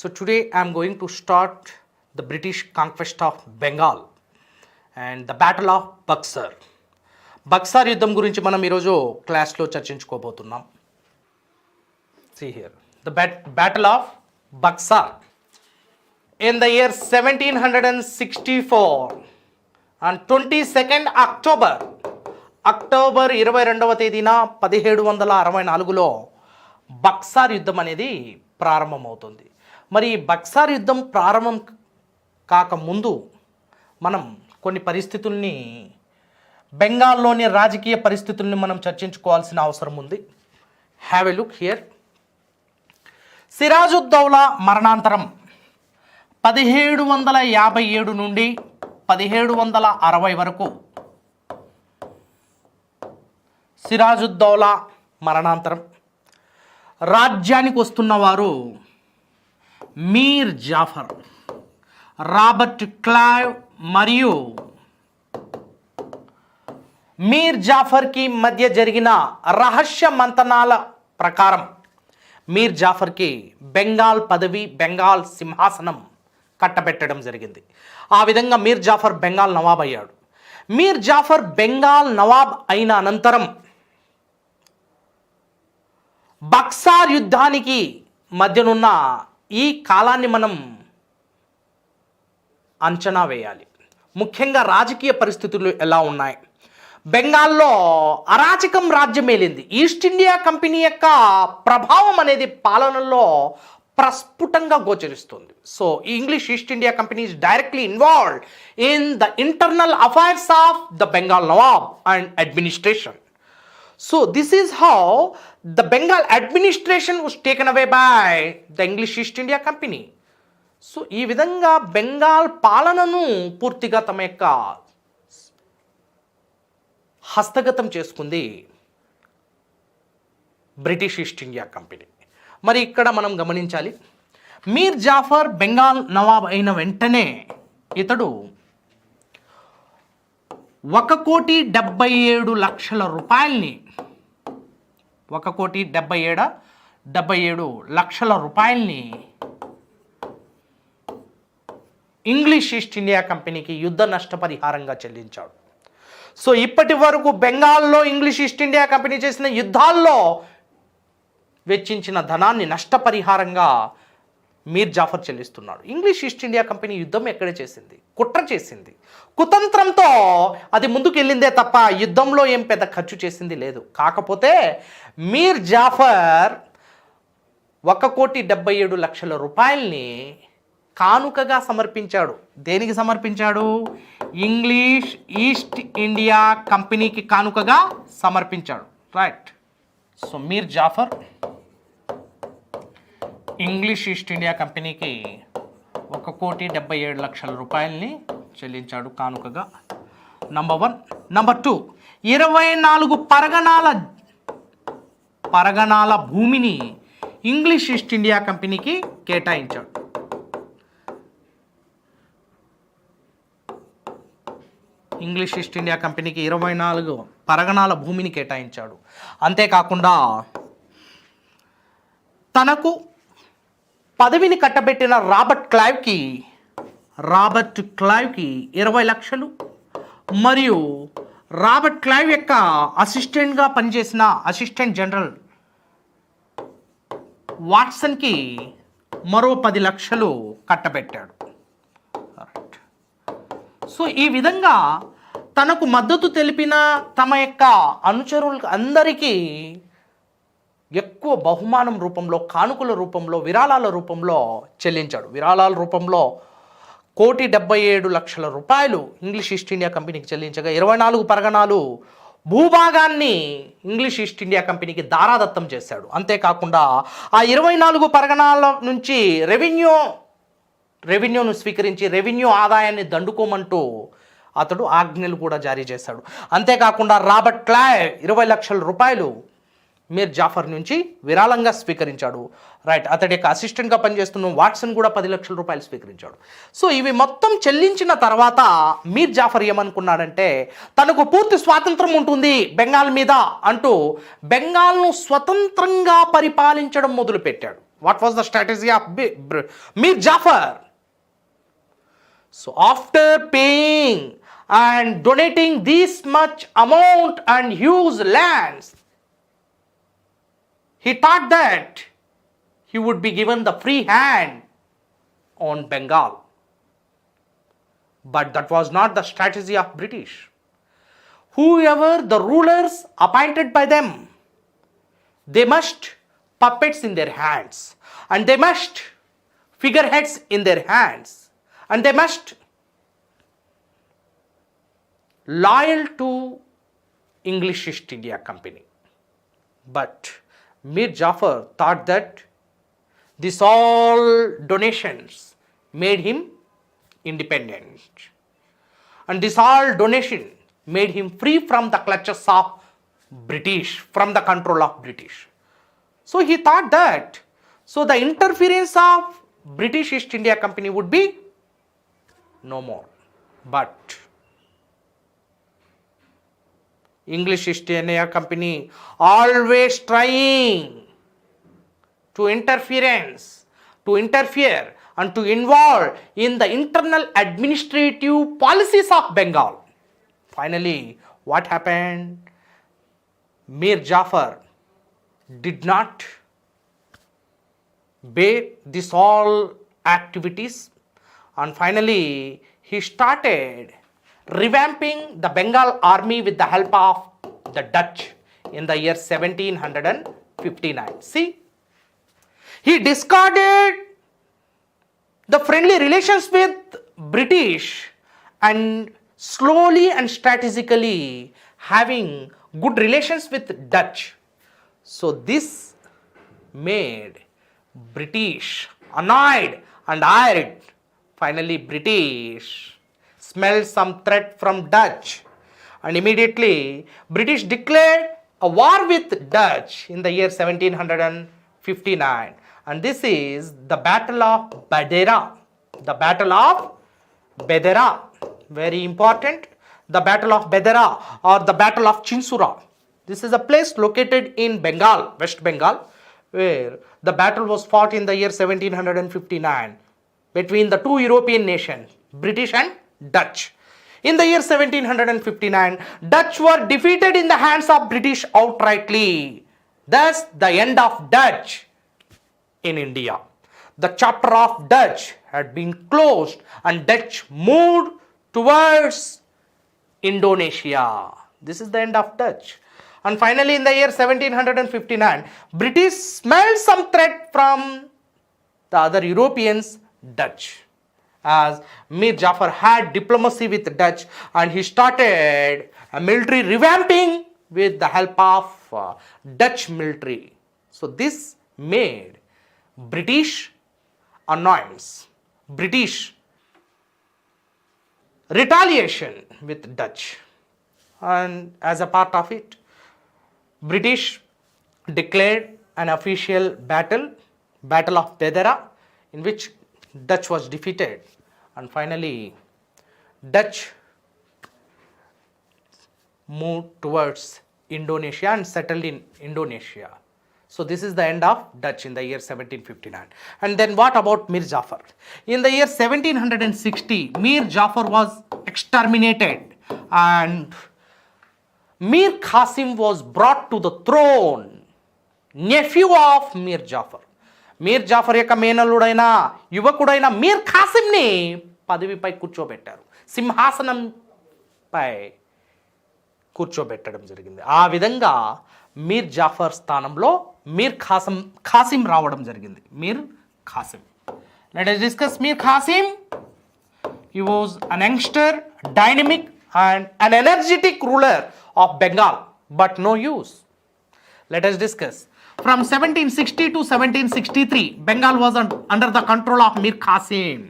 So today I am going to start the British conquest of Bengal and the Battle of Buxar. Buxar యుద్ధం గురించి మనం ఈరోజు క్లాస్లో చర్చించుకోబోతున్నాం. See here, the Battle of Buxar in the year 1764 on 22nd October, October 22వ తేదీన 1764లో బక్సార్ యుద్ధం అనేది ప్రారంభమవుతుంది. మరి ఈ బక్సార్ యుద్ధం ప్రారంభం కాకముందు మనం కొన్ని పరిస్థితుల్ని, బెంగాల్లోని రాజకీయ పరిస్థితుల్ని మనం చర్చించుకోవాల్సిన అవసరం ఉంది. Have a look here. Sirajuddaulah మరణాంతరం 1757 నుండి 1760 వరకు, సిరాజుద్దౌలా మరణాంతరం రాజ్యానికి వస్తున్నవారు మీర్ జాఫర్, రాబర్ట్ క్లైవ్ మరియు మీర్ జాఫర్కి మధ్య జరిగిన రహస్య మంతనాల ప్రకారం మీర్ జాఫర్కి బెంగాల్ పదవి, బెంగాల్ సింహాసనం కట్టబెట్టడం జరిగింది. ఆ విధంగా మీర్ జాఫర్ బెంగాల్ నవాబ్ అయ్యాడు. మీర్ జాఫర్ బెంగాల్ నవాబ్ అయిన అనంతరం బక్సార్ యుద్ధానికి మధ్యనున్న ఈ కాలాన్ని మనం అంచనా వేయాలి. ముఖ్యంగా రాజకీయ పరిస్థితులు ఎలా ఉన్నాయి? బెంగాల్లో అరాచకం రాజ్యమేలింది. ఈస్ట్ ఇండియా కంపెనీ యొక్క ప్రభావం అనేది పాలనలో ప్రస్ఫుటంగా గోచరిస్తుంది. So English east India company is directly involved in the internal affairs of the Bengal Nawab and administration. So this is how the Bengal administration was taken away by the English East India Company. So ఈ విధంగా బెంగాల్ పాలనను పూర్తిగా తమ యొక్క హస్తగతం చేసుకుంది British east India company. మరి ఇక్కడ మనం గమనించాలి, మీర్ జాఫర్ బెంగాల్ నవాబ్ అయిన వెంటనే ఇతడు 1,77,00,000 రూపాయల్ని, 1,77,00,000 రూపాయల్ని ఇంగ్లీష్ ఈస్ట్ ఇండియా కంపెనీకి యుద్ధ నష్టపరిహారంగా చెల్లించాడు. సో ఇప్పటి వరకు బెంగాల్లో ఇంగ్లీష్ ఈస్ట్ ఇండియా కంపెనీ చేసిన యుద్ధాల్లో వెచ్చించిన ధనాన్ని నష్టపరిహారంగా మీర్ జాఫర్ చెల్లిస్తున్నాడు. ఇంగ్లీష్ ఈస్ట్ ఇండియా కంపెనీ యుద్ధం ఎక్కడ చేసింది? కుట్ర చేసింది. కుతంత్రంతో అది ముందుకు వెళ్ళిందే తప్ప యుద్ధంలో ఏం పెద్ద ఖర్చు చేసింది లేదు. కాకపోతే మీర్ జాఫర్ 1,77,00,000 రూపాయల్ని కానుకగా సమర్పించాడు. దేనికి సమర్పించాడు? ఇంగ్లీష్ ఈస్ట్ ఇండియా కంపెనీకి కానుకగా సమర్పించాడు. రైట్. సో మీర్ జాఫర్ ఇంగ్లీష్ ఈస్ట్ ఇండియా కంపెనీకి 1,77,00,000 రూపాయల్ని చెల్లించాడు కానుకగా. నంబర్ 1. నంబర్ 2, 24 పరగణాల భూమిని ఇంగ్లీష్ ఈస్ట్ ఇండియా కంపెనీకి కేటాయించాడు. ఇంగ్లీష్ ఈస్ట్ ఇండియా కంపెనీకి 24 పరగణాల భూమిని కేటాయించాడు. అంతేకాకుండా తనకు పదవిని కట్టబెట్టిన రాబర్ట్ క్లైవ్కి 20 లక్షలు మరియు రాబర్ట్ క్లైవ్ యొక్క అసిస్టెంట్గా పనిచేసిన అసిస్టెంట్ జనరల్ వాట్సన్కి మరో 10 లక్షలు కట్టబెట్టాడు. సో ఈ విధంగా తనకు మద్దతు తెలిపిన తమ యొక్క అనుచరులకు అందరికీ ఎక్కువ బహుమానం రూపంలో, కానుకల రూపంలో, విరాళాల రూపంలో చెల్లించాడు. విరాళాల రూపంలో 1,77,00,000 రూపాయలు ఇంగ్లీష్ ఈస్ట్ ఇండియా కంపెనీకి చెల్లించగా 24 పరగణాలు భూభాగాన్ని ఇంగ్లీష్ ఈస్ట్ ఇండియా కంపెనీకి దారాదత్తం చేశాడు. అంతేకాకుండా ఆ 24 పరగణాల నుంచి రెవెన్యూను స్వీకరించి రెవెన్యూ ఆదాయాన్ని దండుకోమంటూ అతడు ఆజ్ఞలు కూడా జారీ చేశాడు. అంతేకాకుండా రాబర్ట్ క్లైవ్ 20 లక్షల రూపాయలు మీర్ జాఫర్ నుంచి విరాళంగా స్వీకరించాడు. రైట్. అతడి యొక్క అసిస్టెంట్గా పనిచేస్తున్న వాట్సన్ కూడా 10 లక్షల రూపాయలు స్వీకరించాడు. సో ఇవి మొత్తం చెల్లించిన తర్వాత మీర్ జాఫర్ ఏమనుకున్నాడంటే తనకు పూర్తి స్వాతంత్రం ఉంటుంది బెంగాల్ మీద అంటూ బెంగాల్ను స్వతంత్రంగా పరిపాలించడం మొదలుపెట్టాడు. What was the strategy of Mir Jafar? So after paying and donating this much amount and huge lands, he thought that he would be given the free hand on Bengal. But that was not the strategy of British. Whoever the rulers appointed by them, they must puppets in their hands, and they must figureheads in their hands, and they must loyal to English East India Company. But Mir Jafar thought that this all donations made him independent, and this all donation made him free from the clutches of British, from the control of British. So he thought that, so the interference of British East India Company would be no more. But English East India Company always trying to interfere and to involve in the internal administrative policies of Bengal. Finally, what happened? Mir Jafar did not bear this all activities, and finally he started revamping the Bengal army with the help of the Dutch in the year 1759. See, he discarded the friendly relations with British and slowly and strategically having good relations with Dutch. So this made British annoyed and irate. Finally, British smelled some threat from Dutch, and immediately British declared a war with Dutch in the year 1759, and this is the Battle of Badera. The Battle of Badera, very important. The Battle of Badera or the Battle of Chinsura. This is a place located in Bengal, West Bengal, where the battle was fought in the year 1759 between the two European nations, British and Dutch. In the year 1759, Dutch were defeated in the hands of British outrightly. Thus, the end of Dutch in India. The chapter of Dutch had been closed and Dutch moved towards Indonesia. This is the end of Dutch. And finally, in the year 1759, British smelled some threat from the other Europeans, Dutch. As Mir Jafar had diplomacy with Dutch, and he started a military revamping with the help of Dutch military. So this made British annoyance, British retaliation with Dutch, and as a part of it, British declared an official battle, Battle of Badera, in which Dutch was defeated, and finally Dutch moved towards Indonesia and settled in Indonesia. So this is the end of Dutch in the year 1759. And then what about Mir Jafar? In the year 1760, Mir Jafar was exterminated and Mir Qasim was brought to the throne, nephew of Mir Jafar. Mir Jafar యొక్క మేనల్లుడైన యువకుడైన మీర్ ఖాసిమ్ని పదవిపై కూర్చోబెట్టారు, సింహాసనంపై కూర్చోబెట్టడం జరిగింది. ఆ విధంగా మీర్ జాఫర్ స్థానంలో మీర్ ఖాసిం రావడం జరిగింది. మీర్ Qasim. Let us discuss Mir Qasim. He was an youngster, dynamic and an energetic ruler of Bengal, but no use. Let us discuss. From 1760 to 1763, Bengal was under the control of Mir Qasim.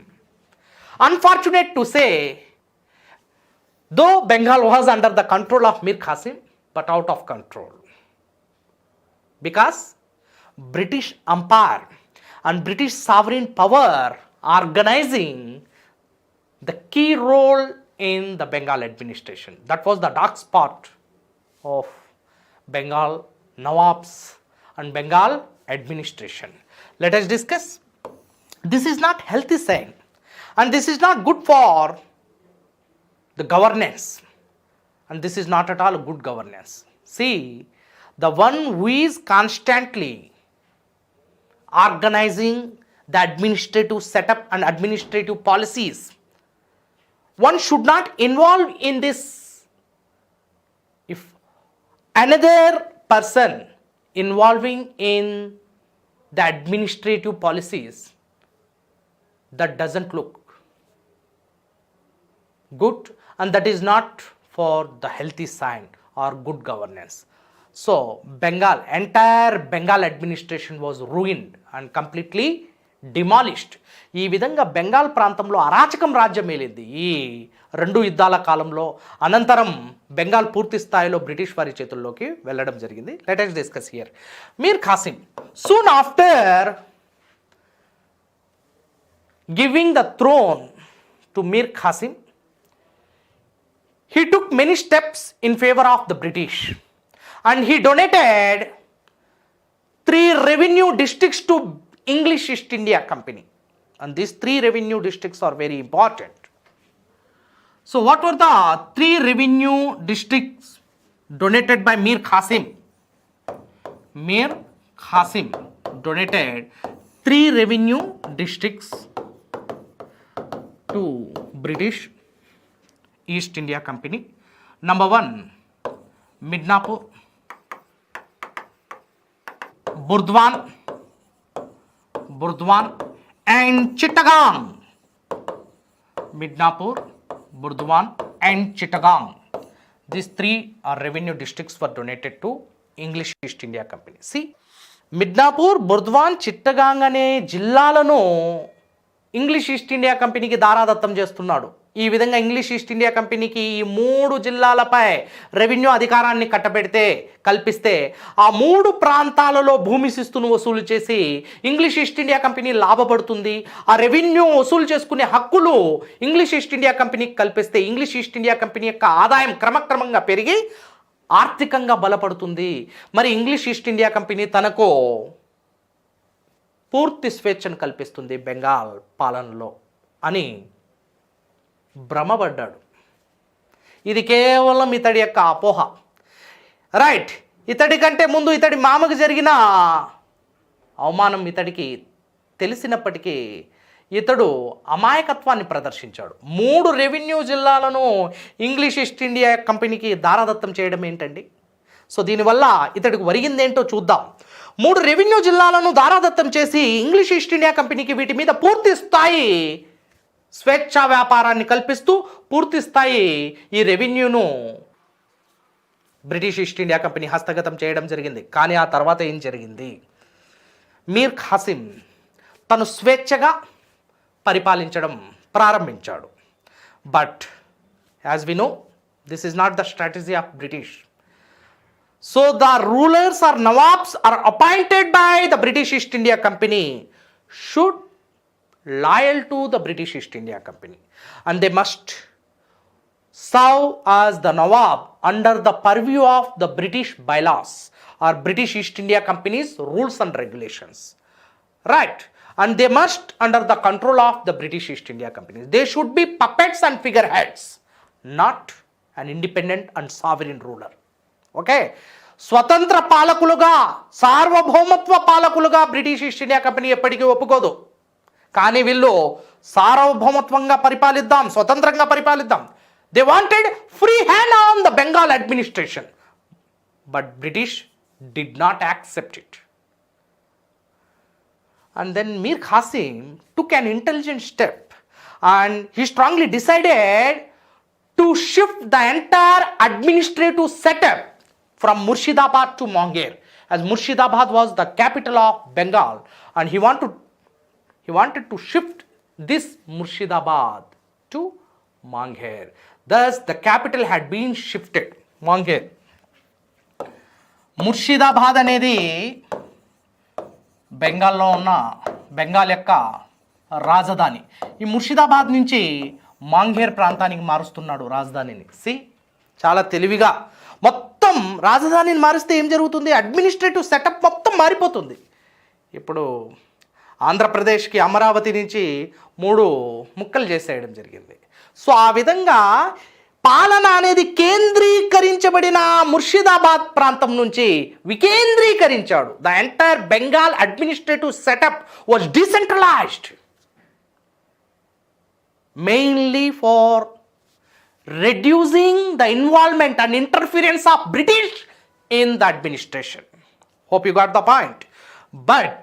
Unfortunate to say, though Bengal was under the control of Mir Qasim, but out of control. Because British Empire and British sovereign power organizing the key role in the Bengal administration. That was the dark spot of Bengal Nawabs and Bengal administration. Let us discuss. This is not healthy sign, and this is not good for the governance, and this is not at all good governance. See, the one who is constantly organizing the administrative setup and administrative policies, one should not involve in this. If another person involving in the administrative policies, that doesn't look good, and that is not for the healthy sign or good governance. So entire Bengal administration was ruined and completely demolished. ఈ విధంగా బెంగాల్ ప్రాంతంలో అరాచకం రాజ్యం ఏలింది ఈ రెండు యుద్ధాల కాలంలో. అనంతరం బెంగాల్ పూర్తి స్థాయిలో బ్రిటిష్ వారి చేతుల్లోకి వెళ్ళడం జరిగింది. Let us discuss here. Mir Qasim, soon after giving the throne to Mir Qasim, he took many steps in favor of the British, and he donated 3 revenue districts to English East India Company, and these 3 revenue districts are very important. So what were the 3 revenue districts donated by Mir Qasim? Mir Qasim donated 3 revenue districts to British East India Company. Number 1, Midnapur, Burdwan and Chittagong. Midnapur, Burdwan and Chittagong. These 3 are revenue districts were donated to English East India Company. See, Midnapore, Burdwan, Chittagong అనే జిల్లాలను English east India కంపెనీకి దారాదత్తం చేస్తున్నాడు. ఈ విధంగా English east India కంపెనీకి ఈ 3 జిల్లాలపై revenue అధికారాన్ని కల్పిస్తే ఆ 3 ప్రాంతాలలో భూమి శిస్తును వసూలు చేసి ఇంగ్లీష్ ఈస్ట్ ఇండియా కంపెనీ లాభపడుతుంది. ఆ రెవెన్యూ వసూలు చేసుకునే హక్కులు ఇంగ్లీష్ ఈస్ట్ ఇండియా కంపెనీకి కల్పిస్తే ఇంగ్లీష్ ఈస్ట్ ఇండియా కంపెనీ యొక్క ఆదాయం క్రమక్రమంగా పెరిగి ఆర్థికంగా బలపడుతుంది. మరి ఇంగ్లీష్ ఈస్ట్ ఇండియా కంపెనీ తనకు పూర్తి స్వేచ్ఛను కల్పిస్తుంది బెంగాల్ పాలనలో అని భ్రమపడ్డాడు. ఇది కేవలం ఇతడి యొక్క అపోహ. రైట్, ఇతడి కంటే ముందు ఇతడి మామకు జరిగిన అవమానం ఇతడికి తెలిసినప్పటికీ ఇతడు అమాయకత్వాన్ని ప్రదర్శించాడు. 3 రెవెన్యూ జిల్లాలను ఇంగ్లీష్ ఈస్ట్ ఇండియా కంపెనీకి దారాదత్తం చేయడం ఏంటండి? సో దీనివల్ల ఇతడికి ఒరిగిందేంటో చూద్దాం. 3 రెవెన్యూ జిల్లాలను దారాదత్తం చేసి ఇంగ్లీష్ ఈస్ట్ ఇండియా కంపెనీకి వీటి మీద పూర్తి స్థాయి స్వేచ్ఛా వ్యాపారాన్ని కల్పిస్తూ పూర్తి స్థాయి ఈ రెవెన్యూను బ్రిటిష్ ఈస్ట్ ఇండియా కంపెనీ హస్తగతం చేయడం జరిగింది. కానీ ఆ తర్వాత ఏం జరిగింది? మీర్ ఖాసిం తను స్వేచ్ఛగా పరిపాలించడం ప్రారంభించాడు. But as we know, this is not the strategy of British. So the rulers or nawabs are appointed by the British East India Company should loyal to the British East India Company, and they must serve as the nawab under the purview of the British bylaws or British East India Company's rules and regulations. Right, and they must under the control of the British East India Company. They should be puppets and figureheads, not an independent and sovereign ruler. Okay, స్వతంత్ర పాలకులుగా, సార్వభౌమత్వ పాలకులుగా British east India Company ఎప్పటికీ ఒప్పుకోదు. కానీ వీళ్ళు సార్వభౌమత్వంగా పరిపాలిద్దాం, స్వతంత్రంగా పరిపాలిద్దాం. They wanted free hand on the Bengal administration, but British did not accept it. And then Mir Qasim took an intelligent step, and he strongly decided to shift the entire administrative setup from Murshidabad to Munger, as Murshidabad was the capital of Bengal, and he wanted to shift this Murshidabad to Munger. Thus the capital had been shifted, Munger. Murshidabad అనేది బెంగాల్లో ఉన్న బెంగాల్ యొక్క రాజధాని. ఈ ముర్షిదాబాద్ నుంచి మాంఘేర్ ప్రాంతానికి మారుస్తున్నాడు రాజధానిని. చాలా తెలివిగా మొత్తం రాజధానిని మారిస్తే ఏం జరుగుతుంది? అడ్మినిస్ట్రేటివ్ సెటప్ మొత్తం మారిపోతుంది. ఇప్పుడు ఆంధ్రప్రదేశ్కి అమరావతి నుంచి 3 ముక్కలు చేసేయడం జరిగింది. సో ఆ విధంగా పాలన అనేది కేంద్రీకరించబడిన ముర్షిదాబాద్ ప్రాంతం నుంచి వికేంద్రీకరించాడు. The entire Bengal administrative setup was decentralised mainly for reducing the involvement and interference of British in the administration. Hope you got the point. But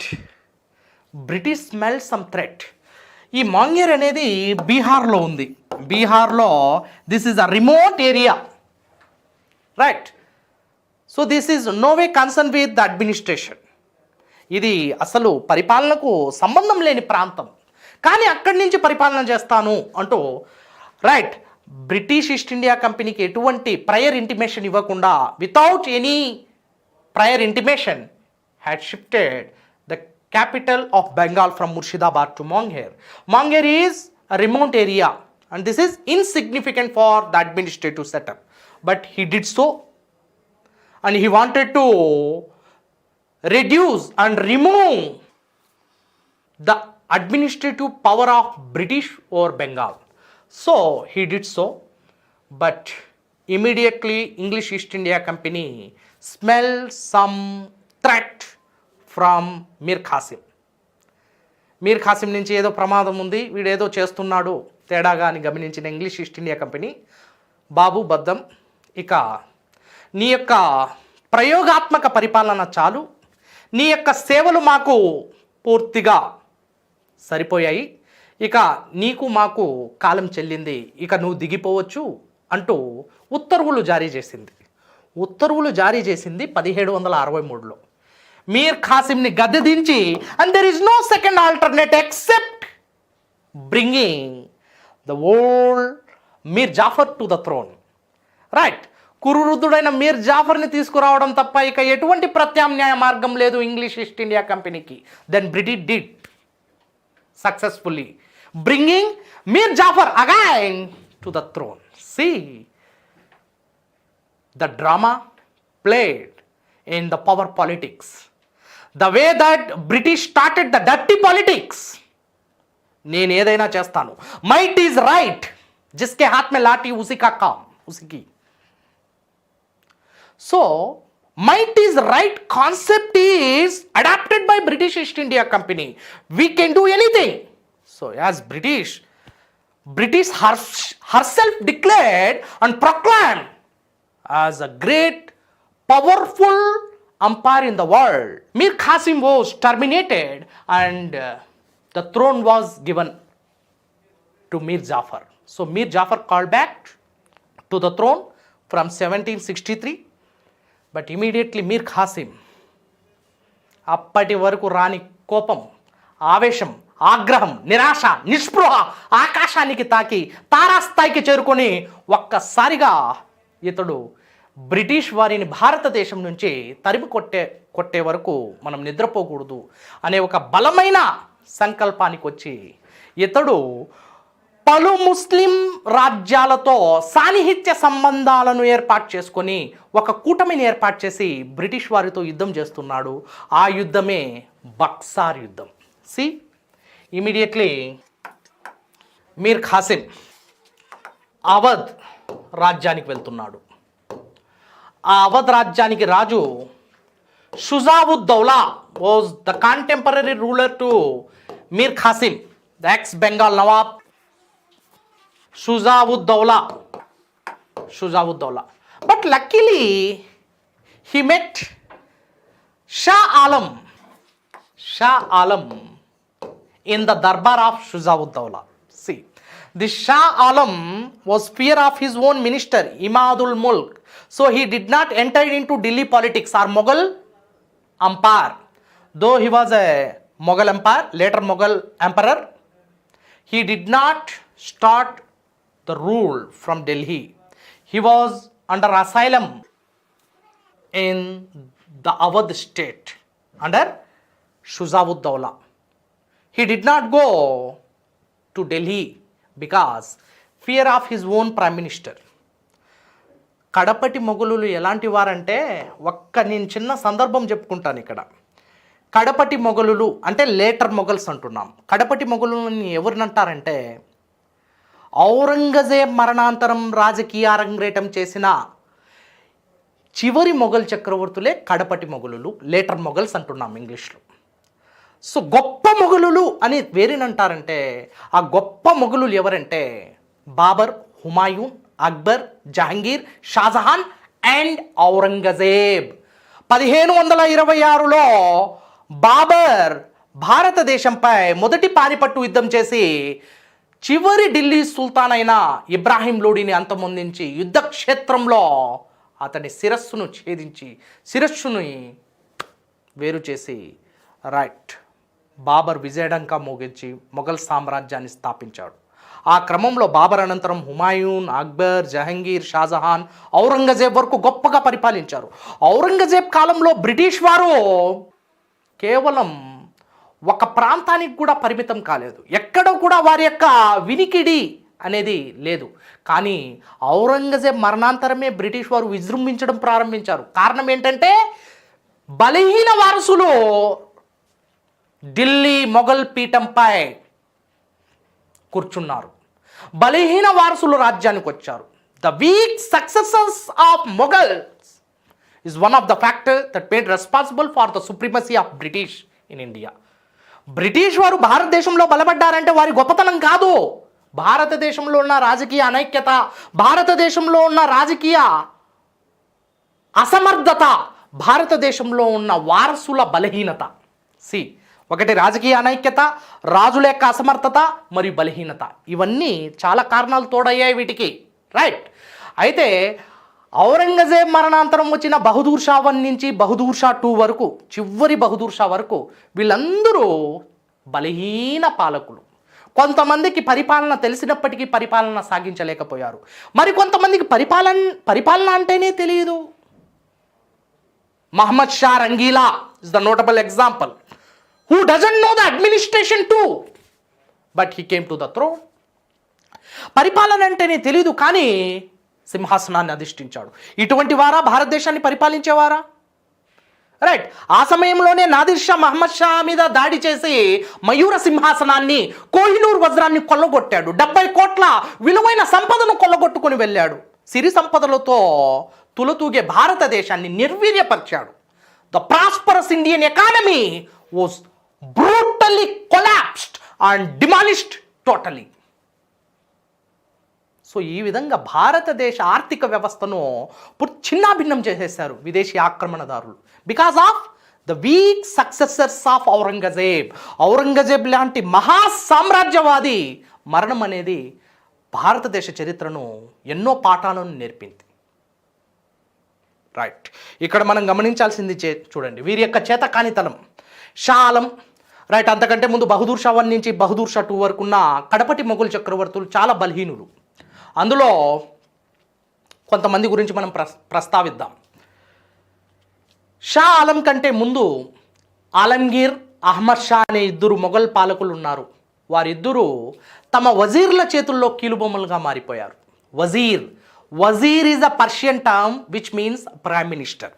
British smelled some threat. ఈ మాంగేర్ అనేది బీహార్లో ఉంది. బీహార్లో this is a remote area, right? So this is no way concern with the administration. ఇది అసలు పరిపాలనకు సంబంధం లేని ప్రాంతం, కానీ అక్కడి నుంచి పరిపాలన చేస్తాను అంటూ, రైట్, బ్రిటిష్ ఈస్ట్ ఇండియా కంపెనీకి ఎటువంటి ప్రయర్ ఇంటిమేషన్ ఇవ్వకుండా, without any prior intimation, had shifted the capital of Bengal from Murshidabad to Munger. Munger is a remote area and this is insignificant for the administrative setup, but he did so and he wanted to reduce and remove the administrative power of British over Bengal. So he did so, but immediately English East India Company smelled some threat from Mir Qasim. మీర్ ఖాసిం నుంచి ఏదో ప్రమాదం ఉంది, వీడేదో చేస్తున్నాడు తేడాగా అని గమనించిన English east India company, బాబు బద్దం, ఇక నీ యొక్క ప్రయోగాత్మక పరిపాలన చాలు, నీ యొక్క సేవలు మాకు పూర్తిగా సరిపోయాయి, ఇక నీకు మాకు కాలం చెల్లింది, ఇక నువ్వు దిగిపోవచ్చు అంటూ ఉత్తర్వులు జారీ చేసింది. ఉత్తర్వులు జారీ చేసింది 1763లో. మీర్ ఖాసిమ్ని గద్దె దించి, and there is no second alternate except bringing the old Mir Jafar to the throne, right? కురువృద్ధుడైన మీర్ జాఫర్ని తీసుకురావడం తప్ప ఇక ఎటువంటి ప్రత్యామ్నాయ మార్గం లేదు ఇంగ్లీష్ ఈస్ట్ ఇండియా కంపెనీకి. Then British did successfully bringing Mir Jafar again to the throne. See the drama played in the power politics, the way that British started the dirty politics. నేను ఏదైనా చేస్తాను, మైట్ ఈజ్ రైట్, జిస్కే హాత్ మే లాఠీ ఉసి కా కామ్ ఉసికి. So might is right concept is adopted by British east India company. We can do anything. So as British herself declared and proclaimed as a great powerful empire in the world. Mir Qasim was terminated and the throne was given to Mir Jafar. So Mir Jafar called back to the throne from 1763, but immediately Mir Qasim, అప్పటి వరకు రాని కోపం, ఆవేశం, ఆగ్రహం, నిరాశ, నిస్పృహ ఆకాశానికి తాకి తారాస్థాయికి చేరుకొని ఒక్కసారిగా ఇతడు బ్రిటిష్ వారిని భారతదేశం నుంచి తరిమి కొట్టే వరకు మనం నిద్రపోకూడదు అనే ఒక బలమైన సంకల్పానికి వచ్చి ఇతడు పలు ముస్లిం రాజ్యాలతో సాన్నిహిత్య సంబంధాలను ఏర్పాటు చేసుకొని ఒక కూటమిని ఏర్పాటు చేసి బ్రిటిష్ వారితో యుద్ధం చేస్తున్నాడు. ఆ యుద్ధమే బక్సార్ యుద్ధం. సి ఇమీడియట్లీ మీర్ ఖాసిం అవధ్ రాజ్యానికి వెళ్తున్నాడు. ఆ అవధ్ రాజ్యానికి రాజు Shujauddaula was the contemporary ruler to Mir Qasim, the ex Bengal Nawab Shujauddaula. But luckily he met Shah Alam in the darbar of Siraj-Ud-Daula. See, the Shah Alam was fear of his own minister, Imadul Mulk. So he did not enter into Delhi politics or Mughal empire. Though he was a Mughal empire, later Mughal emperor, he did not start the rule from Delhi. He was under asylum in the Awadh state under Siraj-Ud-Daula. He did not go to Delhi because fear of his own prime minister. కడపటి మొఘలులు ఎలాంటి వారంటే, నేను చిన్న సందర్భం చెప్పుకుంటాను ఇక్కడ. కడపటి మొఘలులు అంటే లేటర్ మొఘల్స్ అంటున్నాం. కడపటి మొఘలుని ఎవరినంటారంటే ఔరంగజేబ్ మరణాంతరం రాజకీయ అరంగేటం చేసిన చివరి మొఘల్ చక్రవర్తులే కడపటి మొఘలులు, లేటర్ మొఘల్స్ అంటున్నాం ఇంగ్లీష్లో. సో గొప్ప మొఘలులు అని వేరేనంటారంటే ఆ గొప్ప మొఘలులు ఎవరంటే బాబర్, హుమాయూన్, అక్బర్, జహంగీర్, షాజహాన్ అండ్ ఔరంగజేబ్. 1526లో బాబర్ భారతదేశంపై మొదటి పానిపట్టు యుద్ధం చేసి చివరి ఢిల్లీ సుల్తాన్ అయిన ఇబ్రాహీం లోడిని అంతమొందించి యుద్ధక్షేత్రంలో అతని శిరస్సును ఛేదించి శిరస్సుని వేరు చేసి బాబర్ విజయడంకా మోగించి మొఘల్ సామ్రాజ్యాన్ని స్థాపించాడు. ఆ క్రమంలో బాబర్ అనంతరం హుమాయూన్, అక్బర్, జహంగీర్, షాజహాన్, ఔరంగజేబ్ వరకు గొప్పగా పరిపాలించారు. ఔరంగజేబ్ కాలంలో బ్రిటిష్ వారు కేవలం ఒక ప్రాంతానికి కూడా పరిమితం కాలేదు. ఎక్కడ కూడా వారి యొక్క వినికిడి అనేది లేదు. కానీ ఔరంగజేబ్ మరణాంతరమే బ్రిటిష్ వారు విజృంభించడం ప్రారంభించారు. కారణం ఏంటంటే బలహీన వారసులు ఢిల్లీ మొఘల్ పీఠంపై కూర్చున్నారు. బలహీన వారసులు రాజ్యానికి వచ్చారు. The weak successors of Mughals is one of the factors that made responsible for the supremacy of British in India. British వారు భారతదేశంలో బలపడ్డారంటే వారి గొప్పతనం కాదు. భారతదేశంలో ఉన్న రాజకీయ అనైక్యత, భారతదేశంలో ఉన్న రాజకీయ అసమర్థత, భారతదేశంలో ఉన్న వారసుల బలహీనత. ఒకటి రాజకీయ అనైక్యత, రాజుల యొక్క అసమర్థత మరియు బలహీనత. ఇవన్నీ చాలా కారణాలు తోడయ్యాయి వీటికి. అయితే ఔరంగజేబ్ మరణాంతరం వచ్చిన బహదూర్ షా 1 నుంచి బహదూర్ షా 2 వరకు, చివరి బహదూర్ షా వరకు వీళ్ళందరూ బలహీన పాలకులు. కొంతమందికి పరిపాలన తెలిసినప్పటికీ పరిపాలన సాగించలేకపోయారు. మరి కొంతమందికి పరిపాలన అంటేనే తెలియదు. Muhammad Shah Rangila is the notable example, who doesn't know the administration too, but he came to the throne. పరిపాలన అంటేనే తెలియదు కానీ సింహాసనాన్ని అధిష్ఠించాడు. ఇటువంటి వారా భారతదేశాన్ని పరిపాలించేవారా? ఆ సమయంలోనే నాదిర్ షా మహమ్మద్ షా మీద దాడి చేసి మయూర సింహాసనాన్ని, కోహినూర్ వజ్రాన్ని కొల్లగొట్టాడు. 70 కోట్ల విలువైన సంపదను కొల్లగొట్టుకొని వెళ్ళాడు. సిరి సంపదలతో తులతూగే భారతదేశాన్ని నిర్వీర్యపరిచాడు. The prosperous Indian economy was brutally collapsed and demolished totally. So ఈ విధంగా భారతదేశ ఆర్థిక వ్యవస్థను చిన్నాభిన్నం చేసేశారు విదేశీ ఆక్రమణదారులు. Because of the weak successors of Aurangzeb. Aurangzeb లాంటి మహా సామ్రాజ్యవాది మరణం అనేది భారతదేశ చరిత్రను ఎన్నో పాఠాలను నేర్పింది. ఇక్కడ మనం గమనించాల్సింది చూడండి, వీరి యొక్క చేతకానితనం. షా ఆలం అంతకంటే ముందు బహదూర్ షా 1 నుంచి బహదూర్ షా 2 వరకు ఉన్న కడపటి మొఘల్ చక్రవర్తులు చాలా బలహీనులు. అందులో కొంతమంది గురించి మనం ప్రస్తావిద్దాం. షా ఆలం కంటే ముందు ఆలంగీర్, అహ్మద్ షా అనే 2 మొఘల్ పాలకులు ఉన్నారు. వారిద్దరూ తమ వజీర్ల చేతుల్లో కీలుబొమ్మలుగా మారిపోయారు. Wazir is a Persian term which means prime minister.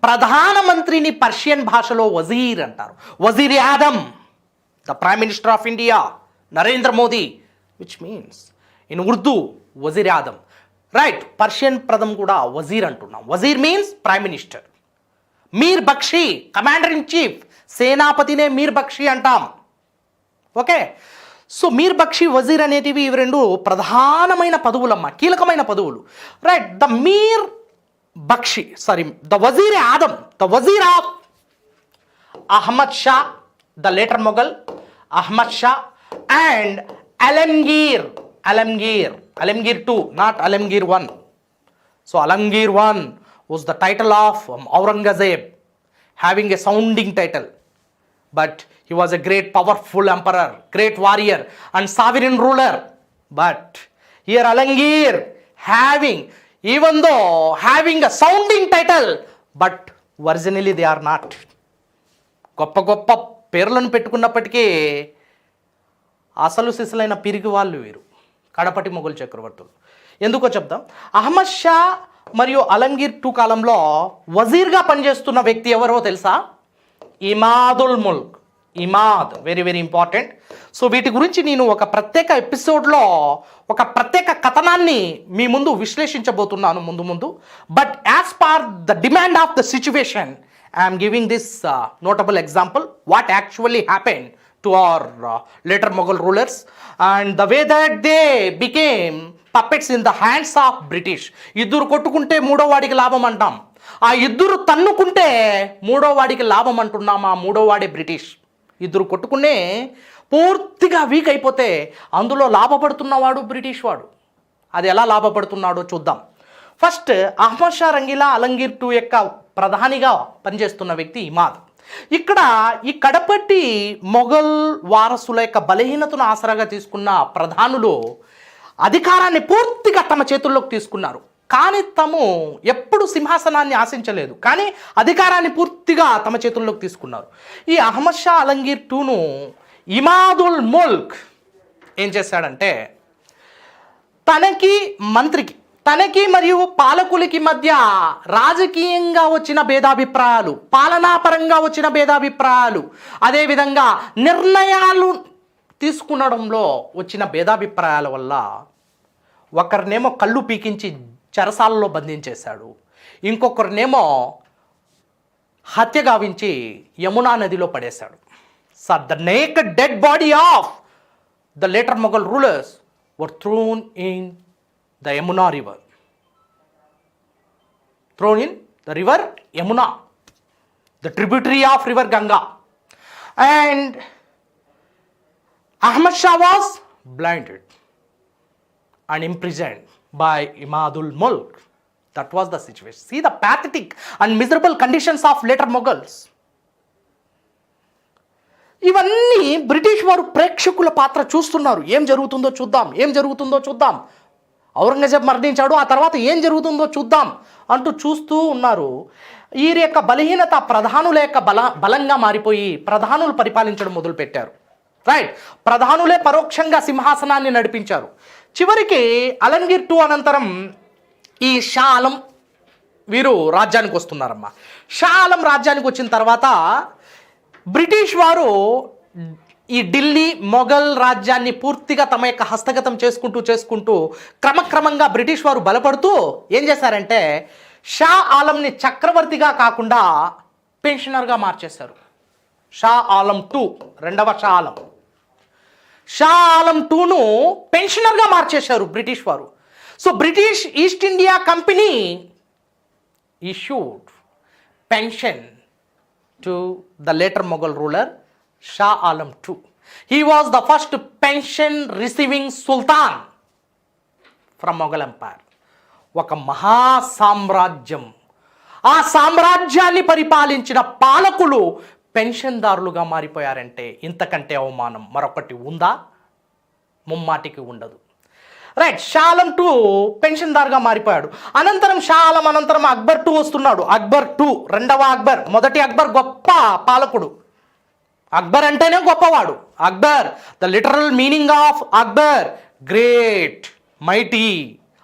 ప్రధానమంత్రిని పర్షియన్ భాషలో వజీర్ అంటారు. Wazir Adam, the prime minister of India, Narendra Modi, which means in Urdu wazir azam. Persian పదం కూడా వజీర్ అంటున్నాం. Wazir means prime minister. Mir Bakshi, commander in chief, సేనాపతినే మీర్ బక్షి అంటాం. సో మీర్ బక్షి, వజీర్ అనేటివి ఇవి 2 ప్రధానమైన పదవులమ్మ, కీలకమైన పదవులు. The Mir Bakshi, the wazir Adam, the wazir of Ahmad Shah, the later Mughal Ahmad Shah, and Alamgir 2, not Alamgir 1. So Alamgir 1 was the title of Aurangzeb, having a sounding title. But he was a great powerful emperor, great warrior and sovereign ruler. But here Alamgir even though having a sounding title, but originally they are not. గొప్ప పేర్లను పెట్టుకున్నప్పటికీ అసలు సిసలైన పిరికి వాళ్ళు వీరు కడపటి మొఘల్ చక్రవర్తులు. ఎందుకో చెప్తాం. అహ్మద్ షా మరియు అలంగీర్ 2 కాలంలో వజీర్గా పనిచేస్తున్న వ్యక్తి ఎవరో తెలుసా? Imadul Mulk. Imad very very important. So వీటి గురించి నేను ఒక ప్రత్యేక ఎపిసోడ్లో ఒక ప్రత్యేక కథనాన్ని మీ ముందు విశ్లేషించబోతున్నాను ముందు. But as per the demand of the situation I'm giving this notable example what actually happen to our later Mughal rulers and the way that they became puppets in the hands of British. ఇద్దరు కొట్టుకుంటే మూడో వాడికి లాభం అంటాం, ఆ ఇద్దరు తన్నుకుంటే మూడో వాడికి లాభం అంటున్నాం. ఆ మూడో వాడే బ్రిటిష్. ఇద్దరు కొట్టుకునే పూర్తిగా వీక్ అయిపోతే అందులో లాభపడుతున్నవాడు బ్రిటిష్ వాడు. అది ఎలా లాభపడుతున్నాడో చూద్దాం. ఫస్ట్ అహ్మద్ షా రంగీలా అలంగీర్ II యొక్క ప్రధానిగా పనిచేస్తున్న వ్యక్తి ఇమాద్. ఇక్కడ ఈ కడపటి మొఘల్ వారసుల యొక్క బలహీనతను ఆసరాగా తీసుకున్న ప్రధానులు అధికారాన్ని పూర్తిగా తమ చేతుల్లోకి తీసుకున్నారు. కానీ తాము ఎప్పుడు సింహాసనాన్ని ఆశించలేదు, కానీ అధికారాన్ని పూర్తిగా తమ చేతుల్లోకి తీసుకున్నారు. ఈ అహ్మద్ షా అలంగీర్ IIను ఇమాదుల్ ముల్క్ ఏం చేశాడంటే తనకి మరియు పాలకులకి మధ్య రాజకీయంగా వచ్చిన భేదాభిప్రాయాలు, పాలనాపరంగా వచ్చిన భేదాభిప్రాయాలు, అదేవిధంగా నిర్ణయాలు తీసుకునడంలో వచ్చిన భేదాభిప్రాయాల వల్ల ఒకరినేమో కళ్ళు పీకించి చెరసాలలో బంధించేశాడు, ఇంకొకరినేమో హత్య గావించి యమునా నదిలో పడేశాడు. So the naked dead body of the later Mughal rulers were thrown in the Yamuna river. Thrown in the river Yamuna, the tributary of river Ganga. And Ahmad Shah was blinded and imprisoned by Imadul Mulk. That was the situation. See the pathetic and miserable conditions of later Mughals. ఇవన్నీ British వారు ప్రేక్షకుల పాత్ర చూస్తున్నారు. ఏం జరుగుతుందో చూద్దాం. ఔరంగజేబ్ మరణించాడు, ఆ తర్వాత ఏం జరుగుతుందో చూద్దాం అంటూ చూస్తూ ఉన్నారు. ఈ యొక్క బలహీనత ప్రధానుల యొక్క బలంగా మారిపోయి ప్రధానులు పరిపాలించడం మొదలుపెట్టారు. రైట్, ప్రధానులే పరోక్షంగా సింహాసనాన్ని నడిపించారు. చివరికి అలంగీర్ II అనంతరం ఈ షా ఆలం వీరు రాజ్యానికి వస్తున్నారమ్మా. షా ఆలం రాజ్యానికి వచ్చిన తర్వాత బ్రిటిష్ వారు ఈ ఢిల్లీ మొఘల్ రాజ్యాన్ని పూర్తిగా తమ యొక్క హస్తగతం చేసుకుంటూ క్రమక్రమంగా బ్రిటిష్ వారు బలపడుతూ ఏం చేశారంటే షా ఆలంని చక్రవర్తిగా కాకుండా పెన్షనర్గా మార్చేశారు. షా ఆలం II, రెండవ షా ఆలం IIను పెన్షనర్గా మార్చేశారు బ్రిటిష్ వారు. So British east India company issued pension to the later Mughal ruler Shah Alam II. He was the first pension receiving sultan from Mughal Empire. ఒక మహా సామ్రాజ్యం, ఆ సామ్రాజ్యాన్ని పరిపాలించిన పాలకులు పెన్షన్దారులుగా మారిపోయారంటే ఇంతకంటే అవమానం మరొకటి ఉందా? ముమ్మాటికి ఉండదు. రైట్, షా ఆలం II పెన్షన్దారుగా మారిపోయాడు. అనంతరం షా ఆలం అనంతరం అక్బర్ II వస్తున్నాడు. అక్బర్ II, రెండవ అక్బర్. మొదటి అక్బర్ గొప్ప పాలకుడు. అక్బర్ అంటేనే గొప్పవాడు. Akbar, the literal meaning of Akbar, great, mighty.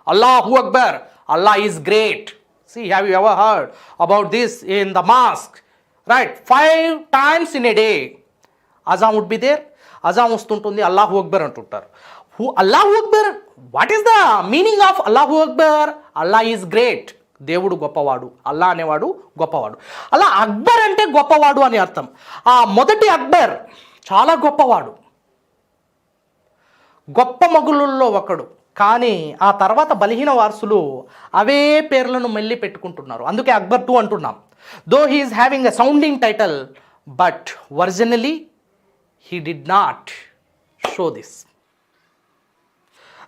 Allahu Akbar, Allah is great. See, have you ever heard about this in the mosque? Right, 5 times in a day azan would be there. Azan వస్తుంటుంది, అల్లాహు అక్బర్ అంటుంటారు. అల్లాహు అక్బర్, what is the meaning of అల్లాహు అక్బర్? Allah is great, దేవుడు గొప్పవాడు, అల్లా అనేవాడు గొప్పవాడు. అలా అక్బర్ అంటే గొప్పవాడు అని అర్థం. ఆ మొదటి అక్బర్ చాలా గొప్పవాడు, గొప్ప మొఘలుల్లో ఒకడు. కానీ ఆ తర్వాత బలహీన వారసులు అవే పేర్లను మళ్ళీ పెట్టుకుంటున్నారు. అందుకే అక్బర్ II అంటున్నాం. Though he is having a sounding title, but originally he did not show this.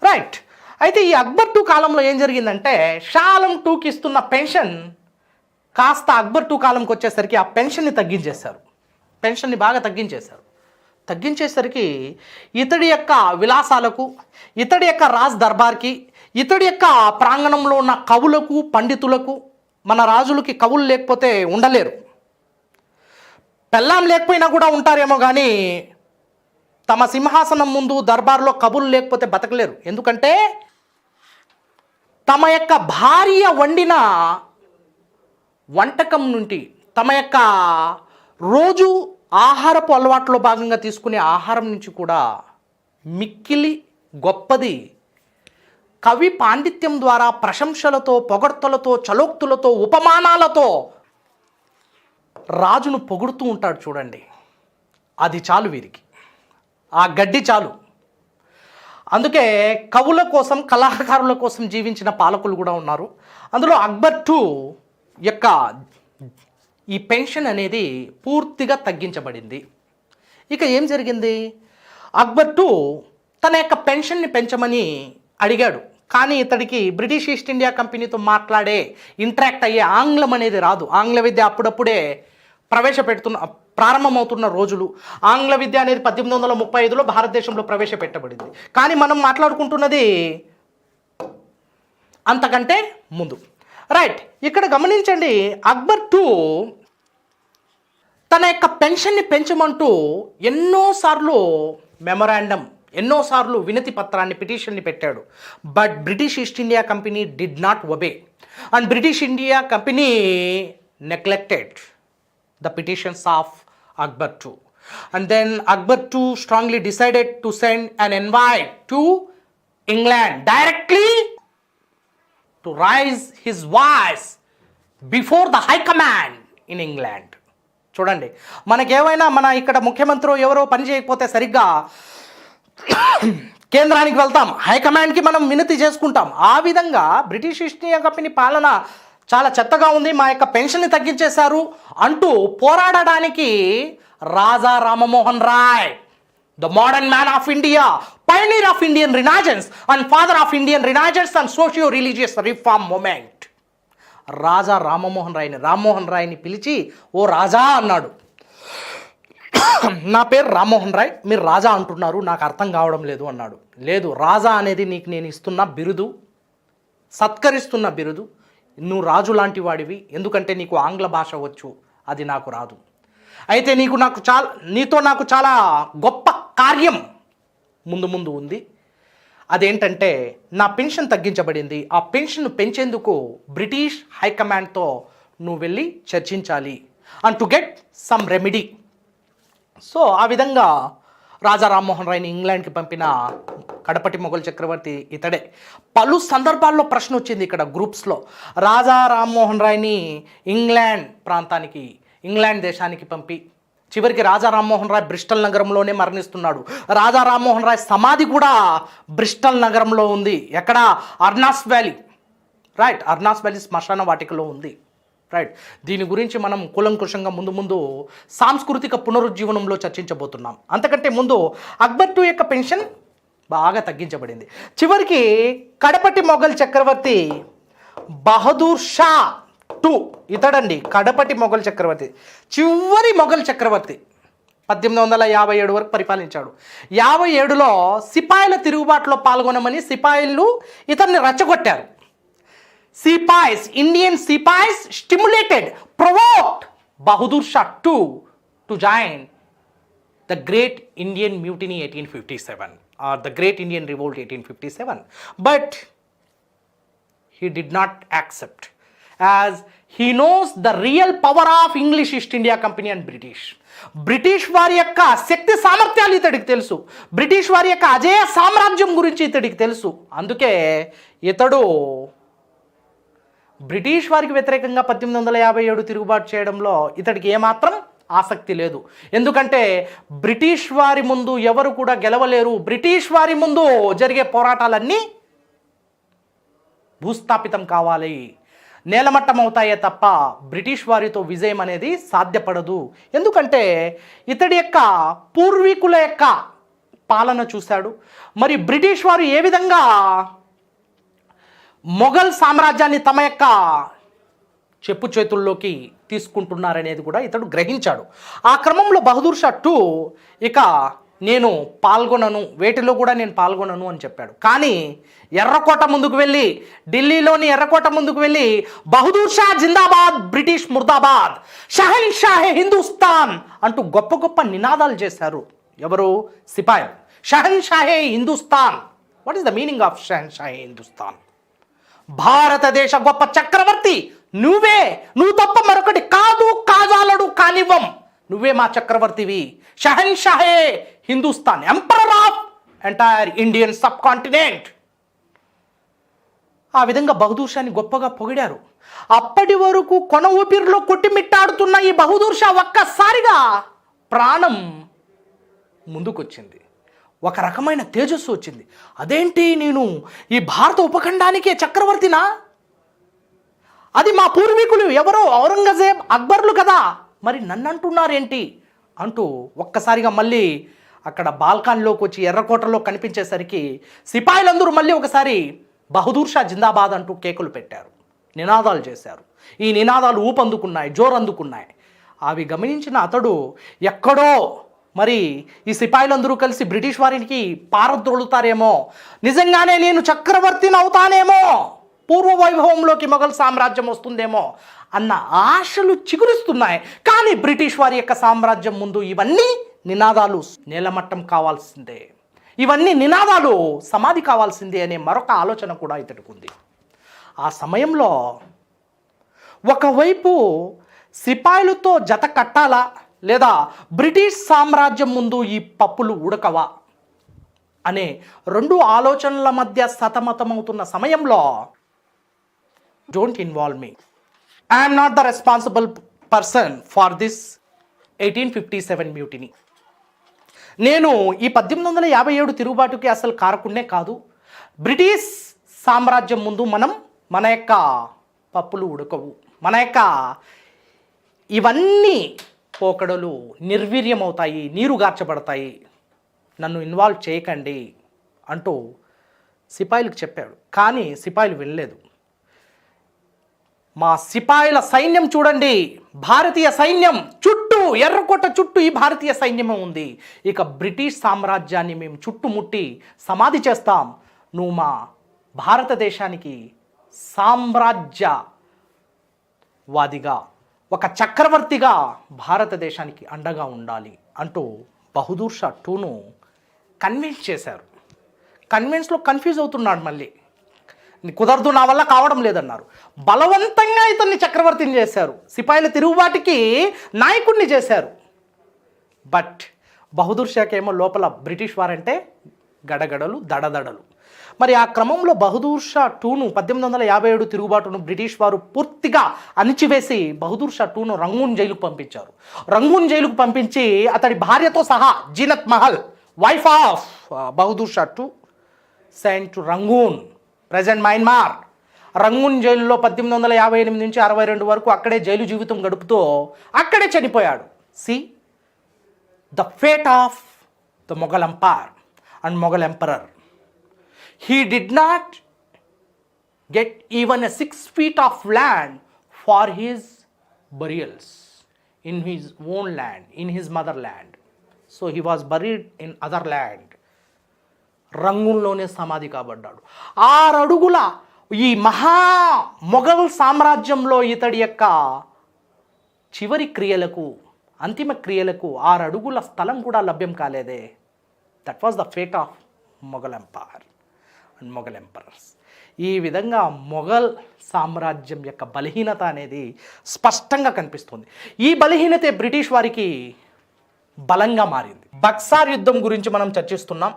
Right, అయితే ఈ అక్బర్ II కాలంలో ఏం జరిగిందంటే షా ఆలం IIకి ఇస్తున్న పెన్షన్ కాస్త అక్బర్ II కాలంకి వచ్చేసరికి ఆ పెన్షన్ని తగ్గించేశారు. పెన్షన్ని బాగా తగ్గించేసరికి ఇతడి యొక్క విలాసాలకు, ఇతడి యొక్క రాజ్ దర్బార్కి, ఇతడి యొక్క ప్రాంగణంలో ఉన్న కవులకు, పండితులకు, మన రాజులకి కవులు లేకపోతే ఉండలేరు, పెళ్ళాం లేకపోయినా కూడా ఉంటారేమో కానీ తమ సింహాసనం ముందు దర్బార్లో కబులు లేకపోతే బతకలేరు. ఎందుకంటే తమ యొక్క భార్య వండిన వంటకం నుండి, తమ యొక్క రోజు ఆహారపు అలవాట్లో భాగంగా తీసుకునే ఆహారం నుంచి కూడా మిక్కిలి గొప్పది కవి పాండిత్యం ద్వారా ప్రశంసలతో, పొగడ్తలతో, చలోక్తులతో, ఉపమానాలతో రాజును పొగుడుతూ ఉంటాడు చూడండి. అది చాలు వీరికి, ఆ గడ్డి చాలు. అందుకే కవుల కోసం, కళాకారుల కోసం జీవించిన పాలకులు కూడా ఉన్నారు. అందులో అక్బర్ II యొక్క ఈ పెన్షన్ అనేది పూర్తిగా తగ్గించబడింది. ఇక ఏం జరిగింది? అక్బర్ II తన యొక్క పెన్షన్ని పెంచమని అడిగాడు. కానీ ఇతడికి బ్రిటిష్ ఈస్ట్ ఇండియా కంపెనీతో మాట్లాడే, ఇంటరాక్ట్ అయ్యే ఆంగ్లం అనేది రాదు. ఆంగ్ల విద్య అప్పుడప్పుడే ప్రారంభమవుతున్న రోజులు. ఆంగ్ల విద్య అనేది 1835లో భారతదేశంలో ప్రవేశపెట్టబడింది. కానీ మనం మాట్లాడుకుంటున్నది అంతకంటే ముందు. రైట్, ఇక్కడ గమనించండి. అక్బర్ II తన యొక్క పెన్షన్ని పెంచమంటూ ఎన్నోసార్లు మెమొరాండం, ఎన్నోసార్లు వినతి పత్రాన్ని, పిటిషన్ని పెట్టాడు. But British east India company did not obey and British India company neglected the petitions of Akbar II. And then Akbar II strongly decided to send an envoy to England directly to raise his voice before the high command in England. చూడండి, మనకేమైనా మన ఇక్కడ ముఖ్యమంత్రి ఎవరో పని చేయకపోతే సరిగ్గా కేంద్రానికి వెళ్తాం, హైకమాండ్కి మనం వినతి చేసుకుంటాం. ఆ విధంగా బ్రిటిష్ ఈస్ట్ ఇండియా కంపెనీ పాలన చాలా చెత్తగా ఉంది, మా యొక్క పెన్షన్ని తగ్గించేశారు అంటూ పోరాడడానికి Raja Rammohan Roy, the modern man of India, pioneer of Indian renaissance and father of Indian renaissance and socio religious reform movement, Raja Rammohan రాయ్ని పిలిచి, ఓ రాజా అన్నాడు. నా పేరు రామ్మోహన్ రాయ్, మీరు రాజా అంటున్నారు, నాకు అర్థం కావడం లేదు అన్నాడు. లేదు, రాజా అనేది నీకు నేను ఇస్తున్న బిరుదు, సత్కరిస్తున్న బిరుదు. నువ్వు రాజు లాంటి వాడివి, ఎందుకంటే నీకు ఆంగ్ల భాష వచ్చు, అది నాకు రాదు. అయితే నీతో నాకు చాలా గొప్ప కార్యం ముందు ఉంది. అదేంటంటే నా పెన్షన్ తగ్గించబడింది. ఆ పెన్షన్ పెంచేందుకు బ్రిటిష్ హైకమాండ్తో నువ్వు వెళ్ళి చర్చించాలి and to get some remedy. So ఆ విధంగా రాజా రామ్మోహన్ రాయ్ని ఇంగ్లాండ్కి పంపిన కడపటి మొఘల్ చక్రవర్తి ఇతడే. పలు సందర్భాల్లో ప్రశ్న వచ్చింది ఇక్కడ గ్రూప్స్లో. రాజా రామ్మోహన్ రాయ్ని ఇంగ్లాండ్ దేశానికి పంపి చివరికి రాజా రామ్మోహన్ రాయ్ బ్రిస్టల్ నగరంలోనే మరణిస్తున్నాడు. రాజా రామ్మోహన్ రాయ్ సమాధి కూడా బ్రిస్టల్ నగరంలో ఉంది. ఎక్కడ? అర్నాస్ వ్యాలీ. రైట్, అర్నాస్ వ్యాలీ శ్మశాన వాటికలో ఉంది. రైట్, దీని గురించి మనం కూలంకుషంగా ముందు సాంస్కృతిక పునరుజ్జీవనంలో చర్చించబోతున్నాం. అంతకంటే ముందు అక్బర్ II యొక్క పెన్షన్ బాగా తగ్గించబడింది. చివరికి కడపటి మొఘల్ చక్రవర్తి బహదూర్ షా II ఇతడండి, కడపటి మొఘల్ చక్రవర్తి, చివరి మొఘల్ చక్రవర్తి. 1857 వరకు పరిపాలించాడు. 57లో సిపాయిల తిరుగుబాటులో పాల్గొనమని సిపాయిలు ఇతన్ని రెచ్చగొట్టారు. Indian sepoys stimulated, provoked Bahadur Shah II to join the Great Indian Mutiny 1857 or the Great Indian Revolt 1857. But he did not accept, as he knows the real power of English East India Company and British వారి యొక్క శక్తి సామర్థ్యాలు ఇతడికి తెలుసు. British వారి యొక్క అజేయ సామ్రాజ్యం గురించి ఇతడికి తెలుసు. అందుకే ఇతడు బ్రిటిష్ వారికి వ్యతిరేకంగా 1857 తిరుగుబాటు చేయడంలో ఇతడికి ఏమాత్రం ఆసక్తి లేదు. ఎందుకంటే బ్రిటిష్ వారి ముందు ఎవరు కూడా గెలవలేరు. బ్రిటిష్ వారి ముందు జరిగే పోరాటాలన్నీ భూస్థాపితం కావాలి, నేలమట్టం అవుతాయే తప్ప బ్రిటిష్ వారితో విజయం అనేది సాధ్యపడదు. ఎందుకంటే ఇతడి యొక్క పూర్వీకుల యొక్క పాలన చూశాడు. మరి బ్రిటిష్ వారు ఏ విధంగా మొఘల్ సామ్రాజ్యాన్ని తమ యొక్క చెప్పు చేతుల్లోకి తీసుకుంటున్నారనేది కూడా ఇతడు గ్రహించాడు. ఆ క్రమంలో బహదూర్ షా II ఇక నేను పాల్గొనను, వేటిలో కూడా నేను పాల్గొనను అని చెప్పాడు. కానీ ఎర్రకోట ముందుకు వెళ్ళి, ఢిల్లీలోని ఎర్రకోట ముందుకు వెళ్ళి బహదూర్ షా జిందాబాద్, బ్రిటిష్ ముర్దాబాద్, షహన్ షాహే హిందుస్థాన్ అంటూ గొప్ప గొప్ప నినాదాలు చేశారు. ఎవరు? సిపాయిలు. షహన్ షాహే Hindustan. What is the meaning of షహన్ షాహే హిందుస్థాన్? భారతదేశ గొప్ప చక్రవర్తి నువ్వే, నువ్వు తప్ప మరొకటి కాదు, కాజాలడు, కానివ్వం. నువ్వే మా చక్రవర్తివి, షహన్షాహే Hindustan, emperor of entire Indian subcontinent. ఆ విధంగా బహదూర్ షాని గొప్పగా పొగిడారు. అప్పటి వరకు కొన ఊపిరిలో కొట్టిమిట్టాడుతున్న ఈ బహదూర్ షా ఒక్కసారిగా ప్రాణం ముందుకొచ్చింది. ఒక రకమైన తేజస్సు వచ్చింది. అదేంటి, నేను ఈ భారత ఉపఖండానికే చక్రవర్తినా? అది మా పూర్వీకులు ఎవరో ఔరంగజేబ్, అక్బర్లు కదా, మరి నన్ను అంటున్నారేంటి అంటూ ఒక్కసారిగా మళ్ళీ అక్కడ బాల్కాన్లోకి వచ్చి ఎర్రకోటలో కనిపించేసరికి సిపాయిలందరూ మళ్ళీ ఒకసారి బహదూర్ షా జిందాబాద్ అంటూ కేకులు పెట్టారు, నినాదాలు చేశారు. ఈ నినాదాలు ఊపందుకున్నాయి, జోరందుకున్నాయి. అవి గమనించిన అతడు ఎక్కడో మరి ఈ సిపాయిలందరూ కలిసి బ్రిటిష్ వారికి పారద్రోలుతారేమో, నిజంగానే నేను చక్రవర్తిని అవుతానేమో, పూర్వ వైభవంలోకి మొఘల్ సామ్రాజ్యం వస్తుందేమో అన్న ఆశలు చిగురిస్తున్నాయి. కానీ బ్రిటిష్ వారి యొక్క సామ్రాజ్యం ముందు ఇవన్నీ నినాదాలు నేలమట్టం కావాల్సిందే, ఇవన్నీ నినాదాలు సమాధి కావాల్సిందే అనే మరొక ఆలోచన కూడా ఇతడికి ఉంది. ఆ సమయంలో ఒకవైపు సిపాయిలతో జత కట్టాలా లేదా బ్రిటిష్ సామ్రాజ్యం ముందు ఈ పప్పులు ఉడకవా అనే రెండు ఆలోచనల మధ్య సతమతమవుతున్న సమయంలో, don't involve me, I'm not the responsible person for this 1857 mutiny. నేను ఈ 1857 తిరుగుబాటుకి అసలు కారకుడినే కాదు. బ్రిటిష్ సామ్రాజ్యం ముందు మన యొక్క పప్పులు ఉడకవు, మన యొక్క ఇవన్నీ పోకడలు నిర్వీర్యమవుతాయి, నీరుగార్చబడతాయి, నన్ను ఇన్వాల్వ్ చేయకండి అంటూ సిపాయిలకు చెప్పాడు. కానీ సిపాయిలు వినలేదు. మా సిపాయిల సైన్యం చూడండి, భారతీయ సైన్యం చుట్టూ, ఎర్రకోట చుట్టూ ఈ భారతీయ సైన్యమే ఉంది, ఇక బ్రిటిష్ సామ్రాజ్యాన్ని మేము చుట్టుముట్టి సమాధి చేస్తాం, నువ్వు మా భారతదేశానికి సామ్రాజ్యవాదిగా, ఒక చక్రవర్తిగా భారతదేశానికి అండగా ఉండాలి అంటూ బహదూర్ షా టూను కన్విన్స్ చేశారు. కన్విన్స్లో కన్ఫ్యూజ్ అవుతున్నాడు, మళ్ళీ కుదరదు, నా వల్ల కావడం లేదన్నారు. బలవంతంగా ఇతన్ని చక్రవర్తిని చేశారు, సిపాయిల తిరుగుబాటుకి నాయకుడిని చేశారు. బట్ బహదూర్ షాకేమో లోపల బ్రిటిష్ వారంటే గడగడలు, దడదడలు. మరి ఆ క్రమంలో బహదూర్ షా టూను 1857 తిరుగుబాటును బ్రిటిష్ వారు పూర్తిగా అణిచివేసి బహదూర్ షా టూను రంగూన్ జైలుకు పంపించారు. రంగూన్ జైలుకు పంపించి అతడి భార్యతో సహా Zeenat Mahal, wife of Bahadur Shah two, sent to Rangoon, present Myanmar. Rangoon జైలులో 1858 నుంచి 62 వరకు అక్కడే జైలు జీవితం గడుపుతూ అక్కడే చనిపోయాడు. See the fate of the Mughal empire and Mughal emperor. He did not get even a 6 feet of land for his burials in his own land, in his motherland. So he was buried in other land. రంగుల్లోనే సమాధి కాబడ్డాడు. 6 అడుగుల ఈ మహా మొఘల్ సామ్రాజ్యంలో ఇతడి యొక్క చివరి క్రియలకు, అంతిమ క్రియలకు 6 అడుగుల స్థలం కూడా లభ్యం కాలేదే. That was the fate of Mughal empire and Mughal emperors. ఈ విధంగా మొఘల్ సామ్రాజ్యం యొక్క బలహీనత అనేది స్పష్టంగా కనిపిస్తుంది. ఈ బలహీనతే బ్రిటిష్ వారికి బలంగా మారింది. బక్సార్ యుద్ధం గురించి మనం చర్చిస్తున్నాం.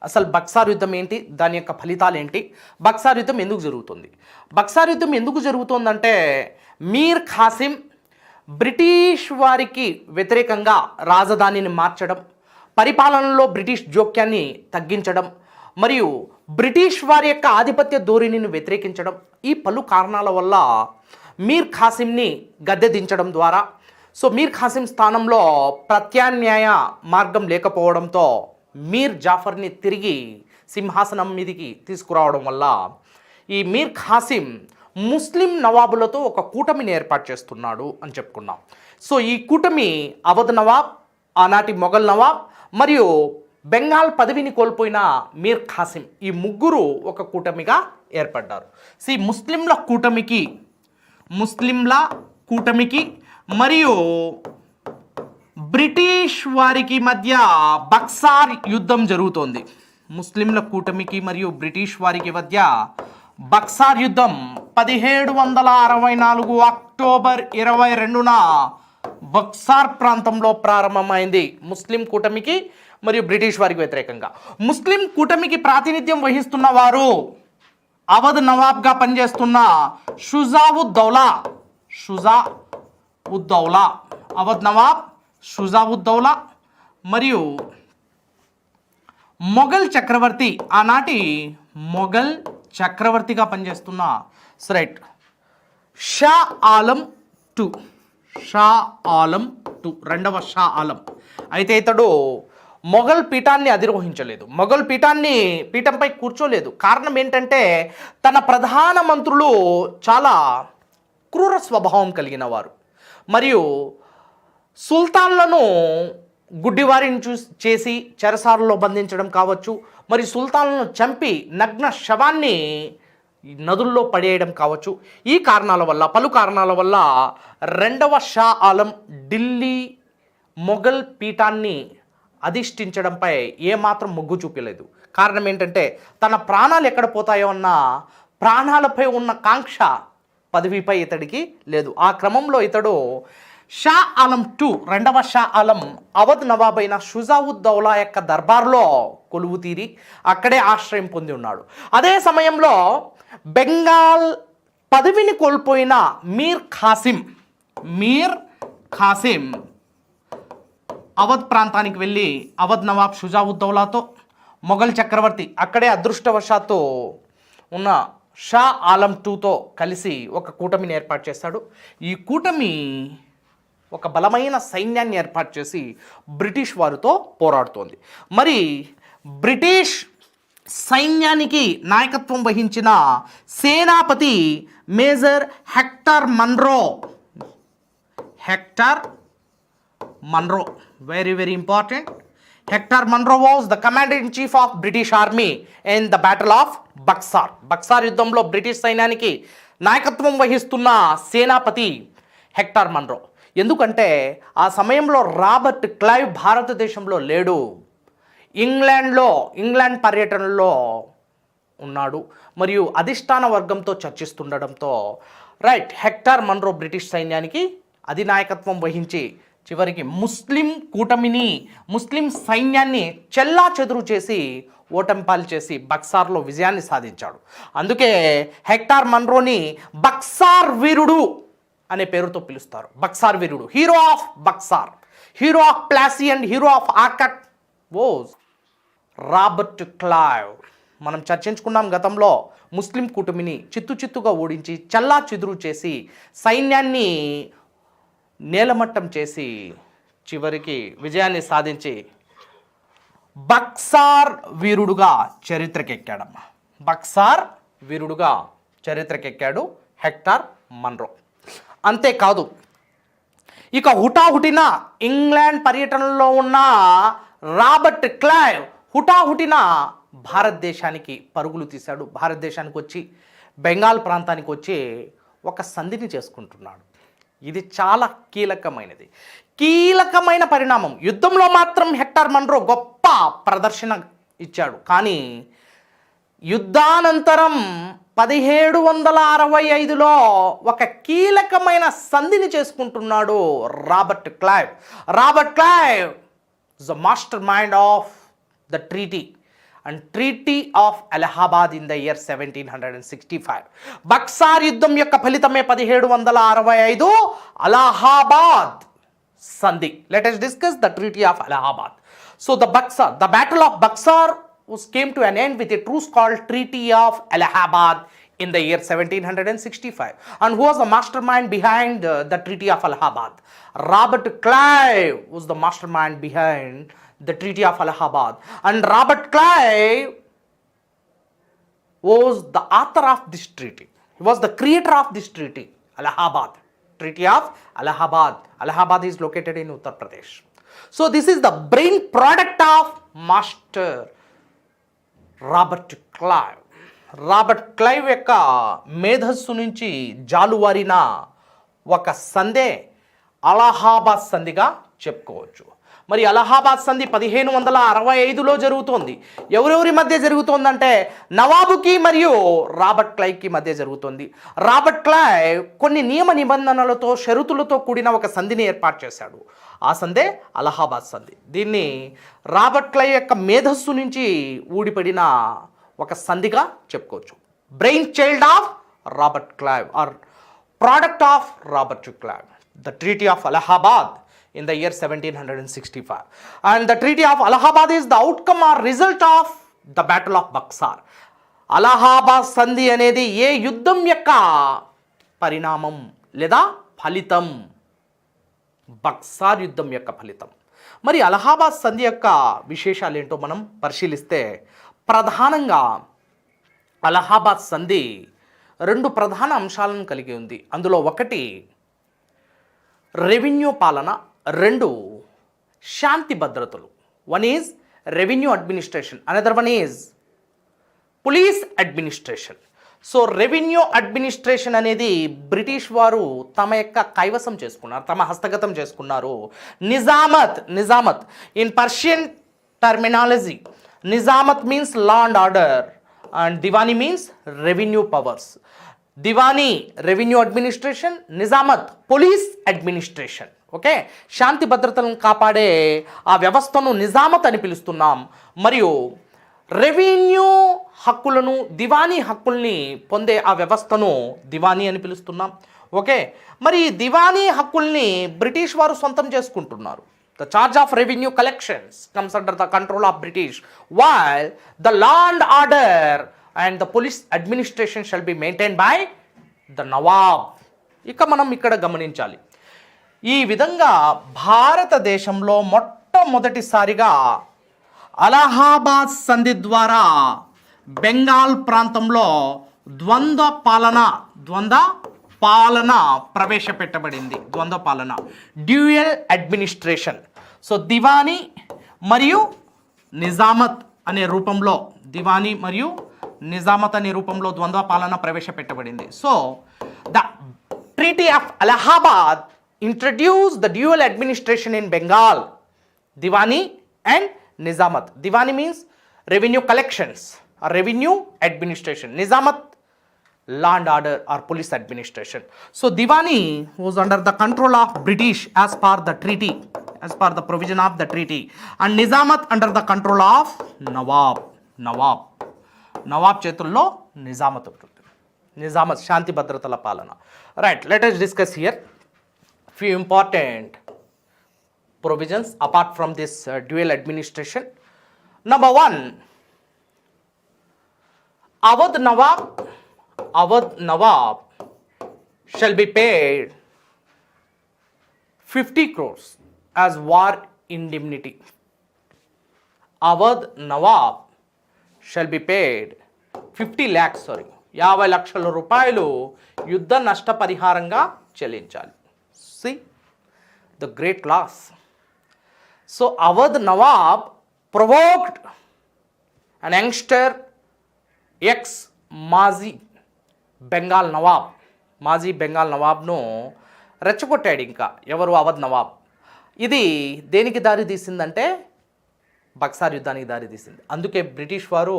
అసలు బక్సార్ యుద్ధం ఏంటి, దాని యొక్క ఫలితాలు ఏంటి, బక్సార్ యుద్ధం ఎందుకు జరుగుతుంది? బక్సార్ యుద్ధం ఎందుకు జరుగుతుందంటే, మీర్ ఖాసిం బ్రిటిష్ వారికి వ్యతిరేకంగా రాజధానిని మార్చడం, పరిపాలనలో బ్రిటిష్ జోక్యాన్ని తగ్గించడం మరియు బ్రిటిష్ వారి యొక్క ఆధిపత్య ధోరణిని వ్యతిరేకించడం, ఈ పలు కారణాల వల్ల మీర్ ఖాసింని గద్దె దించడం ద్వారా, సో మీర్ ఖాసిం స్థానంలో ప్రత్యామ్నాయ మార్గం లేకపోవడంతో మీర్ జాఫర్ని తిరిగి సింహాసనం మీదికి తీసుకురావడం వల్ల ఈ మీర్ ఖాసిం ముస్లిం నవాబులతో ఒక కూటమిని ఏర్పాటు చేస్తున్నాడు అని చెప్పుకున్నాం. సో ఈ కూటమి అవధ్ నవాబ్, ఆనాటి మొఘల్ నవాబ్ మరియు బెంగాల్ పదవిని కోల్పోయిన మీర్ ఖాసిం, ఈ ముగ్గురు ఒక కూటమిగా ఏర్పడ్డారు. ముస్లింల కూటమికి మరియు బ్రిటిష్ వారికి మధ్య బక్సార్ యుద్ధం జరుగుతోంది. ముస్లింల కూటమికి మరియు బ్రిటిష్ వారికి మధ్య బక్సార్ యుద్ధం 1764 అక్టోబర్ 22న బక్సార్ ప్రాంతంలో ప్రారంభమైంది ముస్లిం కూటమికి మరియు బ్రిటిష్ వారికి వ్యతిరేకంగా. ముస్లిం కూటమికి ప్రాతినిధ్యం వహిస్తున్న వారు అవధ్ నవాబ్గా పనిచేస్తున్న షుజావుద్దౌలా. అవధ్ నవాబ్ షుజావుద్దౌలా మరియు మొఘల్ చక్రవర్తి, ఆనాటి మొఘల్ చక్రవర్తిగా పనిచేస్తున్న రైట్ షా ఆలం టూ. రెండవ షా ఆలం. అయితే ఇతడు మొఘల్ పీఠాన్ని అధిరోహించలేదు, మొఘల్ పీఠంపై కూర్చోలేదు. కారణం ఏంటంటే తన ప్రధాన మంత్రులు చాలా క్రూర స్వభావం కలిగిన వారు మరియు సుల్తాన్లను గుడ్డివారిని చేసి చెరసాలలో బంధించడం కావచ్చు, మరి సుల్తాన్లను చంపి నగ్న శవాన్ని నదుల్లో పడేయడం కావచ్చు. ఈ కారణాల వల్ల, పలు కారణాల వల్ల రెండవ షా ఆలం ఢిల్లీ మొఘల్ పీఠాన్ని అధిష్ఠించడంపై ఏమాత్రం మొగ్గు చూపలేదు. కారణం ఏంటంటే తన ప్రాణాలు ఎక్కడ పోతాయో అన్న ప్రాణాలపై ఉన్న కాంక్ష పదవిపై ఇతడికి లేదు. ఆ క్రమంలో ఇతడు షా ఆలం టూ, రెండవ షా ఆలం అవధ్ నవాబ్ అయిన షుజావుద్దౌలా యొక్క దర్బార్లో కొలువు తీరి అక్కడే ఆశ్రయం పొంది ఉన్నాడు. అదే సమయంలో బెంగాల్ పదవిని కోల్పోయిన మీర్ ఖాసిం అవధ్ ప్రాంతానికి వెళ్ళి అవధ్ నవాబ్ షుజావుద్దౌలాతో మొఘల్ చక్రవర్తి అక్కడే అదృష్టవశాత్తు ఉన్న షా ఆలం టూతో కలిసి ఒక కూటమిని ఏర్పాటు చేస్తాడు. ఈ కూటమి ఒక బలమైన సైన్యాన్ని ఏర్పాటు చేసి బ్రిటిష్ వారితో పోరాడుతోంది. మరి బ్రిటిష్ సైన్యానికి నాయకత్వం వహించిన సేనాపతి major Hector Munro, very important. Hector Munro was the commander-in-chief of British Army in the Battle of Buxar. Buxar యుద్ధంలో బ్రిటిష్ సైన్యానికి నాయకత్వం వహిస్తున్న సేనాపతి హెక్టర్ మన్రో. ఎందుకంటే ఆ సమయంలో రాబర్ట్ క్లైవ్ భారతదేశంలో లేడు, ఇంగ్లాండ్ పర్యటనలో ఉన్నాడు మరియు అధిష్టాన వర్గంతో చర్చిస్తుండడంతో హెక్టర్ మన్రో బ్రిటిష్ సైన్యానికి అధినాయకత్వం వహించి చివరికి ముస్లిం సైన్యాన్ని చెల్లా చెదురు చేసి ఓటంపాలు చేసి బక్సార్లో విజయాన్ని సాధించాడు. అందుకే హెక్టర్ మన్రోని బక్సార్ వీరుడు అనే పేరుతో పిలుస్తారు. బక్సార్ వీరుడు, hero of Buxar, hero of Plassey and hero of Arcot was Robert Clive. మనం చర్చించుకున్నాం గతంలో ముస్లిం కూటమిని చిత్తుగా ఓడించి చల్లా చెదురు చేసి సైన్యాన్ని నేలమట్టం చేసి చివరికి విజయాన్ని సాధించి బక్సార్ వీరుడుగా చరిత్రకెక్కాడు హెక్టర్ మన్రో. అంతేకాదు ఇక హుటాహుటిన ఇంగ్లాండ్ పర్యటనలో ఉన్న రాబర్ట్ క్లైవ్ హుటాహుటిన భారతదేశానికి పరుగులు తీశాడు. భారతదేశానికి వచ్చి బెంగాల్ ప్రాంతానికి వచ్చి ఒక సంధిని చేసుకుంటున్నాడు. ఇది చాలా కీలకమైన పరిణామం. యుద్ధంలో మాత్రం హెక్టర్ మన్రో గొప్ప ప్రదర్శన ఇచ్చాడు. కానీ యుద్ధానంతరం 1765లో ఒక కీలకమైన సంధిని చేసుకుంటున్నాడు Robert Clive. The master mind of the treaty of Allahabad in the year 1765. Buxar యుద్ధం యొక్క ఫలితమే 1765 అలహాబాద్ సంధి. Let us discuss the treaty of Allahabad. So the battle of Buxar came to an end with a truce called Treaty of Allahabad in the year 1765. And who was the mastermind behind the Treaty of Allahabad? Robert Clive was the mastermind behind the Treaty of Allahabad. And Robert Clive was the author of this treaty. He was the creator of this treaty, Allahabad. Treaty of Allahabad. Allahabad is located in Uttar Pradesh. So this is the brain product of Master Robert Clive. Robert Clive యొక్క మేధస్సు నుంచి జాలువారిన ఒక సందే అలహాబాద్ సంధిగా చెప్పుకోవచ్చు. మరి అలహాబాద్ సంధి 1565లో జరుగుతోంది. ఎవరెవరి మధ్య జరుగుతోందంటే నవాబుకి మరియు రాబర్ట్ క్లైవ్కి మధ్య జరుగుతోంది. రాబర్ట్ క్లైవ్ కొన్ని నియమ నిబంధనలతో షరతులతో కూడిన ఒక సంధిని ఏర్పాటు చేశాడు. ఆ సంధే అలహాబాద్ సంధి. దీన్ని రాబర్ట్ క్లైవ్ యొక్క మేధస్సు నుంచి ఊడిపడిన ఒక సంధిగా చెప్పుకోవచ్చు. Brain child of Robert Clive or product of Robert Clive, the treaty of Allahabad in the year 1765. And the Treaty of Allahabad is the outcome or result of the Battle of Buxar. Allahabad సంధి అనేది ఏ యుద్ధం యొక్క పరిణామం లేదా ఫలితం? బక్సార్ యుద్ధం యొక్క ఫలితం. మరి అలహాబాద్ సంధి యొక్క విశేషాలు ఏంటో మనం పరిశీలిస్తే, ప్రధానంగా అలహాబాద్ సంధి 2 ప్రధాన అంశాలను కలిగి ఉంది. అందులో ఒకటి రెవెన్యూ పాలన, 2 శాంతి భద్రతలు. One is revenue administration, another one is police administration. So revenue administration అనేది బ్రిటిష్ వారు తమ యొక్క కైవసం చేసుకున్నారు, తమ హస్తగతం చేసుకున్నారు. Nizamat in Persian terminology, nizamat means law and order and diwani means revenue powers. Diwani revenue administration, nizamat police administration. Okay, శాంతి భద్రతలను కాపాడే ఆ వ్యవస్థను నిజామత్ అని పిలుస్తున్నాం. మరియు రెవెన్యూ హక్కులను, దివానీ హక్కుల్ని పొందే ఆ వ్యవస్థను దివానీ అని పిలుస్తున్నాం. ఓకే, మరి దివానీ హక్కుల్ని బ్రిటిష్ వారు సొంతం చేసుకుంటున్నారు. The charge of revenue collections comes under the control of British, while the law and order and the police administration shall be maintained by the Nawab. ఇక మనం ఇక్కడ గమనించాలి, ఈ విధంగా భారతదేశంలో మొట్టమొదటిసారిగా అలహాబాద్ సంధి ద్వారా బెంగాల్ ప్రాంతంలో ద్వంద్వ పాలన ప్రవేశపెట్టబడింది. ద్వంద్వ పాలన, డ్యూయల్ అడ్మినిస్ట్రేషన్. సో దివానీ మరియు నిజామత్ అనే రూపంలో, దివానీ మరియు నిజామత్ అనే రూపంలో ద్వంద్వ పాలన ప్రవేశపెట్టబడింది. So the treaty of Allahabad introduce the dual administration in Bengal, diwani and nizamat. Diwani means revenue collections, revenue administration. Nizamat law and order or police administration. So Diwani was under the control of British as per the treaty, as per the provision of the treaty, and Nizamat under the control of Nawab చేతుల్లో నిజామత్ ఉంటుంది. నిజామత్ శాంతి భద్రతల పాలన. Right, let us discuss here few important provisions apart from this dual administration. Number 1, Awadh Nawab shall be paid 50 crores as war indemnity. Awadh Nawab shall be paid 50 లక్షల రూపాయలు యుద్ధ నష్టపరిహారంగా చెల్లించాలి. See the great loss. So Awadh Nawab provoked an youngster మాజీ బెంగాల్ నవాబ్ను రెచ్చగొట్టాడు. ఇంకా ఎవరు? అవధ్ నవాబ్. ఇది దేనికి దారి తీసిందంటే బక్సార్ యుద్ధానికి దారి తీసింది. అందుకే బ్రిటిష్ వారు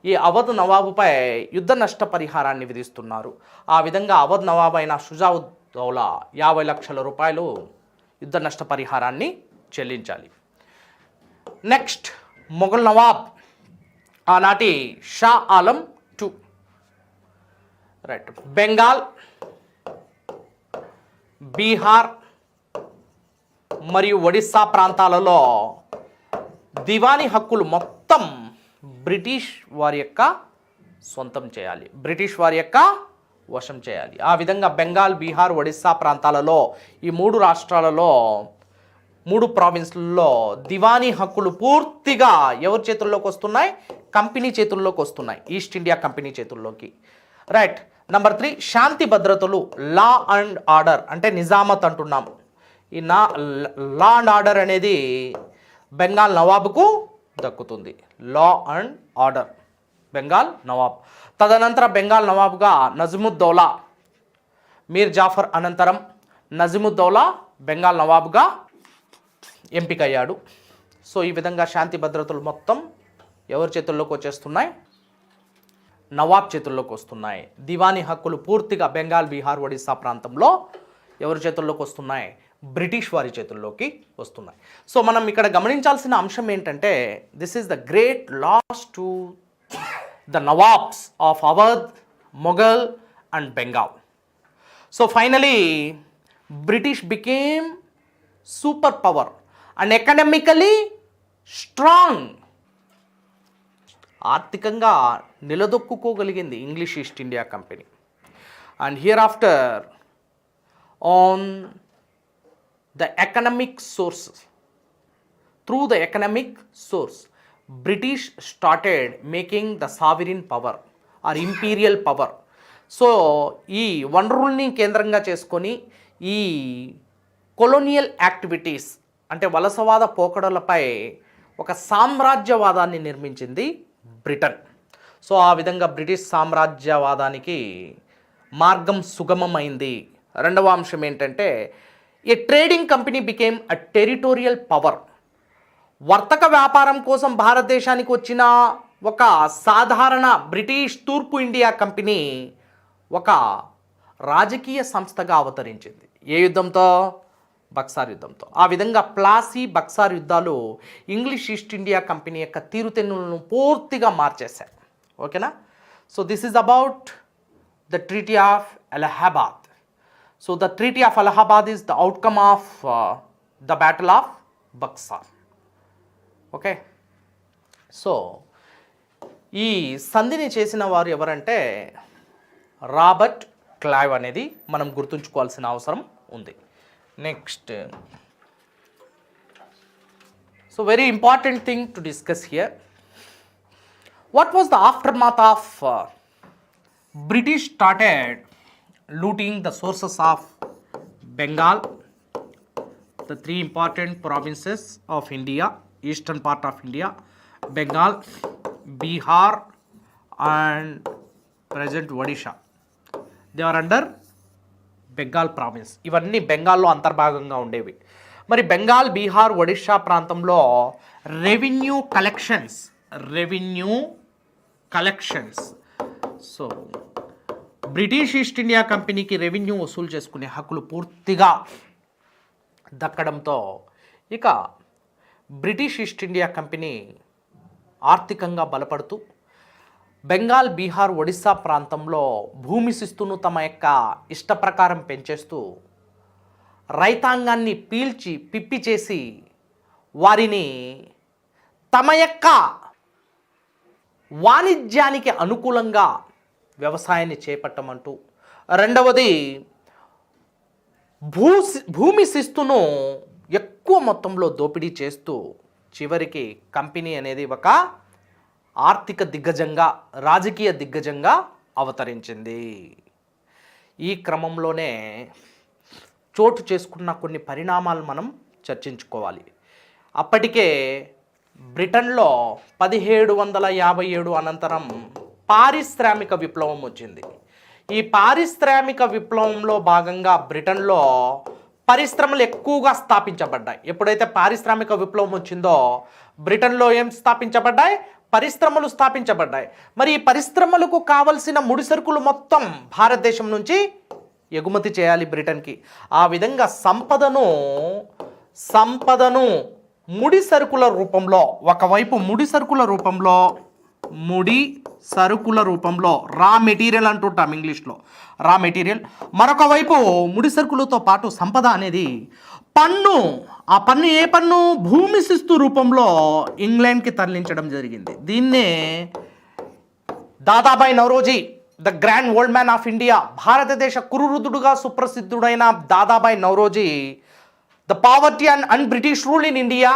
ఈ అవధ్ నవాబుపై యుద్ధ నష్టపరిహారాన్ని విధిస్తున్నారు. ఆ విధంగా అవధ్ నవాబ్ అయిన షుజా-ఉద్-దౌలా 50 లక్షల రూపాయలు యుద్ధ నష్టపరిహారాన్ని చెల్లించాలి. నెక్స్ట్, మొఘల్ నవాబ్ ఆనాటి షా ఆలం II. రైట్, బెంగాల్, బీహార్ మరియు ఒడిస్సా ప్రాంతాలలో దివానీ హక్కులు మొత్తం బ్రిటిష్ వారి యొక్క సొంతం చేయాలి, బ్రిటిష్ వారి యొక్క వశం చేయాలి. ఆ విధంగా బెంగాల్, బీహార్, ఒడిస్సా ప్రాంతాలలో, ఈ 3 రాష్ట్రాలలో, 3 ప్రావిన్స్లలో దివానీ హక్కులు పూర్తిగా ఎవరి చేతుల్లోకి వస్తున్నాయి? కంపెనీ చేతుల్లోకి వస్తున్నాయి, ఈస్ట్ ఇండియా కంపెనీ చేతుల్లోకి. రైట్. నెంబర్ 3, శాంతి భద్రతలు, లా అండ్ ఆర్డర్ అంటే నిజామత్ అంటున్నాం. ఈ లా అండ్ ఆర్డర్ అనేది బెంగాల్ నవాబుకు దక్కుతుంది. లా అండ్ ఆర్డర్ బెంగాల్ నవాబ్. తదనంతరం బెంగాల్ నవాబుగా నజముద్దౌలా, మీర్ జాఫర్ అనంతరం నజముద్దౌలా బెంగాల్ నవాబుగా ఎంపికయ్యాడు. సో ఈ విధంగా శాంతి భద్రతలు మొత్తం ఎవరి చేతుల్లోకి వచ్చేస్తున్నాయి? నవాబ్ చేతుల్లోకి వస్తున్నాయి. దివానీ హక్కులు పూర్తిగా బెంగాల్, బీహార్, ఒడిస్సా ప్రాంతంలో ఎవరి చేతుల్లోకి వస్తున్నాయి? బ్రిటిష్ వారి చేతుల్లోకి వస్తున్నాయి. సో మనం ఇక్కడ గమనించాల్సిన అంశం ఏంటంటే this is the great loss to the nawabs of Awadh, Mughal and Bengal. So finally British became super power and economically strong. ఆర్థికంగా నిలదొక్కుకోగలిగింది English east India company. And hereafter on the economic sources, through the economic source, British started making the sovereign power or imperial power. So ఈ వనరుల్ని కేంద్రంగా చేసుకొని ఈ colonial activities అంటే వలసవాద పోకడలపై ఒక సామ్రాజ్యవాదాన్ని నిర్మించింది బ్రిటన్. సో ఆ విధంగా బ్రిటిష్ సామ్రాజ్యవాదానికి మార్గం సుగమమైంది. రెండవ అంశం ఏంటంటే ఏ trading company became a territorial power. వర్తక వ్యాపారం కోసం భారతదేశానికి వచ్చిన ఒక సాధారణ బ్రిటిష్ తూర్పు ఇండియా కంపెనీ ఒక రాజకీయ సంస్థగా అవతరించింది. ఏ యుద్ధంతో? బక్సార్ యుద్ధంతో. ఆ విధంగా ప్లాసీ, బక్సార్ యుద్ధాలు ఇంగ్లీష్ ఈస్ట్ ఇండియా కంపెనీ యొక్క తీరుతెన్నులను పూర్తిగా మార్చేశాయి. ఓకేనా? So this is about the treaty of Allahabad. So the treaty of Allahabad is the outcome of the battle of Buxar. Okay, so ఈ సంధిని చేసిన వారు ఎవరంటే రాబర్ట్ క్లైవ్ అనేది మనం గుర్తుంచుకోవాల్సిన అవసరం ఉంది. Next, so very important thing to discuss here, what was the aftermath of British started looting the sources of Bengal, the three important provinces of India, eastern part of India, Bengal, Bihar and present Odisha. They are under Bengal province. ఇవన్నీ బెంగాల్లో అంతర్భాగంగా ఉండేవి. మరి బెంగాల్, బీహార్, ఒడిషా ప్రాంతంలో revenue collections so British east India కంపెనీకి revenue వసూలు చేసుకునే హక్కులు పూర్తిగా దక్కడంతో ఇక బ్రిటిష్ ఈస్ట్ ఇండియా కంపెనీ ఆర్థికంగా బలపడుతూ బెంగాల్, బీహార్, ఒడిస్సా ప్రాంతంలో భూమి శిస్తును తమ యొక్క ఇష్ట ప్రకారం పెంచేస్తూ రైతాంగాన్ని పిప్పి చేసి వారిని తమ యొక్క వాణిజ్యానికి అనుకూలంగా వ్యవసాయాన్ని చేపట్టమంటూ, రెండవది భూమి శిస్తును ఎక్కువ మొత్తంలో దోపిడీ చేస్తూ చివరికి కంపెనీ అనేది ఒక ఆర్థిక దిగ్గజంగా, రాజకీయ దిగ్గజంగా అవతరించింది. ఈ క్రమంలోనే చోటు చేసుకున్న కొన్ని పరిణామాలు మనం చర్చించుకోవాలి. అప్పటికే బ్రిటన్లో 1757 అనంతరం పారిశ్రామిక విప్లవం వచ్చింది. ఈ పారిశ్రామిక విప్లవంలో భాగంగా బ్రిటన్లో పరిశ్రమలు ఎక్కువగా స్థాపించబడ్డాయి. ఎప్పుడైతే పారిశ్రామిక విప్లవం వచ్చిందో బ్రిటన్లో ఏం స్థాపించబడ్డాయి? పరిశ్రమలు స్థాపించబడ్డాయి. మరి ఈ పరిశ్రమలకు కావలసిన ముడి సరుకులు మొత్తం భారతదేశం నుంచి ఎగుమతి చేయాలి బ్రిటన్కి. ఆ విధంగా సంపదను ముడి సరుకుల రూపంలో, ఒకవైపు ముడి సరుకుల రూపంలో రా మెటీరియల్ అంటుంటాం ఇంగ్లీష్లో, రా మెటీరియల్. మరొక వైపు ముడి సరుకులతో పాటు సంపద అనేది పన్ను. ఆ పన్ను ఏ పన్ను? భూమి శిస్తు రూపంలో ఇంగ్లాండ్కి తరలించడం జరిగింది. దీన్నే Dadabhai Naoroji, the grand old man of India, భారతదేశ కురువృద్ధుడుగా సుప్రసిద్ధుడైన Dadabhai Naoroji the poverty and British rule in India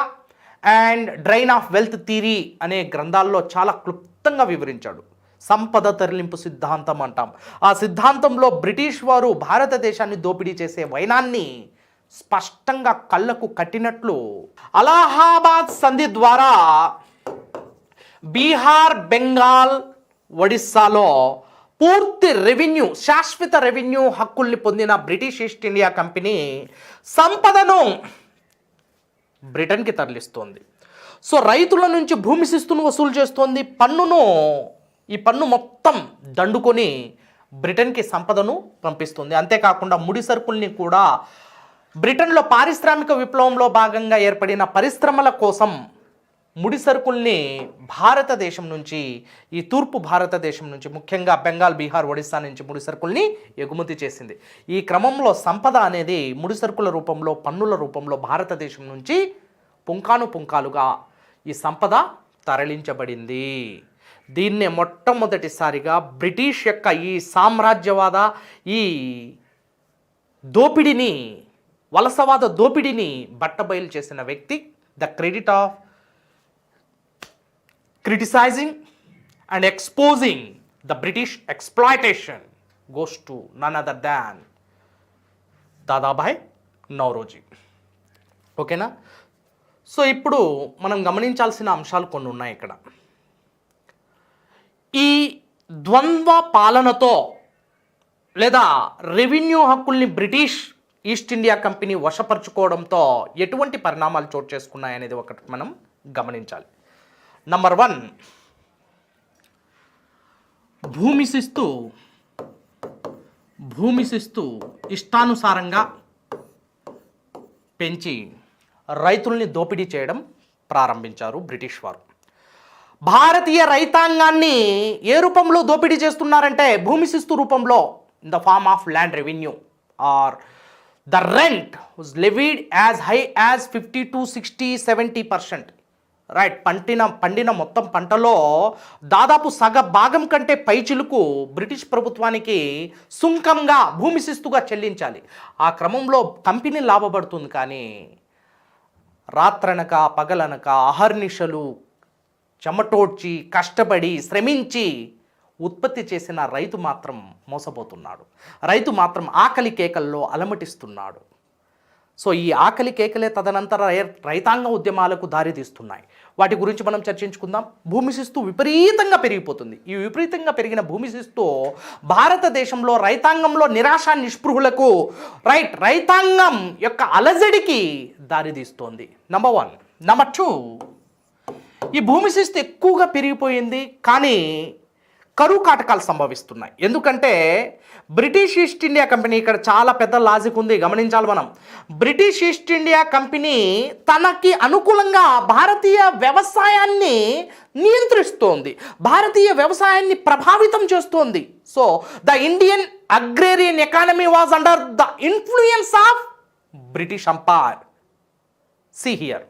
and drain of wealth theory అనే గ్రంథాల్లో చాలా క్లుప్తంగా వివరించాడు. సంపద తరలింపు సిద్ధాంతం అంటాం. ఆ సిద్ధాంతంలో బ్రిటిష్ వారు భారతదేశాన్ని దోపిడీ చేసే వైనాన్ని స్పష్టంగా కళ్ళకు కట్టినట్లు అలహాబాద్ సంధి ద్వారా బీహార్, బెంగాల్, ఒడిస్సాలో పూర్తి రెవెన్యూ, శాశ్వత రెవెన్యూ హక్కుల్ని పొందిన బ్రిటిష్ ఈస్ట్ ఇండియా కంపెనీ సంపదను బ్రిటన్కి తరలిస్తోంది. సో రైతుల నుంచి భూమి శిస్తును వసూలు చేస్తోంది. ఈ పన్ను మొత్తం దండుకొని బ్రిటన్కి సంపదను పంపిస్తుంది. అంతేకాకుండా ముడి సరుకుల్ని కూడా బ్రిటన్లో పారిశ్రామిక విప్లవంలో భాగంగా ఏర్పడిన పరిశ్రమల కోసం ముడి సరుకుల్ని భారతదేశం నుంచి, ఈ తూర్పు భారతదేశం నుంచి, ముఖ్యంగా బెంగాల్, బీహార్, ఒడిస్సా నుంచి ముడి సరుకుల్ని ఎగుమతి చేసింది. ఈ క్రమంలో సంపద అనేది ముడి సరుకుల రూపంలో, పన్నుల రూపంలో భారతదేశం నుంచి పుంకానుపుంకాలుగా ఈ సంపద తరలించబడింది. దీన్నే మొట్టమొదటిసారిగా బ్రిటిష్ యొక్క ఈ సామ్రాజ్యవాద, ఈ దోపిడిని, వలసవాద దోపిడిని బట్టబయలు చేసిన వ్యక్తి, the credit of criticizing and exposing the British exploitation goes to none other than Dadabhai Naoroji. ఓకేనా? సో ఇప్పుడు మనం గమనించాల్సిన అంశాలు కొన్ని ఉన్నాయి ఇక్కడ. ఈ ద్వంద్వ పాలనతో లేదా రెవెన్యూ హక్కుల్ని బ్రిటిష్ ఈస్ట్ ఇండియా కంపెనీ వశపరుచుకోవడంతో ఎటువంటి పరిణామాలు చోటు చేసుకున్నాయనేది ఒకటి మనం గమనించాలి. నంబర్ 1, భూమి శిస్తు ఇష్టానుసారంగా పెంచి రైతుల్ని దోపిడీ చేయడం ప్రారంభించారు బ్రిటిష్ వారు. భారతీయ రైతాంగాన్ని ఏ రూపంలో దోపిడీ చేస్తున్నారంటే భూమి శిస్తు రూపంలో, in the form of land revenue or the rent was levied as high as 50 to 60, 70%. Right. పండిన మొత్తం పంటలో దాదాపు సగ భాగం కంటే పైచిలుకు బ్రిటిష్ ప్రభుత్వానికి సుంకంగా, భూమి శిస్తుగా చెల్లించాలి. ఆ క్రమంలో కంపెనీ లాభపడుతుంది, కానీ రాత్రనక పగలనక అహర్నిశలు చెమటోడ్చి కష్టపడి శ్రమించి ఉత్పత్తి చేసిన రైతు మాత్రం మోసపోతున్నాడు. రైతు మాత్రం ఆకలి కేకల్లో అలమటిస్తున్నాడు. సో ఈ ఆకలి కేకలే తదనంతర రైతాంగ ఉద్యమాలకు దారితీస్తున్నాయి. వాటి గురించి మనం చర్చించుకుందాం. భూమి శిస్తు విపరీతంగా పెరిగిపోతుంది. ఈ విపరీతంగా పెరిగిన భూమి శిస్తు భారతదేశంలో రైతాంగంలో నిరాశ నిస్పృహులకు, రైతాంగం యొక్క అలజడికి దారితీస్తోంది. నంబర్ 1. నంబర్ 2, ఈ భూమి శిస్తు ఎక్కువగా పెరిగిపోయింది, కానీ కరువు కాటకాలు సంభవిస్తున్నాయి. ఎందుకంటే బ్రిటిష్ ఈస్ట్ ఇండియా కంపెనీ, ఇక్కడ చాలా పెద్ద లాజిక్ ఉంది, గమనించాలి మనం. బ్రిటిష్ ఈస్ట్ ఇండియా కంపెనీ తనకి అనుకూలంగా భారతీయ వ్యవసాయాన్ని నియంత్రిస్తోంది, భారతీయ వ్యవసాయాన్ని ప్రభావితం చేస్తోంది. So the Indian agrarian economy was under the influence of British empire. See here.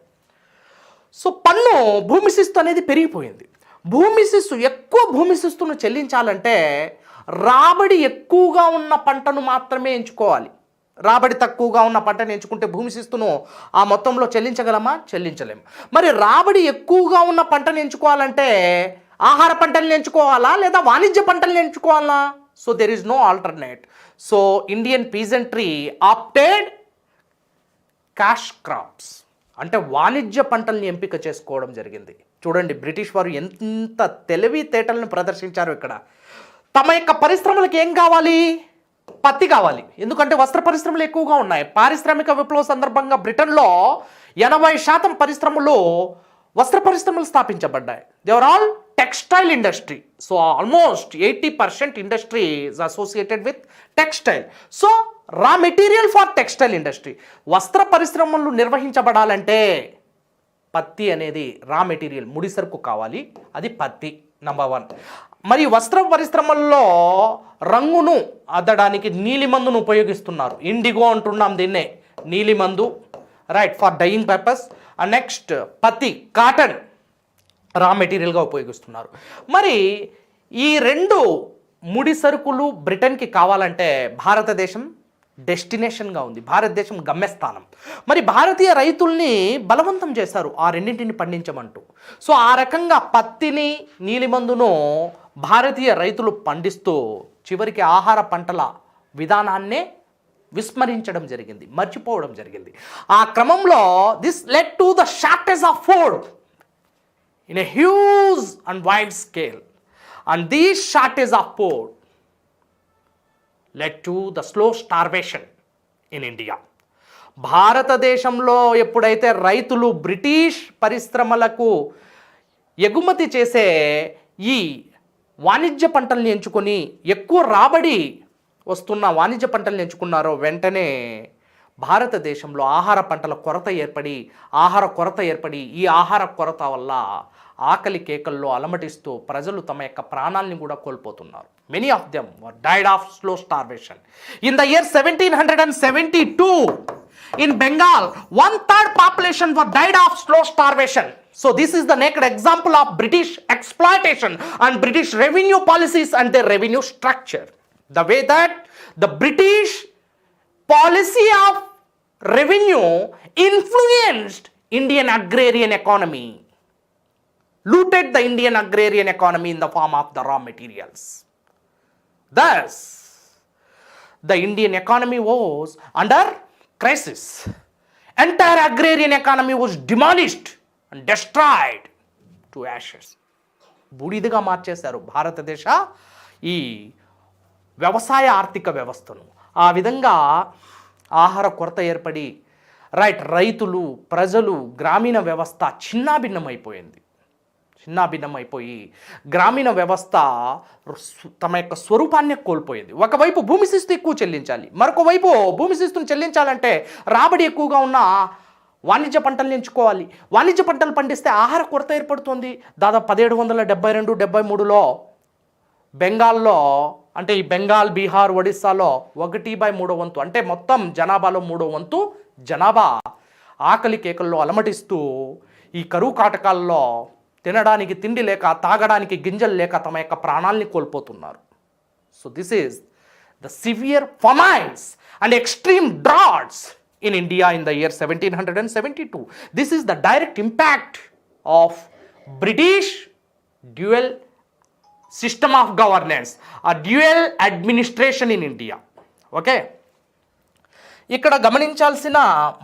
So భూమి శిస్తు అనేది పెరిగిపోయింది. ఎక్కువ భూమి శిస్తును చెల్లించాలంటే రాబడి ఎక్కువగా ఉన్న పంటను మాత్రమే ఎంచుకోవాలి. రాబడి తక్కువగా ఉన్న పంటను ఎంచుకుంటే భూమి శిస్తును ఆ మొత్తంలో చెల్లించగలమా? చెల్లించలేము. మరి రాబడి ఎక్కువగా ఉన్న పంటను ఎంచుకోవాలంటే ఆహార పంటలను ఎంచుకోవాలా లేదా వాణిజ్య పంటలను ఎంచుకోవాలా? So there is no alternate. So Indian peasantry opted cash crops, అంటే వాణిజ్య పంటల్ని ఎంపిక చేసుకోవడం జరిగింది. చూడండి, బ్రిటిష్ వారు ఎంత తెలివితేటలను ప్రదర్శించారు ఇక్కడ. తమ యొక్క పరిశ్రమలకు ఏం కావాలి? పత్తి కావాలి. ఎందుకంటే వస్త్ర పరిశ్రమలు ఎక్కువగా ఉన్నాయి. పారిశ్రామిక విప్లవ సందర్భంగా బ్రిటన్లో 80% పరిశ్రమలు, వస్త్ర పరిశ్రమలు స్థాపించబడ్డాయి. They are all textile industry. So almost 80% industry is associated with textile. So raw material for textile industry. వస్త్ర పరిశ్రమలు నిర్వహించబడాలంటే పత్తి అనేది రా మెటీరియల్, ముడి సరుకు కావాలి, అది పత్తి. నంబర్ 1. మరి వస్త్ర పరిశ్రమల్లో రంగును అద్దడానికి నీలిమందును ఉపయోగిస్తున్నారు. ఇండిగో అంటున్నాం దీన్నే, నీలిమందు, ఫర్ డైయింగ్ పర్పస్. నెక్స్ట్ పత్తి, కాటన్ రా మెటీరియల్గా ఉపయోగిస్తున్నారు. మరి ఈ 2 ముడి సరుకులు బ్రిటన్కి కావాలంటే భారతదేశం డెస్టినేషన్గా ఉంది, భారతదేశం గమ్యస్థానం. మరి భారతీయ రైతుల్ని బలవంతం చేశారు ఆ రెండింటిని పండించమంటూ. సో ఆ రకంగా పత్తిని, నీలిమందును భారతీయ రైతులు పండిస్తూ చివరికి ఆహార పంటల విధానాన్నే విస్మరించడం జరిగింది, మర్చిపోవడం జరిగింది. ఆ క్రమంలో this led to the shortage of food in a huge and wide scale. And these shortage of food led to the slow starvation in India. భారతదేశంలో ఎప్పుడైతే రైతులు బ్రిటిష్ పరిశ్రమలకు ఎగుమతి చేసే ఈ వాణిజ్య పంటల్ని ఎంచుకొని ఎక్కువ రాబడి వస్తున్న వాణిజ్య పంటల్ని ఎంచుకున్నారో వెంటనే భారతదేశంలో ఆహార పంటల కొరత ఏర్పడి ఈ ఆహార కొరత వల్ల ఆకలి కేకల్లో అలమటిస్తూ ప్రజలు తమ యొక్క ప్రాణాలని కూడా కోల్పోతున్నారు. Many of them died of slow starvation. In the year 1772 in Bengal, 1/3 population were died of slow starvation. So this is the naked example of British exploitation and British revenue policies and their revenue structure. The way that the British policy of revenue influenced Indian agrarian economy, looted the Indian agrarian economy in the form of the raw materials. Thus, the Indian economy was under crisis. Entire agrarian economy was demolished and destroyed to ashes. బూడిదగా మార్చేశారు భారతదేశ ఈ వ్యవసాయ ఆర్థిక వ్యవస్థను. ఆ విధంగా ఆహార కొరత ఏర్పడి రైతులు, ప్రజలు, గ్రామీణ వ్యవస్థ చిన్నాభిన్నమైపోయి గ్రామీణ వ్యవస్థ తమ యొక్క స్వరూపాన్ని కోల్పోయింది. ఒకవైపు భూమి శిస్తు ఎక్కువ చెల్లించాలి, మరొక వైపు భూమి శిస్తును చెల్లించాలంటే రాబడి ఎక్కువగా ఉన్న వాణిజ్య పంటలు ఎంచుకోవాలి. వాణిజ్య పంటలు పండిస్తే ఆహార కొరత ఏర్పడుతుంది. దాదాపు 1772-73లో బెంగాల్లో, అంటే ఈ బెంగాల్, బీహార్, ఒడిస్సాలో 1/3 వంతు, అంటే మొత్తం జనాభాలో 3వ వంతు జనాభా ఆకలి కేకల్లో అలమటిస్తూ ఈ కరువు కాటకాల్లో తినడానికి తిండి లేక, తాగడానికి గింజలు లేక తమ యొక్క ప్రాణాలని కోల్పోతున్నారు. So this is the severe famines and extreme droughts in India in the year 1772. This is the direct impact of British dual system of governance, a dual administration in India. Okay, ఇక్కడ గమనించాల్సిన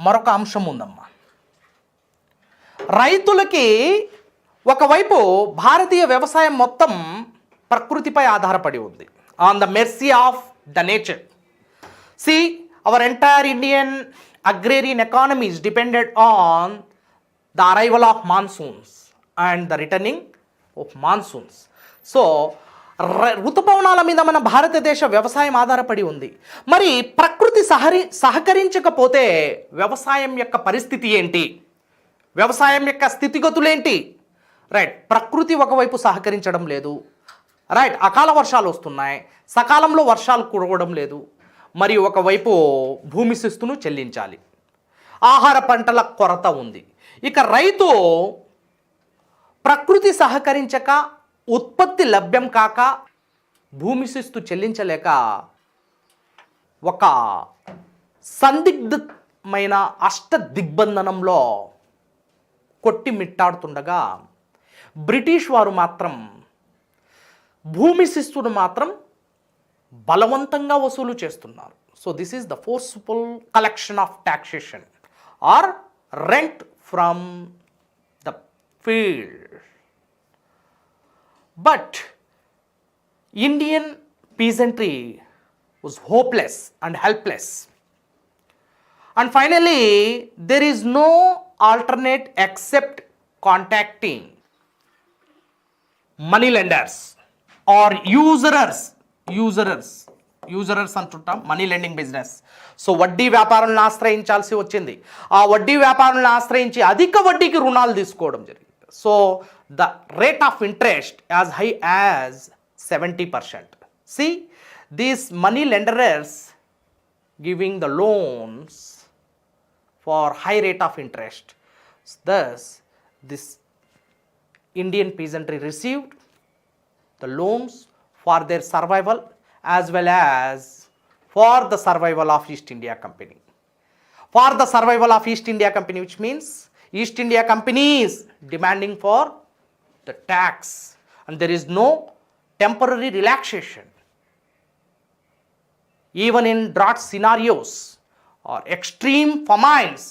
మరొక అంశం ఉందమ్మా. రైతులకి ఒకవైపు భారతీయ వ్యవసాయం మొత్తం ప్రకృతిపై ఆధారపడి ఉంది, on the mercy of the nature. See, our entire Indian agrarian economy is dependent on the arrival of monsoons and the returning of monsoons. So, ఋతుపవనాల మీద మన భారతదేశ వ్యవసాయం ఆధారపడి ఉంది. మరి ప్రకృతి సహకరించకపోతే వ్యవసాయం యొక్క పరిస్థితి ఏంటి, వ్యవసాయం యొక్క స్థితిగతులేంటి? ప్రకృతి ఒకవైపు సహకరించడం లేదు, అకాల వర్షాలు వస్తున్నాయి, సకాలంలో వర్షాలు కురవడం లేదు, మరి ఒకవైపు భూమి శిస్తును చెల్లించాలి, ఆహార పంటల కొరత ఉంది. ఇక రైతు ప్రకృతి సహకరించక, ఉత్పత్తి లభ్యం కాక, భూమి శిస్తు చెల్లించలేక ఒక సందిగ్ధమైన అష్టదిగ్బంధనంలో కొట్టిమిట్టాడుతుండగా బ్రిటిష్ వారు మాత్రం భూమి శిస్తును మాత్రం బలవంతంగా వసూలు చేస్తున్నారు. So this is the forceful collection of taxation or rent from the field. But Indian peasantry was hopeless and helpless. And finally there is no alternate except contacting money lenders or usurers అంటుంటాం, money lending business. So వడ్డీ వ్యాపారులను ఆశ్రయించాల్సి వచ్చింది. ఆ వడ్డీ వ్యాపారులను ఆశ్రయించి అధిక వడ్డీకి రుణాలు తీసుకోవడం జరిగింది. So the rate of interest as high as 70%. See, these money lenders giving the loans for high rate of interest. Thus, this Indian peasantry received the loans for their survival as well as for the survival of East India Company. For the survival of East India Company, which means East India Company is demanding for the tax and there is no temporary relaxation. Even in drought scenarios or extreme famines,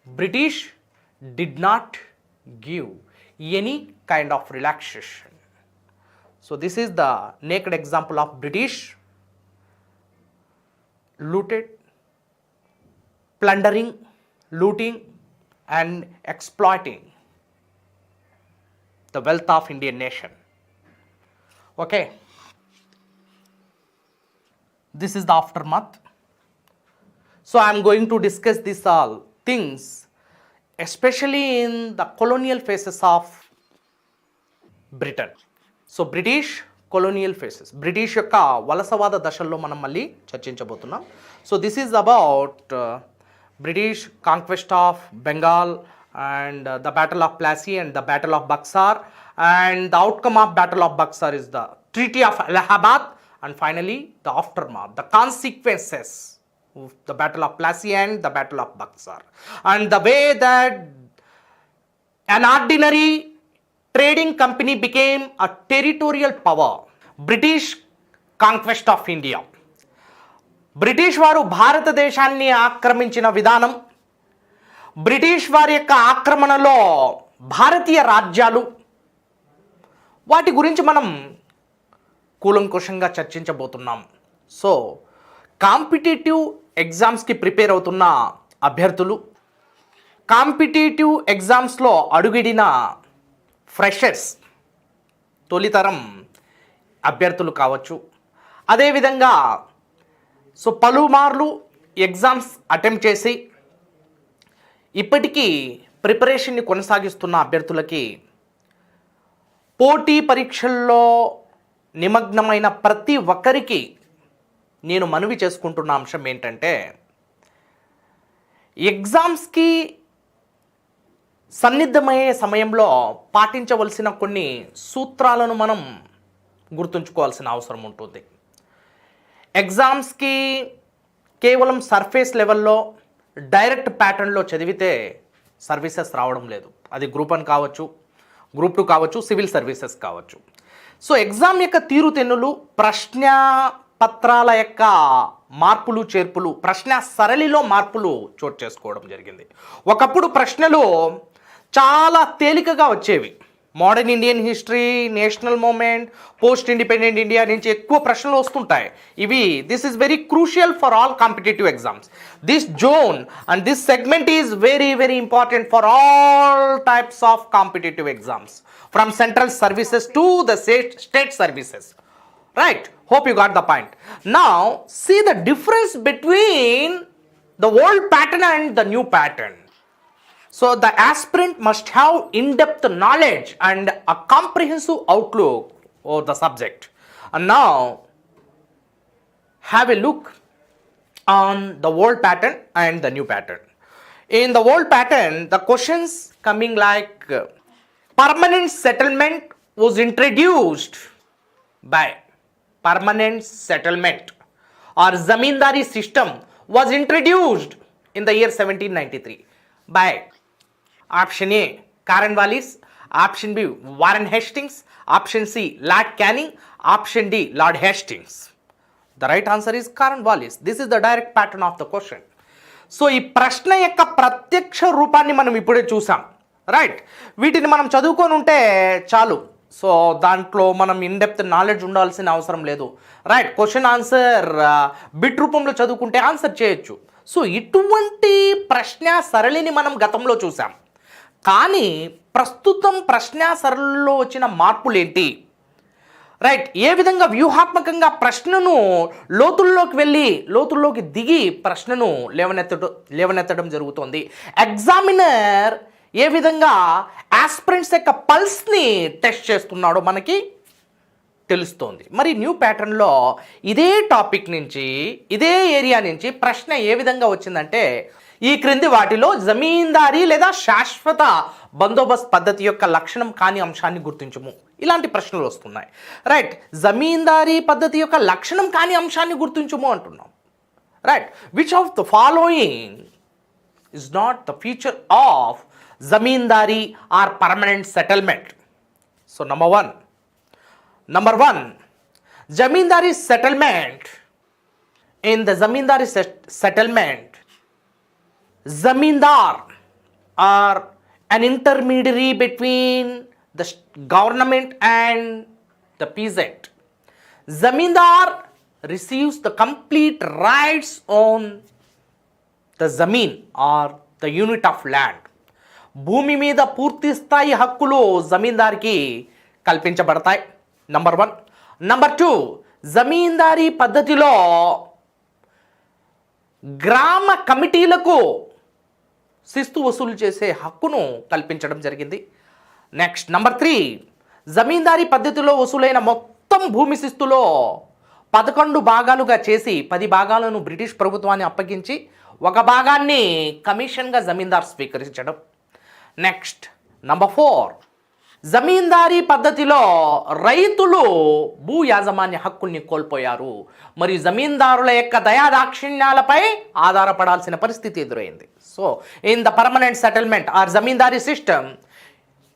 British did not give any kind of relaxation. So this is the naked example of British looted plundering, looting and exploiting the wealth of Indian nation. Okay, this is the aftermath. So I am going to discuss these all things, especially in the colonial phases of Britain. So British colonial phases, British యొక్క వలసవాద దశల్లో మనం మళ్ళీ చర్చించబోతున్నాం. So this is about British conquest of Bengal and the battle of Plassey and the battle of Buxar, and the outcome of battle of Buxar is the treaty of Allahabad, and finally the aftermath, the consequences of the battle of Plassey and the battle of Buxar, and the way that an ordinary trading company became a territorial power. British conquest of India. British వారు భారతదేశాన్ని ఆక్రమించిన విధానం, British వారి యొక్క ఆక్రమణలో భారతీయ రాజ్యాలు, వాటి గురించి మనం కూలంకుషంగా చర్చించబోతున్నాం. సో కాంపిటేటివ్ ఎగ్జామ్స్కి ప్రిపేర్ అవుతున్న అభ్యర్థులు, కాంపిటేటివ్ ఎగ్జామ్స్లో అడుగిడిన ఫ్రెషర్స్, తొలితరం అభ్యర్థులు కావచ్చు, అదేవిధంగా సో పలుమార్లు ఎగ్జామ్స్ అటెంప్ట్ చేసి ఇప్పటికీ ప్రిపరేషన్ని కొనసాగిస్తున్న అభ్యర్థులకి, పోటీ పరీక్షల్లో నిమగ్నమైన ప్రతి ఒక్కరికి నేను మనవి చేసుకుంటున్న అంశం ఏంటంటే, ఎగ్జామ్స్కి సన్నిద్ధమయ్యే సమయంలో పాటించవలసిన కొన్ని సూత్రాలను మనం గుర్తుంచుకోవాల్సిన అవసరం ఉంటుంది. ఎగ్జామ్స్కి కేవలం సర్ఫేస్ లెవెల్లో డైరెక్ట్ ప్యాటర్న్లో చదివితే సర్వీసెస్ రావడం లేదు. అది గ్రూప్ 1 కావచ్చు, గ్రూప్ 2 కావచ్చు, సివిల్ సర్వీసెస్ కావచ్చు. సో ఎగ్జామ్ యొక్క తీరుతెన్నులు, ప్రశ్న పత్రాల యొక్క మార్పులు చేర్పులు, ప్రశ్న సరళిలో మార్పులు చోటు చేసుకోవడం జరిగింది. ఒకప్పుడు ప్రశ్నలు చాలా తేలికగా వచ్చేవి. Modern Indian history, national movement, post independent India నుంచి ఎక్కువ ప్రశ్నలు వస్తుంటాయి. ఇవి this is very crucial for all competitive exams. This zone and this segment is very very important for all types of competitive exams, from central services to the state services. Right, hope you got the point. Now see the difference between the old pattern and the new pattern. So the aspirant must have in-depth knowledge and a comprehensive outlook over the subject. And now have a look on the old pattern and the new pattern. In the old pattern, the questions coming like permanent settlement was introduced by permanent settlement or zamindari system was introduced in the year 1793 by option A Cornwallis, option B Warren Hastings, option C Lord Canning, option D Lord Hastings. The right answer is Cornwallis. This is the direct pattern of the question. So ఈ ప్రశ్న యొక్క ప్రత్యక్ష రూపాన్ని మనం ఇప్పుడే చూసాం. Right, వీటిని మనం చదువుకొని ఉంటే చాలు. సో దాంట్లో మనం ఇన్డెప్త్ నాలెడ్జ్ ఉండాల్సిన అవసరం లేదు. రైట్, క్వశ్చన్ ఆన్సర్ బిట్ రూపంలో చదువుకుంటే ఆన్సర్ చేయొచ్చు. సో ఇటువంటి ప్రశ్న సరళిని మనం గతంలో చూసాం. కానీ ప్రస్తుతం ప్రశ్న సరళిలో వచ్చిన మార్పులు ఏంటి? రైట్, ఏ విధంగా వ్యూహాత్మకంగా ప్రశ్నను లోతుల్లోకి దిగి ప్రశ్నను లేవనెత్తడం జరుగుతుంది. ఎగ్జామినర్ ఏ విధంగా ఆస్పిరెంట్స్ యొక్క పల్స్ని టెస్ట్ చేస్తున్నాడో మనకి తెలుస్తోంది. మరి న్యూ ప్యాటర్న్లో ఇదే టాపిక్ నుంచి, ఇదే ఏరియా నుంచి ప్రశ్న ఏ విధంగా వచ్చిందంటే, ఈ క్రింది వాటిలో జమీందారీ లేదా శాశ్వత బందోబస్తు పద్ధతి యొక్క లక్షణం కాని అంశాన్ని గుర్తించము. ఇలాంటి ప్రశ్నలు వస్తున్నాయి. రైట్, జమీందారీ పద్ధతి యొక్క లక్షణం కాని అంశాన్ని గుర్తించము అంటున్నాం. Right, which of the following is not the feature of zamindari or permanent settlement? So number one, zamindari settlement. In the zamindari settlement, zamindar are an intermediary between the government and the peasant. Zamindar receives the complete rights on the zameen or the unit of land. భూమి మీద పూర్తి స్థాయి హక్కులు జమీందారికి కల్పించబడతాయి. Number 1. Number 2, జమీందారీ పద్ధతిలో గ్రామ కమిటీలకు శిస్తు వసూలు చేసే హక్కును కల్పించడం జరిగింది. నెక్స్ట్ నంబర్ 3, జమీందారీ పద్ధతిలో వసూలైన మొత్తం భూమి శిస్తులో 11 భాగాలుగా చేసి 10 భాగాలను బ్రిటిష్ ప్రభుత్వాన్ని అప్పగించి ఒక భాగాన్ని కమిషన్గా జమీందార్ స్వీకరించడం. నెక్స్ట్ నంబర్ 4, జమీందారీ పద్ధతిలో రైతులు భూ యాజమాన్య హక్కుల్ని కోల్పోయారు మరియు జమీందారుల యొక్క దయాదాక్షిణ్యాలపై ఆధారపడాల్సిన పరిస్థితి ఎదురైంది. So in the permanent settlement or zamindari system,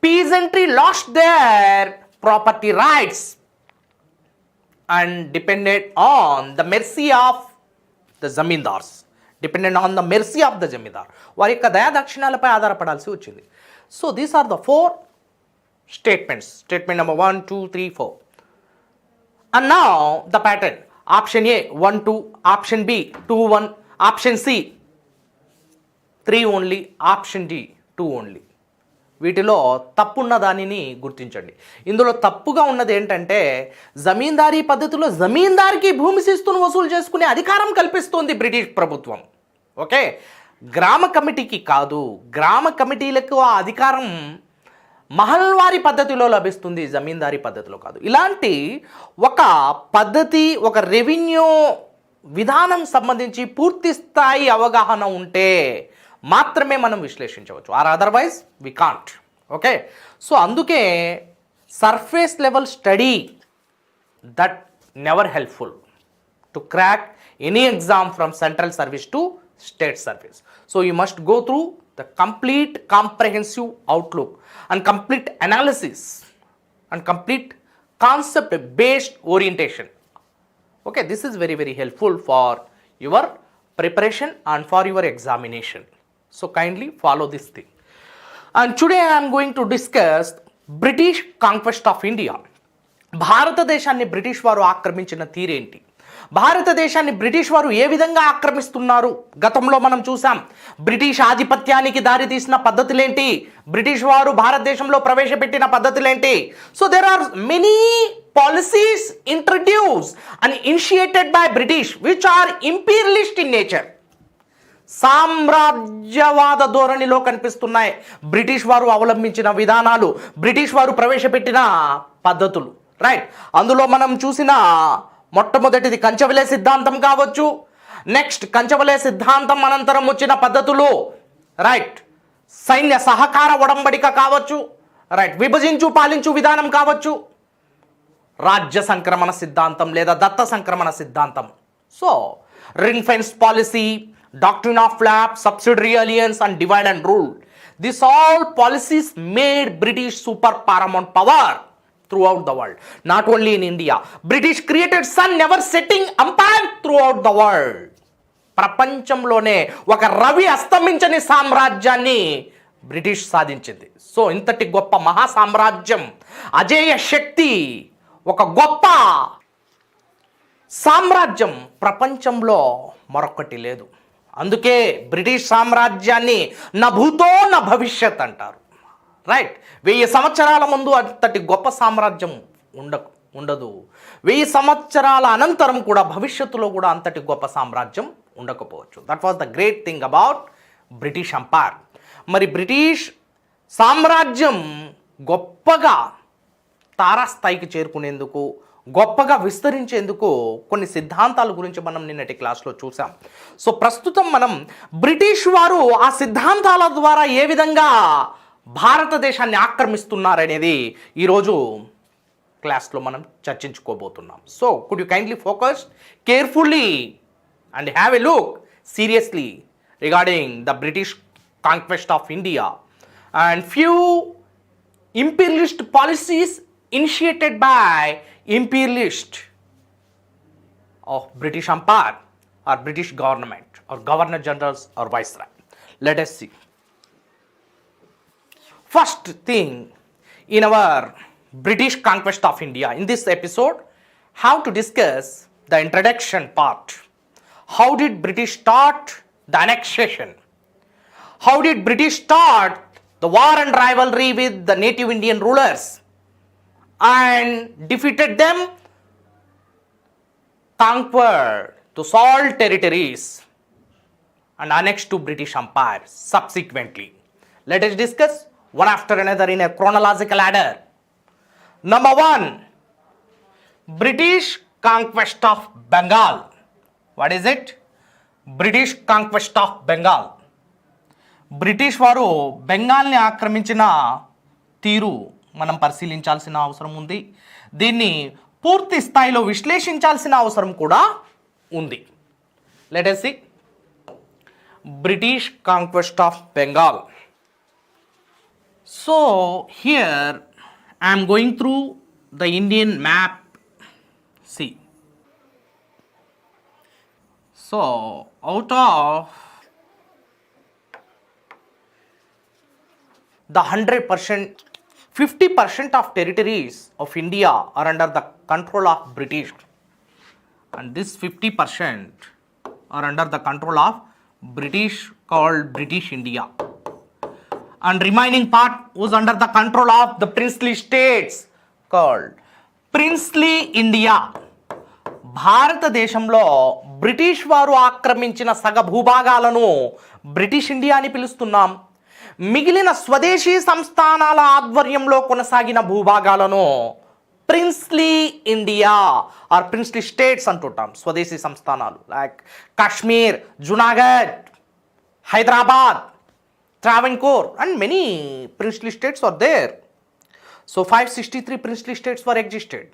peasantry lost their property rights and depended on the mercy of the zamindars. Depended on the mercy of the zamindar. వారి యొక్క దయాదాక్షిణ్యాలపై ఆధారపడాల్సి వచ్చింది. So these are the 4 statements. Statement number 1, 2, 3, 4. And now the pattern. Option A 1, 2. Option B 2, 1. Option C 3 only. Option D 2 only. వీటిలో తప్పున్న దానిని గుర్తించండి. ఇందులో తప్పుగా ఉన్నది ఏంటంటే జమీందారీ పద్ధతిలో జమీందారికి భూమి శిస్తును వసూలు చేసుకునే అధికారం కల్పిస్తోంది బ్రిటిష్ ప్రభుత్వం. ఓకే, గ్రామ కమిటీకి కాదు. గ్రామ కమిటీలకు ఆ అధికారం మహల్వారీ పద్ధతిలో లభిస్తుంది, జమీందారీ పద్ధతిలో కాదు. ఇలాంటి ఒక పద్ధతి, ఒక రెవెన్యూ విధానం సంబంధించి పూర్తి స్థాయి అవగాహన ఉంటే మాత్రమే మనం విశ్లేషించవచ్చు. Or otherwise we can't. Okay, so అందుకే surface level study that never helpful to crack any exam from central service to state service. So you must go through the complete comprehensive outlook and complete analysis and complete concept based orientation. Okay, this is very very helpful for your preparation and for your examination. So kindly follow this thing. And today I am going to discuss British Conquest of India. భారతదేశాన్ని British వారు ఆక్రమించిన తీరేంటి, భారతదేశాన్ని British వారు ఏ విధంగా ఆక్రమిస్తున్నారు, గతంలో మనం చూసాం. బ్రిటిష్ ఆధిపత్యానికి దారితీసిన పద్ధతులేంటి, బ్రిటిష్ వారు భారతదేశంలో ప్రవేశపెట్టిన పద్ధతులేంటి. So there are many policies introduce and initiated by British which are imperialist in nature. సామ్రాజ్యవాద ధోరణిలో కనిపిస్తున్నాయి బ్రిటిష్ వారు అవలంబించిన విధానాలు, బ్రిటిష్ వారు ప్రవేశపెట్టిన పద్ధతులు. రైట్, అందులో మనం చూసిన మొట్టమొదటిది కంచవలే సిద్ధాంతం కావచ్చు. నెక్స్ట్ కంచవలే సిద్ధాంతం అనంతరం వచ్చిన పద్ధతులు, రైట్, సైన్య సహకార ఒడంబడిక కావచ్చు, రైట్, విభజించు పాలించు విధానం కావచ్చు, రాజ్య సంక్రమణ సిద్ధాంతం లేదా దత్త సంక్రమణ సిద్ధాంతం. So ring fence policy, doctrine of lapse, subsidiary alliance and divide and rule. This all policies made British super paramount power throughout the world, not only in India. British created sun never setting empire throughout the world. ప్రపంచంలోనే ఒక రవి అస్తమించని సామ్రాజ్యాన్ని British సాధించింది. So ఇంతటి గొప్ప మహా సామ్రాజ్యం, అజేయ శక్తి, ఒక గొప్ప సామ్రాజ్యం ప్రపంచంలో మరొకటి లేదు. అందుకే బ్రిటిష్ సామ్రాజ్యాన్ని నా భూతో నా భవిష్యత్ అంటారు. రైట్, 1000 సంవత్సరాల ముందు అంతటి గొప్ప సామ్రాజ్యం ఉండదు. 1000 సంవత్సరాల అనంతరం కూడా భవిష్యత్తులో కూడా అంతటి గొప్ప సామ్రాజ్యం ఉండకపోవచ్చు. That was the great thing about British empire. మరి బ్రిటిష్ సామ్రాజ్యం గొప్పగా తారాస్థాయికి చేరుకునేందుకు, గొప్పగా విస్తరించేందుకు కొన్ని సిద్ధాంతాల గురించి మనం నిన్నటి క్లాస్లో చూసాం. సో ప్రస్తుతం మనం బ్రిటిష్ వారు ఆ సిద్ధాంతాల ద్వారా ఏ విధంగా భారతదేశాన్ని ఆక్రమిస్తున్నారనేది ఈరోజు క్లాస్లో మనం చర్చించుకోబోతున్నాం. So could you kindly focus carefully and have a look seriously regarding the British conquest of India and few imperialist policies initiated by imperialist of British empire or British government or governor generals or viceroy. Let us see. First thing in our British Conquest of India, in this episode, how to discuss the introduction part. How did British start the annexation. How did British start the war and rivalry with the native Indian rulers and defeated them, conquered to all territories and annexed to British Empire subsequently. Let us discuss one after another in a chronological order. Number 1, British conquest of Bengal. What is it? British conquest of Bengal. British వారు బెంగాల్ని ఆక్రమించిన తీరు మనం పరిశీలించాల్సిన అవసరం ఉంది. దీన్ని పూర్తి స్థాయిలో విశ్లేషించాల్సిన అవసరం కూడా ఉంది. Let us see British conquest of Bengal. So here I am going through the Indian map. See. So out of the 100%, 50% of territories of India are under the control of British, and this 50% are under the control of British, called British India, and remaining part was under the control of the princely states called Princely India. భారతదేశంలో British వారు ఆక్రమించిన సగ భూభాగాలను British India అని పిలుస్తున్నాం. మిగిలిన స్వదేశీ సంస్థానాల ఆధ్వర్యంలో కొనసాగిన భూభాగాలను princely India or princely states అంటుంటాం. స్వదేశీ సంస్థానాలు like Kashmir, Junagadh, Hyderabad, Travancore and many princely states are there. So 563 princely states were existed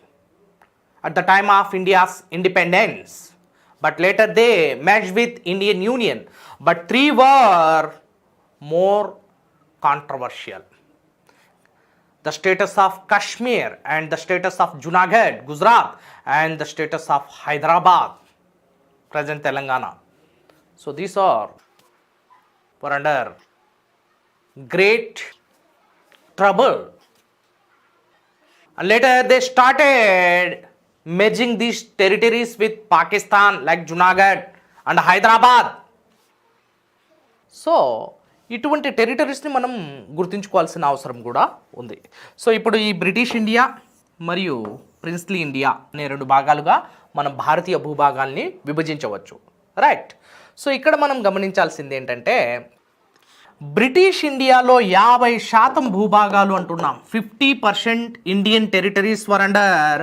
at the time of India's independence, but later they merged with Indian Union, but 3 were more controversial. The status of Kashmir and the status of Junagadh, Gujarat, and the status of Hyderabad, present Telangana. So these are were under great trouble. And later they started merging these territories with Pakistan like Junagadh and Hyderabad. So ఇటువంటి టెరిటరీస్ని మనం గుర్తుంచుకోవాల్సిన అవసరం కూడా ఉంది. So ఇప్పుడు ఈ British India మరియు princely India అనే 2 భాగాలుగా మనం భారతీయ భూభాగాల్ని విభజించవచ్చు, రైట్. సో ఇక్కడ మనం గమనించాల్సింది ఏంటంటే బ్రిటిష్ ఇండియాలో 50% భూభాగాలు అంటున్నాం. 50% Indian territories were under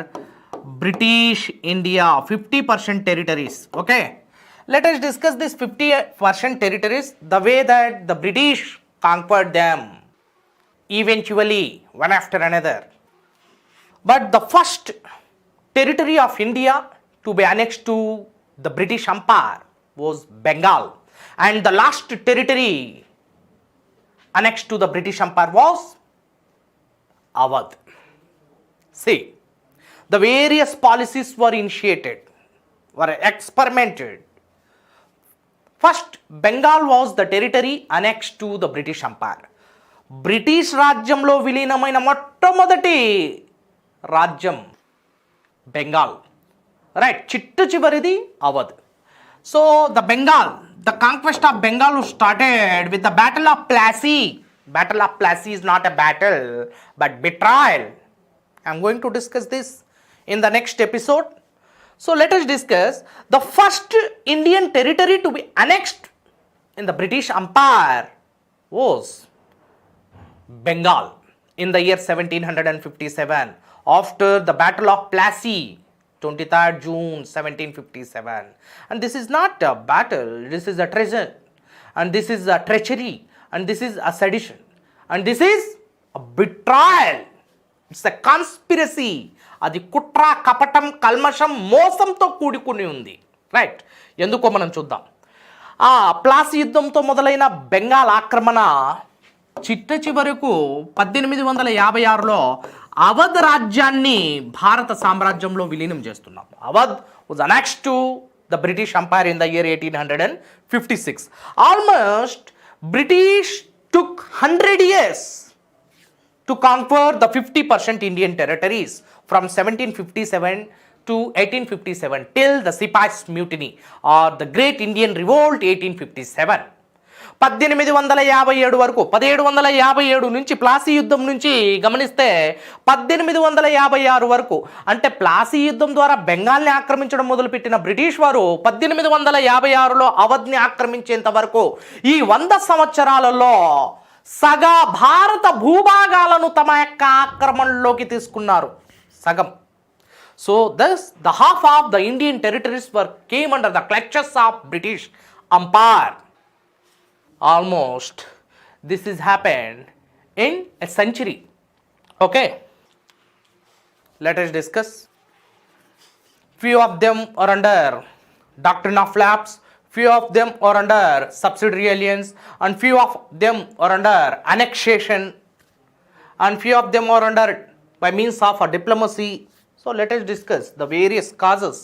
British India. 50% territories. Okay, let us discuss this 50% territories, the way that the British conquered them eventually one after another. But the first territory of India to be annexed to the British Empire was Bengal, and the last territory annexed to the British Empire was Awadh. See, the various policies were initiated, were experimented. First, Bengal was the territory annexed to the British Empire. British రాజ్యంలో విలీనమైన మొట్టమొదటి రాజ్యం Bengal, right. చివరిది Awadh. So the conquest of Bengal was started with the Battle of Plassey. Battle of Plassey is not a battle but betrayal. I am going to discuss this in the next episode. So let us discuss the first Indian territory to be annexed in the British Empire was Bengal in the year 1757 after the Battle of Plassey, 23rd June 1757. And this is not a battle, this is a treason, and this is a treachery, and this is a sedition, and this is a betrayal. It's a conspiracy. అది కుట్ర, కపటం, కల్మషం, మోసంతో కూడుకుని ఉంది, right. ఎందుకో మనం చూద్దాం. ఆ ప్లాసీ యుద్ధంతో మొదలైన బెంగాల్ ఆక్రమణ చివరకు 1856లో అవధ్ రాజ్యాన్ని భారత సామ్రాజ్యంలో విలీనం చేస్తున్నాం. Awadh was annexed to the British Empire in the year 1856. Almost British took 100 years to conquer the 50% Indian territories from 1757 to 1857 till the Sipah's Mutiny or the Great Indian Revolt 1857. 1857 వరకు 1757 నుంచి ప్లాసీ యుద్ధం నుంచి గమనిస్తే 1856 వరకు అంటే ప్లాసీ యుద్ధం ద్వారా బెంగాల్ని ఆక్రమించడం మొదలుపెట్టిన బ్రిటిష్ వారు 1856లో అవధ్ని ఆక్రమించేంత వరకు ఈ 100 సంవత్సరాలలో సగా భారత భూభాగాలను తమ యొక్క ఆక్రమణలోకి తీసుకున్నారు. సగం. So thus the half of the Indian territories came under the clutches of British Empire. Almost this has happened in a century. Okay, let us discuss. Few of them are under doctrine of lapse, few of them are under subsidiary alliance, and few of them are under annexation, and few of them are under by means of a diplomacy. So let us discuss the various causes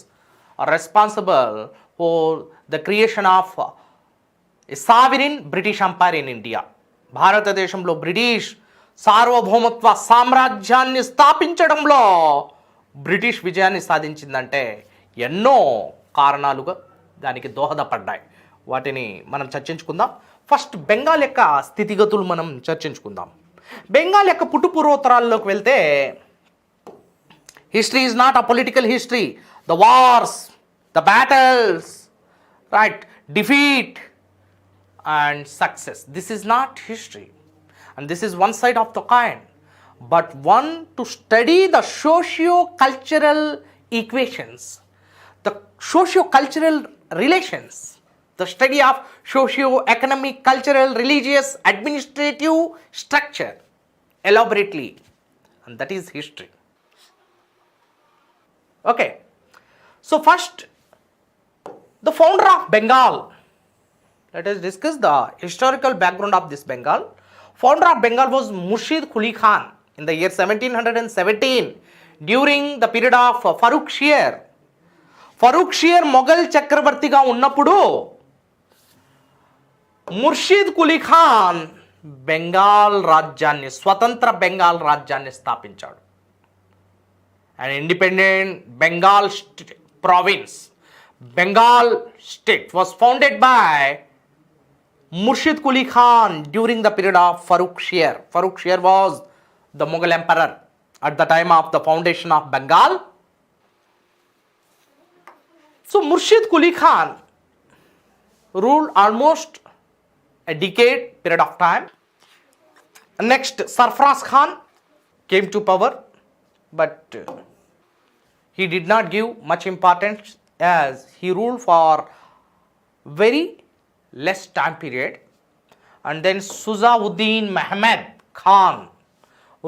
are responsible for the creation of a sovereign British Empire in India. భారతదేశంలో British సార్వభౌమత్వ సామ్రాజ్యాన్ని స్థాపించడంలో British విజయాన్ని సాధించిందంటే ఎన్నో కారణాలుగా దానికి దోహదపడ్డాయి. వాటిని మనం చర్చించుకుందాం. First Bengal యొక్క స్థితిగతులు మనం చర్చించుకుందాం. బెంగాల్ యొక్క పుట్టుపూర్వోత్తరాల్లోకి వెళ్తే history is not a political history. The wars, the battles, right, defeat and success. This is not history. And this is one side of the coin. But one to study the socio-cultural equations, the socio-cultural relations, the study of socio-economic, cultural, religious, administrative structure elaborately. And that is history. Okay, so first, the founder of Bengal. Let us discuss the historical background of this Bengal. Founder of Bengal was Murshid Quli Khan in the year 1717 during the period of Farooq Shear. Farooq Shear Mughal చక్రవర్తిగా ఉన్నప్పుడు ముర్షిద్ కులీ ఖాన్ బెంగాల్ రాజ్యాన్ని స్వతంత్ర బెంగాల్ రాజ్యాన్ని స్థాపించాడు. An independent Bengal province, Bengal state was founded by Murshid Quli Khan during the period of Farooq Shear. Farooq Shear was the Mughal emperor at the time of the foundation of Bengal. So Murshid Quli Khan ruled almost a decade period of time. Next, Sarfraz Khan came to power, but he did not give much importance as he ruled for very less time period. And then Siraj-Ud-Daula Muhammad Khan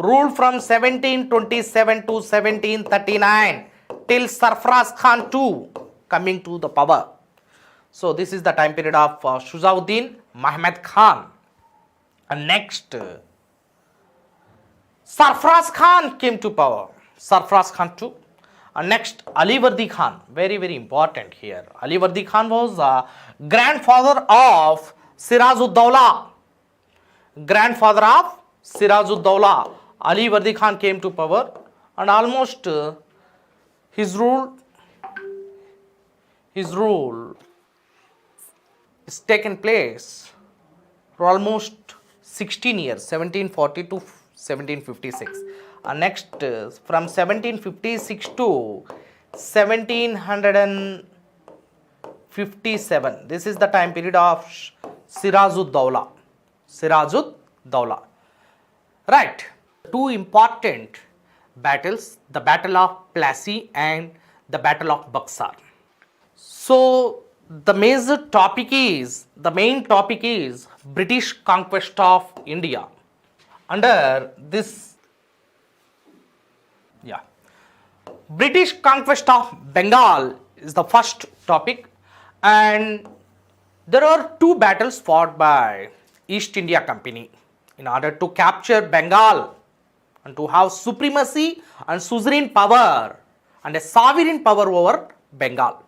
ruled from 1727 to 1739 till Sarfraz Khan too coming to the power. So this is the time period of Siraj-Ud-Daula Muhammad Khan. And next, Sarfraz Khan came to power. Sarfraz Khan too. And next, Ali Vardi Khan. Very, very important here. Ali Vardi Khan was grandfather of Siraj-Ud-Daula. Grandfather of Siraj-Ud-Daula. Ali Vardi Khan came to power, and almost his rule is taken place for almost 16 years, 1740 to 1756. And next, from 1756 to 1757, this is the time period of Siraj-Ud-Daula. Siraj-Ud-Daula. Right. Two important battles, the Battle of Plassey and the Battle of Buxar. So the main topic is British conquest of India. Under this, British conquest of Bengal is the first topic, and there are two battles fought by East India Company in order to capture Bengal and to have supremacy and suzerain power and a sovereign power over Bengal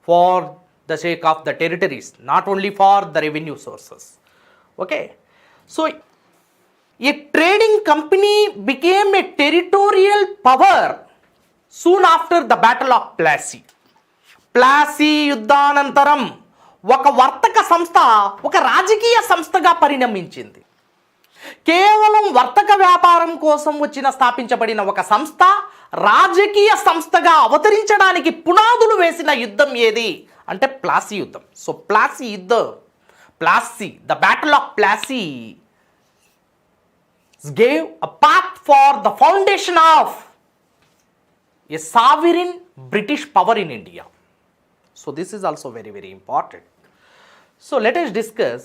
for the sake of the territories, not only for the revenue sources. Okay, so a trading company became a territorial power soon after the battle of Plassey. Plassey యుద్ధానంతరం ఒక వర్తక సంస్థ ఒక రాజకీయ సంస్థగా పరిణమించింది. కేవలం వర్తక వ్యాపారం కోసం స్థాపించబడిన ఒక సంస్థ రాజకీయ సంస్థగా అవతరించడానికి పునాదులు వేసిన యుద్ధం ఏది అంటే ప్లాసీ యుద్ధం. సో ప్లాసీ యుద్ధం, Plassey, the battle of Plassey gave a path for the foundation of a sovereign British power in India. So this is also very, very important. So let us discuss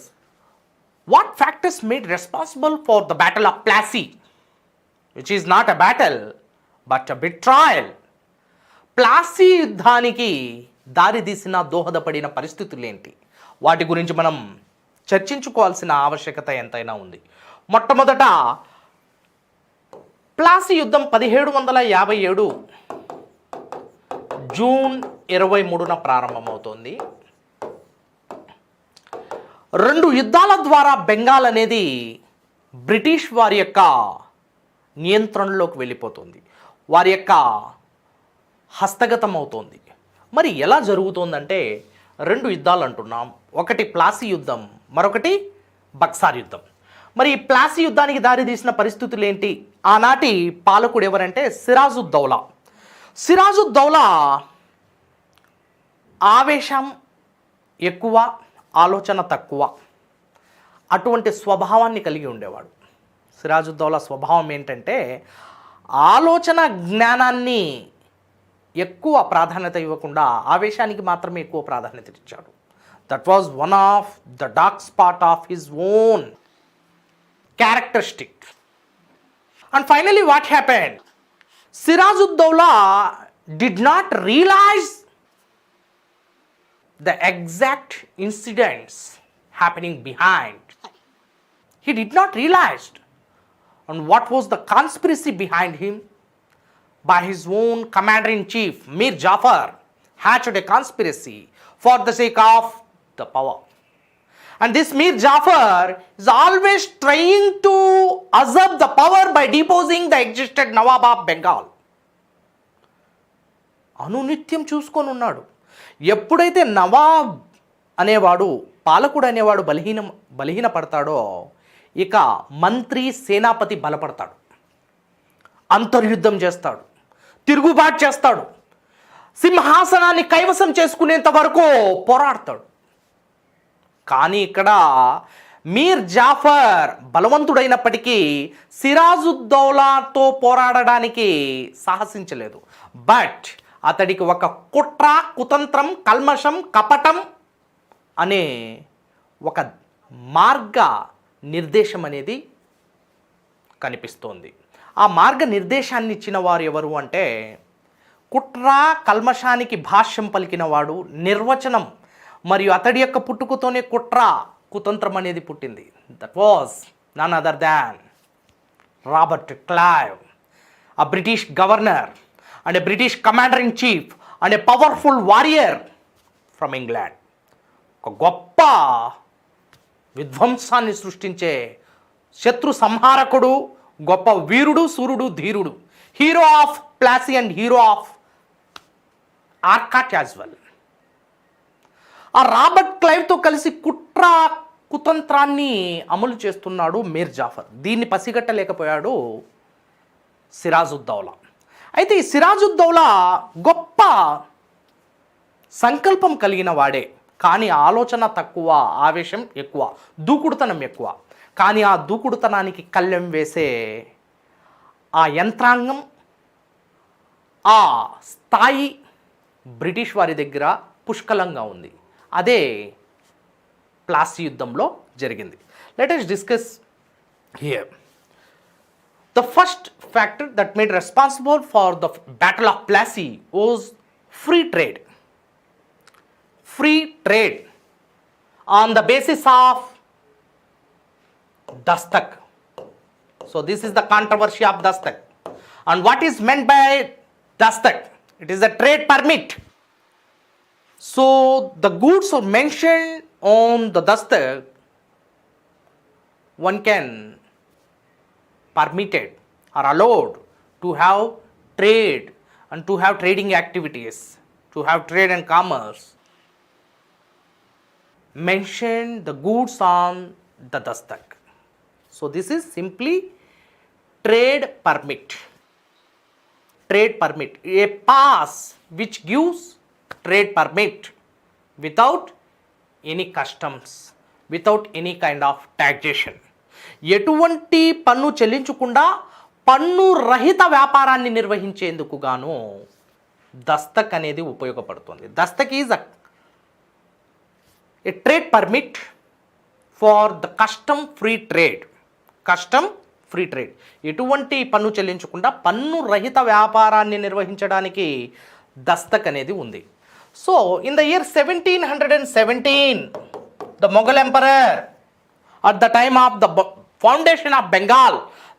what factors made responsible for the Battle of Plassey, which is not a battle but a betrayal. Plassey యుద్ధానికి దారితీసిన దోహదపడిన పరిస్థితులు ఏంటి, వాటి గురించి మనం చర్చించుకోవాల్సిన ఆవశ్యకత ఎంతైనా ఉంది. మొట్టమొదట ప్లాసీ యుద్ధం 1757 జూన్ 23న ప్రారంభమవుతోంది. 2 యుద్ధాల ద్వారా బెంగాల్ అనేది బ్రిటిష్ వారి యొక్క నియంత్రణలోకి వెళ్ళిపోతుంది, వారి యొక్క హస్తగతం అవుతోంది. మరి ఎలా జరుగుతోందంటే 2 యుద్ధాలు అంటున్నాం, ఒకటి ప్లాసీ యుద్ధం, మరొకటి బక్సార్ యుద్ధం. మరి ఈ ప్లాసీ యుద్ధానికి దారితీసిన పరిస్థితులు ఏంటి? ఆనాటి పాలకుడు ఎవరంటే సిరాజుద్దౌలా. సిరాజుద్దౌలా ఆవేశం ఎక్కువ, ఆలోచన తక్కువ, అటువంటి స్వభావాన్ని కలిగి ఉండేవాడు. సిరాజుద్దౌలా స్వభావం ఏంటంటే ఆలోచన జ్ఞానాన్ని ఎక్కువ ప్రాధాన్యత ఇవ్వకుండా ఆవేశానికి మాత్రమే ఎక్కువ ప్రాధాన్యత ఇచ్చాడు. That was one of the dark spot of his own characteristic. And finally what happened? Siraj-Ud-Daula did not realize the exact incidents happening behind. He did not realize on what was the conspiracy behind him. By his own commander-in-chief Mir Jafar hatched a conspiracy for the sake of the power. And this Mir Jafar is always trying to usurp the power by deposing the existed Nawab of Bengal. అనునిత్యం చూసుకొని ఉన్నాడు. ఎప్పుడైతే నవాబ్ అనేవాడు, పాలకుడు అనేవాడు బలహీన పడతాడో ఇక మంత్రి సేనాపతి బలపడతాడు, అంతర్యుద్ధం చేస్తాడు, తిరుగుబాటు చేస్తాడు, సింహాసనాన్ని కైవసం చేసుకునేంత వరకు పోరాడతాడు. కానీ ఇక్కడ మీర్ జాఫర్ బలవంతుడైనప్పటికీ సిరాజుద్దౌలాతో పోరాడడానికి సాహసించలేదు. బట్ అతడికి ఒక కుట్ర, కుతంత్రం, కల్మషం, కపటం అనే ఒక మార్గ నిర్దేశం అనేది కనిపిస్తోంది. ఆ మార్గ నిర్దేశాన్ని ఇచ్చిన వారు ఎవరు అంటే కుట్ర, కల్మషానికి భాష్యం పలికినవాడు, నిర్వచనం మరియు అతడి యొక్క పుట్టుకతోనే కుట్ర, కుతంత్రం అనేది పుట్టింది. That was none other than Robert Clive, a British governor and a British commander-in-chief and a powerful warrior from England. ఒక గొప్ప విధ్వంసాన్ని సృష్టించే శత్రు సంహారకుడు, గొప్ప వీరుడు, సూర్యుడు, ధీరుడు, hero of Plassey and hero of Arcot as well. ఆ రాబర్ట్ క్లైవ్తో కలిసి కుట్ర, కుతంత్రాన్ని అమలు చేస్తున్నాడు మీర్ జాఫర్. దీన్ని పసిగట్టలేకపోయాడు సిరాజుద్దౌలా. అయితే ఈ సిరాజుద్దౌలా గొప్ప సంకల్పం కలిగిన వాడే, కానీ ఆలోచన తక్కువ, ఆవేశం ఎక్కువ, దూకుడుతనం ఎక్కువ. కానీ ఆ దూకుడుతనానికి కళ్ళెం వేసే ఆ యంత్రాంగం, ఆ స్థాయి బ్రిటిష్ వారి దగ్గర పుష్కలంగా ఉంది. అదే ప్లాసీ యుద్ధంలో జరిగింది. Let us discuss here. The first factor that made responsible for the Battle of Plassey was free trade. Free trade on the basis of dastak. So this is the controversy of dastak. And what is meant by dastak? It is a trade permit. So the goods are mentioned on the dastak. One can permitted or allowed to have trade and to have trading activities, to have trade and commerce, mentioned the goods on the dastak. So this is simply trade permit. Trade permit, a pass which gives trade permit without any customs, without any kind of taxation. ఎటువంటి పన్ను చెల్లించకుండా పన్ను రహిత వ్యాపారాన్ని నిర్వహించేందుకు గాను దస్తక్ అనేది ఉపయోగపడుతుంది. Dastak is a trade permit for the custom free trade. Custom free trade. ఎటువంటి పన్ను చెల్లించకుండా పన్ను రహిత వ్యాపారాన్ని నిర్వహించడానికి దస్తక్ అనేది ఉంది. So in the year 1717 the Mughal emperor, at the time of the foundation of Bengal,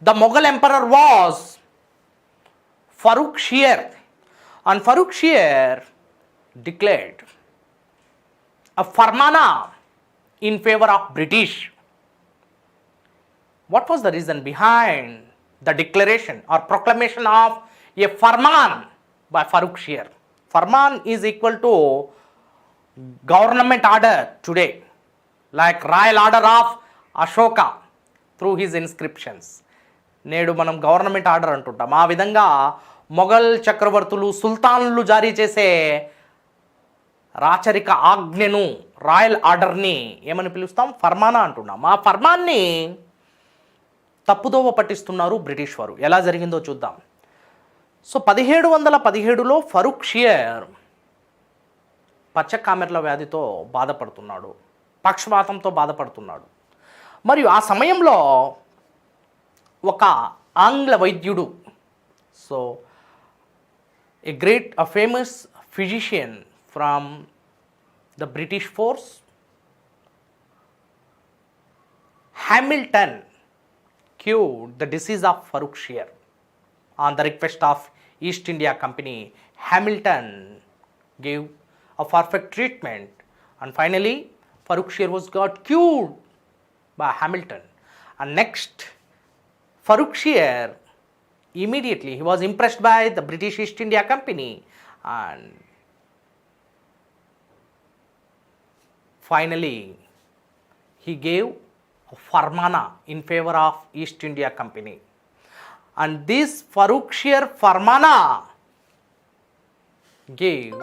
the Mughal emperor was Farooq Shear, and Farooq Shear declared a farmana in favor of British. What was the reason behind the declaration or proclamation of a farman by Farooq Shear? Farman is equal to government order today, like royal order of Ashoka through his inscriptions. నేడు మనం government order అంటుంటాం. ఆ విధంగా మొఘల్ చక్రవర్తులు సుల్తాన్లు జారీ చేసే రాచరిక ఆజ్ఞను, రాయల్ ఆర్డర్ని ఏమని పిలుస్తాం? ఫర్మానా అంటున్నాం. ఆ ఫర్మాన్ని తప్పుదోవ పట్టిస్తున్నారు బ్రిటిష్ వారు. ఎలా జరిగిందో చూద్దాం. సో 1717లో ఫరూక్ షియర్ పచ్చకామెర్ల వ్యాధితో బాధపడుతున్నాడు, పక్షవాతంతో బాధపడుతున్నాడు. మరియు ఆ సమయంలో ఒక ఆంగ్ల వైద్యుడు, so a famous physician from the British force, Hamilton, cured the disease of Farooq Shear. On the request of East India Company, Hamilton gave a perfect treatment, and finally Farooq Shear got cured by Hamilton. And next, Farooq Shear immediately he was impressed by the British East India Company, and finally he gave a farmana in favor of East India Company. And this Farooq Shear farmana gave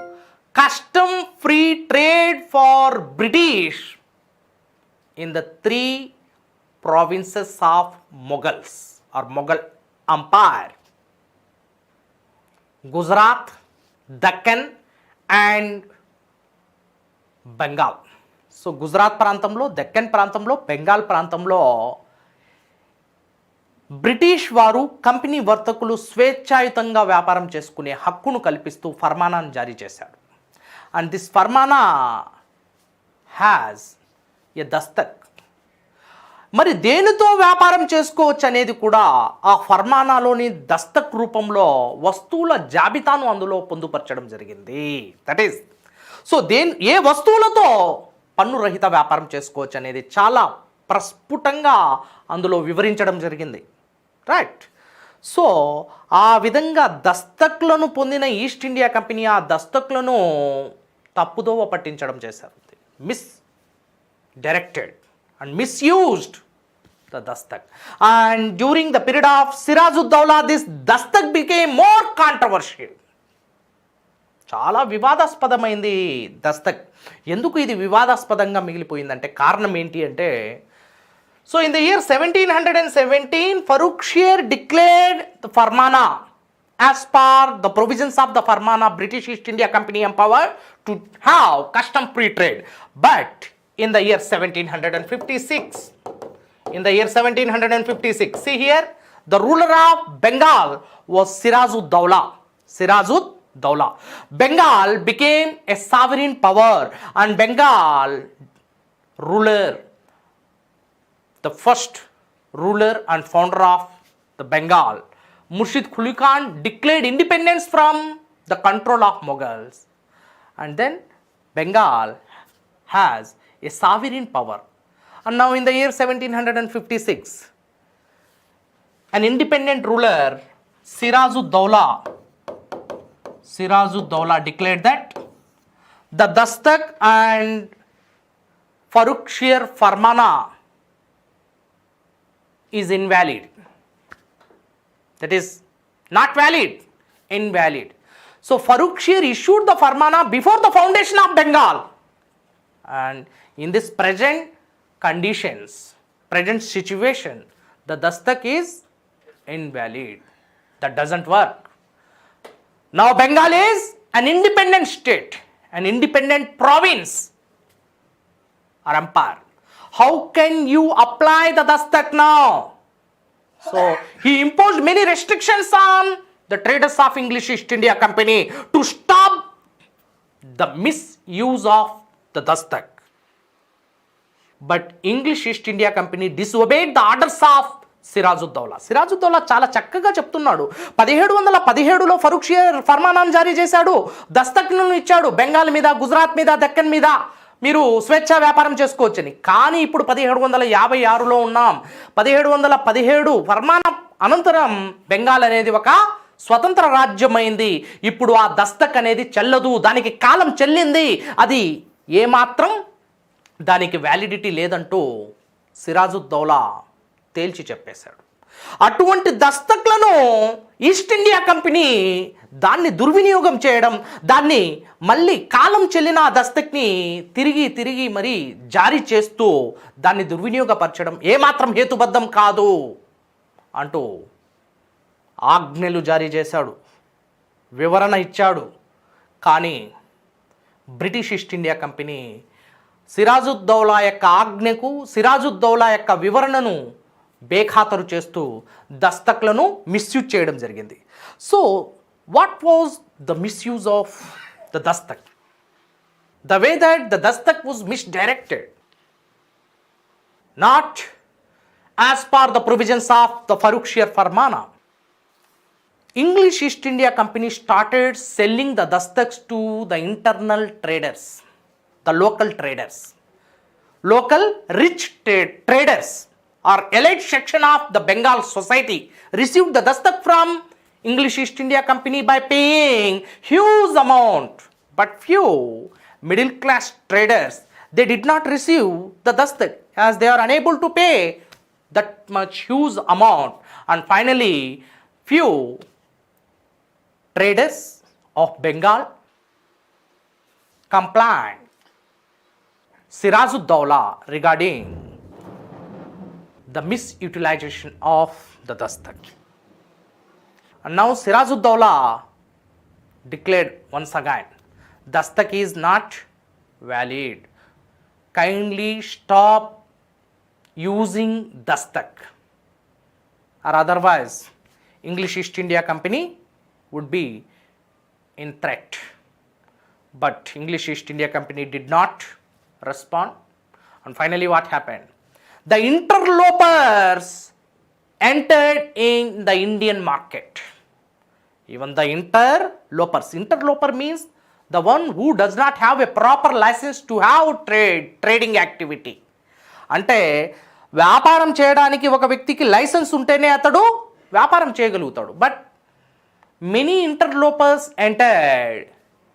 custom free trade for British in the 3 provinces of Mughals or Mughal Empire: Gujarat, Deccan and Bengal. So Gujarat ప్రాంతంలో, దక్కన్ ప్రాంతంలో, బెంగాల్ ప్రాంతంలో British వారు company వర్తకులు స్వేచ్ఛాయుతంగా వ్యాపారం చేసుకునే హక్కును కల్పిస్తూ ఫర్మానాను జారీ చేశాడు. And this farmana has a dastak. మరి దేనితో వ్యాపారం చేసుకోవచ్చు అనేది కూడా ఆ ఫర్మానాలోని దస్తక్ రూపంలో వస్తువుల జాబితాను అందులో పొందుపరచడం జరిగింది. దట్ ఈస్, సో ఏ వస్తువులతో పన్ను రహిత వ్యాపారం చేసుకోవచ్చు అనేది చాలా ప్రస్ఫుటంగా అందులో వివరించడం జరిగింది. రైట్. సో ఆ విధంగా దస్తక్లను పొందిన ఈస్ట్ ఇండియా కంపెనీ ఆ దస్తక్లను తప్పుదోవ పట్టించడం చేశారు. Miss directed and misused the dastak. And during the period of Siraj-Ud-Daula, this dastak became more controversial. చాలా వివాదాస్పదమైంది దస్తక్. ఎందుకు ఇది వివాదాస్పదంగా మిగిలిపోయిందంటే కారణం ఏంటి అంటే, so in the year 1717 Farrukh Siyar declared the farmana. As per the provisions of the Farmana, British East India Company empowered to have custom free trade. But in the year 1756, see here, the ruler of Bengal was Siraj-Ud-Daula. Bengal became a sovereign power, and Bengal ruler, the first ruler and founder of the Bengal, Murshid Quli Khan, declared independence from the control of Mughals, and then Bengal has a sovereign power. And now in the year 1756, an independent ruler, Siraj-Ud-Daula, Siraj-Ud-Daula declared that the Dastak and Farooq Shear Farmana is invalid. That is not valid, invalid. So Farooq Shear issued the Farmana before the foundation of Bengal. And in this present conditions, present situation, the Dastak is invalid. That doesn't work. Now Bengal is an independent state, an independent province or empire. How can you apply the Dastak now? So he imposed many restrictions on the traders of English East India Company to stop the misuse of the Dastak. But English East India Company disobeyed the orders of Siraj-Ud-Daula. Siraj-Ud-Daula చాలా చక్కగా చెప్తున్నాడు. 1717లో Farooq shear ఫర్మానాను జారీ చేశాడు. దస్తక్లను ఇచ్చాడు బెంగాల్ మీద, గుజరాత్ మీద, దక్కన్ మీద మీరు స్వేచ్ఛా వ్యాపారం చేసుకోవచ్చని. కానీ ఇప్పుడు 1756లో ఉన్నాం. 1717 ఫర్మానం అనంతరం బెంగాల్ అనేది ఒక స్వతంత్ర రాజ్యమైంది. ఇప్పుడు ఆ దస్తక్ అనేది చెల్లదు, దానికి కాలం చెల్లింది, అది ఏమాత్రం దానికి వ్యాలిడిటీ లేదంటూ సిరాజుద్దౌలా తేల్చి చెప్పేశాడు. అటువంటి దస్తక్లను ఈస్ట్ ఇండియా కంపెనీ దాన్ని దుర్వినియోగం చేయడం, దాన్ని మళ్ళీ కాలం చెల్లిన ఆ దస్తక్ని తిరిగి మరి జారీ చేస్తూ దాన్ని దుర్వినియోగపరచడం ఏమాత్రం హేతుబద్ధం కాదు అంటూ ఆజ్ఞలు జారీ చేశాడు, వివరణ ఇచ్చాడు. కానీ British east India company Siraj-ud-Daulah యొక్క ఆజ్ఞకు, సిరాజుద్దౌలా యొక్క వివరణను బేఖాతరు చేస్తూ దస్తక్లను మిస్యూజ్ చేయడం జరిగింది. So what was the misuse of the dastak? The way that the dastak was misdirected, not as per the provisions of the Farooq shear farmana. English East India Company started selling the dastaks to the internal traders, the local traders. Local rich traders or elite section of the Bengal society received the dastak from English East India Company by paying huge amount. But few middle class traders, they did not receive the dastak as they are unable to pay that much huge amount. And finally, few traders of Bengal complained Siraj-Ud-Daula regarding the misutilization of the dastak. And now Siraj-Ud-Daula declared once again, dastak is not valid. Kindly stop using dastak, or otherwise English East India Company would be in threat. But English East India Company did not respond. And finally what happened? The interlopers entered in the Indian market. Even the interloper means the one who does not have a proper license to have trading activity. అంటే వ్యాపారం చేయడానికి ఒక వ్యక్తికి licence ఉంటేనే అతడు వ్యాపారం చేయగలుగుతాడు. But many interlopers entered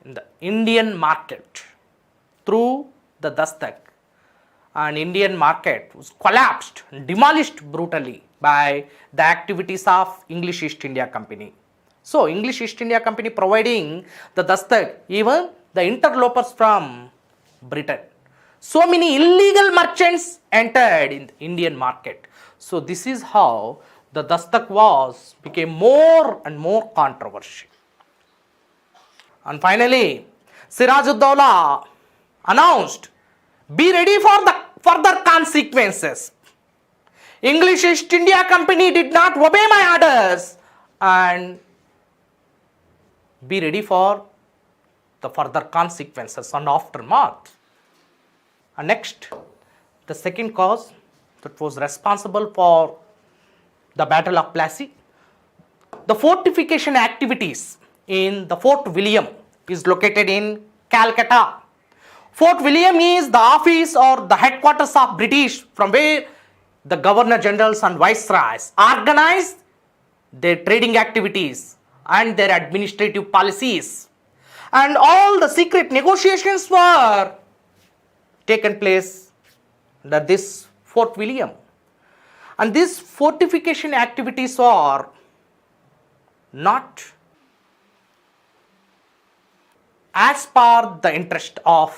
in the Indian market through the dastak, and Indian market was collapsed and demolished brutally by the activities of English East India Company. So English East India Company providing the dastak, even the interlopers from Britain. So many illegal merchants entered in the Indian market. So this is how the dastak became more and more controversial. And finally, Siraj-Ud-Daula announced, be ready for the further consequences. English East India Company did not obey my orders, and be ready for the further consequences and aftermath. And next, the second cause that was responsible for the Battle of Plassey, the fortification activities in the Fort William is located in Calcutta. Fort William is the office or the headquarters of British, from where the governor generals and viceroys organize their trading activities and their administrative policies. And all the secret negotiations were taken place under this Fort William. And these fortification activities are not as per the interest of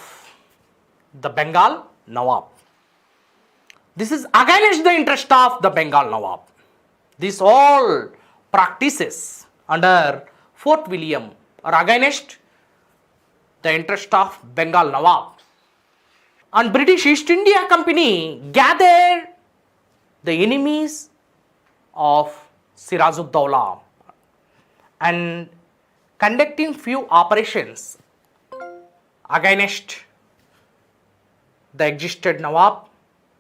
the Bengal Nawab. This is against the interest of the Bengal Nawab. These all practices under Fort William are against the interest of Bengal Nawab. And British East India Company gathered the enemies of Siraj-Ud-Daula and conducting few operations against the existed Nawab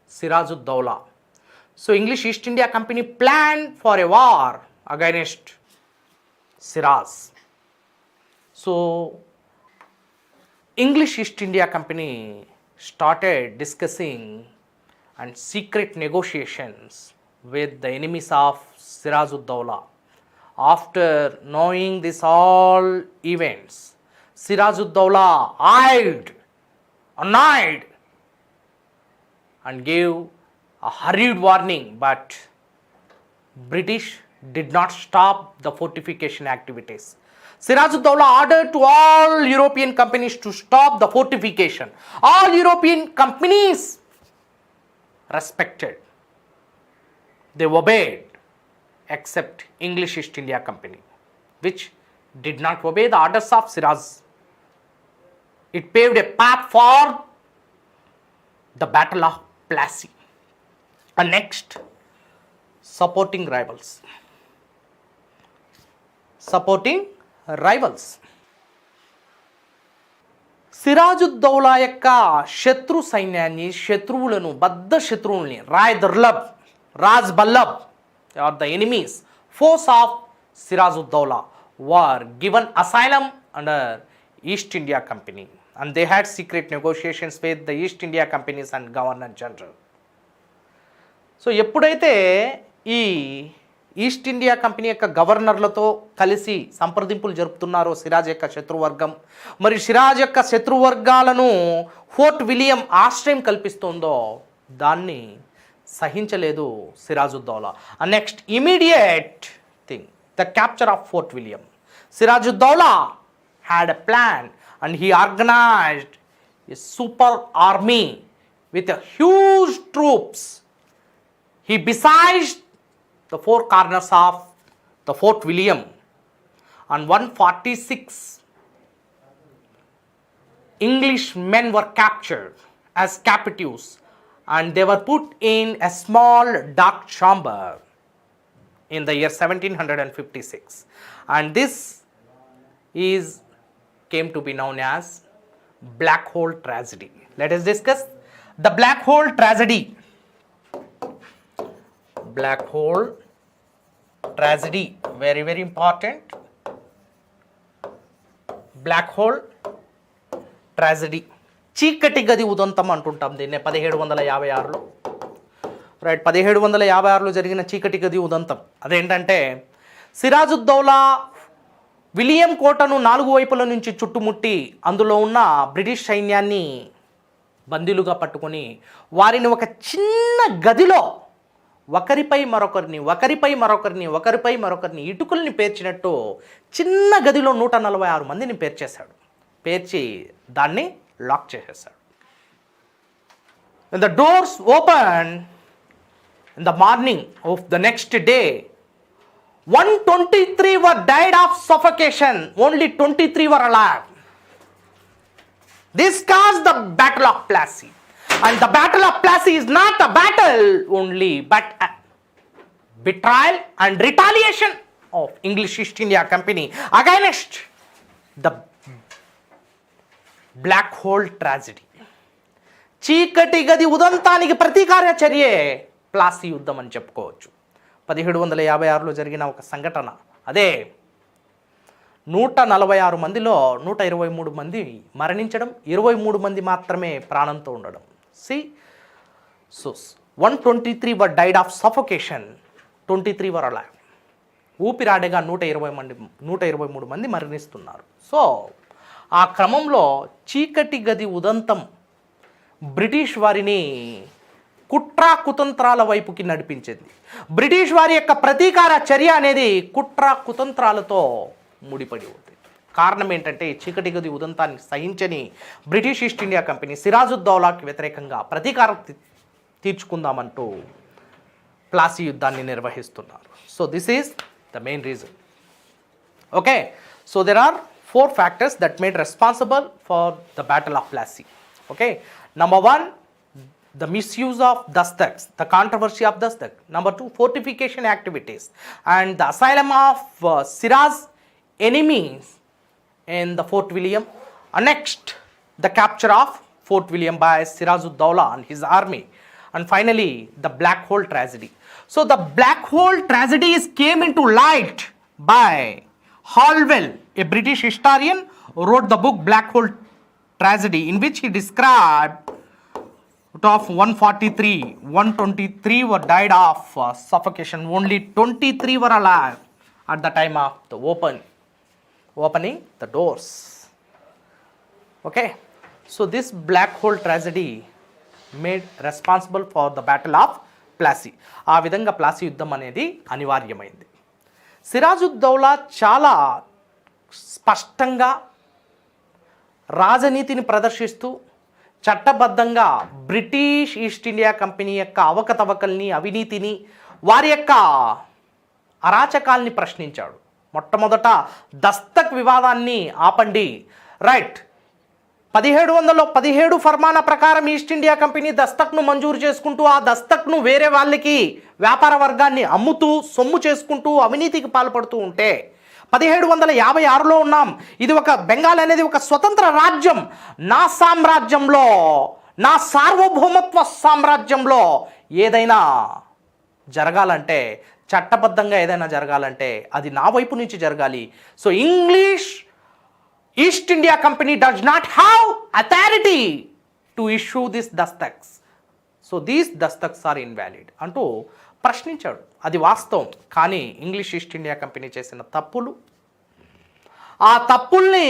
Siraj-Ud-Daula. So English East India Company planned for a war against Siraj. So English East India Company started discussing and secret negotiations with the enemies of Siraj-Ud-Daula. After knowing this all events, Siraj-Ud-Daula eyed, annoyed, and gave a hurried warning, but British did not stop the fortification activities. Siraj-Ud-Daula ordered to all European companies to stop the fortification. All European companies respected. They obeyed, except English East India Company, which did not obey the orders of Siraj. It paved a path for the Battle of Plassey. And next, supporting rivals. Supporting rivals. Sirajuddaula యొక్క శత్రు సైన్యాన్ని, శత్రువులను, బద్ధ శత్రువుల్ని, Rai Durlabh, Raj Ballabh are the enemies, force of Siraj-Ud-Daula were given asylum under East India Company, and they had secret negotiations with the East India Companies and Governor General. So ఎప్పుడైతే ఈ east India company యొక్క గవర్నర్లతో కలిసి సంప్రదింపులు జరుపుతున్నారో సిరాజ్ యొక్క శత్రువర్గం, మరి సిరాజ్ యొక్క శత్రువర్గాలను ఫోర్ట్ విలియం ఆశ్రయం కల్పిస్తుందో దాన్ని సహించలేదు Sirajuddaula. And next immediate thing, the capture of fort William. Siraj-Ud-Daula had a plan and he organized a super army with a huge troops. He besieged the four corners of the Fort William, and 146 English men were captured as captives, and they were put in a small dark chamber in the year 1756, and this came to be known as Black Hole Tragedy. Let us discuss the Black Hole Tragedy. Black Hole Tragedy, very very important. Black Hole Tragedy, చీకటి గది ఉదంతం అంటుంటాం దీన్ని. 1756లో right, 1756లో జరిగిన చీకటి గది ఉదంతం. అదేంటంటే సిరాజుద్దౌలా విలియం కోటను 4 వైపుల నుంచి చుట్టుముట్టి అందులో ఉన్న బ్రిటిష్ సైన్యాన్ని బందీలుగా పట్టుకొని వారిని ఒక చిన్న గదిలో ఒకరిపై మరొకరిని ఇటుకల్ని పేర్చినట్టు చిన్న గదిలో 146 మందిని పేర్చి దాన్ని లాక్ చేసేశాడు. When the doors opened in the morning of the next day, 123 were died of suffocation, only 23 were alive. This caused the Battle of Plassey. And the Battle of Plassey is not a battle only, but a betrayal and retaliation of English East India Company against the Black Hole Tragedy. చీకటి గది ఉదంతానికి ప్రతీకార చర్యే ప్లాసీ యుద్ధం అని చెప్పుకోవచ్చు. 1756లో జరిగిన ఒక సంఘటన అదే. 146 మందిలో 123 మంది మరణించడం, 23 మంది మాత్రమే ప్రాణంతో ఉండడం. See, so 123 were died of suffocation, 23 were alive. ఊపిరాడగా 123 మంది మరణిస్తున్నారు. సో ఆ క్రమంలో చీకటి గది ఉదంతం బ్రిటిష్ వారిని కుట్ర కుతంత్రాల వైపుకి నడిపించింది. బ్రిటిష్ వారి యొక్క ప్రతీకార చర్య అనేది కుట్ర కుతంత్రాలతో ముడిపడి ఉంది. కారణం ఏంటంటే చీకటి గది ఉదంతాన్ని సహించని బ్రిటిష్ ఈస్ట్ ఇండియా కంపెనీ సిరాజుద్దౌలాకి వ్యతిరేకంగా ప్రతీకారం తీర్చుకుందామంటూ ప్లాసీ యుద్ధాన్ని నిర్వహిస్తున్నారు. So this is the main reason. Okay, so there are 4 factors that made responsible for the Battle of Plassey. Okay, number 1, the misuse of dastaks, the controversy of dastak. Number 2, fortification activities and the asylum of Siraj enemies in the Fort William. Next, the capture of Fort William by Siraj-Ud-Daula and his army. And finally, the black hole tragedy. So the black hole tragedies came into light by Holwell, a British historian, wrote the book Black Hole Tragedy, in which he described of 143, 123 were died of suffocation. Only 23 were alive at the time of the opening the doors. Okay, so this black hole tragedy made responsible for the Battle of Plassey. ఆ విధంగా ప్లాసీ యుద్ధం అనేది అనివార్యమైంది. సిరాజుద్దౌలా చాలా స్పష్టంగా రాజనీతిని ప్రదర్శిస్తూ చట్టబద్ధంగా British east India company యొక్క అవకతవకల్ని, అవినీతిని, వారి యొక్క అరాచకాల్ని ప్రశ్నించాడు. మొట్టమొదట దస్తక్ వివాదాన్ని ఆపండి. రైట్, 1717 ఫర్మానా ప్రకారం ఈస్ట్ ఇండియా కంపెనీ దస్తక్ను మంజూరు చేసుకుంటూ ఆ దస్తక్ను వేరే వాళ్ళకి వ్యాపార వర్గాన్ని అమ్ముతూ సొమ్ము చేసుకుంటూ అవినీతికి పాల్పడుతూ ఉంటే 1756లో ఉన్నాం. ఇది ఒక బెంగాల్ అనేది ఒక స్వతంత్ర రాజ్యం. నా సామ్రాజ్యంలో, నా సార్వభౌమత్వ సామ్రాజ్యంలో ఏదైనా జరగాలంటే, చట్టబద్ధంగా ఏదైనా జరగాలంటే అది నా వైపు నుంచి జరగాలి. So English east India company does not have authority to issue this dastaks. So these dastaks are invalid అంటూ ప్రశ్నించాడు. అది వాస్తవం. కానీ ఇంగ్లీష్ ఈస్ట్ ఇండియా కంపెనీ చేసిన తప్పులు, ఆ తప్పుల్ని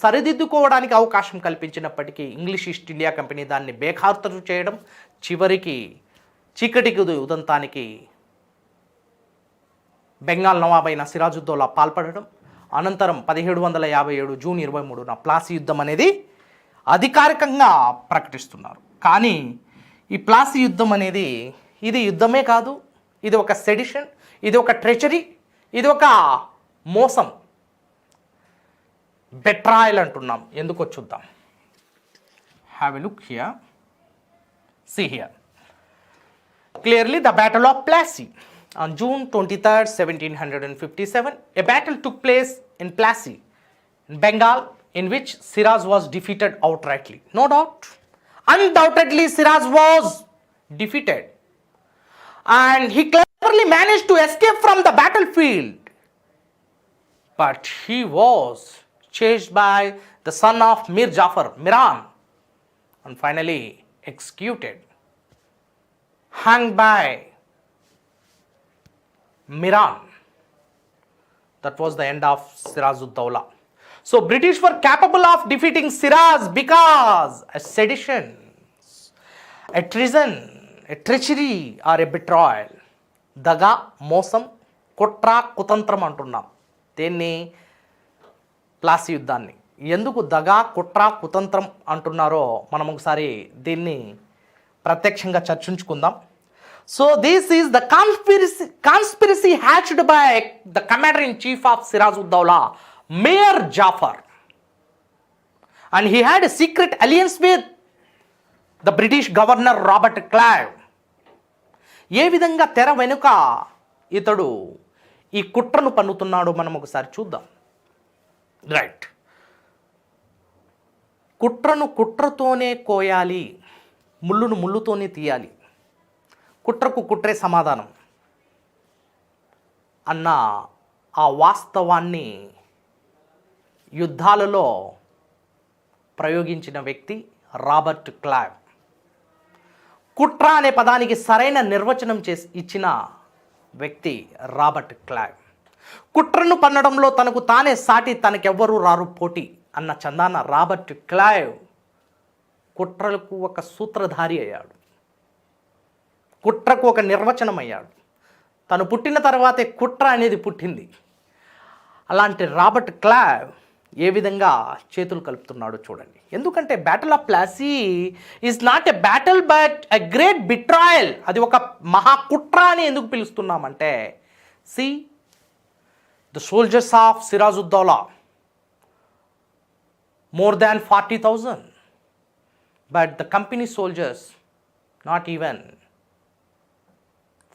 సరిదిద్దుకోవడానికి అవకాశం కల్పించినప్పటికీ ఇంగ్లీష్ ఈస్ట్ ఇండియా కంపెనీ దాన్ని బేఖాతరు చేయడం, చివరికి చీకటి గది ఉదంతానికి బెంగాల్ నవాబైన సిరాజుద్దౌలా పాల్పడడం, అనంతరం 1757 జూన్ 23న ప్లాసీ యుద్ధం అనేది అధికారికంగా ప్రకటిస్తున్నారు. కానీ ఈ ప్లాసీ యుద్ధం అనేది ఇది యుద్ధమే కాదు, ఇది ఒక సెడిషన్, ఇది ఒక ట్రెచరీ, ఇది ఒక మోసం, బెట్రాయల్ అంటున్నాం. ఎందుకో చూద్దాం. Have a look here, see here clearly the battle of Plassey. On June 23rd, 1757, a battle took place in Plassey, in Bengal, in which Siraj was defeated outrightly. No doubt. Undoubtedly, Siraj was defeated. And he cleverly managed to escape from the battlefield. But he was chased by the son of Mir Jafar, Miran, and finally executed, hanged by Miran. That was the end of Siraj-Ud-Daula. So British were capable of defeating Siraj because a sedition, a treason, a treachery or a betrayal. దగా, మోసం, కుట్ర, కుతంత్రం అంటున్నాం దీన్ని, ప్లాసీ యుద్ధాన్ని. ఎందుకు దగా, కుట్ర, కుతంత్రం అంటున్నారో మనం ఒకసారి దీన్ని ప్రత్యక్షంగా చర్చించుకుందాం. So this is the conspiracy hatched by the commander-in-chief of Siraj-Ud-Daula, Mir Jafar. And he had a secret alliance with the British governor Robert Clive. ఏ విధంగా తెర వెనుక ఇతడు ఈ కుట్రను పన్నుతున్నాడో మనం ఒకసారి చూద్దాం. రైట్, కుట్రను కుట్రతోనే కోయాలి, ముళ్ళును ముళ్ళుతోనే తీయాలి, కుట్రకు కుట్రే సమాధానం అన్న ఆ వాస్తవాన్ని యుద్ధాలలో ప్రయోగించిన వ్యక్తి రాబర్ట్ క్లైవ్. కుట్ర అనే పదానికి సరైన నిర్వచనం ఇచ్చిన వ్యక్తి రాబర్ట్ క్లైవ్. కుట్రను పన్నడంలో తనకు తానే సాటి తనకెవ్వరూ రారు పోటీ అన్న చందాన రాబర్ట్ క్లైవ్ కుట్రలకు ఒక సూత్రధారి అయ్యాడు. కుట్రకు ఒక నిర్వచనం అయ్యాడు. తను పుట్టిన తర్వాతే కుట్ర అనేది పుట్టింది. అలాంటి రాబర్ట్ క్లైవ్ ఏ విధంగా చేతులు కలుపుతున్నాడో చూడండి. ఎందుకంటే battle of Plassey is not a battle but a great betrayal. అది ఒక మహా కుట్ర అని ఎందుకు పిలుస్తున్నామంటే, see the soldiers of Sirajuddaula more than 40,000, but the company soldiers not even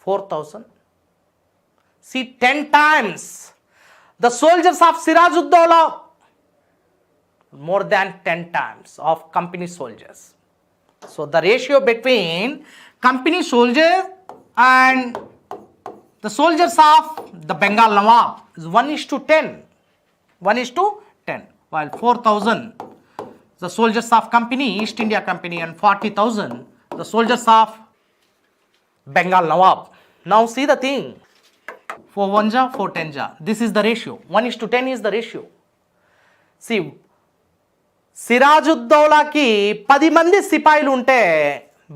4,000. See, 10 times the soldiers of Siraj-Ud-Daula, more than 10 times of company soldiers. So the ratio between company soldiers and the soldiers of the Bengal Nawab is 1:10. 1:10. While 4,000 the soldiers of company East India Company and 40,000 the soldiers of Bengal Nawab. Now see the thing, 4 1 ja 4 10 ja, this is the ratio. 1:10 is the ratio. See, సిరాజుద్దౌలాకి 10 మంది సిపాయిలు ఉంటే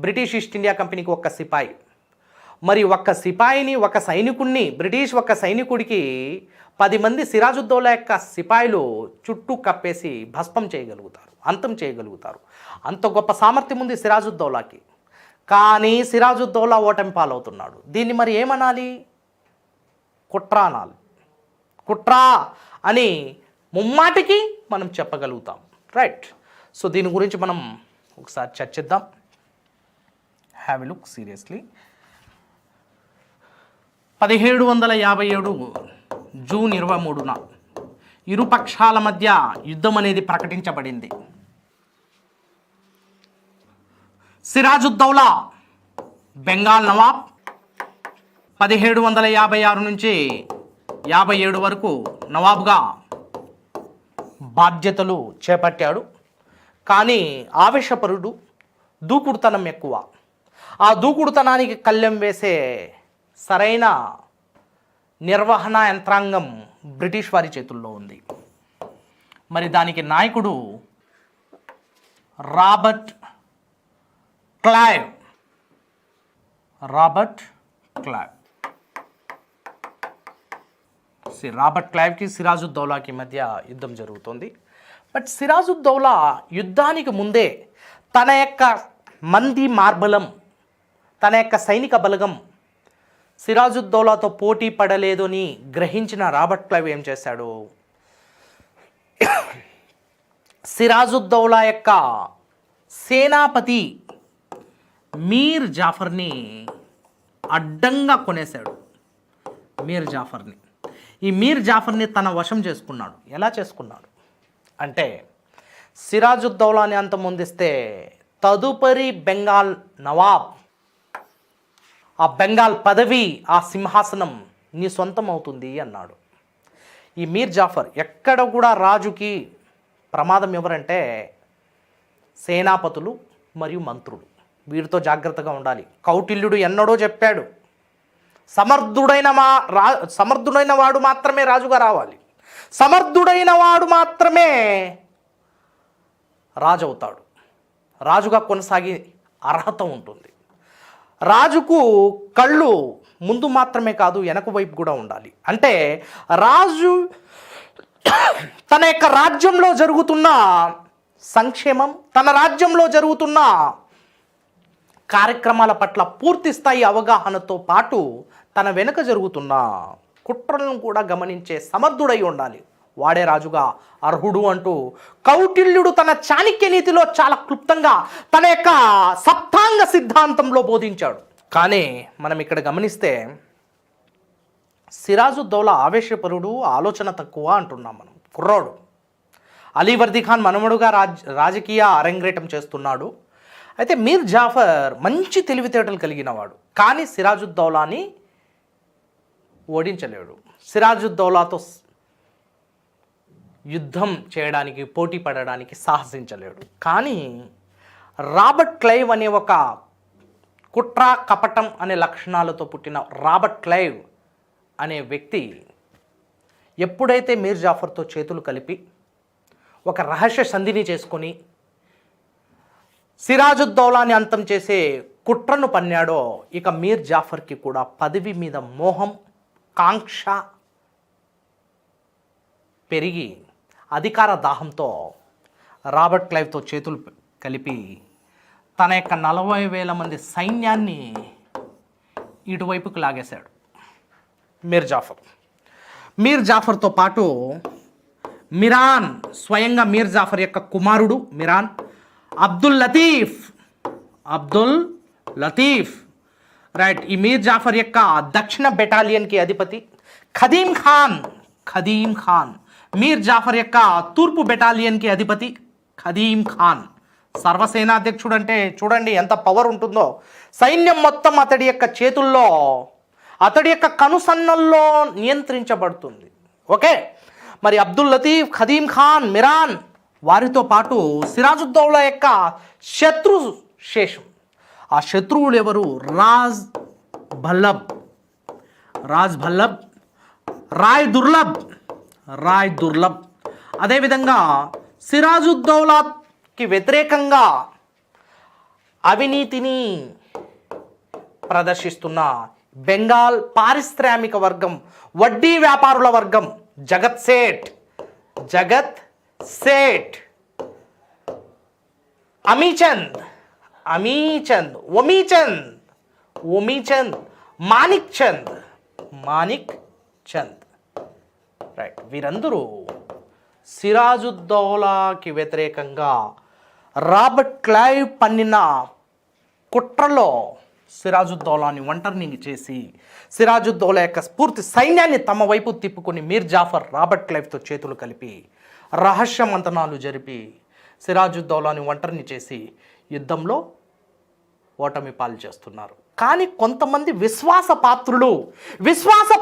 British east India కంపెనీకి ఒక్క సిపాయి. మరి ఒక్క సిపాయిని, ఒక సైనికుడిని, British ఒక సైనికుడికి 10 మంది సిరాజుద్దౌలా యొక్క సిపాయిలు చుట్టూ కప్పేసి భస్మం చేయగలుగుతారు, అంతం చేయగలుగుతారు. అంత గొప్ప సామర్థ్యం ఉంది సిరాజుద్దౌలాకి. కానీ సిరాజుద్దౌలా ఓటమి పాలవుతున్నాడు. దీన్ని మరి ఏమనాలి? కుట్ర అనాలి. కుట్ర అని ముమ్మాటికి మనం చెప్పగలుగుతాం. రైట్. సో దీని గురించి మనం ఒకసారి చర్చిద్దాం. Have a look seriously. 1757 June 23న ఇరు పక్షాల మధ్య యుద్ధం అనేది ప్రకటించబడింది. సిరాజుద్దౌలా బెంగాల్ నవాబ్ 1756 నుంచి 57 వరకు నవాబ్గా బాధ్యతలు చేపట్టాడు. కానీ ఆవేశపరుడు, దూకుడుతనం ఎక్కువ. ఆ దూకుడుతనానికి కళ్ళెం వేసే సరైన నిర్వహణ యంత్రాంగం బ్రిటిష్ వారి చేతుల్లో ఉంది. మరి దానికి నాయకుడు రాబర్ట్ క్లైవ్. రాబర్ట్ క్లైవ్కి సిరాజుద్దౌలాకి మధ్య యుద్ధం జరుగుతుంది. బట్ సిరాజుద్దౌలా యుద్ధానికి ముందే తన యొక్క మంది మార్బలం, తన యొక్క సైనిక బలగం సిరాజుద్దౌలాతో పోటీ పడలేదు అని గ్రహించిన రాబర్ట్ క్లైవ్ ఏం చేశాడు? సిరాజుద్దౌలా యొక్క సేనాపతి మీర్ జాఫర్ని అడ్డంగా కొనేశాడు. ఈ మీర్ జాఫర్ని తన వశం చేసుకున్నాడు. ఎలా చేసుకున్నాడు అంటే, సిరాజుద్దౌలాని అంతమొందిస్తే తదుపరి బెంగాల్ నవాబ్, ఆ బెంగాల్ పదవి, ఆ సింహాసనం నీ సొంతం అవుతుంది అన్నాడు. ఈ మీర్ జాఫర్ ఎక్కడ కూడా రాజుకి ప్రమాదం ఎవరంటే సేనాపతులు మరియు మంత్రులు. వీరితో జాగ్రత్తగా ఉండాలి. కౌటిల్యుడు ఎన్నడో చెప్పాడు, సమర్థుడైన వాడు మాత్రమే రాజుగా రావాలి, సమర్థుడైన వాడు మాత్రమే రాజు అవుతాడు, రాజుగా కొనసాగే అర్హత ఉంటుంది. రాజుకు కళ్ళు ముందు మాత్రమే కాదు వెనక వైపు కూడా ఉండాలి. అంటే రాజు తన యొక్క రాజ్యంలో జరుగుతున్న సంక్షేమం, తన రాజ్యంలో జరుగుతున్న కార్యక్రమాల పట్ల పూర్తి స్థాయి అవగాహనతో పాటు తన వెనుక జరుగుతున్న కుట్రలను కూడా గమనించే సమర్థుడై ఉండాలి. వాడే రాజుగా అర్హుడు అంటూ కౌటిల్యుడు తన చాణక్య నీతిలో చాలా క్లుప్తంగా తన యొక్క సప్తాంగ సిద్ధాంతంలో బోధించాడు. కానీ మనం ఇక్కడ గమనిస్తే సిరాజుద్దౌలా ఆవేశపరుడు, ఆలోచన తక్కువ అంటున్నాం మనం. కుర్రాడు అలీవర్దీ ఖాన్ మనమడుగా రాజకీయ అరంగేటం చేస్తున్నాడు. అయితే మీర్ జాఫర్ మంచి తెలివితేటలు కలిగినవాడు, కానీ సిరాజుద్దౌలాని ఓడించలేడు. సిరాజుద్దౌలాతో యుద్ధం చేయడానికి, పోటీ పడడానికి సాహసించలేడు. కానీ రాబర్ట్ క్లైవ్ అనే ఒక కుట్ర, కపటం అనే లక్షణాలతో పుట్టిన రాబర్ట్ క్లైవ్ అనే వ్యక్తి ఎప్పుడైతే మీర్ జాఫర్తో చేతులు కలిపి ఒక రహస్య సంధిని చేసుకొని సిరాజుద్దౌలాని అంతం చేసే కుట్రను పన్నాడో, ఇక మీర్ జాఫర్కి కూడా పదవి మీద మోహం, కాంక్ష పెరిగి అధికార దాహంతో రాబర్ట్ క్లైవ్తో చేతులు కలిపి తన యొక్క 40,000 మంది సైన్యాన్ని ఇటువైపుకు లాగేశాడు మీర్ జాఫర్. మీర్ జాఫర్తో పాటు మిరాన్, స్వయంగా మీర్ జాఫర్ యొక్క కుమారుడు మిరాన్, అబ్దుల్ లతీఫ్ రైట్. ఈ మీర్ జాఫర్ యొక్క దక్షిణ బెటాలియన్కి అధిపతి ఖదీం ఖాన్, మీర్ జాఫర్ యొక్క తూర్పు బెటాలియన్కి అధిపతి ఖదీం ఖాన్. సర్వసేనాధ్యక్షుడు అంటే చూడండి ఎంత పవర్ ఉంటుందో. సైన్యం మొత్తం అతడి యొక్క చేతుల్లో, అతడి యొక్క కనుసన్నల్లో నియంత్రించబడుతుంది. ఓకే, మరి అబ్దుల్ లతీఫ్, ఖదీం ఖాన్, మిరాన్, వారితో పాటు సిరాజుద్దౌలా యొక్క శత్రు శేషం. ఆ శత్రువులు ఎవరు? రాజ్ భల్లబ్, రాయ్ దుర్లభ్. అదేవిధంగా సిరాజుద్దౌలాకి వ్యతిరేకంగా అవినీతిని ప్రదర్శిస్తున్న బెంగాల్ పారిశ్రామిక వర్గం, వడ్డీ వ్యాపారుల వర్గం, జగత్ సేట్, అమీచంద్, ఒమీచంద్, మానిక్ చంద్ రైట్. వీరందరూ సిరాజుద్దౌలాకి వ్యతిరేకంగా రాబర్ట్ క్లైవ్ పన్నిన కుట్రలో సిరాజుద్దౌలాని ఒంటరిని చేసి సిరాజుద్దౌలా యొక్క పూర్తి సైన్యాన్ని తమ వైపు తిప్పుకొని మీర్ జాఫర్ రాబర్ట్ క్లైవ్తో చేతులు కలిపి రహస్య మంతనాలు జరిపి సిరాజుద్దౌలాని ఒంటరిని చేసి యుద్ధంలో ఓటమి పాలు చేస్తున్నారు. కానీ కొంతమంది విశ్వాస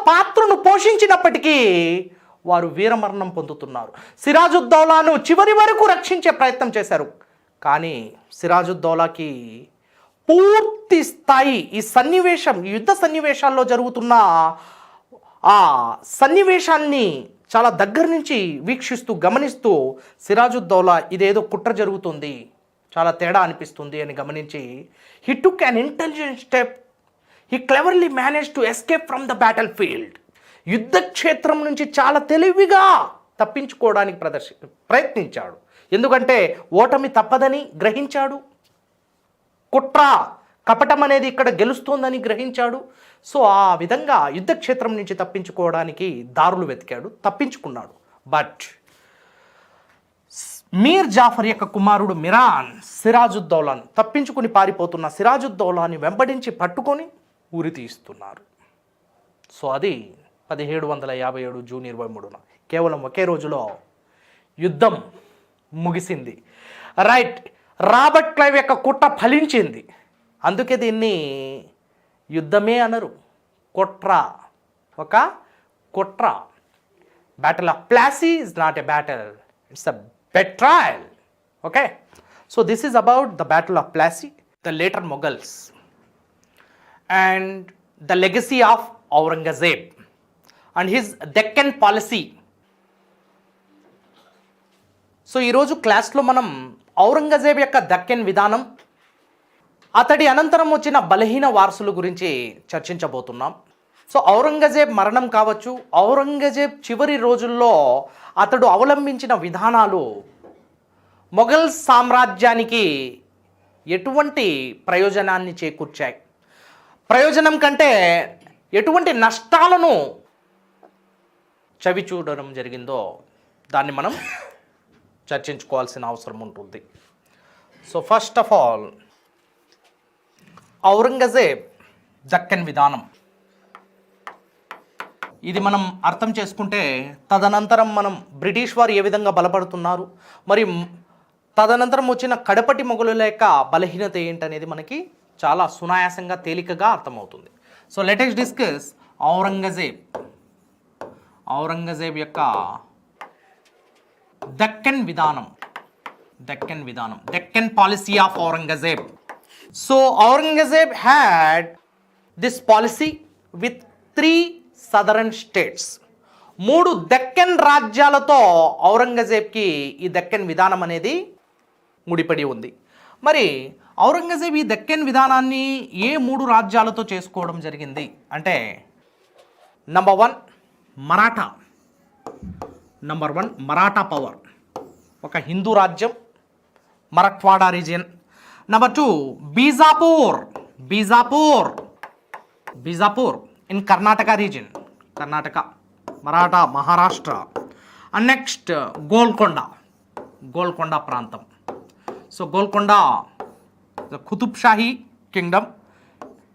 పాత్రును పోషించినప్పటికీ వారు వీరమరణం పొందుతున్నారు. సిరాజుద్దౌలాను చివరి వరకు రక్షించే ప్రయత్నం చేశారు. కానీ సిరాజుద్దౌలాకి పూర్తి స్థాయి ఈ యుద్ధ సన్నివేశాల్లో జరుగుతున్న ఆ సన్నివేశాన్ని చాలా దగ్గర నుంచి వీక్షిస్తూ గమనిస్తూ సిరాజుద్దౌలా ఇదేదో కుట్ర జరుగుతుంది, చాలా తేడా అనిపిస్తుంది అని గమనించి he took an intelligent step. He cleverly manage to escape from the battle field. యుద్ధ క్షేత్రం నుంచి చాలా తెలివిగా తప్పించుకోవడానికి ప్రయత్నించాడు. ఎందుకంటే ఓటమి తప్పదని గ్రహించాడు. కుట్ర, కపటం అనేది ఇక్కడ గెలుస్తోందని గ్రహించాడు. సో ఆ విధంగా యుద్ధ క్షేత్రం నుంచి తప్పించుకోవడానికి దారులు వెతికాడు, తప్పించుకున్నాడు. బట్ మీర్ జాఫర్ యొక్క కుమారుడు మిరాన్ సిరాజుద్దౌలాను తప్పించుకుని పారిపోతున్న సిరాజుద్దౌలాని వెంబడించి పట్టుకొని ఉరి తీస్తున్నారు. సో అది 1757 జూన్ 23న కేవలం ఒకే రోజులో యుద్ధం ముగిసింది. రైట్. రాబర్ట్ క్లైవ్ యొక్క కుట్ర ఫలించింది. అందుకే దీన్ని యుద్ధమే అనరు, ఒక కుట్ర. Battle of Plassey is not a battle, it's a betrayal. Okay, so this is about the Battle of Plassey, the later Mughals, and the legacy of Aurangzeb and his Deccan policy. So ఈరోజు క్లాస్లో మనం ఔరంగజేబ్ యొక్క దక్కన్ విధానం, అతడి అనంతరం వచ్చిన బలహీన వారసుల గురించి చర్చించబోతున్నాం. సో ఔరంగజేబ్ మరణం కావచ్చు, ఔరంగజేబ్ చివరి రోజుల్లో అతడు అవలంబించిన విధానాలు మొఘల్ సామ్రాజ్యానికి ఎటువంటి ప్రయోజనాన్ని చేకూర్చాయి, ప్రయోజనం కంటే ఎటువంటి నష్టాలను చవి చూడడం జరిగిందో దాన్ని మనం చర్చించుకోవాల్సిన అవసరం ఉంటుంది. So first of all Aurangzeb Deccan విధానం, ఇది మనం అర్థం చేసుకుంటే తదనంతరం మనం బ్రిటిష్ వారు ఏ విధంగా బలపడుతున్నారు, మరి తదనంతరం వచ్చిన కడపటి మొఘలుల యొక్క బలహీనత ఏంటనేది మనకి చాలా సునాయాసంగా తేలికగా అర్థమవుతుంది. So let us discuss Aurangzeb యొక్క దక్కన్ విధానం, Deccan policy of Aurangzeb. So Aurangzeb had this policy with 3 southern states. 3 Deccan రాజ్యాలతో ఔరంగజేబ్కి ఈ దక్కన్ విధానం అనేది ముడిపడి ఉంది. మరి ఔరంగజేబ్ ఈ దక్కన్ విధానాన్ని ఏ 3 రాజ్యాలతో చేసుకోవడం జరిగింది అంటే number 1 Maratha. Number 1 Maratha power, ఒక హిందూ రాజ్యం, Marathwada region. Number 2 Bijapur in Karnataka region, Karnataka, Maratha, Maharashtra. And next Golconda ప్రాంతం. So Golconda Qutub Shahi kingdom,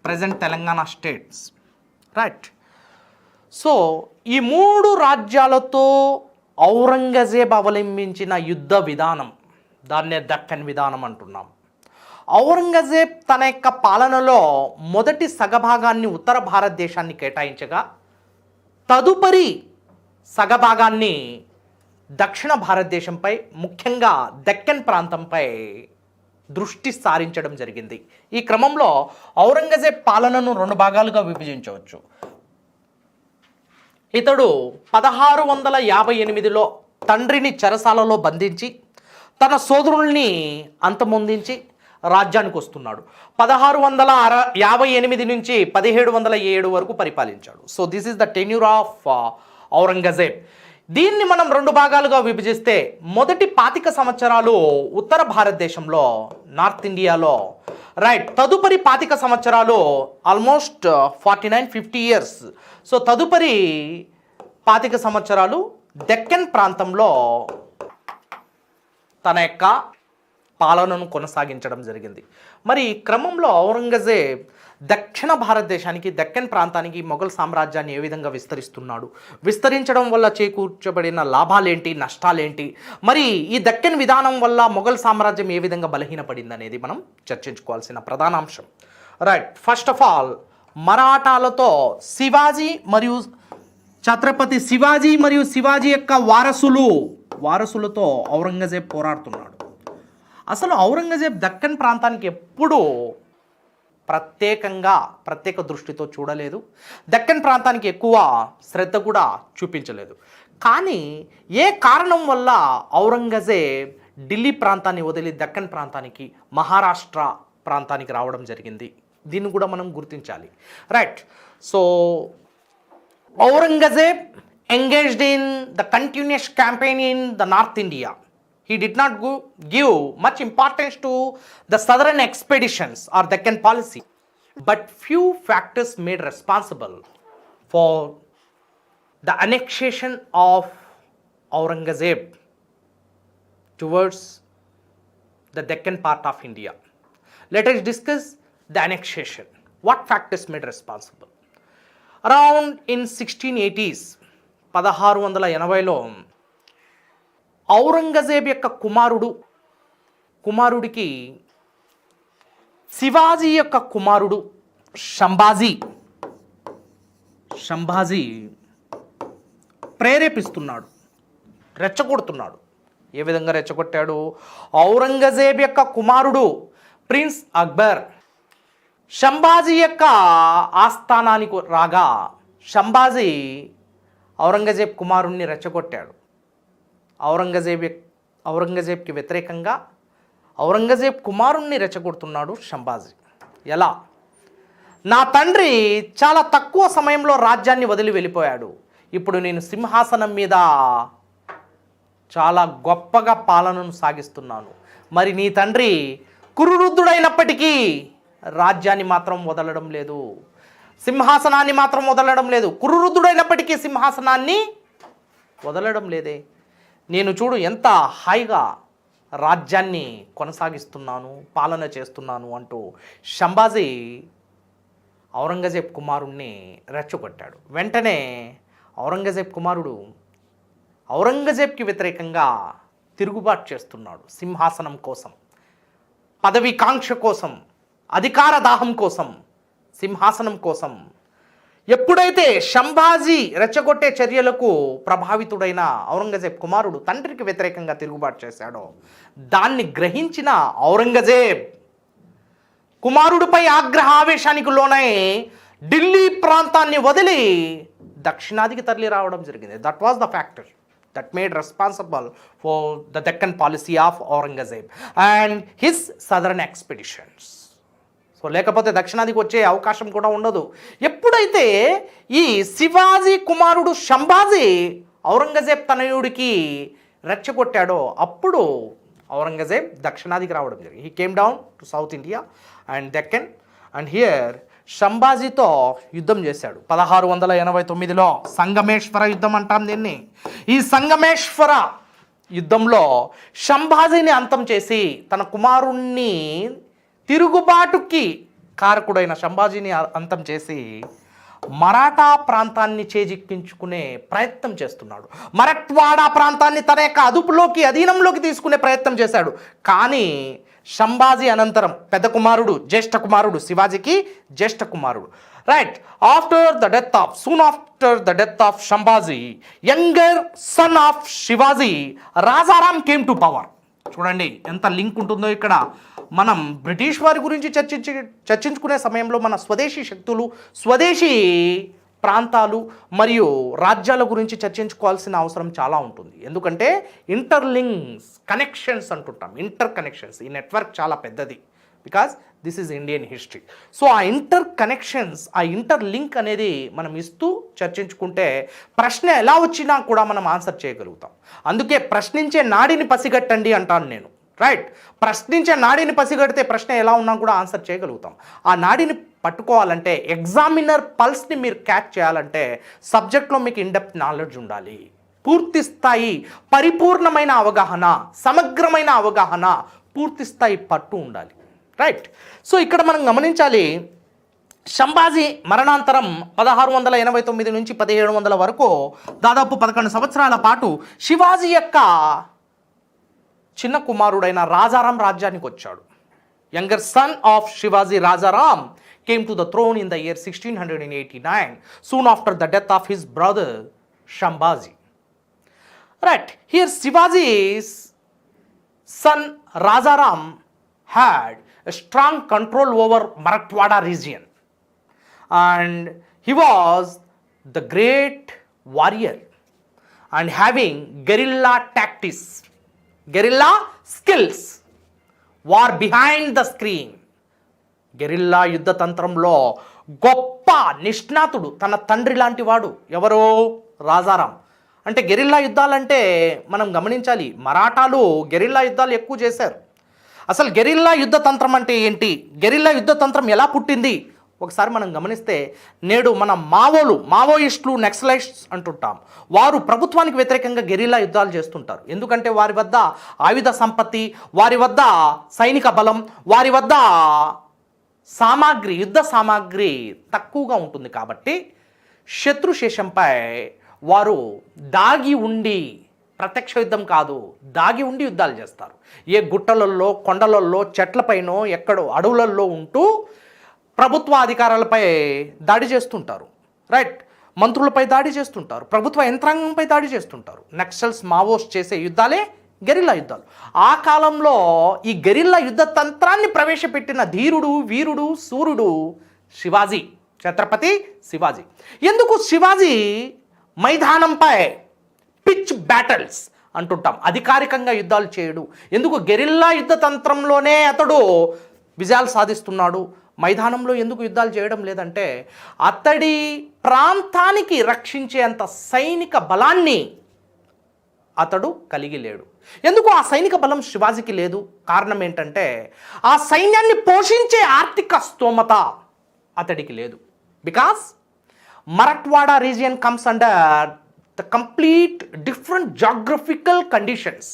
present Telangana states, right. So ఈ 3 రాజ్యాలతో ఔరంగజేబ్ అవలంబించిన యుద్ధ విధానం, దాన్నే దక్కన్ విధానం అంటున్నాం. ఔరంగజేబ్ తన యొక్క పాలనలో మొదటి సగభాగాన్ని ఉత్తర భారతదేశాన్ని కేటాయించగా తదుపరి సగభాగాన్ని దక్షిణ భారతదేశంపై, ముఖ్యంగా దక్కన్ ప్రాంతంపై దృష్టి సారించడం జరిగింది. ఈ క్రమంలో ఔరంగజేబ్ పాలనను 2 భాగాలుగా విభజించవచ్చు. ఇతడు 1658లో తండ్రిని చెరసాలలో బంధించి తన సోదరుల్ని అంతమొందించి రాజ్యానికి వస్తున్నాడు. 1658 నుంచి 1707 వరకు పరిపాలించాడు. So this is the tenure of Aurangzeb. దీన్ని మనం 2 భాగాలుగా విభజిస్తే మొదటి 25 సంవత్సరాలు ఉత్తర భారతదేశంలో, నార్త్ ఇండియాలో, రైట్. తదుపరి 25 సంవత్సరాలు ఆల్మోస్ట్ 49-50 ఇయర్స్. సో తదుపరి 25 సంవత్సరాలు దక్కన్ ప్రాంతంలో తన యొక్క పాలనను కొనసాగించడం జరిగింది. మరి ఈ క్రమంలో ఔరంగజేబ్ దక్షిణ భారతదేశానికి, దక్కన్ ప్రాంతానికి మొఘల్ సామ్రాజ్యాన్ని ఏ విధంగా విస్తరిస్తున్నాడు, విస్తరించడం వల్ల చేకూర్చబడిన లాభాలేంటి, నష్టాలేంటి, మరి ఈ దక్కన్ విధానం వల్ల మొఘల్ సామ్రాజ్యం ఏ విధంగా బలహీనపడింది అనేది మనం చర్చించుకోవాల్సిన ప్రధాన అంశం, రైట్. ఫస్ట్ ఆఫ్ ఆల్ మరాఠాలతో ఛత్రపతి శివాజీ మరియు శివాజీ యొక్క వారసులతో ఔరంగజేబ్ పోరాడుతున్నాడు. అసలు ఔరంగజేబ్ దక్కన్ ప్రాంతానికి ఎప్పుడూ ప్రత్యేక దృష్టితో చూడలేదు. దక్కన్ ప్రాంతానికి ఎక్కువ శ్రద్ధ కూడా చూపించలేదు. కానీ ఏ కారణం వల్ల ఔరంగజేబ్ ఢిల్లీ ప్రాంతాన్ని వదిలి దక్కన్ ప్రాంతానికి, మహారాష్ట్ర ప్రాంతానికి రావడం జరిగింది, దీన్ని కూడా మనం గుర్తించాలి, right. So Aurangzeb engaged in the continuous campaign in the North India. He did not give much importance to the southern expeditions or Deccan policy. But few factors made responsible for the annexation of Aurangzeb towards the Deccan part of India. Let us discuss the annexation. What factors made responsible? Around in 1680s, 1680లో ఔరంగజేబ్ యొక్క కుమారుడికి శివాజీ యొక్క కుమారుడు సంభాజీ ప్రేరేపిస్తున్నాడు, రెచ్చగొడుతున్నాడు. ఏ విధంగా రెచ్చగొట్టాడు? ఔరంగజేబ్ యొక్క కుమారుడు prince Akbar Sambhaji యొక్క ఆస్థానానికి రాగా సంభాజీ ఔరంగజేబ్ కుమారుణ్ణి రెచ్చగొట్టాడు. ఔరంగజేబ్కి వ్యతిరేకంగా ఔరంగజేబ్ కుమారుణ్ణి రెచ్చగొడుతున్నాడు సంభాజీ. ఎలా? నా తండ్రి చాలా తక్కువ సమయంలో రాజ్యాన్ని వదిలి వెళ్ళిపోయాడు, ఇప్పుడు నేను సింహాసనం మీద చాలా గొప్పగా పాలనను సాగిస్తున్నాను. మరి నీ తండ్రి కురువృద్ధుడైనప్పటికీ రాజ్యాన్ని మాత్రం వదలడం లేదు, సింహాసనాన్ని మాత్రం వదలడం లేదు. కురువృద్ధుడైనప్పటికీ సింహాసనాన్ని వదలడం లేదే. నేను చూడు ఎంత హాయిగా రాజ్యాన్ని కొనసాగిస్తున్నాను, పాలన చేస్తున్నాను అంటూ సంభాజీ ఔరంగజేబ్ కుమారుణ్ణి రెచ్చగొట్టాడు. వెంటనే ఔరంగజేబ్ కుమారుడు ఔరంగజేబ్కి వ్యతిరేకంగా తిరుగుబాటు చేస్తున్నాడు. సింహాసనం కోసం, పదవికాంక్ష కోసం, అధికార దాహం కోసం, సింహాసనం కోసం. ఎప్పుడైతే సంభాజీ రెచ్చగొట్టే చర్యలకు ప్రభావితుడైన ఔరంగజేబ్ కుమారుడు తండ్రికి వ్యతిరేకంగా తిరుగుబాటు చేశాడో దాన్ని గ్రహించిన ఔరంగజేబ్ కుమారుడిపై ఆగ్రహ ఆవేశానికి లోనై ఢిల్లీ ప్రాంతాన్ని వదిలి దక్షిణాదికి తరలి రావడం జరిగింది. That was the factor that made responsible for the Deccan policy of Aurangzeb and his southern expeditions. So లేకపోతే దక్షిణాదికి వచ్చే అవకాశం కూడా ఉండదు. ఎప్పుడైతే ఈ శివాజీ కుమారుడు షంబాజీ ఔరంగజేబ్ తనయుడికి రెచ్చగొట్టాడో అప్పుడు ఔరంగజేబ్ దక్షిణాదికి రావడం జరిగింది. He came down to south India and Deccan and here షంబాజీతో యుద్ధం చేశాడు. 1689లో సంగమేశ్వర యుద్ధం అంటాం దీన్ని. ఈ సంగమేశ్వర యుద్ధంలో షంబాజీని అంతం చేసి తన కుమారుణ్ణి తిరుగుబాటుకి కారకుడైన షంబాజీని అంతం చేసి మరాఠా ప్రాంతాన్ని చేజిక్కించుకునే ప్రయత్నం చేస్తున్నాడు. మరఠ్వాడా ప్రాంతాన్ని తన యొక్క అధీనంలోకి తీసుకునే ప్రయత్నం చేశాడు. కానీ షంబాజీ అనంతరం పెద్ద కుమారుడు జ్యేష్ఠ కుమారుడు శివాజీకి జ్యేష్ఠ కుమారుడు right soon after the death of Sambhaji younger son of Shivaji Rajaram came to power. చూడండి ఎంత లింక్ ఉంటుందో ఇక్కడ. మనం బ్రిటిష్ వారి గురించి చర్చించుకునే సమయంలో మన స్వదేశీ శక్తులు, స్వదేశీ ప్రాంతాలు మరియు రాజ్యాల గురించి చర్చించుకోవాల్సిన అవసరం చాలా ఉంటుంది. ఎందుకంటే ఇంటర్లింక్స్, కనెక్షన్స్ అంటుంటాం, ఇంటర్ కనెక్షన్స్. ఈ నెట్వర్క్ చాలా పెద్దది because this is Indian history. So ఆ ఇంటర్ కనెక్షన్స్, ఆ ఇంటర్ లింక్ అనేది మనం ఇస్తూ చర్చించుకుంటే ప్రశ్న ఎలా వచ్చినా కూడా మనం ఆన్సర్ చేయగలుగుతాం. అందుకే ప్రశ్నించే నాడిని పసిగట్టండి అంటాను నేను. రైట్, ప్రశ్నించే నాడిని పసిగడితే ప్రశ్న ఎలా ఉన్నా కూడా ఆన్సర్ చేయగలుగుతాం. ఆ నాడిని పట్టుకోవాలంటే, ఎగ్జామినర్ పల్స్ని మీరు క్యాచ్ చేయాలంటే సబ్జెక్ట్లో మీకు ఇన్డెప్త్ నాలెడ్జ్ ఉండాలి. పూర్తి స్థాయి పరిపూర్ణమైన అవగాహన, సమగ్రమైన అవగాహన, పూర్తి స్థాయి పట్టు ఉండాలి. రైట్, సో ఇక్కడ మనం గమనించాలి షంబాజీ మరణాంతరం 1689 నుంచి 1700 వరకు దాదాపు 11 సంవత్సరాల పాటు శివాజీ యొక్క చిన్న కుమారుడైన రాజారాం రాజ్యానికి వచ్చాడు. Younger son of Shivaji Rajaram came to the throne in the year 1689, soon after the death of his brother Shambhaji. Right, here Shivaji's son Rajaram had a strong control over Marathwada region and he was the great warrior and having guerrilla tactics, guerrilla skills, war behind the screen. Guerrilla యుద్ధ తంత్రంలో గొప్ప నిష్ణాతుడు, తన తండ్రి లాంటి వాడు. ఎవరో రాజారాం. అంటే guerrilla యుద్ధాలంటే మనం గమనించాలి, మరాఠాలు గెరిల్లా యుద్ధాలు ఎక్కువ చేశారు. అసలు గెరిల్లా యుద్ధ తంత్రం అంటే ఏంటి, గెరిల్లా యుద్ధ తంత్రం ఎలా పుట్టింది ఒకసారి మనం గమనిస్తే, నేడు మన మావోయిస్టులు, నెక్సలైట్స్ అంటుంటాం, వారు ప్రభుత్వానికి వ్యతిరేకంగా గెరిల్లా యుద్ధాలు చేస్తుంటారు. ఎందుకంటే వారి వద్ద ఆయుధ సంపత్తి, వారి వద్ద సైనిక బలం, వారి వద్ద సామాగ్రి, యుద్ధ సామాగ్రి తక్కువగా ఉంటుంది. కాబట్టి శత్రుశేషంపై వారు దాగి ఉండి, ప్రత్యక్ష యుద్ధం కాదు, దాగి ఉండి యుద్ధాలు చేస్తారు. ఏ గుట్టలలో, కొండలలో, చెట్లపైనో, ఎక్కడో అడవులలో ఉంటూ ప్రభుత్వ అధికారాలపై దాడి చేస్తుంటారు. రైట్, మంత్రులపై దాడి చేస్తుంటారు, ప్రభుత్వ యంత్రాంగంపై దాడి చేస్తుంటారు. నక్సల్స్, మావోస్ చేసే యుద్ధాలే గెరిల్లా యుద్ధాలు. ఆ కాలంలో ఈ గెరిల్లా యుద్ధ తంత్రాన్ని ప్రవేశపెట్టిన ధీరుడు, వీరుడు, సూర్యుడు శివాజీ, ఛత్రపతి శివాజీ. ఎందుకు శివాజీ మైదానంపై పిచ్ బ్యాటిల్స్ అంటుంటాం, అధికారికంగా యుద్ధాలు చేయడు? ఎందుకు గెరిల్లా యుద్ధ తంత్రంలోనే అతడు విజయాలు సాధిస్తున్నాడు? మైదానంలో ఎందుకు యుద్ధాలు చేయడం లేదంటే, అతడి ప్రాంతానికి రక్షించేంత సైనిక బలాన్ని అతడు కలిగి లేడు. ఎందుకు ఆ సైనిక బలం శివాజీకి లేదు? కారణం ఏంటంటే, ఆ సైన్యాన్ని పోషించే ఆర్థిక స్తోమత అతడికి లేదు. Because Marathwada region comes under the complete different geographical conditions.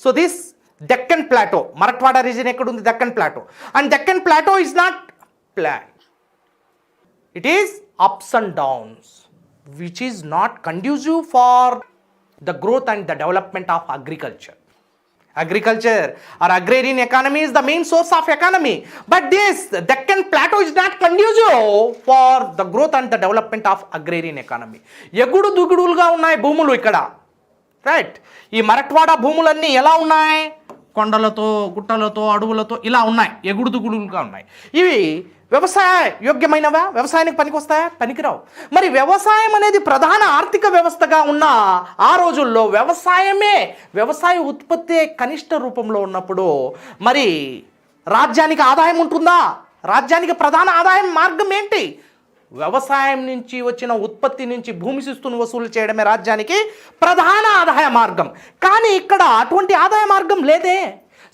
So this Deccan plateau, Marathwada region ఎక్కడ ఉంది? Deccan plateau. And Deccan plateau is not plain, it is ups and downs, which is not conducive for the growth and the development of agriculture. Agriculture or agrarian economy is the main source of economy. But this Deccan Plateau is not conducive for the growth and the development of agrarian economy. ఎగుడు దుగుడులుగా ఉన్నాయి భూములు ఇక్కడ. Right, ఈ మరాఠ్వాడా భూములన్నీ ఎలా ఉన్నాయి? కొండలతో, గుట్టలతో, అడవులతో ఇలా ఉన్నాయి, ఎగుడు దుగుడులుగా ఉన్నాయి. ఇవి వ్యవసాయ యోగ్యమైనవా? వ్యవసాయానికి పనికొస్తాయా? పనికిరావు. మరి వ్యవసాయం అనేది ప్రధాన ఆర్థిక వ్యవస్థగా ఉన్న ఆ రోజుల్లో వ్యవసాయ ఉత్పత్తి కనిష్ట రూపంలో ఉన్నప్పుడు మరి రాజ్యానికి ఆదాయం ఉంటుందా? రాజ్యానికి ప్రధాన ఆదాయం మార్గం ఏంటి? వ్యవసాయం నుంచి వచ్చిన ఉత్పత్తి నుంచి భూమి శిస్తును వసూలు చేయడమే రాజ్యానికి ప్రధాన ఆదాయ మార్గం. కానీ ఇక్కడ అటువంటి ఆదాయ మార్గం లేదే.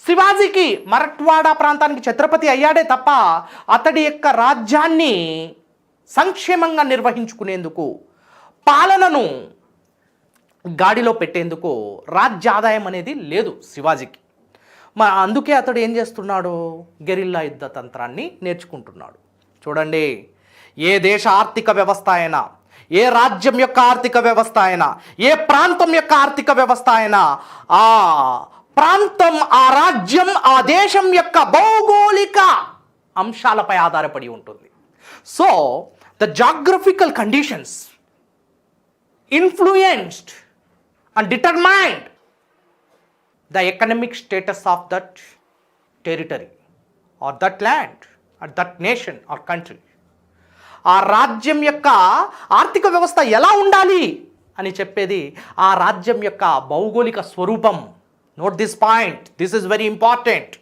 శివాజీకి మరఠ్వాడా ప్రాంతానికి ఛత్రపతి అయ్యాడే తప్ప అతడి యొక్క రాజ్యాన్ని సంక్షేమంగా నిర్వహించుకునేందుకు, పాలనను గాడిలో పెట్టేందుకు రాజ్య ఆదాయం అనేది లేదు శివాజీకి. అందుకే అతడు ఏం చేస్తున్నాడు? గెరిల్లా యుద్ధ తంత్రాన్ని నేర్చుకుంటున్నాడు. చూడండి, ఏ దేశ ఆర్థిక వ్యవస్థ అయినా, ఏ రాజ్యం యొక్క ఆర్థిక వ్యవస్థ అయినా, ఏ ప్రాంతం యొక్క ఆర్థిక వ్యవస్థ అయినా ఆ ప్రాంతం, ఆ రాజ్యం, ఆ దేశం యొక్క భౌగోళిక అంశాలపై ఆధారపడి ఉంటుంది. So the geographical conditions influenced and determined the economic status of that territory or that land or that nation or country. ఆ రాజ్యం యొక్క ఆర్థిక వ్యవస్థ ఎలా ఉండాలి అని చెప్పేది ఆ రాజ్యం యొక్క భౌగోళిక స్వరూపం. Note this point, this is very important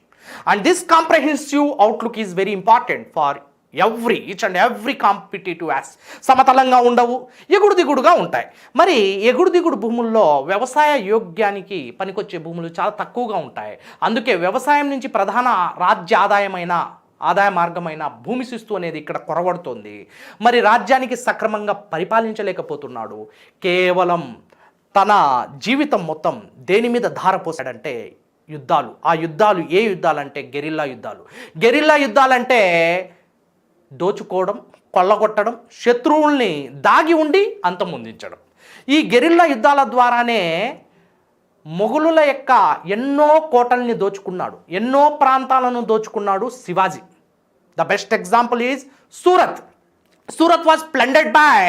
and this comprehensive outlook is very important for each and every competitive as. సమతలంగా ఉండవు, ఎగుడు దిగుడుగా ఉంటాయి. మరి ఎగుడు దిగుడు భూముల్లో వ్యవసాయ యోగ్యానికి పనికొచ్చే భూములు చాలా తక్కువగా ఉంటాయి. అందుకే వ్యవసాయం నుంచి ప్రధాన రాజ్య ఆదాయ మార్గమైన భూమి శిస్తు అనేది ఇక్కడ కొరవడుతోంది. మరి రాజ్యానికి సక్రమంగా పరిపాలించలేకపోతున్నాడు. కేవలం తన జీవితం మొత్తం దేని మీద ధారపోసాడంటే యుద్ధాలు. ఆ యుద్ధాలు ఏ యుద్ధాలంటే గెరిల్లా యుద్ధాలు. గెరిల్లా యుద్ధాలంటే దోచుకోవడం, కొల్లగొట్టడం, శత్రువుల్ని దాగి ఉండి అంతమొందించడం. ఈ గెరిల్లా యుద్ధాల ద్వారానే మొఘలుల యొక్క ఎన్నో కోటల్ని దోచుకున్నాడు, ఎన్నో ప్రాంతాలను దోచుకున్నాడు Shivaji. The best example is Surat. Surat was plundered by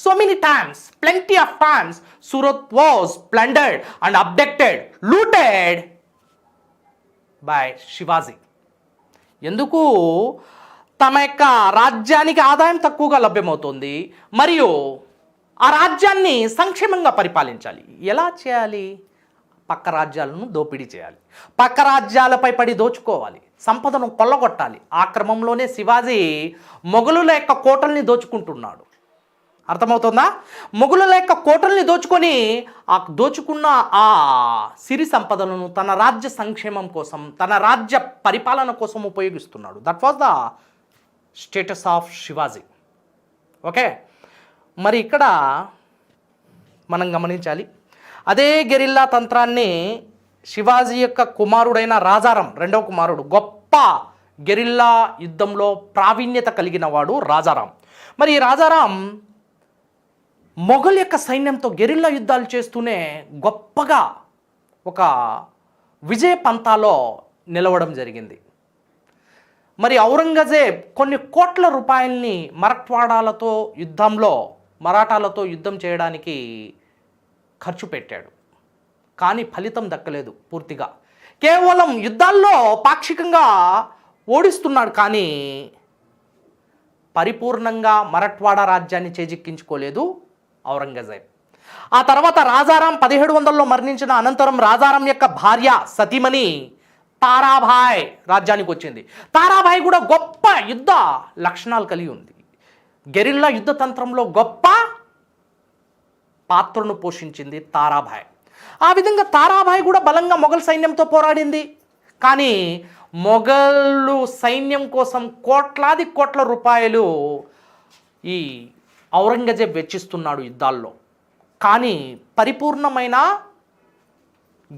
so many times, plenty of times Surat was plundered and abducted, looted by Shivaji. ఎందుకు? తమ యొక్క రాజ్యానికి ఆదాయం తక్కువగా లభ్యమవుతుంది, మరియు ఆ రాజ్యాన్ని సంక్షేమంగా పరిపాలించాలి. ఎలా చేయాలి? పక్క రాజ్యాలను దోపిడీ చేయాలి, పక్క రాజ్యాలపై పడి దోచుకోవాలి, సంపదను కొల్లగొట్టాలి. ఆ క్రమంలోనే శివాజీ మొఘలుల యొక్క కోటల్ని దోచుకుంటున్నాడు. అర్థమవుతుందా? మొఘలుల యొక్క కోటల్ని దోచుకొని దోచుకున్న ఆ సిరి సంపదలను తన రాజ్య సంక్షేమం కోసం, తన రాజ్య పరిపాలన కోసం ఉపయోగిస్తున్నాడు. That was the status of Shivaji. Okay, మరి ఇక్కడ మనం గమనించాలి, అదే గెరిల్లా తంత్రాన్ని శివాజీ యొక్క కుమారుడైన రాజారాం, రెండవ కుమారుడు, గొప్ప గెరిల్లా యుద్ధంలో ప్రావీణ్యత కలిగిన వాడు రాజారాం. మరి ఈ రాజారాం మొఘల్ యొక్క సైన్యంతో గెరిల్లా యుద్ధాలు చేస్తూనే గొప్పగా ఒక విజయ పంతాలో నిలవడం జరిగింది. మరి ఔరంగజేబ్ కొన్ని కోట్ల రూపాయల్ని మరాఠాలతో యుద్ధం చేయడానికి ఖర్చు పెట్టాడు. కానీ ఫలితం దక్కలేదు పూర్తిగా. కేవలం యుద్ధాల్లో పాక్షికంగా ఓడిస్తున్నాడు, కానీ పరిపూర్ణంగా మరాఠ్వాడా రాజ్యాన్ని చేజిక్కించుకోలేదు ఔరంగజేబ్. ఆ తర్వాత రాజారాం 1700లో మరణించిన అనంతరం రాజారాం యొక్క భార్య సతీమణి తారాభాయ్ రాజ్యానికి వచ్చింది. తారాభాయ్ కూడా గొప్ప యుద్ధ లక్షణాలు కలిగి ఉంది. గెరిల్లా యుద్ధ తంత్రంలో గొప్ప పాత్రను పోషించింది తారాభాయ్. ఆ విధంగా తారాభాయ్ కూడా బలంగా మొఘల్ సైన్యంతో పోరాడింది. కానీ మొఘలు సైన్యం కోసం కోట్లాది కోట్ల రూపాయలు ఈ ఔరంగజేబ్ వెచ్చిస్తున్నాడు యుద్ధాల్లో. కానీ పరిపూర్ణమైన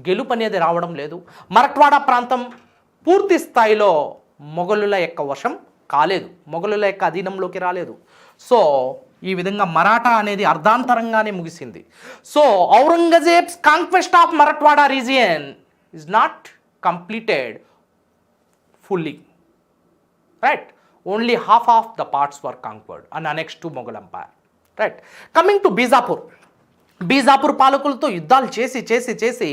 గెలుపు అనేది రావడం లేదు. మరాఠ్వాడా ప్రాంతం పూర్తి స్థాయిలో మొఘలుల యొక్క వశం కాలేదు, మొఘలుల యొక్క అధీనంలోకి రాలేదు. సో ఈ విధంగా మరాఠా అనేది అర్ధాంతరంగానే ముగిసింది. So Aurangzeb's conquest of Marathwada region is not completed fully, right? Only half of the parts were conquered and annexed to Mughal Empire, right? Coming to Bijapur పాలకులతో యుద్ధాలు చేసి 1685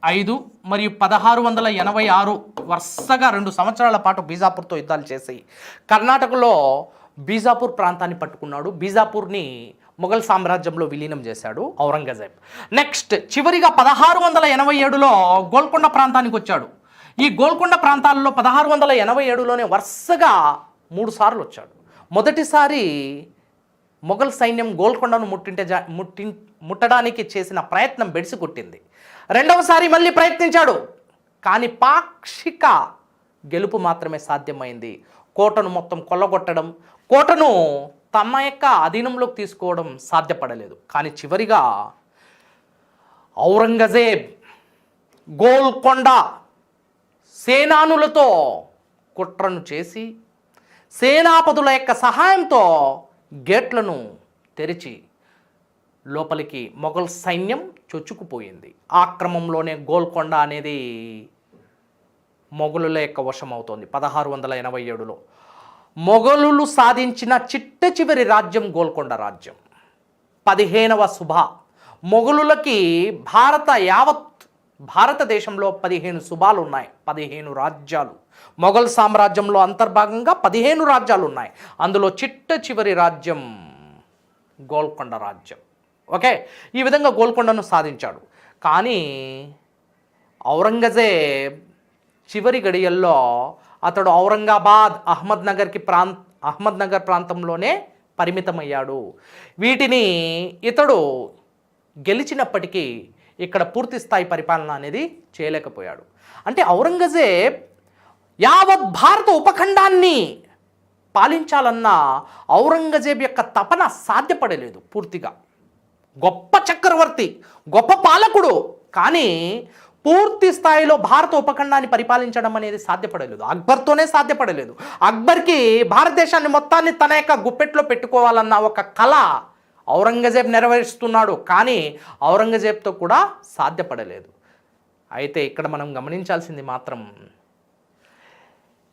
5 మరియు 1686 వరుసగా 2 సంవత్సరాల పాటు బీజాపూర్తో యుద్ధాలు చేసి కర్ణాటకలో బీజాపూర్ ప్రాంతాన్ని పట్టుకున్నాడు. బీజాపూర్ని మొఘల్ సామ్రాజ్యంలో విలీనం చేశాడు ఔరంగజేబ్. నెక్స్ట్ చివరిగా 1687లో గోల్కొండ ప్రాంతానికి వచ్చాడు. ఈ గోల్కొండ ప్రాంతాల్లో 1687లోనే వరుసగా 3 సార్లు వచ్చాడు. మొదటిసారి మొఘల్ సైన్యం గోల్కొండను ముట్టడానికి చేసిన ప్రయత్నం బెడిసి కొట్టింది. రెండవసారి మళ్ళీ ప్రయత్నించాడు, కానీ పాక్షిక గెలుపు మాత్రమే సాధ్యమైంది. కోటను మొత్తం కొల్లగొట్టడం, కోటను తమ యొక్క అధీనంలోకి తీసుకోవడం సాధ్యపడలేదు. కానీ చివరిగా ఔరంగజేబ్ గోల్కొండ సేనానులతో కుట్రను చేసి సేనాపతుల యొక్క సహాయంతో గేట్లను తెరిచి లోపలికి మొఘల్ సైన్యం చొచ్చుకుపోయింది. ఆ క్రమంలోనే గోల్కొండ అనేది మొఘలుల యొక్క వశమవుతోంది. 1687లో మొఘలులు సాధించిన చిట్ట చివరి రాజ్యం గోల్కొండ రాజ్యం. 15వ సుబా మొఘలులకి భారతదేశంలో 15 సుబాలు ఉన్నాయి, 15 రాజ్యాలు. మొఘల్ సామ్రాజ్యంలో అంతర్భాగంగా 15 రాజ్యాలు ఉన్నాయి. అందులో చిట్ట చివరి రాజ్యం గోల్కొండ రాజ్యం. ఓకే, ఈ విధంగా గోల్కొండను సాధించాడు. కానీ ఔరంగజేబ్ చివరి గడియల్లో అతడు ఔరంగాబాద్, అహ్మద్నగర్ ప్రాంతంలోనే పరిమితమయ్యాడు. వీటిని ఇతడు గెలిచినప్పటికీ ఇక్కడ పూర్తి స్థాయి పరిపాలన అనేది చేయలేకపోయాడు. అంటే ఔరంగజేబ్ యావత్ భారత ఉపఖండాన్ని పాలించాలన్న ఔరంగజేబ్ యొక్క తపన సాధ్యపడలేదు పూర్తిగా. గొప్ప చక్రవర్తి, గొప్ప పాలకుడు, కానీ పూర్తి స్థాయిలో భారత ఉపఖండాన్ని పరిపాలించడం అనేది సాధ్యపడలేదు. అక్బర్తోనే సాధ్యపడలేదు. అక్బర్కి భారతదేశాన్ని మొత్తాన్ని తన యొక్క గుప్పెట్లో పెట్టుకోవాలన్న ఒక కళ ఔరంగజేబ్ నెరవేరుస్తున్నాడు, కానీ ఔరంగజేబ్తో కూడా సాధ్యపడలేదు. అయితే ఇక్కడ మనం గమనించాల్సింది మాత్రం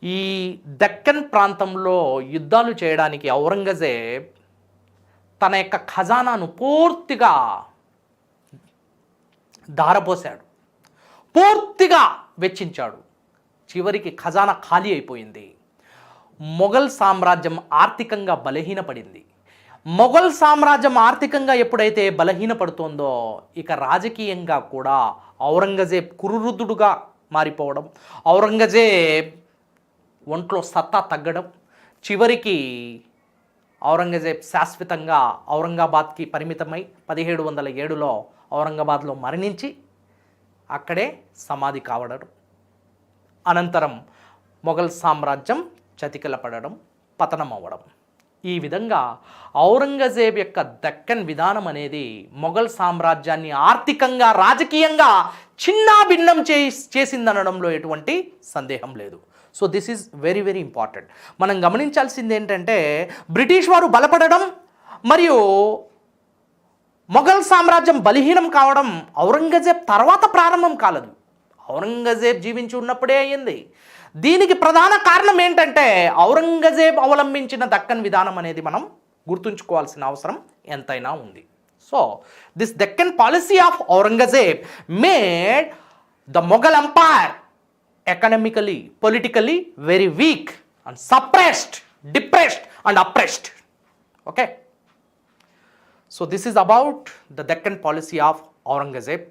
ఈ దక్కన్ ప్రాంతంలో యుద్ధాలు చేయడానికి ఔరంగజేబ్ తన యొక్క ఖజానాను పూర్తిగా ధారపోశాడు, పూర్తిగా వెచ్చించాడు. చివరికి ఖజానా ఖాళీ అయిపోయింది. మొఘల్ సామ్రాజ్యం ఆర్థికంగా బలహీనపడింది. మొఘల్ సామ్రాజ్యం ఆర్థికంగా ఎప్పుడైతే బలహీనపడుతోందో ఇక రాజకీయంగా కూడా ఔరంగజేబ్ కురువృద్ధుడుగా మారిపోవడం, ఔరంగజేబ్ ఒంట్లో సత్తా తగ్గడం, చివరికి ఔరంగజేబ్ శాశ్వతంగా ఔరంగాబాద్కి పరిమితమై 1707లో ఔరంగాబాద్లో మరణించి అక్కడే సమాధి కావడం, అనంతరం మొఘల్ సామ్రాజ్యం చతికిలపడడం, పతనం అవ్వడం. ఈ విధంగా ఔరంగజేబ్ యొక్క దక్కన్ విధానం అనేది మొఘల్ సామ్రాజ్యాన్ని ఆర్థికంగా, రాజకీయంగా చిన్నాభిన్నం చేసిందనడంలో ఎటువంటి సందేహం లేదు. So this is very very important. మనం గమనించాల్సింది ఏంటంటే బ్రిటిష్ వారు బలపడడం మరియు మొఘల్ సామ్రాజ్యం బలహీనం కావడం ఔరంగజేబ్ తర్వాత ప్రారంభం కాలేదు, ఔరంగజేబ్ జీవించి ఉన్నప్పుడే అయ్యింది. దీనికి ప్రధాన కారణం ఏంటంటే ఔరంగజేబ్ అవలంబించిన దక్కన్ విధానం అనేది మనం గుర్తుంచుకోవాల్సిన అవసరం ఎంతైనా ఉంది. So this Deccan policy of Aurangzeb made the Mughal empire economically, politically very weak and suppressed, depressed and oppressed. Okay, so this is about the Deccan policy of Aurangzeb.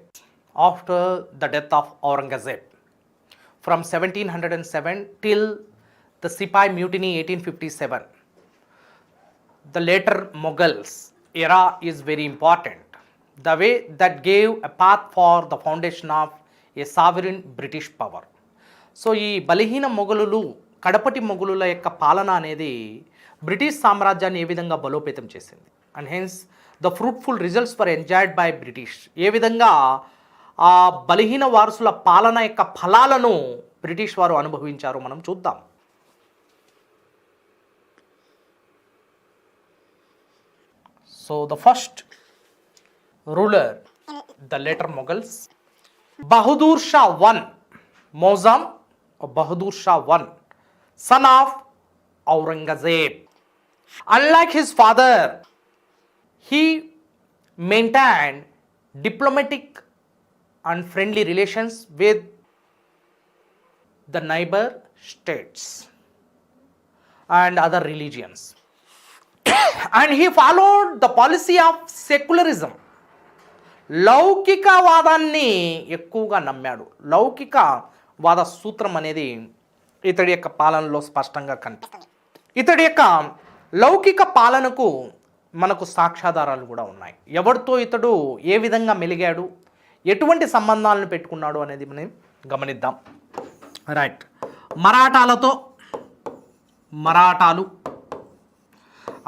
After the death of Aurangzeb from 1707 till the Sipai Mutiny 1857, the later Mughals era is very important, the way that gave a path for the foundation of a sovereign British power. So ఈ బలహీన మొఘలులు, కడపటి మొఘలుల యొక్క పాలన అనేది British సామ్రాజ్యాన్ని ఏ విధంగా బలోపేతం చేసింది, and hence the fruitful results for enjoyed by British, ఏ విధంగా ఆ బలహీన వారసుల పాలన యొక్క ఫలాలను బ్రిటిష్ వారు అనుభవించారో మనం చూద్దాం. So the first ruler, the later Mughals, Bahadur Shah one Mozam or Bahadur Shah I, son of Aurangzeb. Unlike his father, he maintained diplomatic and friendly relations with the neighbor states and other religions. And he followed the policy of secularism. లౌకికవాదాన్ని ఎక్కువగా నమ్మాడు. లౌకికవాద సూత్రం అనేది ఇతడి యొక్క పాలనలో స్పష్టంగా కనిపిస్తుంది. ఇతడి యొక్క లౌకిక పాలనకు మనకు సాక్ష్యాధారాలు కూడా ఉన్నాయి. ఎవరితో ఇతడు ఏ విధంగా మెలిగాడు, ఎటువంటి సంబంధాలను పెట్టుకున్నాడు అనేది మనం గమనిద్దాం. రైట్. మరాఠాలు,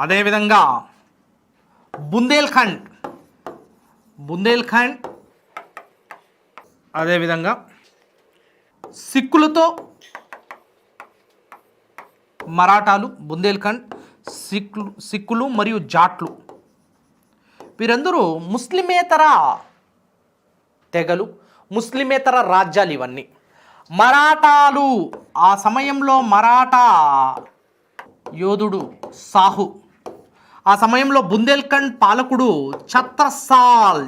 అదేవిధంగా బుందేల్ఖండ్, అదేవిధంగా సిక్కులతో మరాఠాలు, బుందేల్ఖండ్, సిక్కులు మరియు జాట్లు, వీరందరూ ముస్లిమేతర తెగలు, ముస్లిమేతర రాజ్యాలు ఇవన్నీ. మరాఠాలు, ఆ సమయంలో మరాఠా యోధుడు సాహు, ఆ సమయంలో బుందేల్ఖండ్ పాలకుడు ఛత్రసాల్,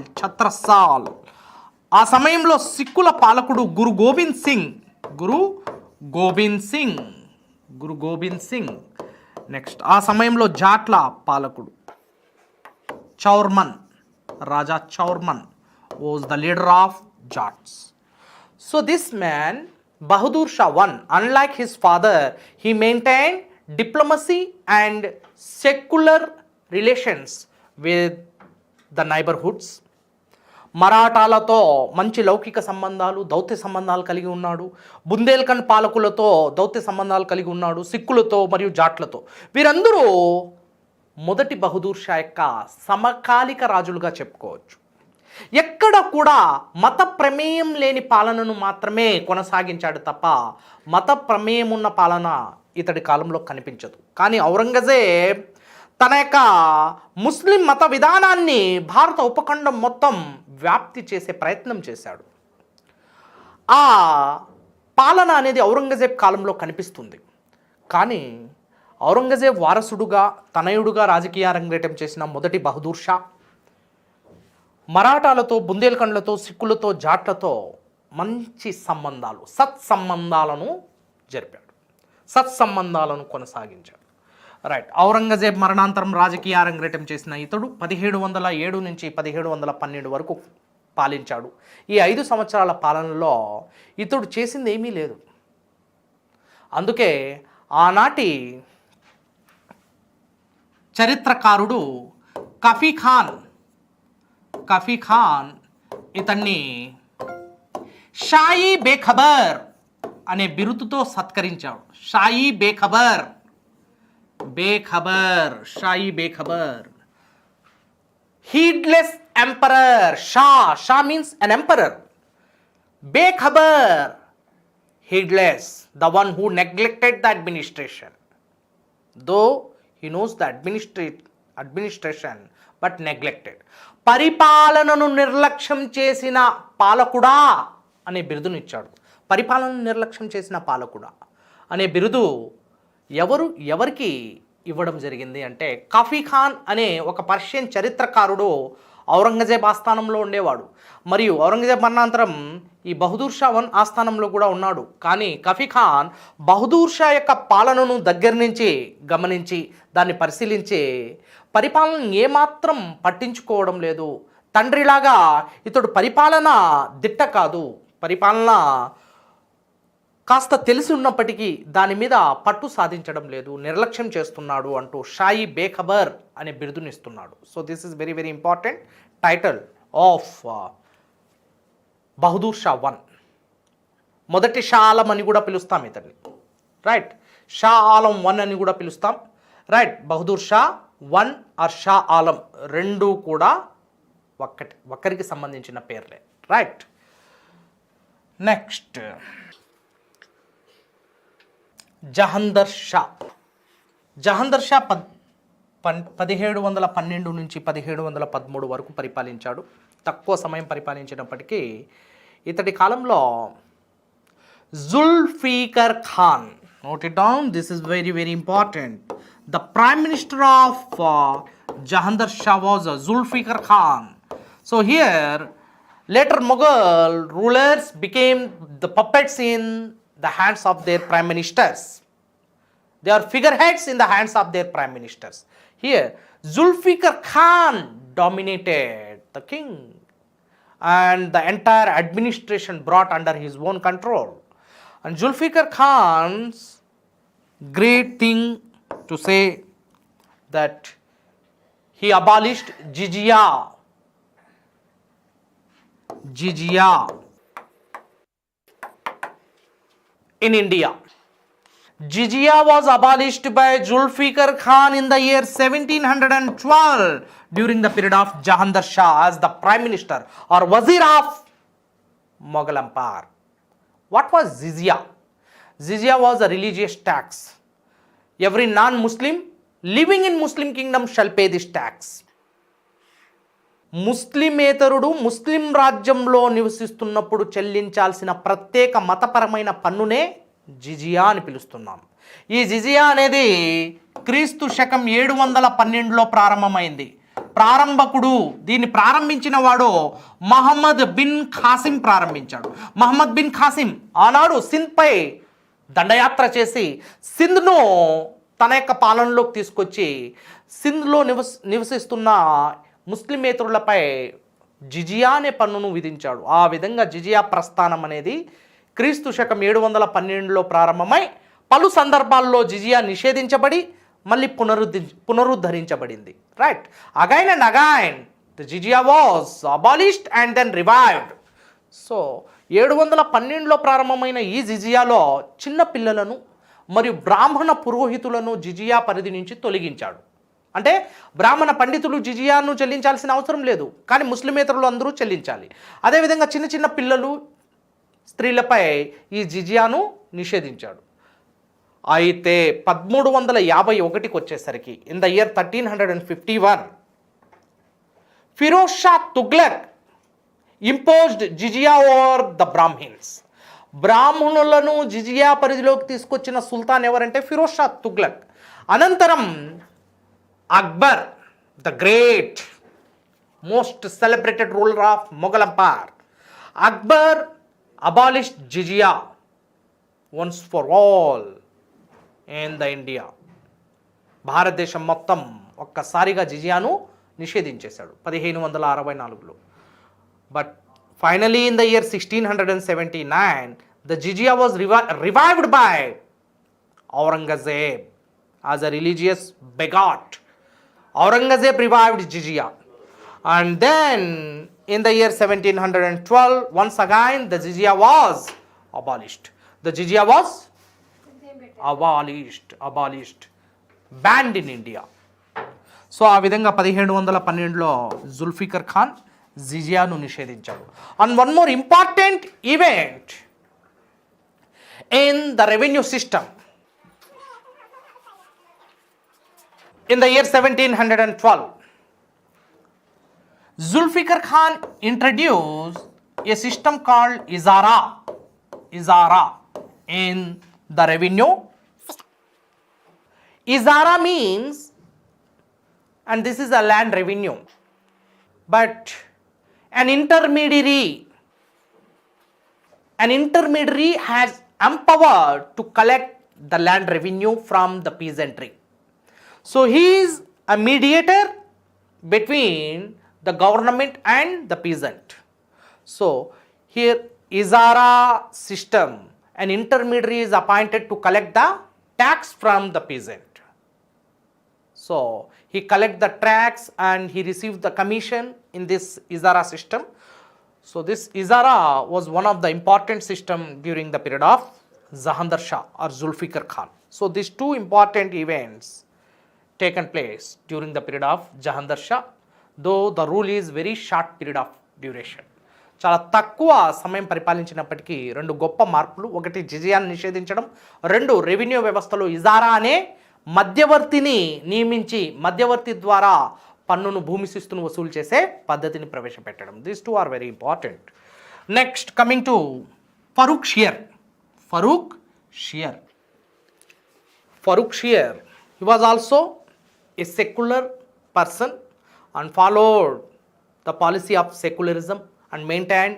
ఆ సమయంలో సిక్కుల పాలకుడు గురు గోబింద్ సింగ్. నెక్స్ట్ ఆ సమయంలో జాట్ల పాలకుడు Raja Churaman was the leader of Jats. So this man, Bahadur Shah I, unlike his father, he maintained diplomacy and secular relations with the neighborhoods. మరాఠాలతో మంచి లౌకిక సంబంధాలు, దౌత్య సంబంధాలు కలిగి ఉన్నాడు. బుందేల్ఖండ్ పాలకులతో దౌత్య సంబంధాలు కలిగి ఉన్నాడు, సిక్కులతో మరియు జాట్లతో. వీరందరూ మొదటి బహదూర్ షా యొక్క సమకాలిక రాజులుగా చెప్పుకోవచ్చు. ఎక్కడ కూడా మత ప్రమేయం లేని పాలనను మాత్రమే కొనసాగించాడు తప్ప మత ప్రమేయం ఉన్న పాలన ఇతడి కాలంలో కనిపించదు. కానీ ఔరంగజేబ్ తన యొక్క ముస్లిం మత విధానాన్ని భారత ఉపఖండం మొత్తం వ్యాప్తి చేసే ప్రయత్నం చేశాడు. ఆ పాలన అనేది ఔరంగజేబ్ కాలంలో కనిపిస్తుంది. కానీ ఔరంగజేబ్ వారసుడుగా, తనయుడుగా రాజకీయ అరంగేటం చేసిన మొదటి బహదూర్ షా మరాఠాలతో, బుందేల్ఖండ్లతో, సిక్కులతో, జాట్లతో మంచి సంబంధాలు, సత్సంబంధాలను జరిపాడు, సత్సంబంధాలను కొనసాగించాడు. రైట్. ఔరంగజేబ్ మరణాంతరం రాజకీయ అరంగేటం చేసిన ఇతడు 1707 నుంచి 1712 వరకు పాలించాడు. ఈ 5 సంవత్సరాల పాలనలో ఇతడు చేసింది ఏమీ లేదు. అందుకే ఆనాటి చరిత్రకారుడు కఫీ ఖాన్ ఇతన్ని షాయి బేఖబర్ అనే బిరుదుతో సత్కరించాడు. షాయి బేఖబర్, షాయి బేఖబర్, heedless emperor. Shah means an emperor. Bekhabar, heedless, the one who neglected the administration. Though he knows the administration, but neglected. పరిపాలనను నిర్లక్ష్యం చేసిన పాలకుడా అనే బిరుదునిచ్చాడు. పరిపాలనను నిర్లక్ష్యం చేసిన పాలకుడా అనే బిరుదు ఎవరికి ఇవ్వడం జరిగింది అంటే, కాఫీ ఖాన్ అనే ఒక పర్షియన్ చరిత్రకారుడు ఔరంగజేబ్ ఆస్థానంలో ఉండేవాడు. మరియు ఔరంగజేబ్ మరణాంతరం ఈ బహదూర్ షా I ఆస్థానంలో కూడా ఉన్నాడు. కానీ కఫీ ఖాన్ బహదూర్ షా యొక్క పాలనను దగ్గర నుంచి గమనించి దాన్ని పరిశీలించి పరిపాలన ఏమాత్రం పట్టించుకోవడం లేదు. తండ్రిలాగా ఇతడు పరిపాలన దిట్ట కాదు, పరిపాలన కాస్త తెలిసి ఉన్నప్పటికీ దాని మీద పట్టు సాధించడం లేదు, నిర్లక్ష్యం చేస్తున్నాడు అంటూ షాయి బేఖబర్ అనే బిరుదునిస్తున్నాడు. So this is very very important title of Bahadur Shah I. మొదటి షా ఆలం అని కూడా పిలుస్తాం ఇతన్ని. రైట్. షా ఆలం I అని కూడా పిలుస్తాం. Right. Bahadur Shah I or Shah Alam రెండు కూడా ఒక్కరికి సంబంధించిన పేర్లే. రైట్. నెక్స్ట్ జహందర్ షా 1712 నుంచి 1713 వరకు పరిపాలించాడు. తక్కువ సమయం పరిపాలించినప్పటికీ ఇతడి కాలంలో Zulfiqar Khan, note it down, this is very very important. The prime minister of Jahandar Shah was Zulfiqar Khan. So here Later, Mughal rulers became the puppets in the hands of their prime ministers. They are figureheads in the hands of their prime ministers. Here, Zulfikar Khan dominated the king, and the entire administration brought under his own control. And Zulfikar Khan's great thing to say that he abolished jizya in India. Jizya was abolished by Zulfikar Khan in the year 1712 during the period of Jahandar Shah as the Prime Minister or Wazir of Mughal Empire. What was jizya? Jizya was a religious tax. Every non-Muslim living in Muslim kingdom shall pay this tax. ముస్లిమేతరుడు ముస్లిం రాజ్యంలో నివసిస్తున్నప్పుడు చెల్లించాల్సిన ప్రత్యేక మతపరమైన పన్నునే జిజియా అని పిలుస్తున్నాం. ఈ జిజియా అనేది క్రీస్తు శకం 712లో ప్రారంభమైంది. ప్రారంభకుడు దీన్ని ప్రారంభించిన వాడు మహమ్మద్ బిన్ ఖాసిం ప్రారంభించాడు. మహమ్మద్ బిన్ ఖాసిం ఆనాడు సింధ్పై దండయాత్ర చేసి సింధ్ను తన యొక్క పాలనలోకి తీసుకొచ్చి సింధ్లో నివసిస్తున్న ముస్లిమేతరులపై జిజియా అనే పన్నును విధించాడు. ఆ విధంగా జిజియా ప్రస్థానం అనేది క్రీస్తు శకం 712లో ప్రారంభమై పలు సందర్భాల్లో జిజియా నిషేధించబడి మళ్ళీ పునరుద్ధరించబడింది. Right, again and again the jizya was abolished and then revived. So 712లో ప్రారంభమైన ఈ జిజియాలో చిన్న పిల్లలను మరియు బ్రాహ్మణ పురోహితులను జిజియా పరిధి నుంచి తొలగించాడు. అంటే బ్రాహ్మణ పండితులు జిజియాను చెల్లించాల్సిన అవసరం లేదు, కానీ ముస్లిమేతరులు అందరూ చెల్లించాలి. అదేవిధంగా చిన్న చిన్న పిల్లలు స్త్రీలపై ఈ జిజియాను నిషేధించాడు. అయితే 1351కి వచ్చేసరికి in the year 1351 Firoz Shah Tughlaq imposed jizya over the Brahmins. బ్రాహ్మణులను జిజియా పరిధిలోకి తీసుకొచ్చిన సుల్తాన్ ఎవరంటే ఫిరోజ్ షా తుగ్లక్. అనంతరం Akbar, the great most celebrated ruler of Mughal Empire, Akbar abolished jizya once for all in the India. భారతదేశం మొత్తం ఒక్కసారిగా జిజియాను నిషేధించేశాడు 1564లో. But finally in the year 1679 the jizya was revived by Aurangzeb as a religious bigot. Aurangzeb revived jizya, and then in the year 1712 once again the jizya was abolished. The jizya was abolished, banned in India. So ఆ విధంగా 1712లో జుల్ఫికర్ ఖాన్ జిజియాను నిషేధించాడు. And one more important event in the revenue system. In the year 1712, Zulfikar Khan introduced a system called Izara in the revenue. Izara means, and this is a land revenue, but an intermediary has empowered to collect the land revenue from the peasantry. So he is a mediator between the government and the peasant. So here Izara system, an intermediary is appointed to collect the tax from the peasant. So he collect the tax and he receives the commission in this Izara system. So this Izara was one of the important system during the period of Jahandar Shah or Zulfikar Khan. So these two important events taken place during the period of Jahandar Shah, though the rule is very short period of duration. చాలా తక్కువ సమయం పరిపాలించినప్పటికీ రెండు గొప్ప మార్పులు. ఒకటి జిజియాను నిషేధించడం, రెండు revenue వ్యవస్థలో ఇజారా అనే మధ్యవర్తిని నియమించి మధ్యవర్తి ద్వారా పన్నును భూమి శిస్తును వసూలు చేసే పద్ధతిని ప్రవేశపెట్టడం. These two are very important. Next coming to Farrukh Siyar. Farooq Shear, he was also a secular person and followed the policy of secularism and maintained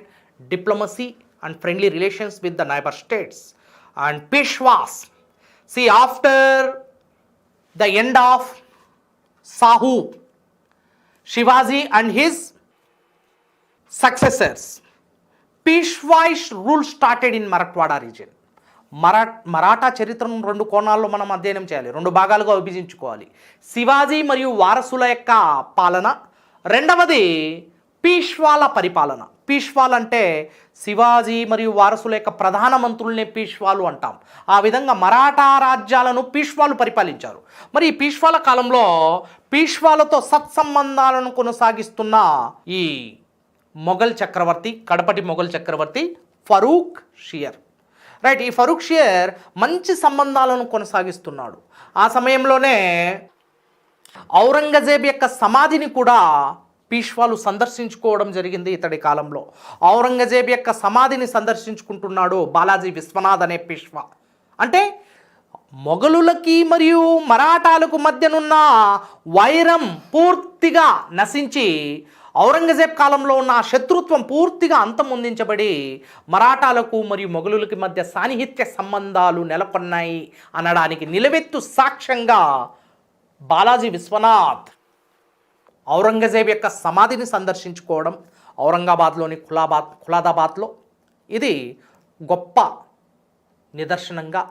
diplomacy and friendly relations with the neighbor states. And Peshwas, see, after the end of Sahu, Shivaji and his successors, Peshwai's rule started in Marathwada region. Maratha చరిత్రను రెండు కోణాల్లో మనం అధ్యయనం చేయాలి, రెండు భాగాలుగా విభజించుకోవాలి. శివాజీ మరియు వారసుల యొక్క పాలన, రెండవది పీష్వాల పరిపాలన. పీష్వాలు అంటే శివాజీ మరియు వారసుల యొక్క ప్రధాన మంత్రుల్ని పీష్వాలు అంటాం. ఆ విధంగా మరాఠా రాజ్యాలను పీష్వాలు పరిపాలించారు. మరి ఈ పీష్వాల కాలంలో పీష్వాలతో సత్సంబంధాలను కొనసాగిస్తున్న ఈ మొఘల్ చక్రవర్తి, కడపటి మొఘల్ చక్రవర్తి ఫరూక్ షియర్. రైట్, ఈ ఫరూక్ షియర్ మంచి సంబంధాలను కొనసాగిస్తున్నాడు. ఆ సమయంలోనే ఔరంగజేబ్ యొక్క సమాధిని కూడా పీష్వాలు సందర్శించుకోవడం జరిగింది. ఇతడి కాలంలో ఔరంగజేబ్ యొక్క సమాధిని సందర్శించుకుంటున్నాడు బాలాజీ విశ్వనాథ్ అనే పీష్వా. అంటే మొఘలులకి మరియు మరాఠాలకు మధ్యనున్న వైరం పూర్తిగా నశించి ఔరంగజేబ్ కాలంలో ఉన్న శత్రుత్వం పూర్తిగా అంతమొందించబడి మరాఠాలకు మరియు మొఘలులకి మధ్య సాన్నిహిత్య సంబంధాలు నెలకొన్నాయి అనడానికి నిలవెత్తు సాక్ష్యంగా బాలాజీ విశ్వనాథ్ ఔరంగజేబ్ యొక్క సమాధిని సందర్శించుకోవడం ఔరంగాబాద్లోని ఖులాదాబాద్లో ఇది గొప్ప నిదర్శనంగా,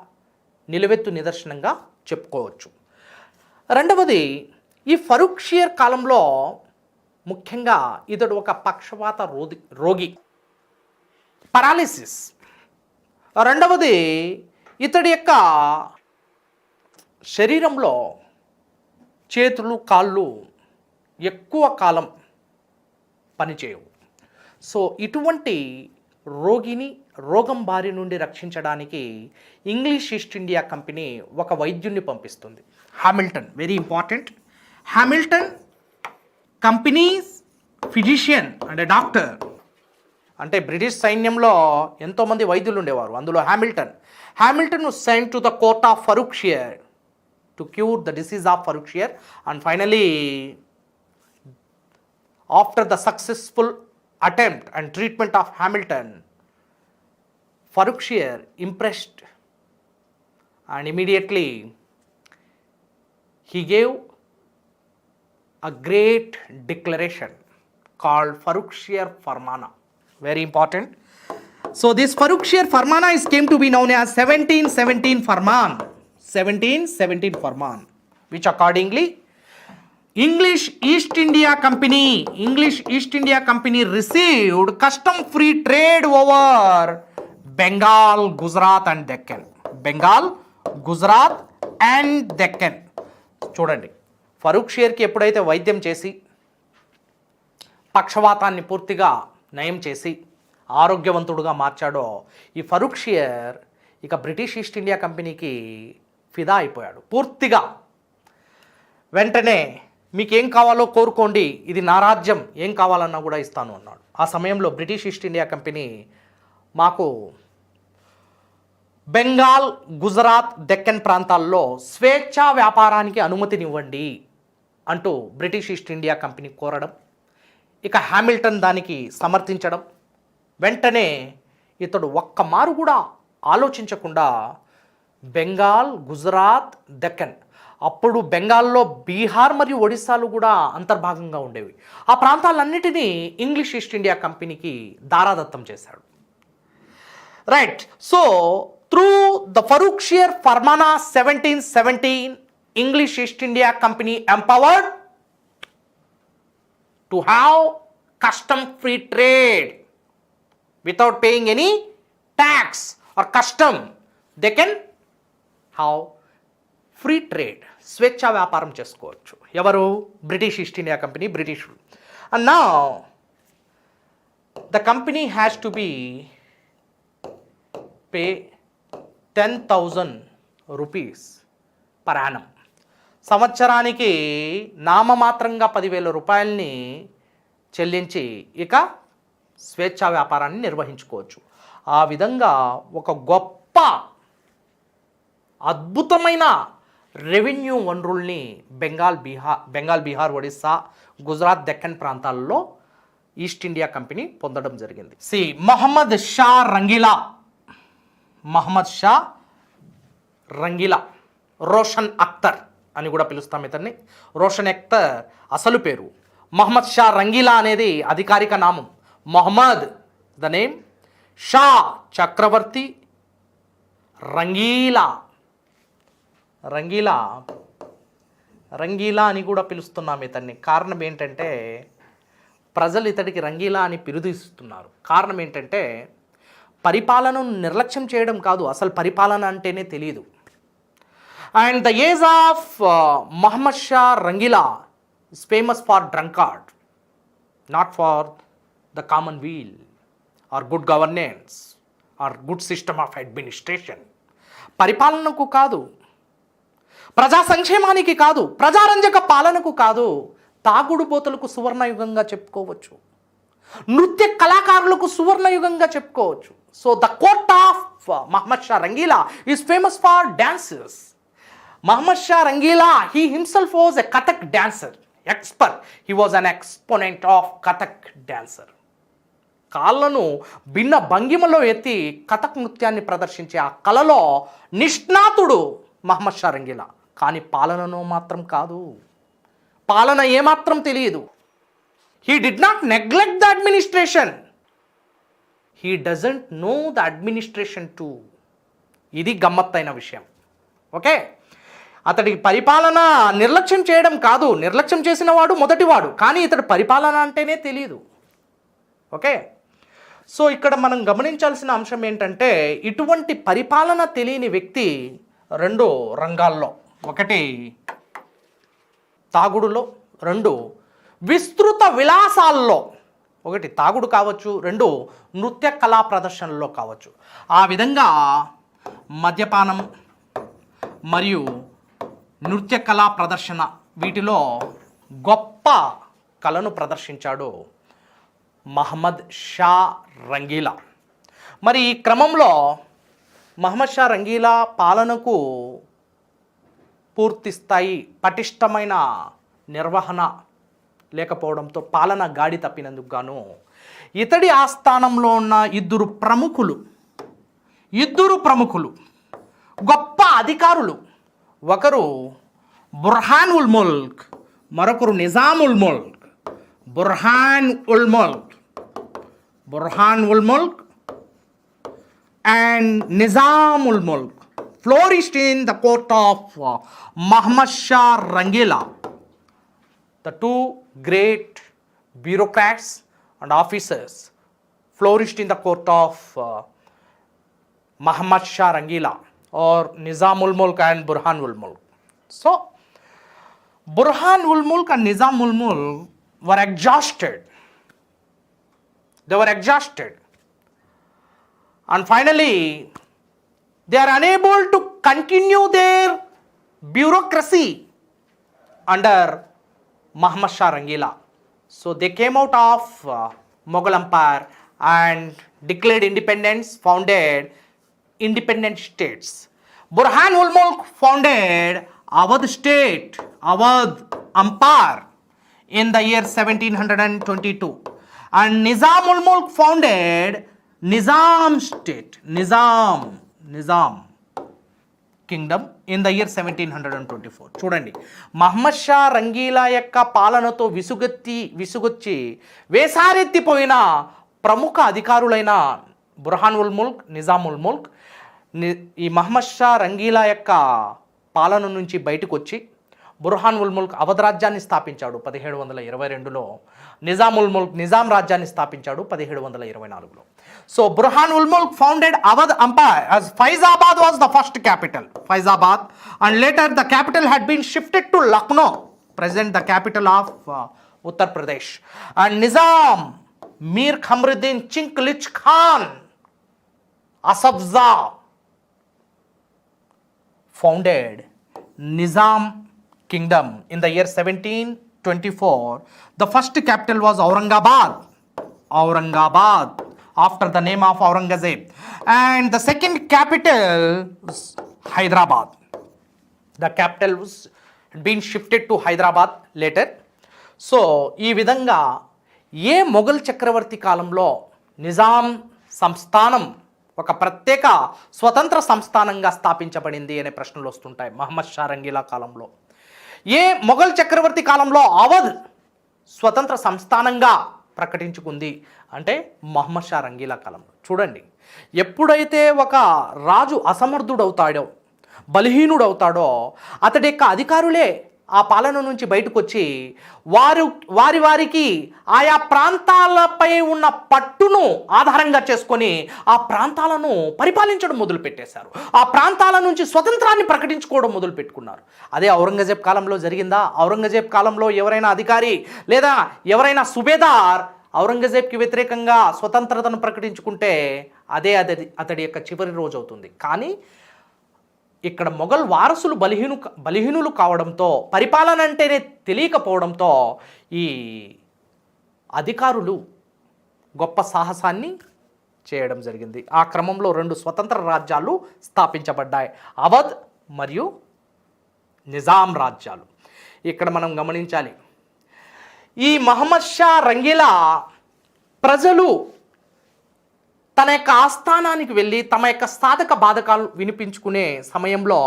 నిలువెత్తు నిదర్శనంగా చెప్పుకోవచ్చు. రెండవది, ఈ ఫరూక్ షియర్ కాలంలో ముఖ్యంగా ఇతడు ఒక పక్షవాత రోగి, పారాలిసిస్. రెండవది, ఇతడి యొక్క శరీరంలో చేతులు కాళ్ళు ఎక్కువ కాలం పనిచేయవు. సో ఇటువంటి రోగిని రోగం బారి నుండి రక్షించడానికి ఇంగ్లీష్ ఈస్ట్ ఇండియా కంపెనీ ఒక వైద్యుడిని పంపిస్తుంది, Hamilton. Very important. Hamilton companies physician అంటే డాక్టర్. అంటే బ్రిటిష్ సైన్యంలో ఎంతోమంది వైద్యులు ఉండేవారు, అందులో Hamilton was sent to the court of Farooq Shear to cure the disease of Farooq Shear, and finally after the successful attempt and treatment of Hamilton, Farooq Shear impressed and immediately he gave a great declaration called Farooq Shear Farmana. Very important. So this Farooq Shear Farmana is came to be known as 1717 Farman. 1717 Farman, which accordingly English East India Company received custom free trade over Bengal, Gujarat and Deccan. చూడండి, ఫరూక్ షియర్కి ఎప్పుడైతే వైద్యం చేసి పక్షవాతాన్ని పూర్తిగా నయం చేసి ఆరోగ్యవంతుడుగా మార్చాడో ఈ Farooq shear ఇక British east India కంపెనీకి ఫిదా అయిపోయాడు పూర్తిగా. వెంటనే మీకేం కావాలో కోరుకోండి, ఇది నా రాజ్యం, ఏం కావాలన్నా కూడా ఇస్తాను అన్నాడు. ఆ సమయంలో బ్రిటిష్ ఈస్ట్ ఇండియా కంపెనీ మాకు బెంగాల్, గుజరాత్, దెక్కన్ ప్రాంతాల్లో స్వేచ్ఛా వ్యాపారానికి అనుమతినివ్వండి అంటూ బ్రిటిష్ ఈస్ట్ ఇండియా కంపెనీ కోరడం, ఇక హామిల్టన్ దానికి సమర్థించడం. వెంటనే ఇతడు ఒక్క మారు కూడా ఆలోచించకుండా బెంగాల్, గుజరాత్, దెక్కన్, అప్పుడు బెంగాల్లో బీహార్ మరియు ఒడిస్సాలు కూడా అంతర్భాగంగా ఉండేవి, ఆ ప్రాంతాలన్నిటినీ ఇంగ్లీష్ ఈస్ట్ ఇండియా కంపెనీకి దారాదత్తం చేశాడు. Right, so through the Farooq shear farmana 1717, English East India Company empowered to have custom free trade without paying any tax or custom. They can have free trade, స్వేచ్ఛా వ్యాపారం చేసుకోవచ్చు. ఎవరు? British east India company, British. And now the company has to be pay 10,000 rupees per annum. సంవత్సరానికి నామమాత్రంగా 10,000 రూపాయలని చెల్లించి ఇక స్వేచ్ఛా వ్యాపారాన్ని నిర్వహించుకోవచ్చు. ఆ విధంగా ఒక గొప్ప అద్భుతమైన రెవెన్యూ వనరుల్ని బెంగాల్, బీహార్, ఒడిస్సా, గుజరాత్, దెక్కన్ ప్రాంతాల్లో ఈస్ట్ ఇండియా కంపెనీ పొందడం జరిగింది. మొహమ్మద్ షా రంగీలా, మహమ్మద్ షా రంగీలా, రోషన్ అఖ్తర్ అని కూడా పిలుస్తాం ఇతన్ని. రోషన్ అఖ్తర్ అసలు పేరు. మహమ్మద్ షా రంగీలా అనేది అధికారిక నామం. మొహమ్మద్ ద నేమ్, షా చక్రవర్తి, రంగీలా రంగీలా రంగీలా అని కూడా పిలుస్తున్నాం ఇతన్ని. కారణం ఏంటంటే ప్రజలు ఇతడికి రంగీలా అని పిలుదిస్తున్నారు. కారణం ఏంటంటే పరిపాలనను నిర్లక్ష్యం చేయడం కాదు, అసలు పరిపాలన అంటేనే తెలియదు. And the age of Muhammad Shah Rangila is famous for drunkard, not for the common weal or good governance or good system of administration. పరిపాలనకు కాదు, ప్రజా సంక్షేమానికి కాదు, ప్రజారంజక పాలనకు కాదు, తాగుడుబోతులకు సువర్ణయుగంగా చెప్పుకోవచ్చు, నృత్య కళాకారులకు సువర్ణయుగంగా చెప్పుకోవచ్చు. So the court of Muhammad Shah Rangila is famous for dances. Muhammad Shah Rangila, he himself was a Kathak dancer. Expert. He was an exponent of Kathak dancer. కాళ్ళను భిన్న భంగిమలో ఎత్తి కథక్ నృత్యాన్ని ప్రదర్శించే ఆ కళలో నిష్ణాతుడు మహమ్మద్ షా రంగీలా. కానీ పాలనను మాత్రం కాదు, పాలన ఏమాత్రం తెలియదు. He did not neglect the administration. He doesn't know the administration too. ఇది గమ్మత్తైన విషయం. ఓకే, అతడికి పరిపాలన నిర్లక్ష్యం చేయడం కాదు, నిర్లక్ష్యం చేసిన వాడు మొదటివాడు, కానీ ఇతడు పరిపాలన అంటేనే తెలియదు. ఓకే, సో ఇక్కడ మనం గమనించాల్సిన అంశం ఏంటంటే ఇటువంటి పరిపాలన తెలియని వ్యక్తి రెండు రంగాల్లో, ఒకటి తాగుడులో, రెండు విస్తృత విలాసాల్లో, ఒకటి తాగుడు కావచ్చు, రెండు నృత్య కళా ప్రదర్శనలో కావచ్చు. ఆ విధంగా మద్యపానం మరియు నృత్య కళా ప్రదర్శన వీటిలో గొప్ప కళను ప్రదర్శించాడు మహమ్మద్ షా రంగీలా. మరి ఈ క్రమంలో మహమ్మద్ షా రంగీలా పాలనకు పూర్తి స్థాయి పటిష్టమైన నిర్వహణ లేకపోవడంతో పాలన గాడి తప్పినందుకు గాను ఇతడి ఆస్థానంలో ఉన్న ఇద్దరు ప్రముఖులు గొప్ప అధికారులు, ఒకరు బుర్హాన్ ఉల్ ముల్క్, మరొకరు Nizamul Mulk. Burhan ul Mulk and Nizamul Mulk flourished in the court of Muhammad Shah Rangila. The two great bureaucrats and officers flourished in the court of Muhammad Shah Rangila or Nizamul Mulk and Burhanul Mulk. So, Burhanul Mulk and Nizamul Mulk were exhausted. They were exhausted. And finally, they are unable to continue their bureaucracy under Muhammad Shah Rangila. So, they came out of Mughal Empire and declared independence, founded independent states. Burhan ul Mulk founded Awadh state, Awadh Empire in the year 1722, and Nizam ul Mulk founded Nizam state, Nizam kingdom in the year 1724. చూడండి, మహమ్మద్ షా రంగీలా యొక్క పాలనతో విసుగొచ్చి వేసారెత్తిపోయిన ప్రముఖ అధికారులైన Burhan ul Mulk, Nizamul Mulk ఈ మహమ్మద్ షా రంగీలా యొక్క పాలన నుంచి బయటకు వచ్చి Burhan ul Mulk Awadh రాజ్యాన్ని స్థాపించాడు 1722లో. నిజాముల్ ముల్క్ నిజాం రాజ్యాన్ని స్థాపించాడు 1724లో. So Burhan ul Mulk founded Awadh empire as Faizabad was the first capital, Faizabad, and later the capital had been shifted to Lucknow, present the capital of Uttar Pradesh. And Nizam Mir Khamruddin Chinklich Khan Asafza founded Nizam kingdom in the year 1724. The first capital was Aurangabad, after the name of Aurangzeb, and the second capital was Hyderabad. The capital was been shifted to Hyderabad later. So ఈ విధంగా ఏ మొఘల్ చక్రవర్తి కాలంలో నిజాం సంస్థానం ఒక ప్రత్యేక స్వతంత్ర సంస్థానంగా స్థాపించబడింది అనే ప్రశ్నలు వస్తుంటాయి మహమ్మద్ షా రంగీలా కాలంలో. ఏ మొఘల్ చక్రవర్తి కాలంలో అవధ్ స్వతంత్ర సంస్థానంగా ప్రకటించుకుంది అంటే మహమ్మద్ షా రంగీలా కాలంలో. చూడండి, ఎప్పుడైతే ఒక రాజు అసమర్థుడవుతాడో, బలహీనుడవుతాడో, అతడి యొక్క అధికారులే ఆ పాలన నుంచి బయటకు వచ్చి వారికి ఆయా ప్రాంతాలపై ఉన్న పట్టును ఆధారంగా చేసుకొని ఆ ప్రాంతాలను పరిపాలించడం మొదలుపెట్టేశారు. ఆ ప్రాంతాల నుంచి స్వతంత్రాన్ని ప్రకటించుకోవడం మొదలుపెట్టుకున్నారు. అదే ఔరంగజేబ్ కాలంలో జరిగిందా? ఔరంగజేబ్ కాలంలో ఎవరైనా అధికారి లేదా ఎవరైనా సుబేదార్ ఔరంగజేబ్కి వ్యతిరేకంగా స్వతంత్రతను ప్రకటించుకుంటే అతడి యొక్క చివరి రోజు అవుతుంది. కానీ ఇక్కడ మొఘల్ వారసులు బలహీనులు కావడంతో, పరిపాలన అంటేనే తెలియకపోవడంతో ఈ అధికారులు గొప్ప సాహసాన్ని చేయడం జరిగింది. ఆ క్రమంలో 2 స్వతంత్ర రాజ్యాలు స్థాపించబడ్డాయి, అవధ్ మరియు నిజాం రాజ్యాలు. ఇక్కడ మనం గమనించాలి, ఈ మహమ్మద్ షా రంగీలా ప్రజలు తన యొక్క ఆస్థానానికి వెళ్ళి తమ యొక్క సాధక బాధకాలు వినిపించుకునే సమయంలో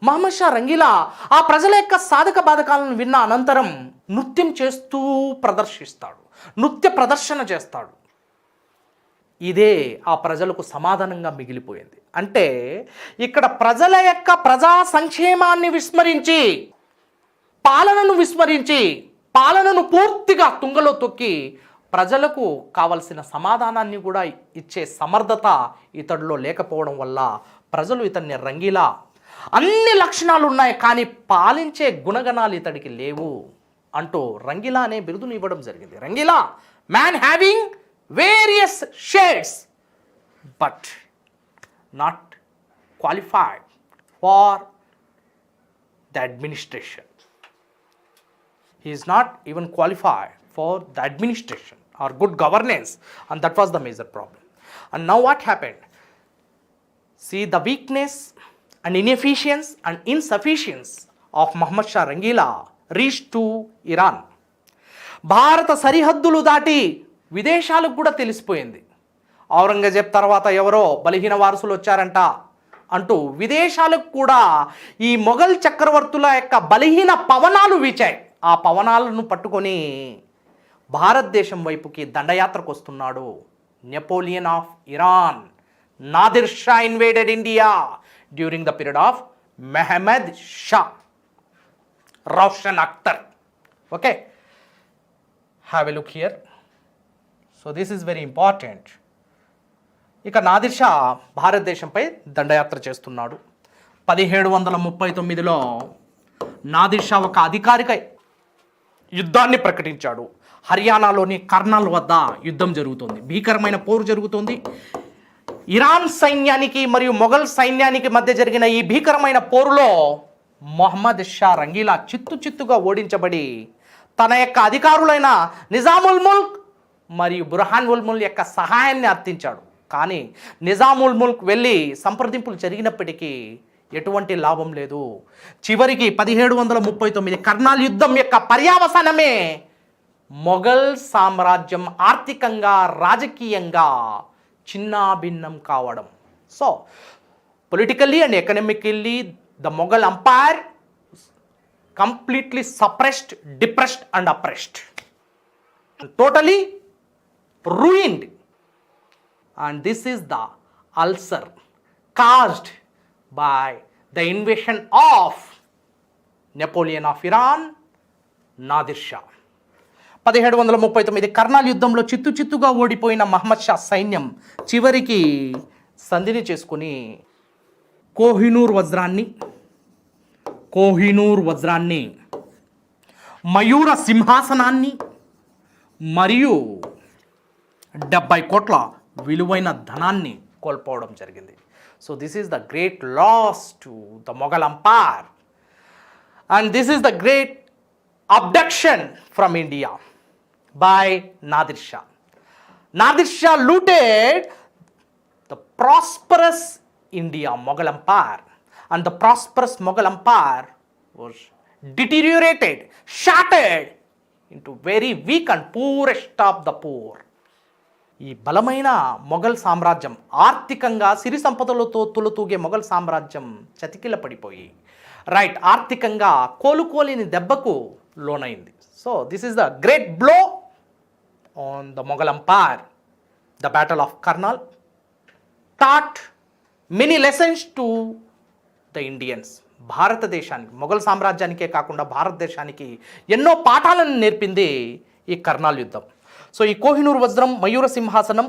మహమ్మద్ షా రంగీలా ఆ ప్రజల యొక్క సాధక బాధకాలను విన్న అనంతరం నృత్యం చేస్తూ ప్రదర్శిస్తాడు, నృత్య ప్రదర్శన చేస్తాడు. ఇదే ఆ ప్రజలకు సమాధానంగా మిగిలిపోయింది. అంటే ఇక్కడ ప్రజల యొక్క ప్రజా సంక్షేమాన్ని విస్మరించి, పాలనను పూర్తిగా తుంగలో తొక్కి ప్రజలకు కావలసిన సమాధానాన్ని కూడా ఇచ్చే సమర్థత ఇతడిలో లేకపోవడం వల్ల ప్రజలు ఇతన్ని రంగీలా, అన్ని లక్షణాలు ఉన్నాయి కానీ పాలించే గుణగణాలు ఇతడికి లేవు అంటూ రంగీలా అనే బిరుదును ఇవ్వడం జరిగింది. Rangeela, man having various shades but not qualified for the administration. He is not even qualified for the administration or good governance, and that was the major problem. And now what happened? See the weakness and inefficiency and insufficiency of Muhammad Shah Rangila reached to Iran. భారత సరిహద్దులు దాటి విదేశాలకు కూడా తెలిసిపోయింది. ఔరంగజేబ్ తర్వాత ఎవరో బలహీన వారసులు వచ్చారంట అంటూ విదేశాలకు కూడా ఈ మొఘల్ చక్రవర్తుల యొక్క బలహీన పవనాలు వీచాయి. ఆ పవనాలను పట్టుకొని భారతదేశం వైపుకి దండయాత్రకు వస్తున్నాడు Napoleon of Iran. Nadir Shah invaded India during the period of Mohammed Shah Roshan Akhtar. Okay, have a look here. So this is very important. ఇక నాదిర్ షా భారతదేశంపై దండయాత్ర చేస్తున్నాడు. 1739లో నాదిర్ షా ఒక అధికారిక యుద్ధాన్ని ప్రకటించాడు. హర్యానాలోని కర్నల్ వద్ద యుద్ధం జరుగుతుంది, భీకరమైన పోరు జరుగుతుంది. ఇరాన్ సైన్యానికి మరియు మొఘల్ సైన్యానికి మధ్య జరిగిన ఈ భీకరమైన పోరులో మొహమ్మద్ షా రంగీలా చిత్తుగా ఓడించబడి తన యొక్క అధికారులైన నిజాముల్ ముల్క్ మరియు బుర్హాన్ ఉల్ ముల్క్ యొక్క సహాయాన్ని అర్థించాడు. కానీ నిజాముల్ ముల్క్ వెళ్ళి సంప్రదింపులు జరిగినప్పటికీ ఎటువంటి లాభం లేదు. చివరికి 1739 కర్నాల్ యుద్ధం యొక్క పర్యావసానమే మొఘల్ సామ్రాజ్యం ఆర్థికంగా, రాజకీయంగా చిన్నాభిన్నం కావడం. So politically and economically the Mughal empire completely suppressed, depressed and oppressed, totally ruined. And this is the ulcer caused by the invasion of Napoleon of Iran, Nadir Shah. 1739 Karnal యుద్ధంలో చిత్తుగా ఓడిపోయిన మహమ్మద్ షా సైన్యం చివరికి సంధిని చేసుకుని కోహినూర్ వజ్రాన్ని, మయూర సింహాసనాన్ని మరియు 70 కోట్ల విలువైన ధనాన్ని కోల్పోవడం జరిగింది. So this is the great loss to the Mughal empire and this is the great abduction from India by Nadir Shah. Nadir Shah looted the prosperous India Mughal empire, and the prosperous Mughal empire was deteriorated, shattered into very weak and poorest of the poor. ఈ బలమైన మొఘల్ సామ్రాజ్యం, ఆర్థికంగా సిరి సంపదలతో తులతూగే మొఘల్ సామ్రాజ్యం చతికిల పడిపోయి right ఆర్థికంగా కోలుకోలేని దెబ్బకు లోనైంది. So this is the great blow on the Mughal empire. The battle of Karnal taught many lessons to the Indians. భారతదేశానికి, మొఘల్ సామ్రాజ్యానికే కాకుండా భారతదేశానికి ఎన్నో పాఠాలను నేర్పింది ఈ కర్నాల్ యుద్ధం. సో ఈ కోహినూర్ వజ్రం, మయూర సింహాసనం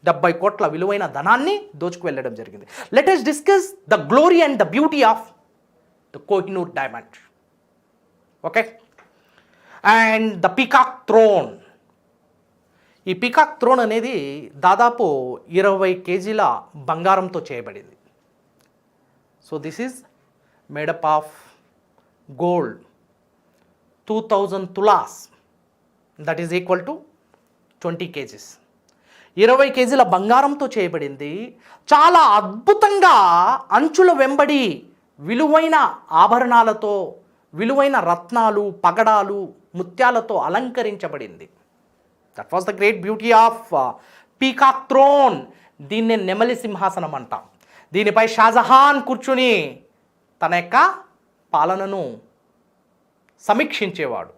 70 కోట్ల విలువైన ధనాన్ని దోచుకు వెళ్ళడం జరిగింది. Let us discuss the glory and the beauty of the Kohinoor diamond. Okay, and the peacock throne. ఈ పీకాక్ థ్రోన్ అనేది దాదాపు 20 కేజీల బంగారంతో చేయబడింది. So this is made up of gold 2000 tolas, that is equal to 20 KGs. 20 కేజీల బంగారంతో చేయబడింది. చాలా అద్భుతంగా అంచుల వెంబడి విలువైన ఆభరణాలతో, విలువైన రత్నాలు, పగడాలు, ముత్యాలతో అలంకరించబడింది. That was the great beauty of peacock throne. దీన్నే నెమలి సింహాసనం అంటాం. దీనిపై షాజహాన్ కూర్చుని తన యొక్క పాలనను సమీక్షించేవాడు.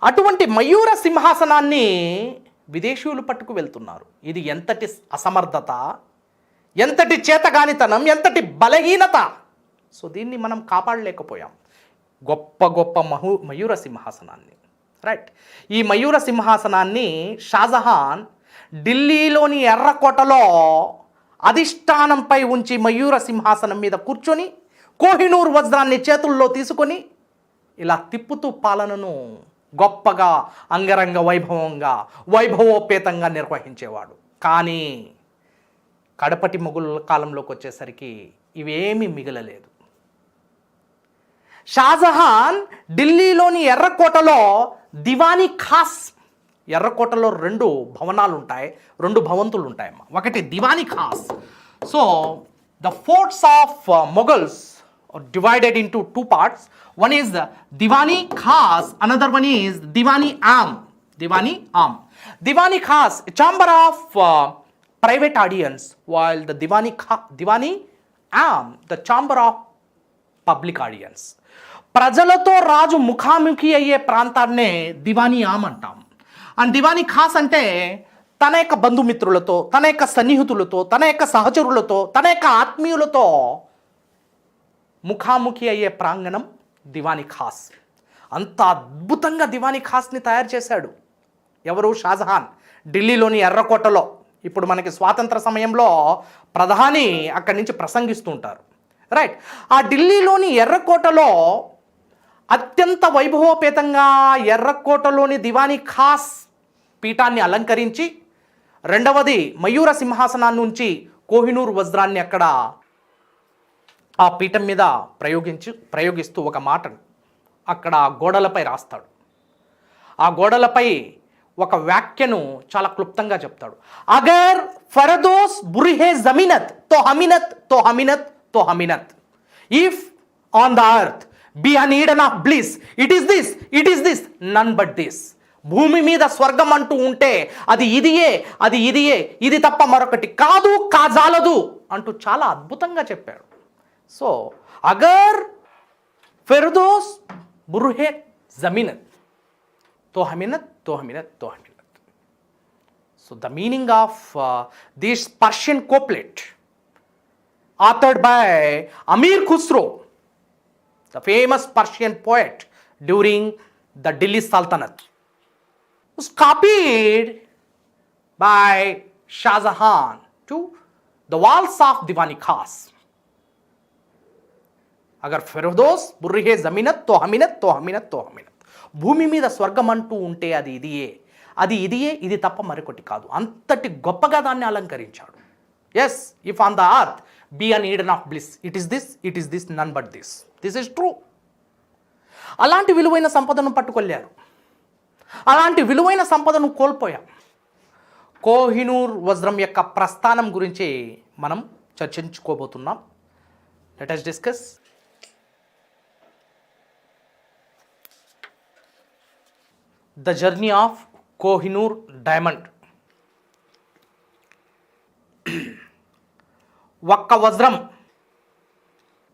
అటువంటి మయూర సింహాసనాన్ని విదేశీయులు పట్టుకు వెళ్తున్నారు. ఇది ఎంతటి అసమర్థత, ఎంతటి చేతగానితనం, ఎంతటి బలహీనత. సో దీన్ని మనం కాపాడలేకపోయాం. గొప్ప గొప్ప మయూర సింహాసనాన్ని రైట్. ఈ మయూర సింహాసనాన్ని షాజహాన్ ఢిల్లీలోని ఎర్రకోటలో అధిష్టానంపై ఉంచి మయూర సింహాసనం మీద కూర్చొని కోహినూర్ వజ్రాన్ని చేతుల్లో తీసుకొని ఇలా తిప్పుతూ పాలనను గొప్పగా, అంగరంగ వైభవంగా, వైభవోపేతంగా నిర్వహించేవాడు. కానీ కడపటి మొఘల్ కాలంలోకి వచ్చేసరికి ఇవేమీ మిగలలేదు. షాజహాన్ ఢిల్లీలోని ఎర్రకోటలో దివానీ ఖాస్, ఎర్రకోటలో 2 భవనాలు ఉంటాయి, 2 భవంతులు ఉంటాయమ్మా. ఒకటి Diwani Khas. So the forts of Mughals are divided into 2 parts. One is the Diwani Khas, another one is Diwani Am. Diwani Am. Diwani Khas, a chamber of private audience, while the Diwani Am, the chamber of public audience. ప్రజలతో రాజు ముఖాముఖి అయ్యే ప్రాంతాన్నే దివానీ ఆమ్ అంటాం. And Diwani Khan అంటే తన యొక్క బంధుమిత్రులతో, తన యొక్క సన్నిహితులతో, తన యొక్క సహచరులతో, తన యొక్క ఆత్మీయులతో ముఖాముఖి అయ్యే ప్రాంగణం దివానీ ఖాస్. అంత అద్భుతంగా దివానీ ఖాస్ని తయారు చేశాడు ఎవరు? షాజహాన్. ఢిల్లీలోని ఎర్రకోటలో, ఇప్పుడు మనకి స్వాతంత్ర సమయంలో ప్రధాని అక్కడి నుంచి ప్రసంగిస్తూ ఉంటారు రైట్. ఆ ఢిల్లీలోని ఎర్రకోటలో అత్యంత వైభవోపేతంగా ఎర్రకోటలోని దివానీ ఖాస్ పీఠాన్ని అలంకరించి, రెండవది మయూర సింహాసనాన్ని నుంచి కోహినూర్ వజ్రాన్ని అక్కడ ఆ పీఠం మీద ప్రయోగిస్తూ ఒక మాటను అక్కడ గోడలపై రాస్తాడు. ఆ గోడలపై ఒక వ్యాఖ్యను చాలా క్లుప్తంగా చెప్తాడు. అగర్ ఫరదోస్ బుర్హే జమీనత్ తో హమినత్ తో హమినత్ తో హమినత్. If on the earth be an Eden of bliss, it is this none but this. భూమి మీద స్వర్గం అంటూ ఉంటే అది ఇదియే, అది ఇదియే, ఇది తప్ప మరొకటి కాదు, కాజాలదు అంటూ చాలా అద్భుతంగా చెప్పాడు. సో అగర్ ఫిర్దోస్ బుర్హే జమీనత్ తో హమినత్ తో హమినత్ తో హమినత్. So the meaning of this Persian couplet authored by Amir Khusro, the famous Persian poet during the Delhi Sultanate, was copied by Shah Jahan to the walls of Diwani Khas. అగర్ ఫిర్దోస్ బుర్హే జమీనత్ తో హమినత్ తో హమినత్ తో హమినత్. భూమి మీద స్వర్గం అంటూ ఉంటే అది ఇదియే, అది ఇదియే, ఇది తప్ప మరొకటి కాదు. అంతటి గొప్పగా దాన్ని అలంకరించాడు. Yes, if on the earth be an Eden of bliss, it is this none but this is true. అలాంటి విలువైన సంపదను పట్టుకొల్లారు, అలాంటి విలువైన సంపదను కోల్పోయాం. కోహినూర్ వజ్రం యొక్క ప్రస్థానం గురించి మనం చర్చించుకోబోతున్నాం. Let us discuss. The journey of Kohinoor diamond. ఒక్క వజ్రం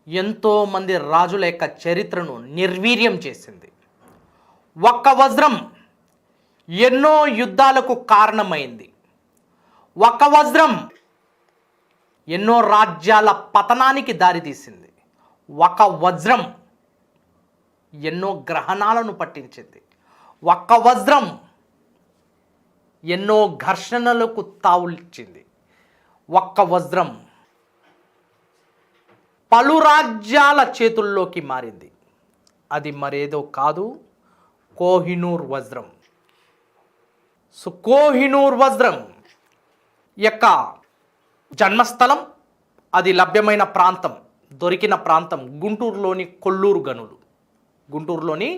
ఎంతోమంది రాజుల యొక్క చరిత్రను నిర్వీర్యం చేసింది. ఒక్క వజ్రం ఎన్నో యుద్ధాలకు కారణమైంది. ఒక్క వజ్రం ఎన్నో రాజ్యాల పతనానికి దారితీసింది. ఒక వజ్రం ఎన్నో గ్రహణాలను పట్టించింది. ఒక్క వజ్రం ఎన్నో ఘర్షణలకు తావులిచ్చింది. ఒక్క వజ్రం పలు రాజ్యాల చేతుల్లోకి మారింది. అది మరేదో కాదు, కోహినూర్ వజ్రం. సో కోహినూర్ వజ్రం యొక్క జన్మస్థలం, అది లభ్యమైన ప్రాంతం, దొరికిన ప్రాంతం గుంటూరులోని కొల్లూరు గనులు. గుంటూరులోని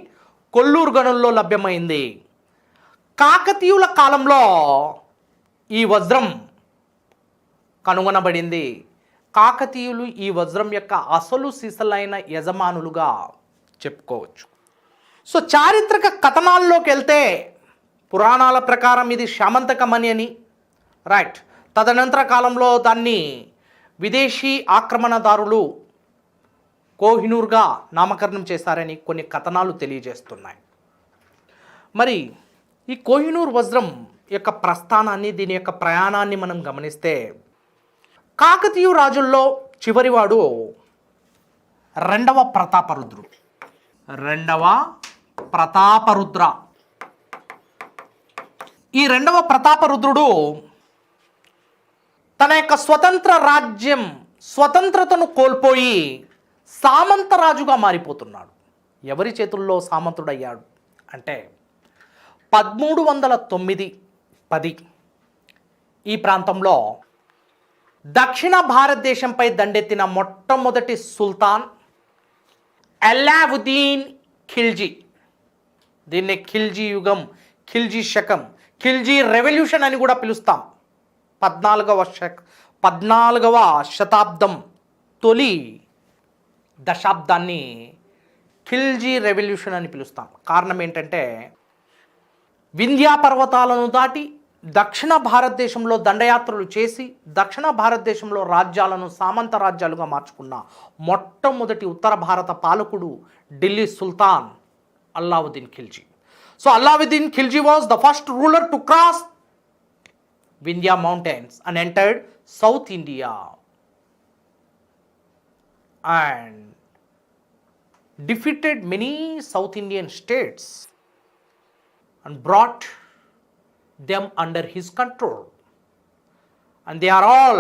కొల్లూరు గనుల్లో లభ్యమైంది. కాకతీయుల కాలంలో ఈ వజ్రం కనుగొనబడింది. కాకతీయులు ఈ వజ్రం యొక్క అసలు సిసలైన యజమానులుగా చెప్పుకోవచ్చు. సో చారిత్రక కథనాల్లోకి వెళ్తే పురాణాల ప్రకారం ఇది శామంతకమణి అని, రైట్, తదనంతర కాలంలో దాన్ని విదేశీ ఆక్రమణదారులు కోహినూర్గా నామకరణం చేశారని కొన్ని కథనాలు తెలియజేస్తున్నాయి. మరి ఈ కోహినూర్ వజ్రం యొక్క ప్రస్థానాన్ని, దీని యొక్క ప్రయాణాన్ని మనం గమనిస్తే కాకతీయ రాజుల్లో చివరివాడు రెండవ ప్రతాపరుద్రుడు. రెండవ ప్రతాపరుద్ర. ఈ రెండవ ప్రతాపరుద్రుడు తన యొక్క స్వతంత్ర రాజ్యం స్వతంత్రతను కోల్పోయి సామంతరాజుగా మారిపోతున్నాడు. ఎవరి చేతుల్లో సామంతుడయ్యాడు అంటే 1309-10 ఈ ప్రాంతంలో దక్షిణ భారతదేశంపై దండెత్తిన మొట్టమొదటి సుల్తాన్ అల్లావుద్దీన్ ఖిల్జీ. దీన్ని ఖిల్జీ యుగం, ఖిల్జీ శకం, ఖిల్జీ రెవల్యూషన్ అని కూడా పిలుస్తాం. 14వ శతాబ్దం తొలి దశాబ్దాన్ని ఖిల్జీ రెవల్యూషన్ అని పిలుస్తాం. కారణం ఏంటంటే వింధ్యా పర్వతాలను దాటి దక్షిణ భారతదేశంలో దండయాత్రలు చేసి దక్షిణ భారతదేశంలో రాజ్యాలను సామంత రాజ్యాలుగా మార్చుకున్న మొట్టమొదటి ఉత్తర భారత పాలకుడు ఢిల్లీ సుల్తాన్ Allauddin Khilji. So Alauddin Khilji was the first ruler to cross Vindhya mountains and entered South India and defeated many South Indian states and brought them under his control. And they are all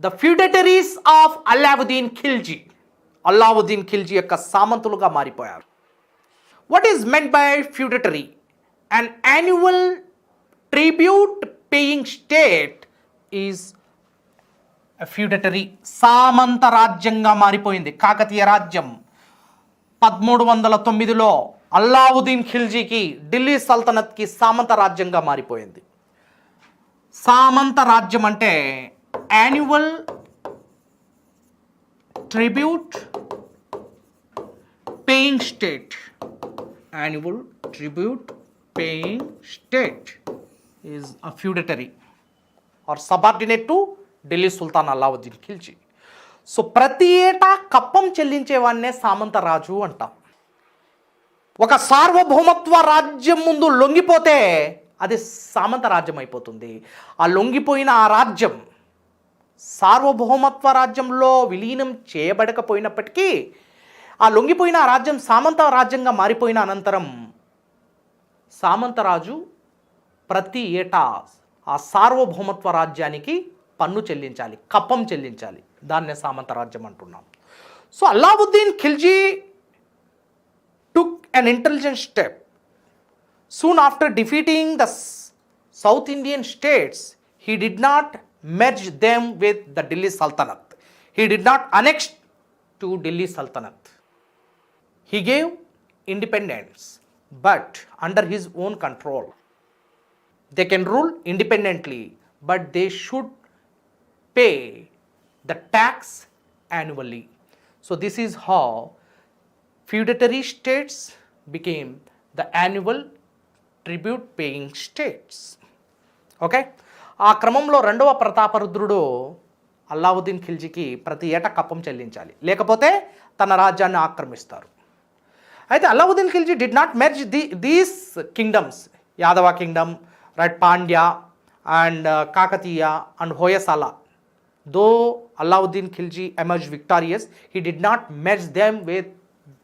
the feudatories of Allahabad Khilji. Allahabad Khilji యొక్క సామంతులుగా మారిపోయారు. What is meant by feudatory? An annual tribute paying state is a feudatory. సామంత రాజ్యంగా మారిపోయింది కాకతీయ రాజ్యం. 1309లో అల్లావుద్దీన్ ఖిల్జీకి, ఢిల్లీ సల్తనత్కి సామంత రాజ్యంగా మారిపోయింది. సామంత రాజ్యం అంటే annual tribute paying state. Annual tribute paying state is a feudatory or subordinate to Delhi Sultan Allauddin Khilji. So ప్రతి ఏటా కప్పం చెల్లించేవాడినే సామంత రాజు అంటాం. ఒక సార్వభౌమత్వ రాజ్యం ముందు లొంగిపోతే అది సామంత రాజ్యం అయిపోతుంది. ఆ లొంగిపోయిన ఆ రాజ్యం సార్వభౌమత్వ రాజ్యంలో విలీనం చేయబడకపోయినప్పటికీ ఆ లొంగిపోయిన ఆ రాజ్యం సామంత రాజ్యంగా మారిపోయిన అనంతరం సామంతరాజు ప్రతి ఏటా ఆ సార్వభౌమత్వ రాజ్యానికి పన్ను చెల్లించాలి, కప్పం చెల్లించాలి. దాన్నే సామంత రాజ్యం అంటున్నాం. So Alauddin Khilji took an intelligent step. Soon after defeating the South Indian states, he did not merge them with the Delhi Sultanate. He did not annex to Delhi Sultanate. He gave independence, but under his own control. They can rule independently, but they should pay the tax annually. So this is how feudatory states became the annual tribute paying states. Okay, ఆ క్రమంలో రెండవ ప్రతాపరుద్రుడు అల్లావుద్దీన్ ఖిల్జీకి ప్రతి ఏటా కప్పం చెల్లించాలి, లేకపోతే తన రాజ్యాన్ని ఆక్రమిస్తారు. అయితే Allauddin Khilji did not merge these kingdoms, Yadava kingdom, right, Pandya and Kakatiya and Hoysala. Though Allauddin Khilji emerge victorious, he did not merge them with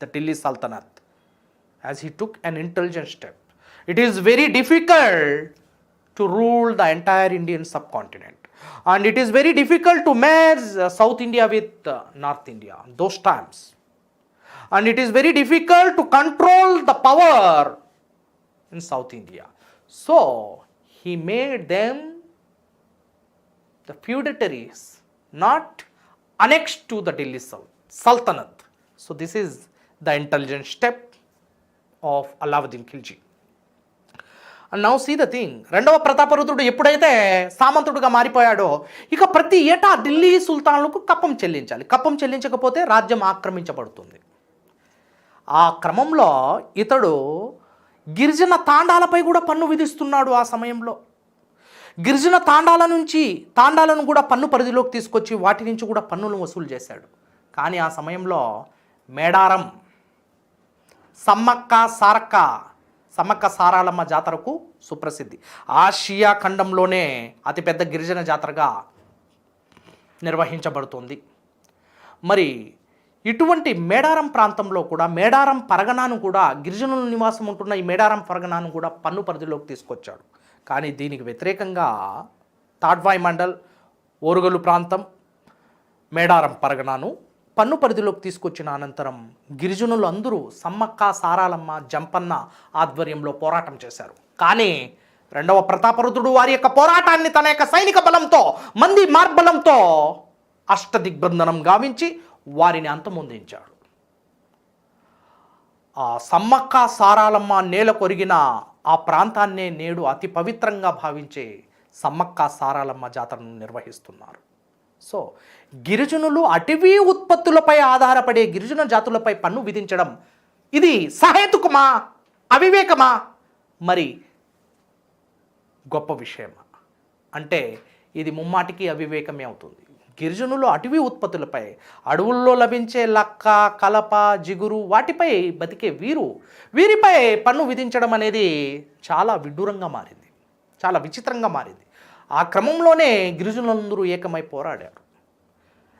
the Delhi Sultanate, as he took an intelligent step. It is very difficult to rule the entire Indian subcontinent, and it is very difficult to merge South India with North India those times, and it is very difficult to control the power in South India. So he made them the feudatories, not annexed to the Delhi Sultanate. So this is the intelligent step of Allahabad Khilji. And now see the thing, రెండవ ప్రతాపరుద్రుడు ఎప్పుడైతే సామంతుడుగా మారిపోయాడో ఇక ప్రతి ఏటా ఢిల్లీ సుల్తాన్లకు కప్పం చెల్లించాలి. కప్పం చెల్లించకపోతే రాజ్యం ఆక్రమించబడుతుంది. ఆ క్రమంలో ఇతడు గిరిజన తాండాలపై కూడా పన్ను విధిస్తున్నాడు. ఆ సమయంలో గిరిజన తాండాలను కూడా పన్ను పరిధిలోకి తీసుకొచ్చి వాటి నుంచి కూడా పన్నులు వసూలు చేశాడు. కానీ ఆ సమయంలో మేడారం, సమ్మక్క సారాలమ్మ జాతరకు సుప్రసిద్ధి. ఆసియా ఖండంలోనే అతిపెద్ద గిరిజన జాతరగా నిర్వహించబడుతుంది. మరి ఇటువంటి మేడారం ప్రాంతంలో కూడా మేడారం పరగనాను కూడా, గిరిజనుల నివాసం ఉంటున్న ఈ మేడారం పరగనాను కూడా పన్ను పరిధిలోకి తీసుకొచ్చాడు. కానీ దీనికి వ్యతిరేకంగా తాడ్వాయి మండల్, ఓరుగల్లు ప్రాంతం, మేడారం పరగనాను పన్ను పరిధిలోకి తీసుకొచ్చిన అనంతరం గిరిజనులు అందరూ సమ్మక్క సారాలమ్మ జంపన్న ఆధ్వర్యంలో పోరాటం చేశారు. కానీ రెండవ ప్రతాపరుద్రుడు వారి యొక్క పోరాటాన్ని తన యొక్క సైనిక బలంతో, మంది మార్బలంతో అష్టదిగ్బంధనం గావించి వారిని అంతమొందించాడు. ఆ సమ్మక్క సారాలమ్మ నేల కొరిగిన ఆ ప్రాంతాన్నే నేడు అతి పవిత్రంగా భావించే సమ్మక్క సారాలమ్మ జాతరను నిర్వహిస్తున్నారు. సో గిరిజనులు అటవీ ఉత్పత్తులపై ఆధారపడే గిరిజన జాతులపై పన్ను విధించడం ఇది సహేతుకమా, అవివేకమా, మరి గొప్ప విషయమా అంటే ఇది ముమ్మాటికి అవివేకమే అవుతుంది. గిరిజనులు అటవీ ఉత్పత్తులపై, అడవుల్లో లభించే లక్క, కలప, జిగురు వాటిపై బతికే వీరిపై పన్ను విధించడం అనేది చాలా విడ్డూరంగా మారింది, చాలా విచిత్రంగా మారింది. ఆ క్రమంలోనే గిరిజనులందరూ ఏకమై పోరాడారు.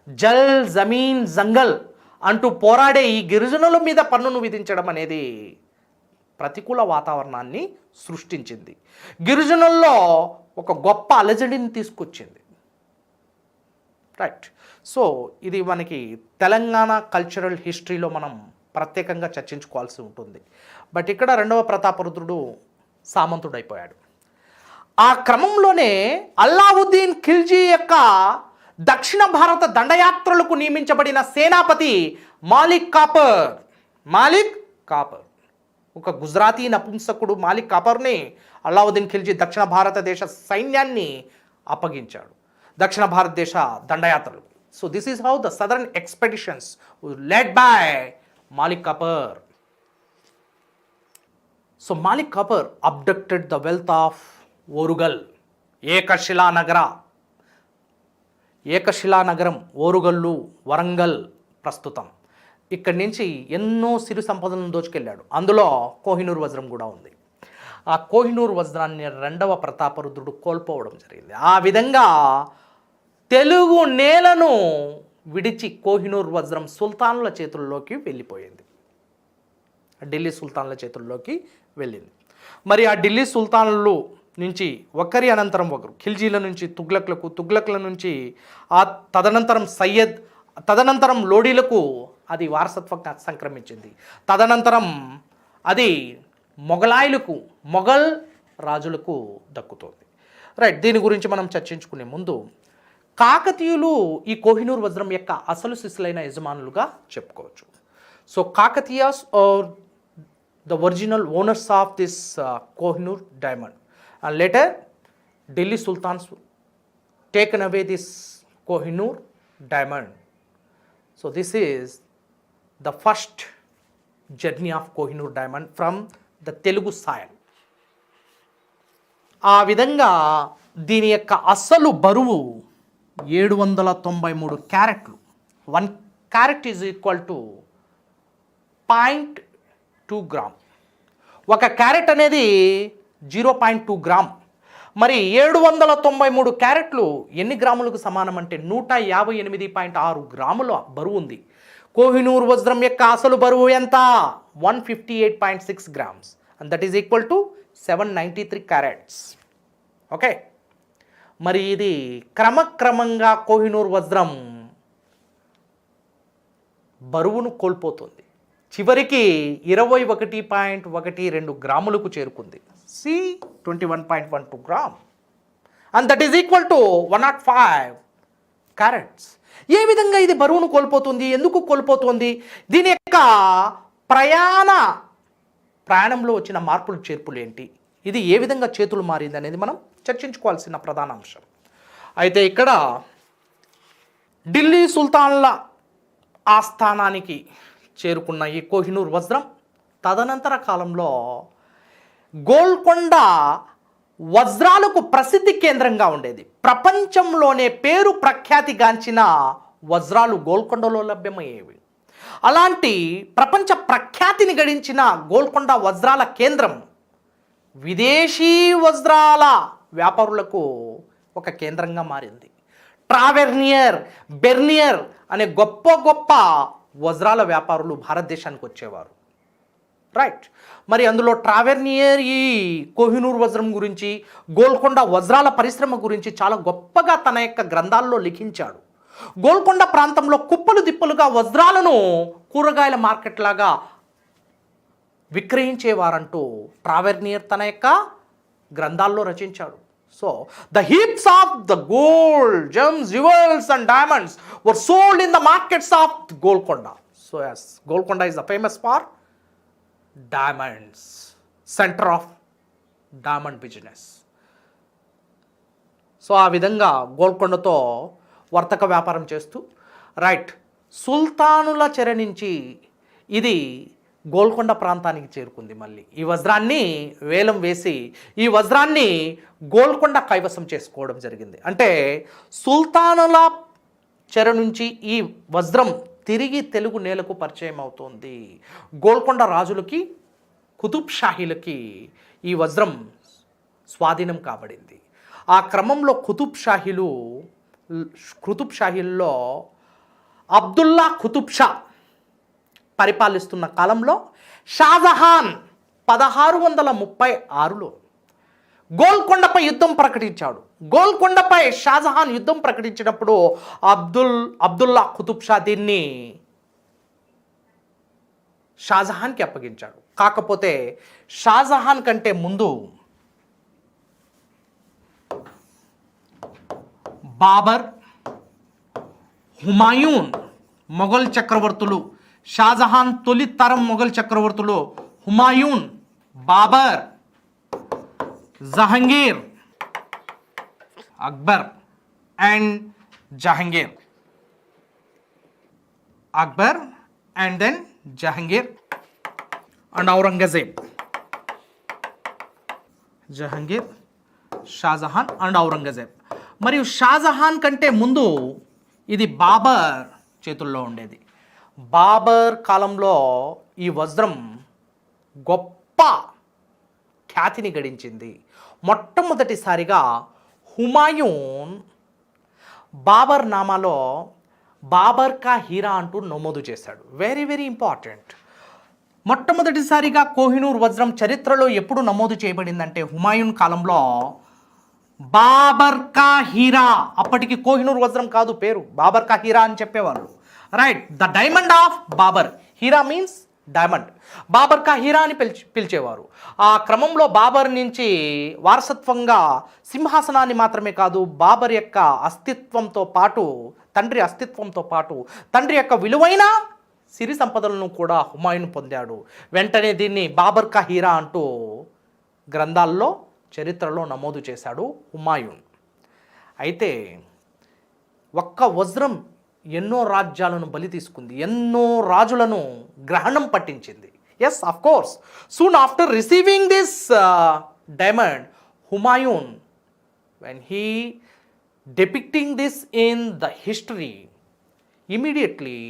జల్, జమీన్, జంగల్ అంటూ పోరాడే ఈ గిరిజనుల మీద పన్నును విధించడం అనేది ప్రతికూల వాతావరణాన్ని సృష్టించింది. గిరిజనుల్లో ఒక గొప్ప అలజడిని తీసుకొచ్చింది. రైట్. సో ఇది మనకి తెలంగాణ కల్చరల్ హిస్టరీలో మనం ప్రత్యేకంగా చర్చించుకోవాల్సి ఉంటుంది. బట్ ఇక్కడ రెండవ ప్రతాపరుద్రుడు సామంతుడైపోయాడు. ఆ క్రమంలోనే అల్లావుద్దీన్ ఖిల్జీ యొక్క దక్షిణ భారత దండయాత్రలకు నియమించబడిన సేనాపతి మాలిక్ కాపర్, ఒక గుజరాతీ నపుంసకుడు మాలిక్ కాపర్ని అల్లావుద్దీన్ ఖిల్జీ దక్షిణ భారతదేశ సైన్యాన్ని అప్పగించాడు, దక్షిణ భారతదేశ దండయాత్రలు. So this is how the southern expeditions led by Malik Kafur. So Malik Kafur abducted the wealth of Orugal, ఏకశిలా నగరం ఓరుగల్లు, వరంగల్ ప్రస్తుతం. ఇక్కడి నుంచి ఎన్నో సిరి సంపదలను దోచుకెళ్ళాడు. అందులో కోహినూర్ వజ్రం కూడా ఉంది. ఆ కోహినూర్ వజ్రాన్ని రెండవ ప్రతాపరుద్రుడు కోల్పోవడం జరిగింది. ఆ విధంగా తెలుగు నేలను విడిచి కోహినూర్ వజ్రం సుల్తానుల చేతుల్లోకి వెళ్ళిపోయింది, ఢిల్లీ సుల్తానుల చేతుల్లోకి వెళ్ళింది. మరి ఆ ఢిల్లీ సుల్తానులు నుంచి ఒకరి అనంతరం ఒకరు, ఖిల్జీల నుంచి తుగ్లక్లకు, తుగ్లక్ల నుంచి ఆ తదనంతరం సయ్యద్, తదనంతరం లోడీలకు అది వారసత్వంగా సంక్రమించింది. తదనంతరం అది మొఘల్ రాజులకు దక్కుతోంది. రైట్. దీని గురించి మనం చర్చించుకునే ముందు కాకతీయులు ఈ కోహినూర్ వజ్రం యొక్క అసలు సిసలైన యజమానులుగా చెప్పుకోవచ్చు. So Kakatiyas are the original owners of this Kohinoor diamond. And later Delhi Sultans taken away this Kohinoor diamond. So this is the first journey of Kohinoor diamond from the Telugu soil. ఆ విధంగా దీని యొక్క అసలు బరువు 793 క్యారెట్లు. 1 carrot is equal to 0.2 gram. ఒక carrot అనేది 0.2 gram. మరి 793 క్యారెట్లు ఎన్ని గ్రాములకు సమానం అంటే 158.6 గ్రాముల బరువు ఉంది. కోహినూర్ వజ్రం యొక్క అసలు బరువు ఎంత? 158.6 grams, and that is equal to 793 carats. Okay, మరి ఇది క్రమక్రమంగా కోహినూర్ వజ్రం బరువును కోల్పోతుంది. చివరికి 21.12 గ్రాములకు చేరుకుంది. See 21.12 gram, and that is equal to 105 carats. ఏ విధంగా ఇది బరువును కోల్పోతుంది? ఎందుకు కోల్పోతుంది? దీని యొక్క ప్రయాణంలో వచ్చిన మార్పులు చేర్పులు ఏంటి? ఇది ఏ విధంగా చేతులు మారింది అనేది మనం చర్చించుకోవాల్సిన ప్రధాన అంశం. అయితే ఇక్కడ ఢిల్లీ సుల్తాన్ల ఆస్థానానికి చేరుకున్న ఈ కోహినూర్ వజ్రం తదనంతర కాలంలో గోల్కొండ వజ్రాలకు ప్రసిద్ధి కేంద్రంగా ఉండేది. ప్రపంచంలోనే పేరు ప్రఖ్యాతిగాంచిన వజ్రాలు గోల్కొండలో లభ్యమయ్యేవి. అలాంటి ప్రపంచ ప్రఖ్యాతిని గడించిన గోల్కొండ వజ్రాల కేంద్రం విదేశీ వజ్రాల వ్యాపారులకు ఒక కేంద్రంగా మారింది. ట్రావెర్నియర్, బెర్నియర్ అనే గొప్ప గొప్ప వజ్రాల వ్యాపారులు భారతదేశానికి వచ్చేవారు. రైట్, మరి అందులో ట్రావెర్నియర్ ఈ కోహినూర్ వజ్రం గురించి, గోల్కొండ వజ్రాల పరిశ్రమ గురించి చాలా గొప్పగా తన యొక్క గ్రంథాల్లో లిఖించాడు. గోల్కొండ ప్రాంతంలో కుప్పలు దిప్పలుగా వజ్రాలను కూరగాయల మార్కెట్ లాగా విక్రయించేవారంటూ ట్రావెర్నియర్ తన యొక్క గ్రంథాల్లో రచించాడు. So the heaps of the gold, gems, jewels and diamonds were sold in the markets of Golconda. So yes, Golconda is the famous for diamonds, center of diamond business. So ఆ విధంగా గోల్కొండతో వర్తక వ్యాపారం చేస్తూ రైట్ సుల్తానుల చెర నుంచి ఇది గోల్కొండ ప్రాంతానికి చేరుకుంది. మళ్ళీ ఈ వజ్రాన్ని వేలం వేసి ఈ వజ్రాన్ని గోల్కొండ కైవసం చేసుకోవడం జరిగింది. అంటే సుల్తానుల చెర నుంచి ఈ వజ్రం తిరిగి తెలుగు నేలకు పరిచయం అవుతోంది. గోల్కొండ రాజులకి, కుతుబ్ షాహీలకి ఈ వజ్రం స్వాధీనం కాబడింది. ఆ క్రమంలో కుతుబ్ షాహీల్లో అబ్దుల్లా కుతుబ్ షా పరిపాలిస్తున్న కాలంలో షాజహాన్ 1636లో గోల్కొండపై యుద్ధం ప్రకటించాడు. గోల్కొండపై షాజహాన్ యుద్ధం ప్రకటించినప్పుడు అబ్దుల్లా కుతుబ్ షా దీన్ని షాజహాన్కి అప్పగించాడు. కాకపోతే షాజహాన్ కంటే ముందు బాబర్, హుమాయూన్ మొఘల్ చక్రవర్తులు, షాజహాన్ తొలి తరం మొఘల్ చక్రవర్తులు Humayun, Babur, Jahangir, Akbar and Jahangir, Akbar and then Jahangir and Aurangzeb, Jahangir, Shahjahan and Aurangzeb. మరియు షాజహాన్ కంటే ముందు ఇది బాబర్ చేతుల్లో ఉండేది. బాబర్ కాలంలో ఈ వజ్రం గొప్ప ఖ్యాతిని గడించింది. మొట్టమొదటిసారిగా హుమాయూన్ బాబర్ నామాలో బాబర్ కా హీరా అంటూ నమోదు చేశాడు. Very very important. మొట్టమొదటిసారిగా కోహినూర్ వజ్రం చరిత్రలో ఎప్పుడు నమోదు చేయబడిందంటే హుమాయూన్ కాలంలో బాబర్ కా హీరా. అప్పటికి కోహినూర్ వజ్రం కాదు పేరు, బాబర్ కా హీరా అని చెప్పేవాళ్ళు. Right, the diamond of Babur. Heera means diamond. Babur కా హీరా అని పిలిచేవారు. ఆ క్రమంలో బాబర్ నుంచి వారసత్వంగా సింహాసనాన్ని మాత్రమే కాదు, బాబర్ యొక్క అస్తిత్వంతో పాటు, తండ్రి అస్తిత్వంతో పాటు తండ్రి యొక్క విలువైన సిరి సంపదలను కూడా హుమాయూన్ పొందాడు. వెంటనే దీన్ని బాబర్ కా హీరా అంటూ గ్రంథాల్లో, చరిత్రలో నమోదు చేశాడు హుమాయూన్. అయితే ఒక్క వజ్రం ఎన్నో రాజ్యాలను బలి తీసుకుంది, ఎన్నో రాజులను గ్రహణం పట్టించింది. Yes, of course. Soon after receiving this diamond, Humayun, when he depicting this in the history, immediately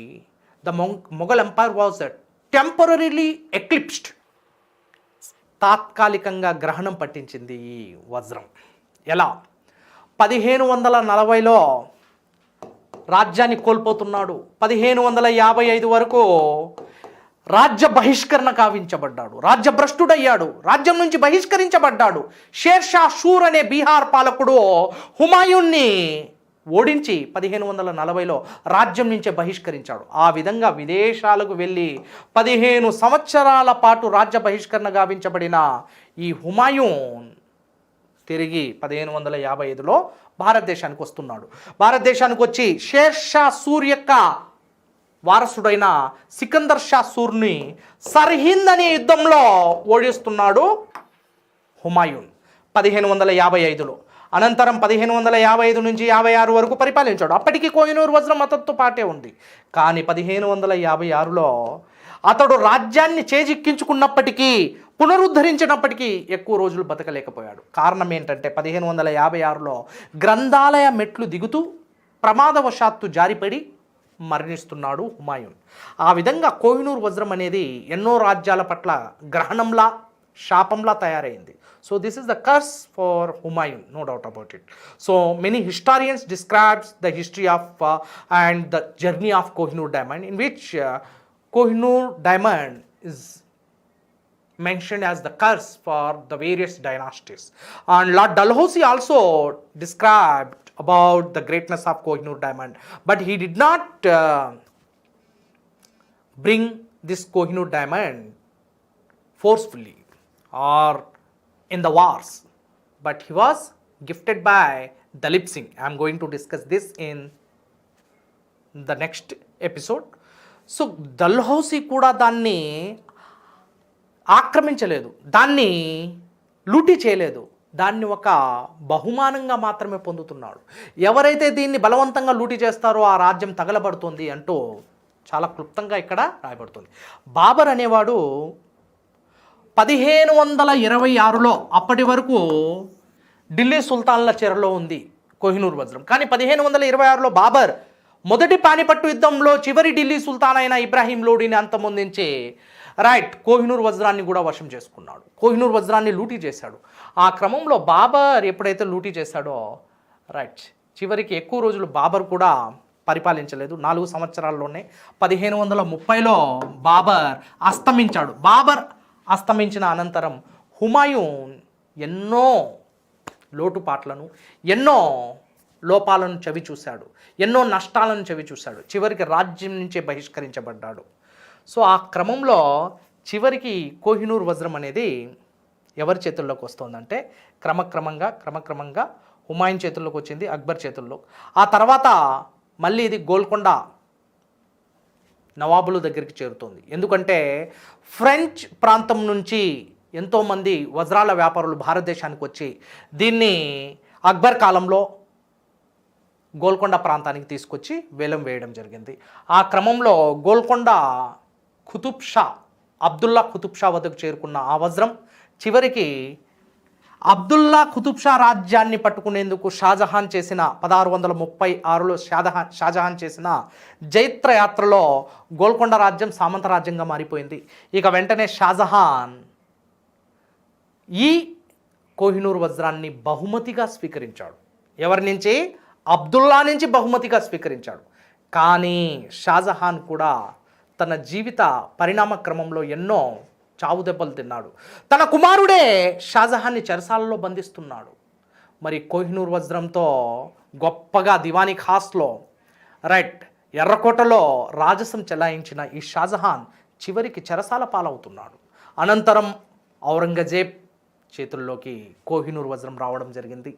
the Mughal Empire was temporarily eclipsed. తాత్కాలికంగా గ్రహణం పట్టించింది ఈ వజ్రం. ఎలా? 1540లో రాజ్యాన్ని కోల్పోతున్నాడు. 1555 వరకు రాజ్య బహిష్కరణ కావించబడ్డాడు, రాజ్యభ్రష్టుడయ్యాడు, రాజ్యం నుంచి బహిష్కరించబడ్డాడు. షేర్షా షూర్ అనే బీహార్ పాలకుడు హుమాయూన్ని ఓడించి 1540లో రాజ్యం నుంచే బహిష్కరించాడు. ఆ విధంగా విదేశాలకు వెళ్ళి 15 సంవత్సరాల పాటు రాజ్య బహిష్కరణ గావించబడిన ఈ హుమాయూన్ తిరిగి 1555లో భారతదేశానికి వస్తున్నాడు. భారతదేశానికి వచ్చి షేర్షా సూర్ యొక్క వారసుడైన సికందర్ షా సూర్ని సర్హింద్ అనే యుద్ధంలో ఓడిస్తున్నాడు హుమాయూన్ 1555లో. అనంతరం 1555 నుంచి 56 వరకు పరిపాలించాడు. అప్పటికి కోహినూర్ వజ్రం అతడితో పాటే ఉంది. కానీ 1556లో అతడు రాజ్యాన్ని చేజిక్కించుకున్నప్పటికీ, పునరుద్ధరించినప్పటికీ ఎక్కువ రోజులు బతకలేకపోయాడు. కారణం ఏంటంటే 1556లో గ్రంథాలయ మెట్లు దిగుతూ ప్రమాదవశాత్తు జారిపడి మరణిస్తున్నాడు హుమాయూన్. ఆ విధంగా కోహినూర్ వజ్రం అనేది ఎన్నో రాజ్యాల పట్ల గ్రహణంలా, శాపంలా తయారైంది. So this is the curse for Humayun, no doubt about it. So many historians describes the history of and the journey of Kohinoor diamond, in which Kohinoor diamond is mentioned as the curse for the various dynasties. And Lord Dalhousie also described about the greatness of Kohinoor diamond, but he did not bring this Kohinoor diamond forcefully or in the wars, but he was gifted by Dalip Singh. I am going to discuss this in the next episode. So Dalhousie కూడా దాన్ని ఆక్రమించలేదు, దాన్ని లూటీ చేయలేదు, దాన్ని ఒక బహుమానంగా మాత్రమే పొందుతున్నాడు. ఎవరైతే దీన్ని బలవంతంగా లూటీ చేస్తారో ఆ రాజ్యం తగలబడుతుంది అంటూ చాలా క్లుప్తంగా ఇక్కడ రాయబడుతుంది. బాబర్ అనేవాడు 1526లో అప్పటి వరకు ఢిల్లీ సుల్తాన్ల చెరలో ఉంది కోహినూర్ వజ్రం. కానీ 1526లో బాబర్ మొదటి పానిపట్టు యుద్ధంలో చివరి ఢిల్లీ సుల్తాన్ అయిన ఇబ్రాహీం లోడీని అంతమొందించి కోహినూర్ వజ్రాన్ని కూడా వశం చేసుకున్నాడు. కోహినూర్ వజ్రాన్ని లూటీ చేశాడు. ఆ క్రమంలో బాబర్ ఎప్పుడైతే లూటీ చేశాడో చివరికి ఎక్కువ రోజులు బాబర్ కూడా పరిపాలించలేదు. 4 సంవత్సరాల్లోనే 1530లో బాబర్ అస్తమించాడు. బాబర్ అస్తమించిన అనంతరం హుమాయూన్ ఎన్నో లోటుపాట్లను, ఎన్నో లోపాలను చవి చూశాడు, ఎన్నో నష్టాలను చవి చూశాడు. చివరికి రాజ్యం నుంచే బహిష్కరించబడ్డాడు. సో ఆ క్రమంలో చివరికి కోహినూర్ వజ్రం అనేది ఎవరి చేతుల్లోకి వస్తుందంటే క్రమక్రమంగా హుమాయూన్ చేతుల్లోకి వచ్చింది, అక్బర్ చేతుల్లో. ఆ తర్వాత మళ్ళీ ఇది గోల్కొండ నవాబుల దగ్గరికి చేరుతుంది. ఎందుకంటే ఫ్రెంచ్ ప్రాంతం నుంచి ఎంతోమంది వజ్రాల వ్యాపారులు భారతదేశానికి వచ్చి దీన్ని అక్బర్ కాలంలో గోల్కొండ ప్రాంతానికి తీసుకొచ్చి వేలం వేయడం జరిగింది. ఆ క్రమంలో గోల్కొండ అబ్దుల్లా ఖుతుబ్ షా వద్దకు చేరుకున్న ఆ వజ్రం చివరికి అబ్దుల్లా ఖుతుబ్ షా రాజ్యాన్ని పట్టుకునేందుకు షాజహాన్ చేసిన 1636లో షాజహాన్ చేసిన జైత్ర యాత్రలో గోల్కొండ రాజ్యం సామంత రాజ్యంగా మారిపోయింది. ఇక వెంటనే షాజహాన్ ఈ కోహినూర్ వజ్రాన్ని బహుమతిగా స్వీకరించాడు. ఎవరి నుంచి? అబ్దుల్లా నుంచి బహుమతిగా స్వీకరించాడు. కానీ షాజహాన్ కూడా తన జీవిత పరిణామ క్రమంలో ఎన్నో చావు దెబ్బలు తిన్నాడు. తన కుమారుడే షాజహాన్ని చెరసాలలో బంధిస్తున్నాడు. మరి కోహినూర్ వజ్రంతో గొప్పగా దివానీ ఖాస్లో ఎర్రకోటలో రాజసం చెలాయించిన ఈ షాజహాన్ చివరికి చెరసాల పాలవుతున్నాడు. అనంతరం ఔరంగజేబ్ చేతుల్లోకి కోహినూర్ వజ్రం రావడం జరిగింది.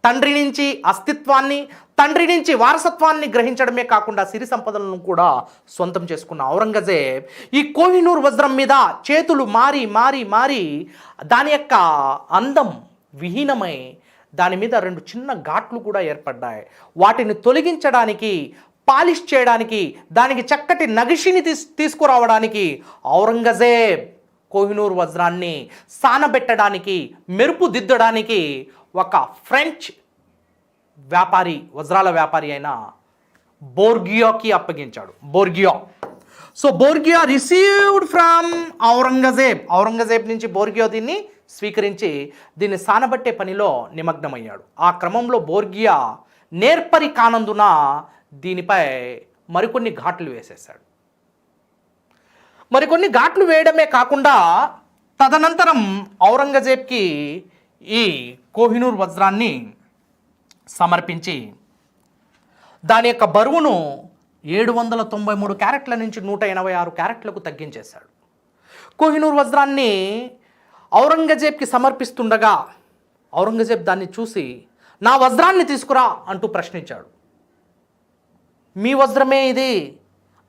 తండ్రి నుంచి అస్తిత్వాన్ని, తండ్రి నుంచి వారసత్వాన్ని గ్రహించడమే కాకుండా సిరి సంపదలను కూడా సొంతం చేసుకున్న ఔరంగజేబ్ ఈ కోహినూర్ వజ్రం మీద చేతులు మారి దాని యొక్క అందం విహీనమై దాని మీద 2 చిన్న ఘాట్లు కూడా ఏర్పడ్డాయి. వాటిని తొలగించడానికి, పాలిష్ చేయడానికి, దానికి చక్కటి నగిషిని తీసుకురావడానికి ఔరంగజేబ్ కోహినూర్ వజ్రాన్ని సానబెట్టడానికి, మెరుపుదిద్దడానికి ఒక ఫ్రెంచ్ వ్యాపారి, వజ్రాల వ్యాపారి అయిన బోర్గియోకి అప్పగించాడు. బోర్గియో. సో బోర్గియో రిసీవ్డ్ ఫ్రమ్ ఔరంగజేబ్ నుంచి బోర్గియో దీన్ని స్వీకరించి దీన్ని సానబట్టే పనిలో నిమగ్నమయ్యాడు. ఆ క్రమంలో బోర్గియా నేర్పరి కానందున దీనిపై మరికొన్ని ఘాట్లు వేసేశాడు. మరికొన్ని ఘాట్లు వేయడమే కాకుండా తదనంతరం ఔరంగజేబ్కి ఈ కోహినూర్ వజ్రాన్ని సమర్పించి దాని యొక్క బరువును 793 క్యారెట్ల నుంచి 186 క్యారెట్లకు తగ్గించేశాడు. కోహినూర్ వజ్రాన్ని ఔరంగజేబ్కి సమర్పిస్తుండగా ఔరంగజేబ్ దాన్ని చూసి నా వజ్రాన్ని తీసుకురా అంటూ ప్రశ్నించాడు. మీ వజ్రమే ఇది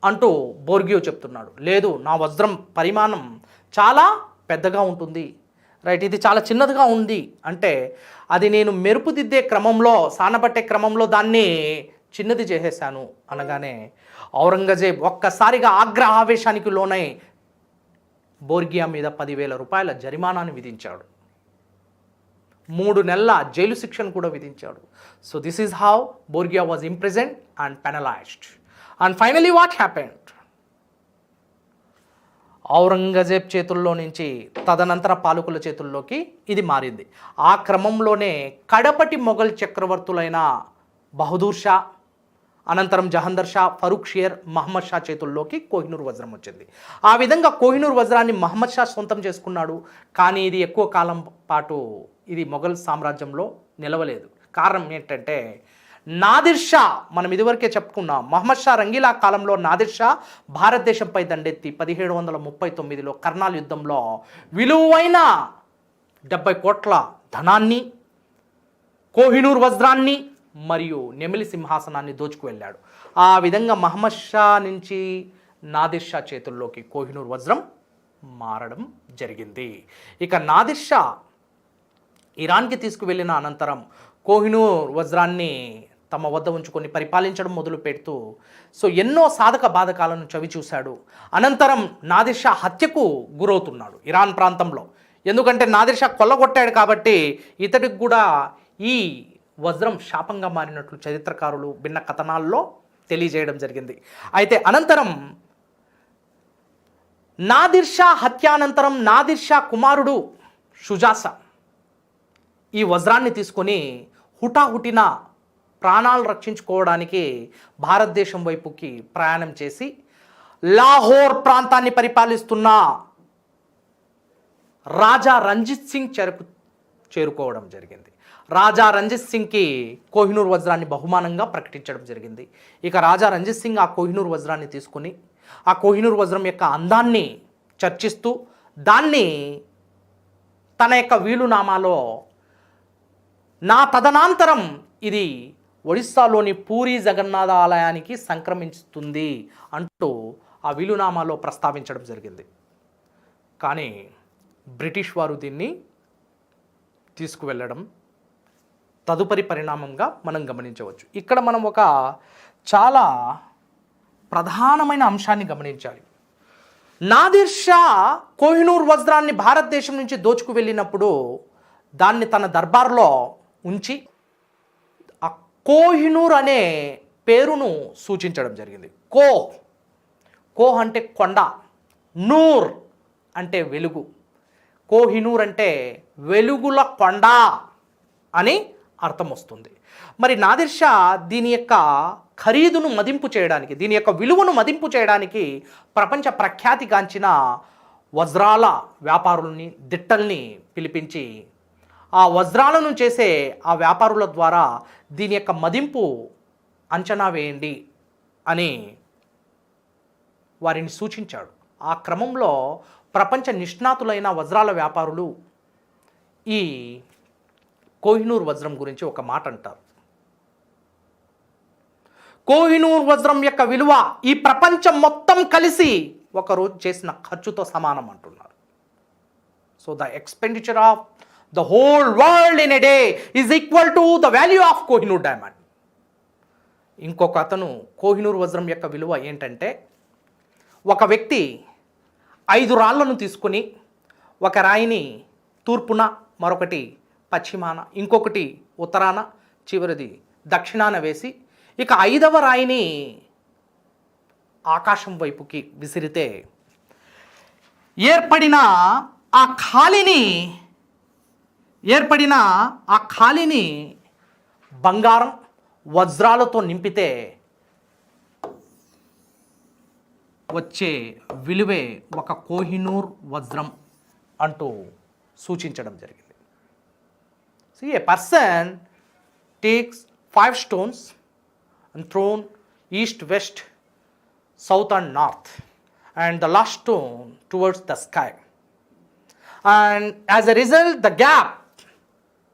అంటూ బోర్గియో చెప్తున్నాడు. లేదు, నా వజ్రం పరిమాణం చాలా పెద్దగా ఉంటుంది, రైట్, ఇది చాలా చిన్నదిగా ఉంది అంటే అది నేను మెరుపుదిద్దే క్రమంలో, సానబట్టే క్రమంలో దాన్ని చిన్నది చేసేశాను అనగానే ఔరంగజేబ్ ఒక్కసారిగా ఆగ్రహావేశానికి లోనై బోర్గియా మీద 10,000 రూపాయల జరిమానాను విధించాడు. 3 నెలల జైలు శిక్షను కూడా విధించాడు. So this is how Borgia was imprisoned and penalised. And finally what happened? Aurangzeb చేతుల్లో నుంచి తదనంతర పాలకుల చేతుల్లోకి ఇది మారింది. ఆ క్రమంలోనే కడపటి మొఘల్ చక్రవర్తులైన బహదూర్ షా, అనంతరం జహందర్ షా, ఫరూక్ షియర్, మహమ్మద్ షా చేతుల్లోకి కోహినూర్ వజ్రం వచ్చింది. ఆ విధంగా కోహినూర్ వజ్రాన్ని మహమ్మద్ షా సొంతం చేసుకున్నాడు. కానీ ఇది ఎక్కువ కాలం పాటు ఇది మొఘల్ సామ్రాజ్యంలో నిలవలేదు. కారణం ఏంటంటే నాదిర్ షా, మనం ఇదివరకే చెప్పుకున్నాం, మహమ్మద్ షా రంగీలా కాలంలో నాదిర్ షా భారతదేశంపై దండెత్తి 1739లో కర్నాల్ యుద్ధంలో విలువైన 70 కోట్ల ధనాన్ని, కోహినూర్ వజ్రాన్ని మరియు నెమిలి సింహాసనాన్ని దోచుకు వెళ్ళాడు. ఆ విధంగా మహమ్మద్ షా నుంచి నాదిర్ షా చేతుల్లోకి కోహినూర్ వజ్రం మారడం జరిగింది. ఇక నాదిర్ షా ఇరాన్కి తీసుకువెళ్ళిన అనంతరం కోహినూర్ వజ్రాన్ని తమ వద్ద ఉంచుకొని పరిపాలించడం మొదలు పెడుతూ ఎన్నో సాధక బాధకాలను చవి చూశాడు. అనంతరం నాదిర్ షా హత్యకు గురవుతున్నాడు ఇరాన్ ప్రాంతంలో. ఎందుకంటే నాదిర్ షా కొల్లగొట్టాడు కాబట్టి ఇతడికి కూడా ఈ వజ్రం శాపంగా మారినట్లు చరిత్రకారులు భిన్న కథనాల్లో తెలియజేయడం జరిగింది. అయితే అనంతరం నాదిర్ షా హత్యానంతరం నాదిర్ షా కుమారుడు షుజాసా ఈ వజ్రాన్ని తీసుకొని హుటాహుటిన ప్రాణాలు రక్షించుకోవడానికి భారతదేశం వైపుకి ప్రయాణం చేసి లాహోర్ ప్రాంతాన్ని పరిపాలిస్తున్న రాజా రంజిత్ సింగ్ చేరుకోవడం జరిగింది. రాజా రంజిత్ సింగ్కి కోహినూర్ వజ్రాన్ని బహుమానంగా ప్రకటించడం జరిగింది. ఇక రాజా రంజిత్ సింగ్ ఆ కోహినూర్ వజ్రాన్ని తీసుకుని ఆ కోహినూర్ వజ్రం యొక్క అందాన్ని చర్చిస్తూ దాన్ని తన యొక్క వీలునామాలో నా తదనంతరం ఇది ఒడిస్సాలోని పూరి జగన్నాథ ఆలయానికి సంక్రమిస్తుంది అంటూ ఆ వీలునామాలో ప్రస్తావించడం జరిగింది. కానీ బ్రిటిష్ వారు దీన్ని తీసుకువెళ్ళడం తదుపరి పరిణామంగా మనం గమనించవచ్చు. ఇక్కడ మనం ఒక చాలా ప్రధానమైన అంశాన్ని గమనించాలి. నాదిర్ షా కోహినూర్ వజ్రాన్ని భారతదేశం నుంచి దోచుకు వెళ్ళినప్పుడు దాన్ని తన దర్బార్లో ఉంచి ఆ కోహినూర్ అనే పేరును సూచించడం జరిగింది. కోహ్ అంటే కొండ, నూర్ అంటే వెలుగు, కోహినూర్ అంటే వెలుగుల కొండ అని అర్థం వస్తుంది. మరి నాదిర్ షా దీని యొక్క ఖరీదును మదింపు చేయడానికి, దీని యొక్క విలువను మదింపు చేయడానికి ప్రపంచ ప్రఖ్యాతిగాంచిన వజ్రాల వ్యాపారుల్ని, దిట్టల్ని పిలిపించి ఆ వజ్రాలను చేసే ఆ వ్యాపారుల ద్వారా దీని యొక్క మదింపు అంచనా వేయండి అని వారిని సూచించాడు. ఆ క్రమంలో ప్రపంచ నిష్ణాతులైన వజ్రాల వ్యాపారులు ఈ కోహినూర్ వజ్రం గురించి ఒక మాట అంటారు. కోహినూర్ వజ్రం యొక్క విలువ ఈ ప్రపంచం మొత్తం కలిసి ఒకరోజు చేసిన ఖర్చుతో సమానం అంటున్నారు. So the expenditure of the whole world in a day is equal to the value of Kohinoor diamond. ఇంకొక అతను కోహినూర్ వజ్రం యొక్క విలువ ఏంటంటే, ఒక వ్యక్తి 5 రాళ్లను తీసుకుని ఒక రాయిని తూర్పున, మరొకటి పశ్చిమాన, ఇంకొకటి ఉత్తరాన, చివరిది దక్షిణాన వేసి ఇక 5వ రాయిని ఆకాశం వైపుకి విసిరితే ఏర్పడిన ఆ ఖాళీని బంగారం, వజ్రాలతో నింపితే వచ్చే విలువే ఒక కోహినూర్ వజ్రం అంటూ సూచించడం జరిగింది. See, a person takes 5 stones and thrown east, west, south and north, and the last stone towards the sky. And as a result, the gap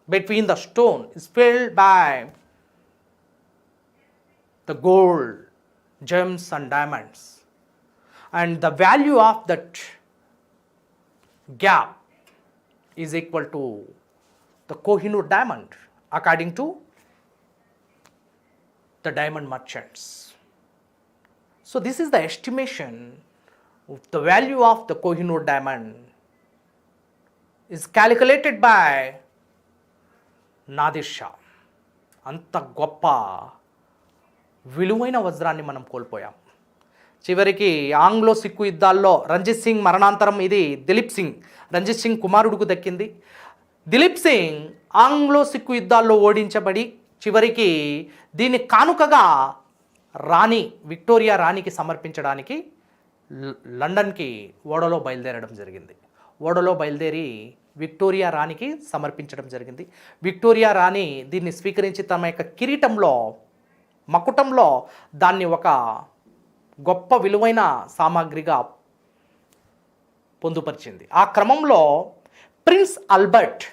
between the stone is filled by the gold, gems and diamonds. And the value of that gap is equal to the Kohinoor diamond, according to the diamond merchants. So this is the estimation of the value of the Kohinoor diamond is calculated by Nadir Shah. అంత గొప్ప విలువైన వజ్రాన్ని మనం కోల్పోయాం. చివరికి Anglo Sikh యుద్ధాల్లో Ranjith Singh మరణాంతరం ఇది రంజిత్ సింగ్ కుమారుడుకు దక్కింది. Dilip Singh Anglo Sikh యుద్ధాల్లో ఓడించబడి చివరికి దీన్ని కానుకగా విక్టోరియా రాణికి సమర్పించడానికి లండన్కి ఓడలో బయలుదేరడం జరిగింది. ఓడలో బయలుదేరి విక్టోరియా రాణికి సమర్పించడం జరిగింది. విక్టోరియా రాణి దీన్ని స్వీకరించి తమ యొక్క కిరీటంలో, మకుటంలో దాన్ని ఒక గొప్ప విలువైన సామాగ్రిగా పొందుపరిచింది. ఆ క్రమంలో ప్రిన్స్ ఆల్బర్ట్,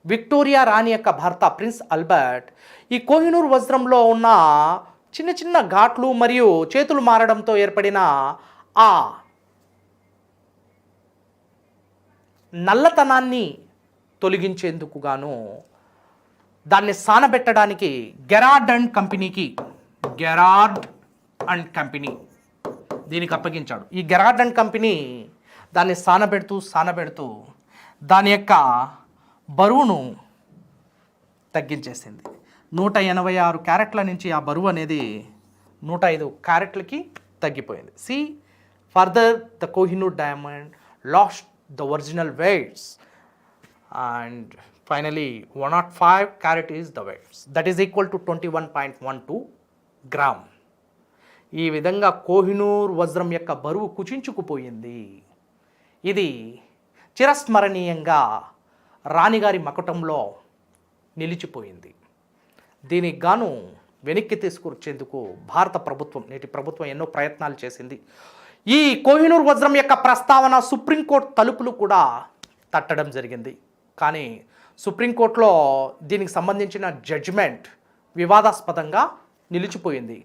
విక్టోరియా రాణి యొక్క భర్త ప్రిన్స్ ఆల్బర్ట్, ఈ కోహినూర్ వజ్రంలో ఉన్న చిన్న చిన్న ఘాట్లు మరియు చేతులు మారడంతో ఏర్పడిన ఆ నల్లతనాన్ని తొలగించేందుకు గాను దాన్ని సానబెట్టడానికి గెరార్డ్ అండ్ కంపెనీ దీనికి అప్పగించాడు. ఈ గెరార్డ్ అండ్ కంపెనీ దాన్ని సానబెడుతూ దాని యొక్క బరువును తగ్గించేసింది. 186 క్యారెట్ల నుంచి ఆ బరువు అనేది 105 క్యారెట్లకి తగ్గిపోయింది. See further the Kohinoor diamond lost the original weights and finally 105 carat is the weight. That is equal to 21.12 gram. ఈ విధంగా కోహినూర్ వజ్రం యొక్క బరువు కుచించుకుపోయింది. ఇది చిరస్మరణీయంగా రాణిగారి మకుటంలో నిలిచిపోయింది. దీనికి గాను వెనక్కి తీసుకొచ్చేందుకు భారత ప్రభుత్వం, నేటి ప్రభుత్వం ఎన్నో ప్రయత్నాలు చేసింది. ఈ కోహినూర్ వజ్రం యొక్క ప్రస్తావన సుప్రీంకోర్టు తలుపులు కూడా తట్టడం జరిగింది. కానీ సుప్రీంకోర్టులో దీనికి సంబంధించిన జడ్జిమెంట్ వివాదాస్పదంగా నిలిచిపోయింది.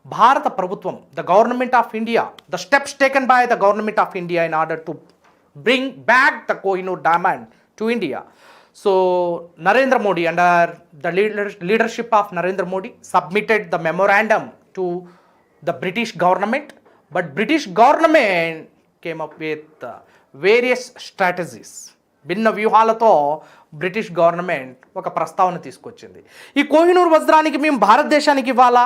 భారత ప్రభుత్వం, the government of India, the steps taken by the government of India in order to bring back the Kohinoor diamond to India. So Narendra Modi, under the leadership of Narendra Modi, submitted the memorandum to the British government, but British government came up with various strategies. భిన్న వ్యూహాలతో British government ఒక ప్రస్తావన తీసుకొచ్చింది. ఈ కోహినూర్ వజ్రానికి మేము భారతదేశానికి ఇవ్వాలా,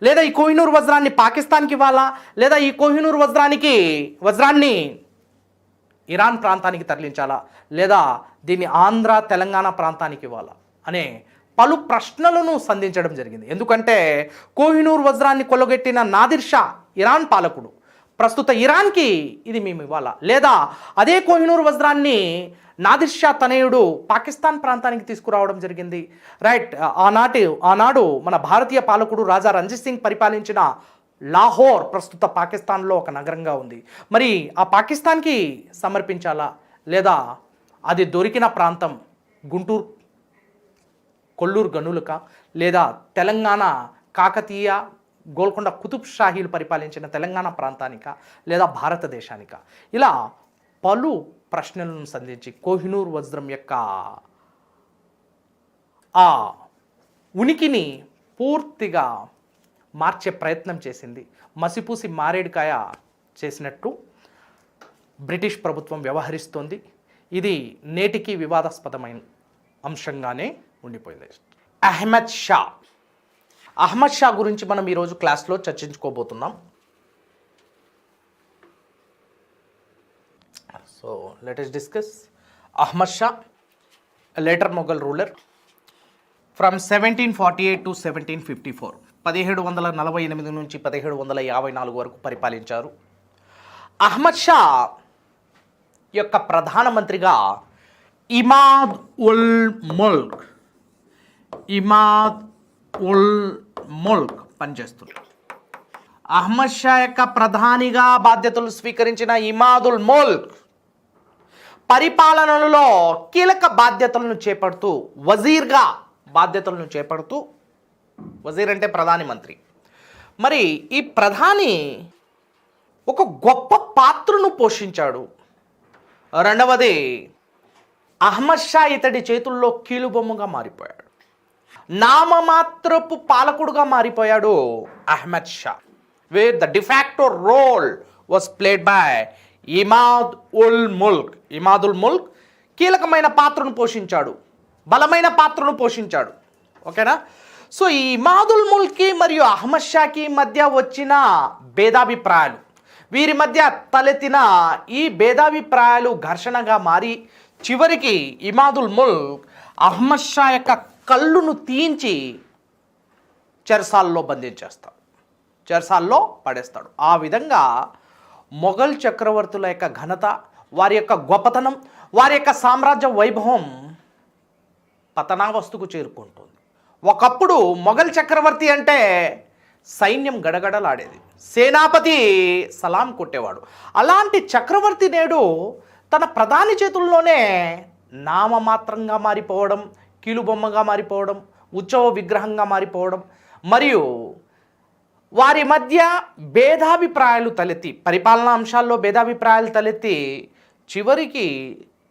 లేదా ఈ కోహినూర్ వజ్రాన్ని పాకిస్తాన్కి ఇవ్వాలా, లేదా ఈ కోహినూర్ వజ్రాన్ని ఇరాన్ ప్రాంతానికి తరలించాలా, లేదా దీన్ని ఆంధ్ర తెలంగాణ ప్రాంతానికి ఇవ్వాలా అనే పలు ప్రశ్నలను సంధించడం జరిగింది. ఎందుకంటే కోహినూర్ వజ్రాన్ని కొల్లగొట్టిన నాదిర్ షా ఇరాన్ పాలకుడు. ప్రస్తుత ఇరాన్కి ఇది మేము ఇవ్వాలా, లేదా అదే కోహినూర్ వజ్రాన్ని నాదిర్ షా తనయుడు పాకిస్తాన్ ప్రాంతానికి తీసుకురావడం జరిగింది. రైట్, ఆనాడు మన భారతీయ పాలకుడు రాజా రంజిత్ సింగ్ పరిపాలించిన లాహోర్ ప్రస్తుత పాకిస్తాన్లో ఒక నగరంగా ఉంది. మరి ఆ పాకిస్తాన్కి సమర్పించాలా, లేదా అది దొరికిన ప్రాంతం గుంటూరు కొల్లూరు గనులక, లేదా తెలంగాణ కాకతీయ గోల్కొండ కుతుబ్ షాహీలు పరిపాలించిన తెలంగాణ ప్రాంతానిక, లేదా భారతదేశానిక, ఇలా పలు ప్రశ్నలను సంధించి కోహినూర్ వజ్రం యొక్క ఆ ఉనికిని పూర్తిగా మార్చే ప్రయత్నం చేసింది. మసిపూసి మారేడుకాయ చేసినట్టు బ్రిటిష్ ప్రభుత్వం వ్యవహరిస్తోంది. ఇది నేటికి వివాదాస్పదమైన అంశంగానే ఉండిపోయింది. అహ్మద్ షా. అహ్మద్ షా గురించి మనం ఈరోజు క్లాస్లో చర్చించుకోబోతున్నాం. So let us discuss Ahmad Shah, a later Mughal ruler from 1748 to 1754. 1748 నుంచి 1754 వరకు పరిపాలించారు. అహ్మద్ షా యొక్క ప్రధానమంత్రిగా ఇమాద్ ఉల్ ముల్క్ పనిచేస్తున్నారు. అహ్మద్ షా యొక్క ప్రధానిగా బాధ్యతలు స్వీకరించిన ఇమాదుల్ ముల్క్ పరిపాలనలో కీలక బాధ్యతలను చేపడుతూ వజీర్ అంటే ప్రధాని మంత్రి. మరి ఈ ప్రధాని ఒక గొప్ప పాత్రను పోషించాడు. రెండవది, అహ్మద్ షా ఇతడి చేతుల్లో కీలుబొమ్మగా మారిపోయాడు. నామమాత్రపు పాలకుడుగా మారిపోయాడు Ahmad Shah, where the de facto role was played by Imadul Mulk కీలకమైన పాత్రను పోషించాడు, బలమైన పాత్రను పోషించాడు. ఓకేనా? సో ఈ ఇమాదుల్ ముల్క్కి మరియు అహ్మద్ షాకి మధ్య వచ్చిన భేదాభిప్రాయాలు, వీరి మధ్య తలెత్తిన ఈ భేదాభిప్రాయాలు ఘర్షణగా మారి చివరికి ఇమాదుల్ ముల్క్ అహ్మద్ షా యొక్క కళ్ళును తీయించి చెరసాల్లో పడేస్తాడు. ఆ విధంగా మొఘల్ చక్రవర్తుల యొక్క ఘనత, వారి యొక్క గొప్పతనం, వారి యొక్క సామ్రాజ్య వైభవం పతనావస్థకు చేరుకుంటుంది. ఒకప్పుడు మొఘల్ చక్రవర్తి అంటే సైన్యం గడగడలాడేది, సేనాపతి సలాం కొట్టేవాడు. అలాంటి చక్రవర్తి నేడు తన ప్రధాని చేతుల్లోనే నామమాత్రంగా మారిపోవడం, కీలుబొమ్మగా మారిపోవడం, ఉత్సవ విగ్రహంగా మారిపోవడం, మరియు వారి మధ్య భేదాభిప్రాయాలు తలెత్తి, పరిపాలనా అంశాల్లో భేదాభిప్రాయాలు తలెత్తి చివరికి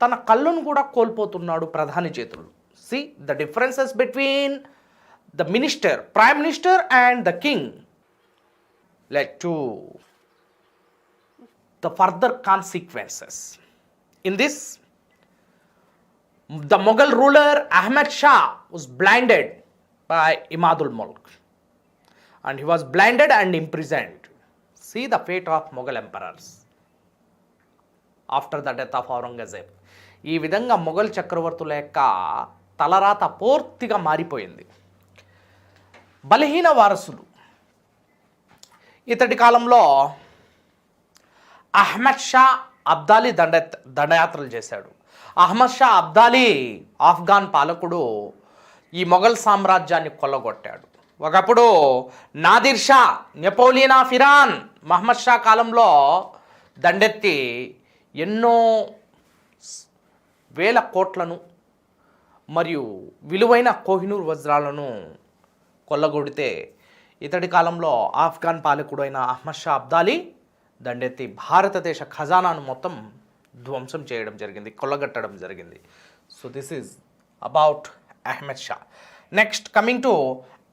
తన కళ్ళను కూడా కోల్పోతున్నాడు ప్రధాని చేతులు. See the differences between the minister, prime minister and the king led to the further consequences. In this, the Mughal ruler Ahmad Shah was blinded by Imadul Mulk, and he was blinded and imprisoned. See the fate of Mughal emperors after the death of Aurangzeb. ఈ విధంగా మొఘల్ చక్రవర్తుల యొక్క తలరాత పూర్తిగా మారిపోయింది. బలహీన వారసులు. ఇతడి కాలంలో అహ్మద్ షా అబ్దాలీ దండయాత్రలు చేశాడు. అహ్మద్ షా అబ్దాలీ ఆఫ్ఘాన్ పాలకుడు ఈ మొఘల్ సామ్రాజ్యాన్ని కొల్లగొట్టాడు. ఒకప్పుడు Nadir Shah, Napoleon of Iran Muhammad Shah కాలంలో దండెత్తి ఎన్నో వేల కోట్లను మరియు విలువైన కోహినూర్ వజ్రాలను కొల్లగొడితే, ఇతడి కాలంలో ఆఫ్ఘాన్ పాలకుడైన అహ్మద్ షా అబ్దాలీ దండెత్తి భారతదేశ ఖజానాను మొత్తం ధ్వంసం చేయడం జరిగింది, కొల్లగట్టడం జరిగింది. So this is about Ahmad Shah. Next coming to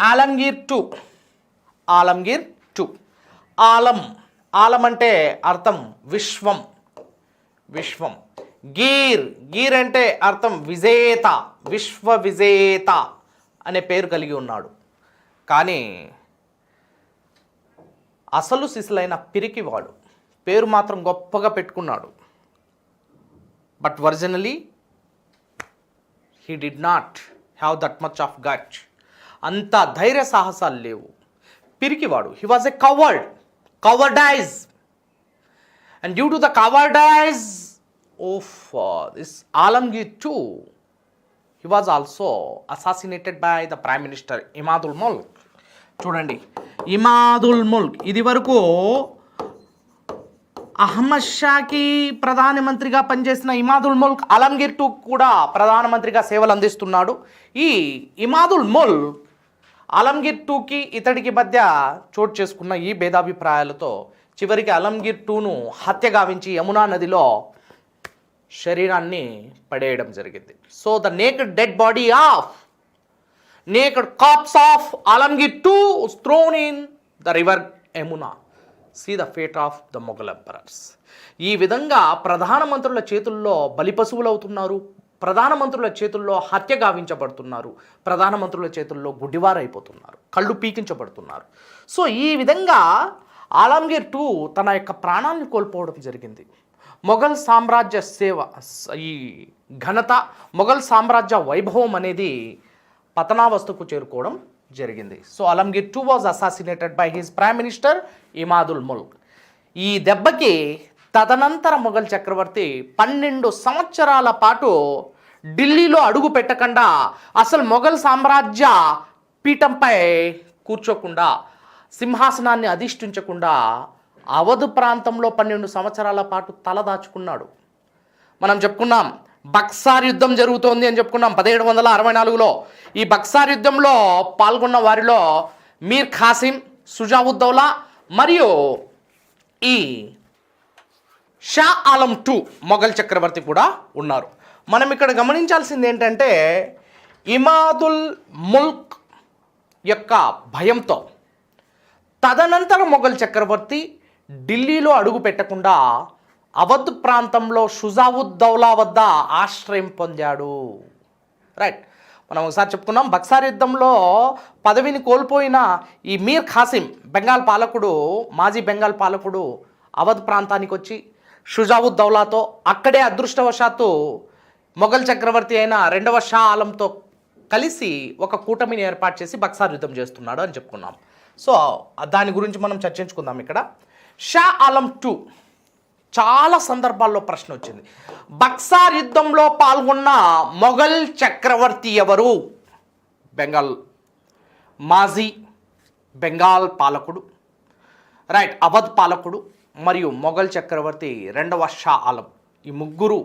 Alamgir two. Alam అంటే అర్థం విశ్వం. గీర్ అంటే అర్థం విజేత, విశ్వ విజేత అనే పేరు కలిగి ఉన్నాడు. కానీ అసలు సిసలైన పిరికివాడు, పేరు మాత్రం గొప్పగా పెట్టుకున్నాడు. But originally he did not have that much of gut. అంత ధైర్య సాహసాలు లేవు. పిరికివాడు. He was a cowardice. And due to the cowardice of this Alamgir too, he was also assassinated by the Prime Minister Imadul Mulk. చూడండి, ఇమాదుల్ ముల్క్ ఇది వరకు అహ్మద్ షాకి ప్రధానమంత్రిగా పనిచేసిన ఇమాదుల్ ముల్క్ ఆలంగీర్ టూ కూడా ప్రధానమంత్రిగా సేవలు అందిస్తున్నాడు. ఈ ఇమాదుల్ ముల్క్ ఆలంగీర్ టూకి ఇతడికి మధ్య చోటు చేసుకున్న ఈ భేదాభిప్రాయాలతో చివరికి ఆలంగీర్ టూను హత్య గావించి యమునా నదిలో శరీరాన్ని పడేయడం జరిగింది. So the naked dead body of naked corpse of Alamgir II was thrown in the river Yamuna. See the fate of the Mughal emperors. ఈ విధంగా ప్రధానమంత్రుల చేతుల్లో బలిపశువులు అవుతున్నారు, ప్రధానమంత్రుల చేతుల్లో హత్య గావించబడుతున్నారు, ప్రధానమంత్రుల చేతుల్లో గుడ్డివారైపోతున్నారు, కళ్ళు పీకించబడుతున్నారు. సో ఈ విధంగా ఆలంగీర్ II తన యొక్క ప్రాణాన్ని కోల్పోవడం జరిగింది. మొఘల్ సామ్రాజ్య సేవ, ఈ ఘనత, మొఘల్ సామ్రాజ్య వైభవం అనేది పతనావస్థకు చేరుకోవడం జరిగింది. So Alamgir II was assassinated by his prime minister Imadul Mulk. ఈ దెబ్బకి తదనంతర మొఘల్ చక్రవర్తి 12 సంవత్సరాల పాటు ఢిల్లీలో అడుగు పెట్టకుండా, అసలు మొఘల్ సామ్రాజ్య పీఠంపై కూర్చోకుండా, సింహాసనాన్ని అధిష్ఠించకుండా అవధ్ ప్రాంతంలో 12 సంవత్సరాల పాటు తలదాచుకున్నాడు. మనం చెప్పుకున్నాం బక్సార్ యుద్ధం జరుగుతోంది అని చెప్పుకున్నాం 1764లో. ఈ బక్సార్ యుద్ధంలో పాల్గొన్న వారిలో మీర్ ఖాసిం, సుజావుద్దౌలా మరియు ఈ షా ఆలం II మొఘల్ చక్రవర్తి కూడా ఉన్నారు. మనం ఇక్కడ గమనించాల్సింది ఏంటంటే ఇమాదుల్ ముల్క్ యొక్క భయంతో తదనంతర మొఘల్ చక్రవర్తి ఢిల్లీలో అడుగు పెట్టకుండా అవధ్ ప్రాంతంలో షుజావుద్దౌలా వద్ద ఆశ్రయం పొందాడు. రైట్, మనం ఒకసారి చెప్పుకున్నాం బక్సార్ యుద్ధంలో పదవిని కోల్పోయిన ఈ మీర్ ఖాసిం బెంగాల్ పాలకుడు, మాజీ బెంగాల్ పాలకుడు అవధ్ ప్రాంతానికి వచ్చి షుజావుద్దౌలాతో అక్కడే అదృష్టవశాత్తు మొఘల్ చక్రవర్తి అయిన 2వ షా ఆలంతో కలిసి ఒక కూటమిని ఏర్పాటు చేసి బక్సార్ యుద్ధం చేస్తున్నాడు అని చెప్పుకున్నాం. సో దాని గురించి మనం చర్చించుకుందాం. ఇక్కడ షా ఆలం II చాలా సందర్భాల్లో ప్రశ్న వచ్చింది, బక్సార్ యుద్ధంలో పాల్గొన్న మొఘల్ చక్రవర్తి ఎవరు? బెంగాల్ మాజీ బెంగాల్ పాలకుడు, రైట్, అవధ్ పాలకుడు మరియు మొఘల్ చక్రవర్తి 2వ షా ఆలం. ఈ ముగ్గురు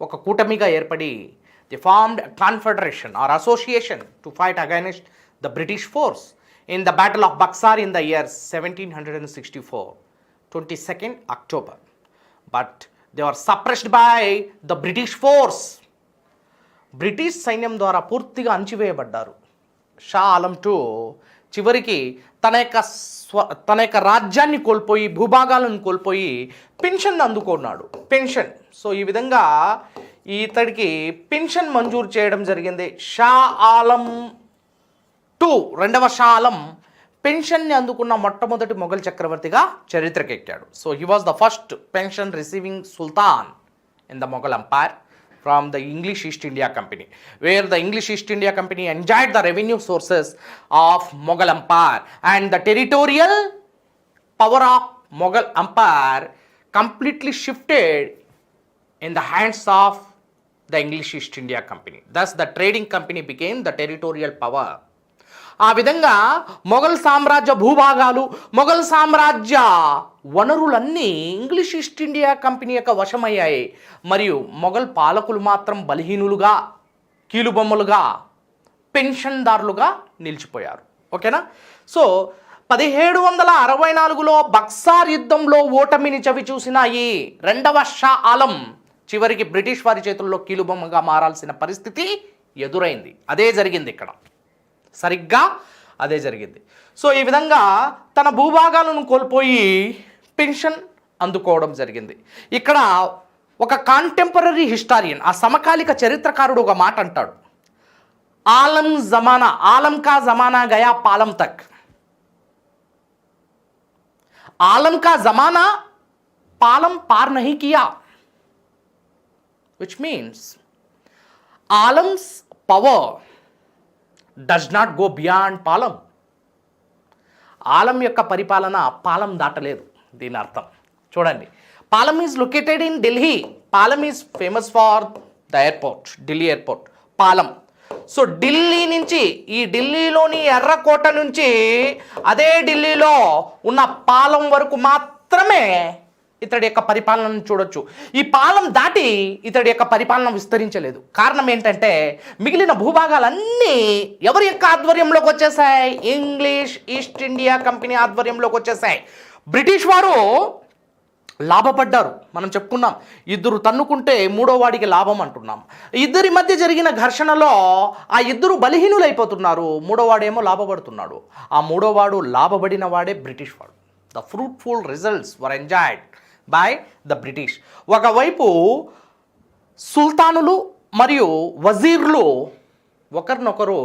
ఒక కూటమిగా ఏర్పడి they formed confederation or association to fight against the British force in the battle of Buxar in the year 1764, 22nd October. But they are suppressed by the British force. British సైన్యం ద్వారా పూర్తిగా అణచివేయబడ్డారు. షా ఆలం II చివరికి తన యొక్క రాజ్యాన్ని కోల్పోయి, భూభాగాలను కోల్పోయి పెన్షన్ అందుకున్నాడు. పెన్షన్. సో ఈ విధంగా ఇతడికి పెన్షన్ మంజూరు చేయడం జరిగింది. షా ఆలం II 2వ షా ఆలం పెన్షన్ని అందుకున్న మొట్టమొదటి మొఘల్ చక్రవర్తిగా చరిత్రకెక్కాడు. So he was the first pension receiving sultan in the Mughal empire from the English East India Company, where the English East India Company enjoyed the revenue sources of Mughal Empire, and the territorial power of Mughal Empire completely shifted in the hands of the English East India Company. Thus the trading company became the territorial power. ఆ విధంగా మొఘల్ సామ్రాజ్య భూభాగాలు, మొఘల్ సామ్రాజ్య వనరులన్నీ English east India company యొక్క వశమయ్యాయి. మరియు మొఘల్ పాలకులు మాత్రం బలహీనులుగా, కీలుబొమ్మలుగా, పెన్షన్దారులుగా నిలిచిపోయారు. ఓకేనా? So 1764లో Buxar యుద్ధంలో ఓటమిని చవిచూసిన ఈ 2వ షా ఆలం చివరికి బ్రిటిష్ వారి చేతుల్లో కీలుబొమ్మగా మారాల్సిన పరిస్థితి ఎదురైంది. అదే జరిగింది ఇక్కడ, సరిగ్గా అదే జరిగింది. సో ఈ విధంగా తన భూభాగాలను కోల్పోయి పెన్షన్ అందుకోవడం జరిగింది. ఇక్కడ ఒక కాంటెంపరీ హిస్టారియన్, ఆ సమకాలిక చరిత్రకారుడు ఒక మాట అంటాడు, ఆలం జమానా, ఆలం కా జమానా గయా పాలం తక్. ఆలం కా జమానా పాలం పార్ నహీ కియా, which means Alam's power does not go beyond Palam. Alam యొక్క పరిపాలన పాలం దాటలేదు. దీని అర్థం చూడండి, Palam is located in Delhi. Palam is famous for the airport, Delhi airport, Palam. So Delhi నుంచి, ఈ ఢిల్లీలోని ఎర్రకోట నుంచి అదే ఢిల్లీలో ఉన్న పాలం వరకు మాత్రమే ఇతడి యొక్క పరిపాలనను చూడొచ్చు. ఈ పాలం దాటి ఇతడి యొక్క పరిపాలన విస్తరించలేదు. కారణం ఏంటంటే మిగిలిన భూభాగాలన్నీ ఎవరి యొక్క ఆధ్వర్యంలోకి వచ్చేసాయి? ఇంగ్లీష్ ఈస్ట్ ఇండియా కంపెనీ ఆధ్వర్యంలోకి వచ్చేసాయి. బ్రిటిష్ వారు లాభపడ్డారు. మనం చెప్పుకున్నాం, 2 తన్నుకుంటే 3వ వాడికి లాభం అంటున్నాం. ఇద్దరి మధ్య జరిగిన ఘర్షణలో ఆ 2 బలహీనులైపోతున్నారు, 3వ వాడేమో లాభపడుతున్నాడు. ఆ 3వ వాడు లాభపడిన వాడే బ్రిటిష్ వాడు. The fruitful results were enjoyed by the British. ఒకవైపు సుల్తానులు మరియు వజీర్లు ఒకరినొకరు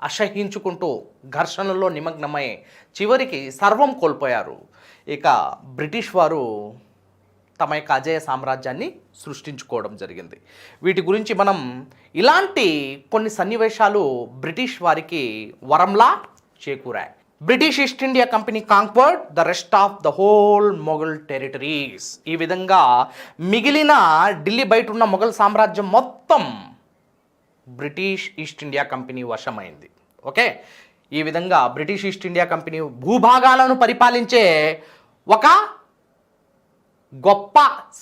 అసహించుకుంటూ ఘర్షణలో నిమగ్నమై చివరికి సర్వం కోల్పోయారు. ఇక బ్రిటిష్ వారు తమ యొక్క అజేయ సామ్రాజ్యాన్ని సృష్టించుకోవడం జరిగింది. వీటి గురించి మనం ఇలాంటి కొన్ని సన్నివేశాలు బ్రిటిష్ వారికి వరంలా చేకూరాయి. British east India Company conquered the rest of the whole Mughal territories. ఈ విధంగా మిగిలిన ఢిల్లీ బయట ఉన్న మొఘల్ సామ్రాజ్యం మొత్తం బ్రిటిష్ ఈస్ట్ ఇండియా కంపెనీ వశమైంది. ఓకే, ఈ విధంగా బ్రిటిష్ ఈస్ట్ ఇండియా కంపెనీ భూభాగాలను పరిపాలించే ఒక గొప్ప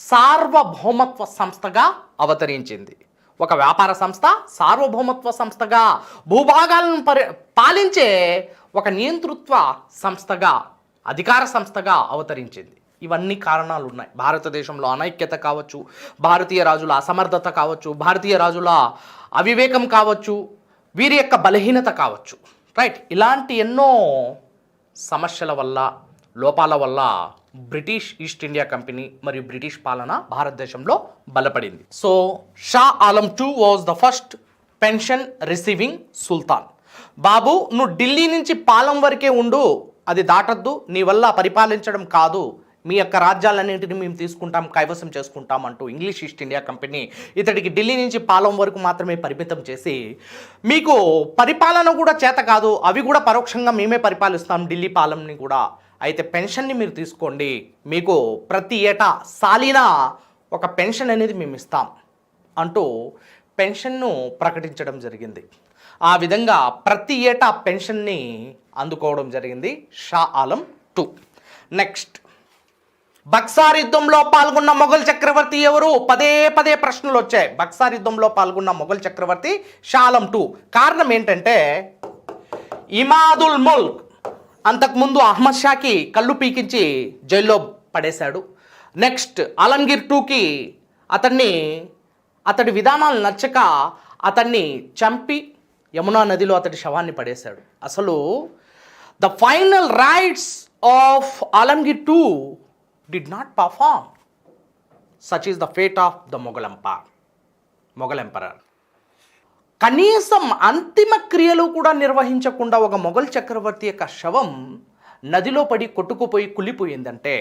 సార్వభౌమత్వ సంస్థగా అవతరించింది. ఒక వ్యాపార సంస్థ సార్వభౌమత్వ సంస్థగా, భూభాగాలను పాలించే ఒక నియంతృత్వ సంస్థగా, అధికార సంస్థగా అవతరించింది. ఇవన్నీ కారణాలు ఉన్నాయి. భారతదేశంలో అనైక్యత కావచ్చు, భారతీయ రాజుల అసమర్థత కావచ్చు, భారతీయ రాజుల అవివేకం కావచ్చు, వీరి యొక్క బలహీనత కావచ్చు. రైట్, ఇలాంటి ఎన్నో సమస్యల వల్ల, లోపాల వల్ల బ్రిటిష్ ఈస్ట్ ఇండియా కంపెనీ మరియు బ్రిటిష్ పాలన భారతదేశంలో బలపడింది. So Shah Alam II was the first pension receiving sultan. బాబు, నువ్వు ఢిల్లీ నుంచి పాలెం వరకే ఉండు, అది దాటద్దు, నీ వల్ల పరిపాలించడం కాదు, మీ యొక్క రాజ్యాలన్నింటినీ మేము తీసుకుంటాం, కైవసం చేసుకుంటాం అంటూ ఇంగ్లీష్ ఈస్ట్ ఇండియా కంపెనీ ఇతడికి ఢిల్లీ నుంచి పాలెం వరకు మాత్రమే పరిమితం చేసి, మీకు పరిపాలన కూడా చేత కాదు, అవి కూడా పరోక్షంగా మేమే పరిపాలిస్తాం ఢిల్లీ పాలెంని కూడా, అయితే పెన్షన్ని మీరు తీసుకోండి, మీకు ప్రతి ఏటా సాలీనా ఒక పెన్షన్ అనేది మేము ఇస్తాం అంటూ పెన్షన్ను ప్రకటించడం జరిగింది. ఆ విధంగా ప్రతి ఏటా పెన్షన్ని అందుకోవడం జరిగింది షా ఆలం II. నెక్స్ట్, బక్సార్ యుద్ధంలో పాల్గొన్న మొఘల్ చక్రవర్తి ఎవరు? పదే పదే ప్రశ్నలు వచ్చాయి. బక్సార్ యుద్ధంలో పాల్గొన్న మొఘల్ చక్రవర్తి షా ఆలం II. కారణం ఏంటంటే ఇమాదుల్ ముల్క్ అంతకుముందు అహ్మద్ షాకి కళ్ళు పీకించి జైల్లో పడేశాడు. నెక్స్ట్ ఆలంగీర్ IIకి అతడి విధానాలు నచ్చక అతన్ని చంపి యమునా నదిలో అతడి శవాన్ని పడేశాడు. అసలు the final rights of Alamgir II did not perform. Such is the fate of the Mughal emperor. కనీసం అంతిమ క్రియలు కూడా నిర్వహించకుండా ఒక మొఘల్ చక్రవర్తి యొక్క శవం నదిలో పడి కొట్టుకుపోయి కుళ్ళిపోయిందంటే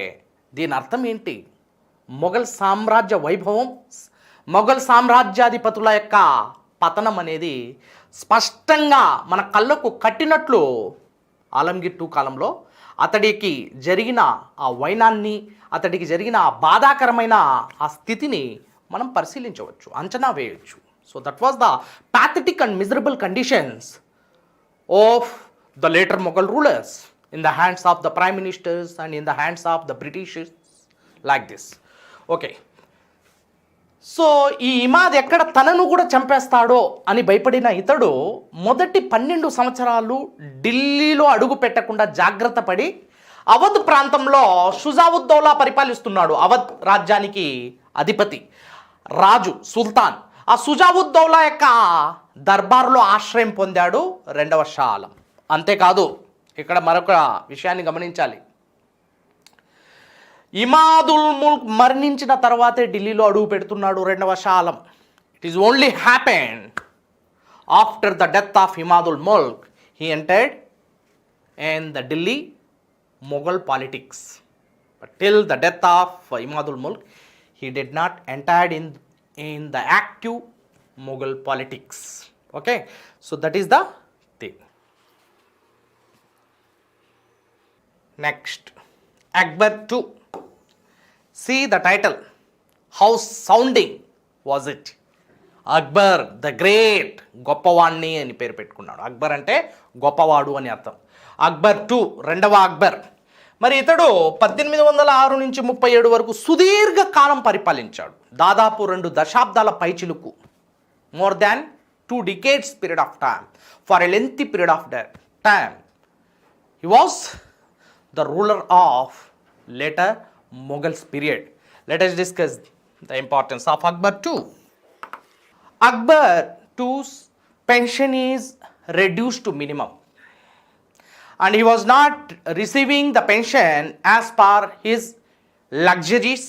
దీని అర్థం ఏంటి? మొఘల్ సామ్రాజ్య వైభవం, మొఘల్ సామ్రాజ్యాధిపతుల యొక్క పతనం అనేది స్పష్టంగా మన కళ్ళకు కట్టినట్లు ఆలంగీర్ II కాలంలో అతడికి జరిగిన ఆ వైనాన్ని, అతడికి జరిగిన ఆ బాధాకరమైన ఆ స్థితిని మనం పరిశీలించవచ్చు, అంచనా వేయవచ్చు. So that was the pathetic and miserable conditions of the later Mughal rulers in the hands of the prime ministers and in the hands of the Britishers like this. Okay. So ఈ ఇమాద్ ఎక్కడ తనను కూడా చంపేస్తాడో అని భయపడిన ఇతడు మొదటి 12 సంవత్సరాలు ఢిల్లీలో అడుగు పెట్టకుండా జాగ్రత్త పడి అవధ్ ప్రాంతంలో షుజావుద్దౌలా పరిపాలిస్తున్నాడు. అవధ్ రాజ్యానికి అధిపతి రాజు సుల్తాన్. ఆ షుజావుద్దౌలా యొక్క దర్బార్లో ఆశ్రయం పొందాడు 2వ షా ఆలం. అంతేకాదు, ఇక్కడ మరొక విషయాన్ని గమనించాలి. ఇమాదుల్ ముల్క్ మరణించిన తర్వాతే ఢిల్లీలో అడుగు పెడుతున్నాడు 2వ Shah Alam. It is only happen after the death of Imadul Mulk he entered in the Delhi Mughal politics. But till the death of Imadul Mulk he did not entered in the active Mughal politics. Okay, so that is the thing. Next, Akbar II. See the title. How sounding was it? Akbar the great, గొప్పవాణ్ణి అని పేరు పెట్టుకున్నాడు. అక్బర్ అంటే గొప్పవాడు అని అర్థం. Akbar II, 2వ అక్బర్. మరి ఇతడు 1806 నుంచి 37 వరకు సుదీర్ఘ కాలం పరిపాలించాడు. దాదాపు 2 దశాబ్దాల పైచిలుకు, more than 2 decades period of time, for a lengthy period of time. He was the ruler of later Mughals period. Let us discuss the importance of Akbar II. Akbar II's pension is reduced to minimum. and he was not receiving the pension as per his luxuries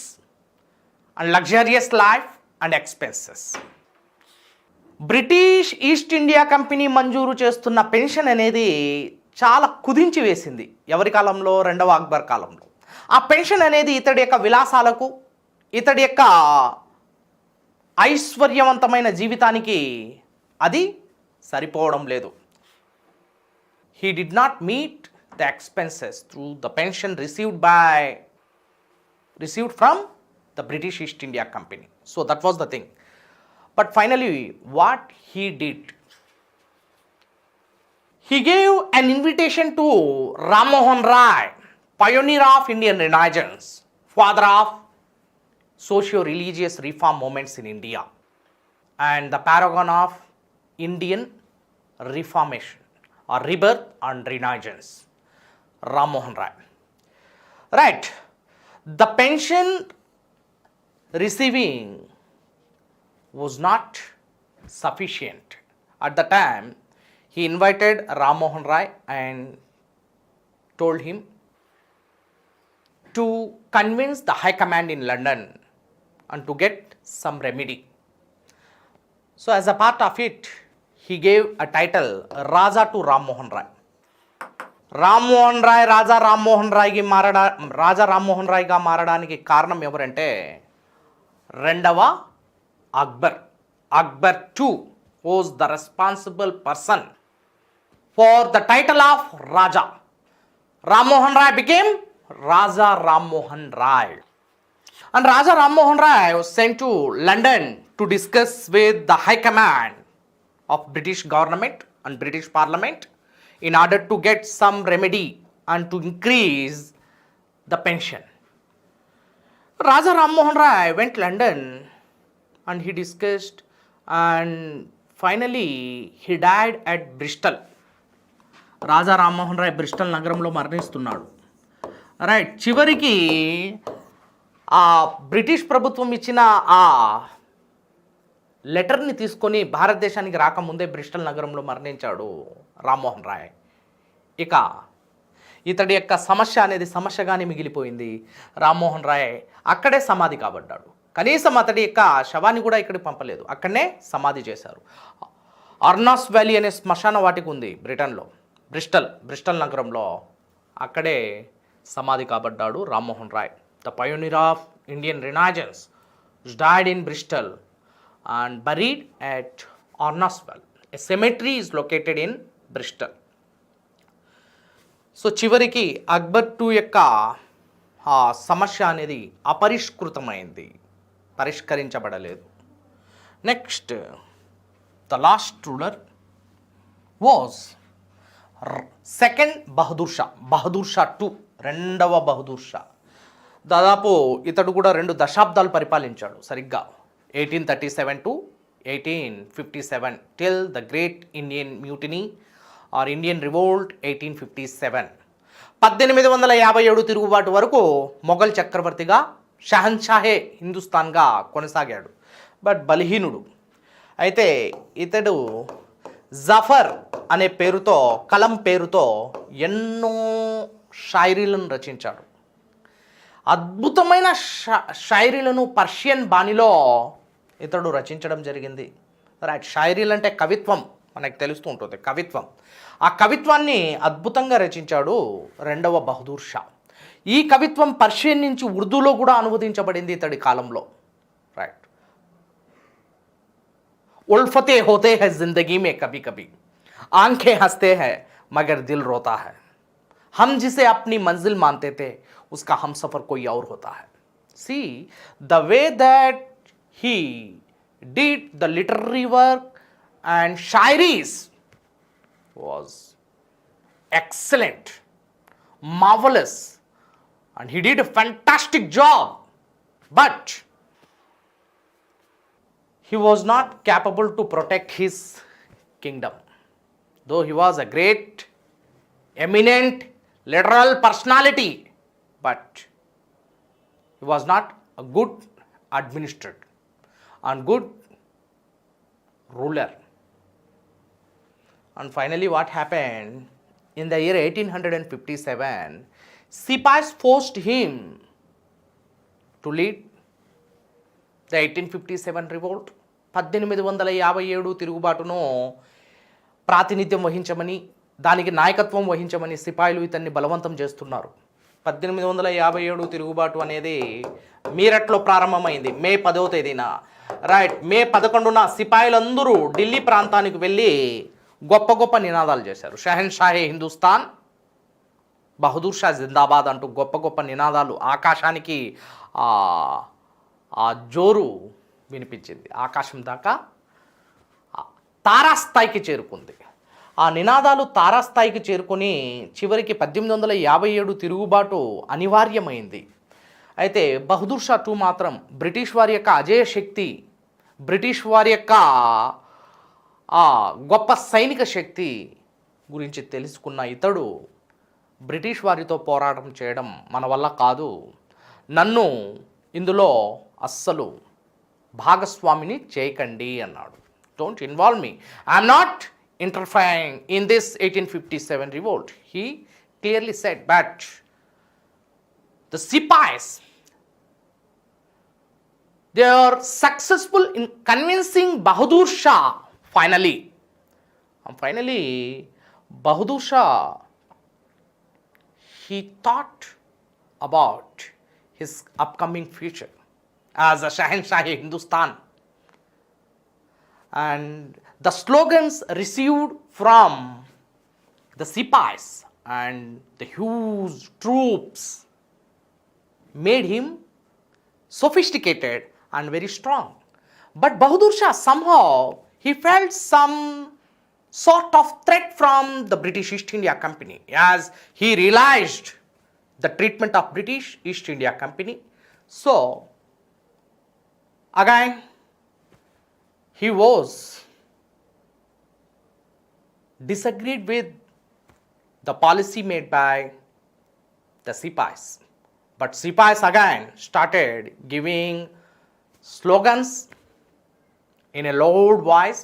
and luxurious life and expenses. British east India company మంజూరు చేస్తున్న pension అనేది చాలా కుదించి వేసింది. ఎవరి కాలంలో? రెండవ అక్బర్ కాలంలో. ఆ పెన్షన్ అనేది ఇతడి యొక్క విలాసాలకు, ఇతడి యొక్క ఐశ్వర్యవంతమైన జీవితానికి అది సరిపోవడం లేదు. He did not meet the expenses through the pension received from the British East India Company. So that was the thing. But finally, what he did, he gave an invitation to Ram Mohan Rai, pioneer of Indian Renaissance, father of socio-religious reform movements in India, and the paragon of Indian Reformation or rebirth and Renaissance, Ram Mohan Rai. Right. The pension receiving was not sufficient. At the time, he invited Ram Mohan Rai and told him to convince the High Command in London and to get some remedy. So as a part of it, he gave a title Raja to Ram Mohan Rai. Ram Mohan Roy Raja Rammohan రాయ్గా మారడానికి కారణం ఎవరంటే రెండవ Akbar. Akbar II was the responsible person for the title of Raja. Ram Mohan Rai became Raja Ram Mohan Rai. And Raja Ram Mohan Rai was sent to London to discuss with the High Command of British government and British Parliament in order to get some remedy and to increase the pension. Raja Ram Mohan Rai went to London and he discussed, and finally he died at Bristol. Raja Rammohan Roy Bristol నగరంలో మరణిస్తున్నాడు. Right. చివరికి ఆ British ప్రభుత్వం ఇచ్చిన ఆ లెటర్ని తీసుకొని భారతదేశానికి రాకముందే బ్రిస్టల్ నగరంలో మరణించాడు రామ్మోహన్ రాయ్. ఇక ఇతడి యొక్క సమస్య అనేది సమస్యగానే మిగిలిపోయింది. రామ్మోహన్ రాయ్ అక్కడే సమాధి కాబడ్డాడు. కనీసం అతడి యొక్క శవాన్ని కూడా ఇక్కడికి పంపలేదు, అక్కడనే సమాధి చేశారు. అర్నాస్ వ్యాలీ అనే శ్మశాన వాటిక ఉంది బ్రిటన్లో, బ్రిస్టల్ నగరంలో. అక్కడే సమాధి కాబడ్డాడు Rammohan Roy. The pioneer of Indian renaissance died in Bristol and buried at Arnoswell. A cemetery is located in Bristol. So చివరికి అక్బర్ II యొక్క సమస్య అనేది అపరిష్కృతమైంది, పరిష్కరించబడలేదు. Next, the last ruler was second Bahadur Shah II, రెండవ బహదూర్ షా. దాదాపు ఇతడు కూడా 2 దశాబ్దాలు పరిపాలించాడు సరిగ్గా. 1837 to 1857 till the Great Indian Mutiny or Indian Revolt 1857. 1857 తిరుగుబాటు వరకు మొఘల్ చక్రవర్తిగా షహన్షాహే హిందుస్థాన్గా కొనసాగాడు, బట్ బలహీనుడు. అయితే ఇతడు జఫర్ అనే పేరుతో, కలం పేరుతో ఎన్నో షాయరీలను రచించాడు. అద్భుతమైన షాయరీలను పర్షియన్ బాణిలో ఇతడు రచించడం జరిగింది. రైట్. షాయరీలు అంటే కవిత్వం, మనకు తెలుస్తూ ఉంటుంది కవిత్వం. ఆ కవిత్వాన్ని అద్భుతంగా రచించాడు రెండవ బహదూర్ షా. ఈ కవిత్వం పర్షియన్ నుంచి ఉర్దూలో కూడా అనువదించబడింది ఇతడి కాలంలో. రైట్. ఉల్ఫతే హోతే హై జిందగీ మే కభీ కభీ, ఆంఖే హంసతే హై మగర్ దిల్ రోతా హై, हम जिसे अपनी मंजिल मानते थे उसका हम सफ़र कोई और होता है. See, the way that he did the literary work and shairis was excellent, marvelous, and he did a fantastic job, but he was not capable to protect his kingdom. Though he was a great, eminent, literal personality, but he was not a good administrator and good ruler. And finally what happened, in the year 1857, Sipais forced him to lead the 1857 revolt. 1857 తిరుగుబాటును ప్రాతినిధ్యం వహించమని, దానికి నాయకత్వం వహించమని సిపాయిలు ఇతన్ని బలవంతం చేస్తున్నారు. 1857 తిరుగుబాటు అనేది మీరట్లో ప్రారంభమైంది మే 10వ తేదీన. రైట్, మే 11న సిపాయిలందరూ ఢిల్లీ ప్రాంతానికి వెళ్ళి గొప్ప గొప్ప నినాదాలు చేశారు. షహన్షాహే హిందుస్థాన్, బహదూర్ షా జిందాబాద్ అంటూ గొప్ప గొప్ప నినాదాలు. ఆకాశానికి ఆ జోరు వినిపించింది, ఆకాశం దాకా తారాస్థాయికి చేరుకుంది. ఆ నినాదాలు తారాస్థాయికి చేరుకొని చివరికి 1857 తిరుగుబాటు అనివార్యమైంది. అయితే బహదూర్ షా టూ మాత్రం బ్రిటిష్ వారి యొక్క అజేయ శక్తి, బ్రిటిష్ వారి యొక్క గొప్ప సైనిక శక్తి గురించి తెలుసుకున్న ఇతడు బ్రిటిష్ వారితో పోరాటం చేయడం మన వల్ల కాదు, నన్ను ఇందులో అస్సలు భాగస్వామిని చేయకండి అన్నాడు. Don't involve me, I'm not interfering in this 1857 revolt. He clearly said, but the Sipais, they are successful in convincing Bahadur Shah finally. And finally, Bahadur Shah, he thought about his upcoming future as a Shahanshah-e Hindustan. And the slogans received from the Sipais and the huge troops made him sophisticated and very strong. But Bahadur Shah somehow he felt some sort of threat from the British East India Company, as he realized the treatment of British East India Company. So again he was disagreed with the policy made by the Sipais. But Sipais again started giving slogans in a loud voice,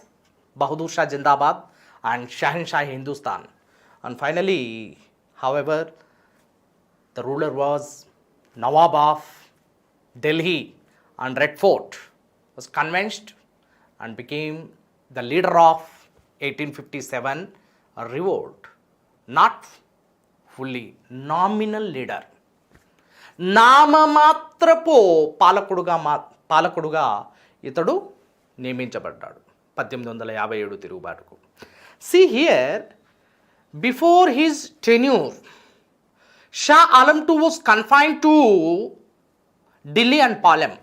Bahadur Shah Jindabad and Shahanshah Hindustan. And finally, however, the ruler was Nawab of Delhi and Red Fort was convinced and became the leader of 1857 revolt. Not fully, nominal leader. నామమాత్రపు పాలకుడుగా ఇతడు నియమించబడ్డాడు 1857 తిరుగుబాటుకు. See here, before his tenure, Shah Alam II was confined to Delhi and Palem.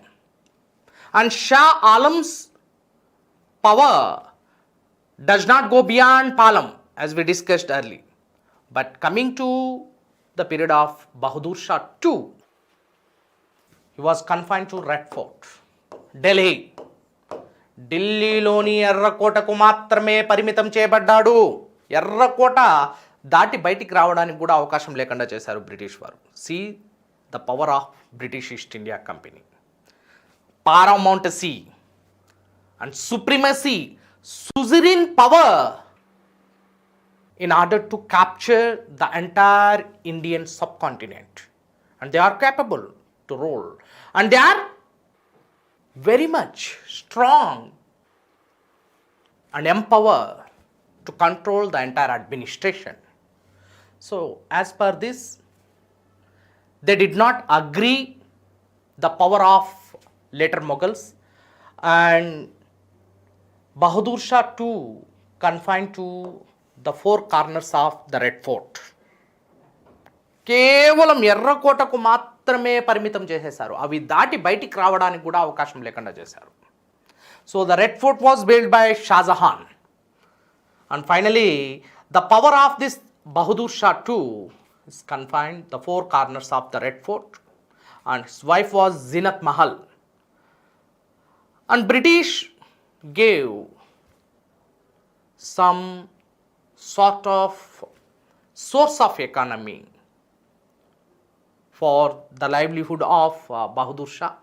And Shah Alam's power does not go beyond Palam, as we discussed earlier. But coming to the period of Bahadur Shah II, he was confined to Red Fort, Delhi. ఢిల్లీలోని ఎర్రకోటకు మాత్రమే పరిమితం చేయబడ్డాడు. ఎర్రకోట దాటి బయటికి రావడానికి కూడా అవకాశం లేకుండా చేశారు బ్రిటిష్ వారు. See the power of British east India company. Paramountcy and supremacy, suzerain power in order to capture the entire Indian subcontinent. And they are capable to rule. And they are very much strong and empowered to control the entire administration. So, as per this, they did not agree the power of later Mughals, and Bahadur Shah too confined to the four corners of the Red Fort. కేవలం ఎర్రకోటకు మాత్రమే పరిమితం చేసేశారు. అవి దాటి బయటికి రావడానికి కూడా అవకాశం లేకుండా చేశారు. So the red fort was build by Shahjahan. And finally the power of this Bahadur Shah two is confined the four corners of the Red Fort, and his wife was Zinat Mahal. And British gave some sort of source of economy for the livelihood of Bahadur Shah.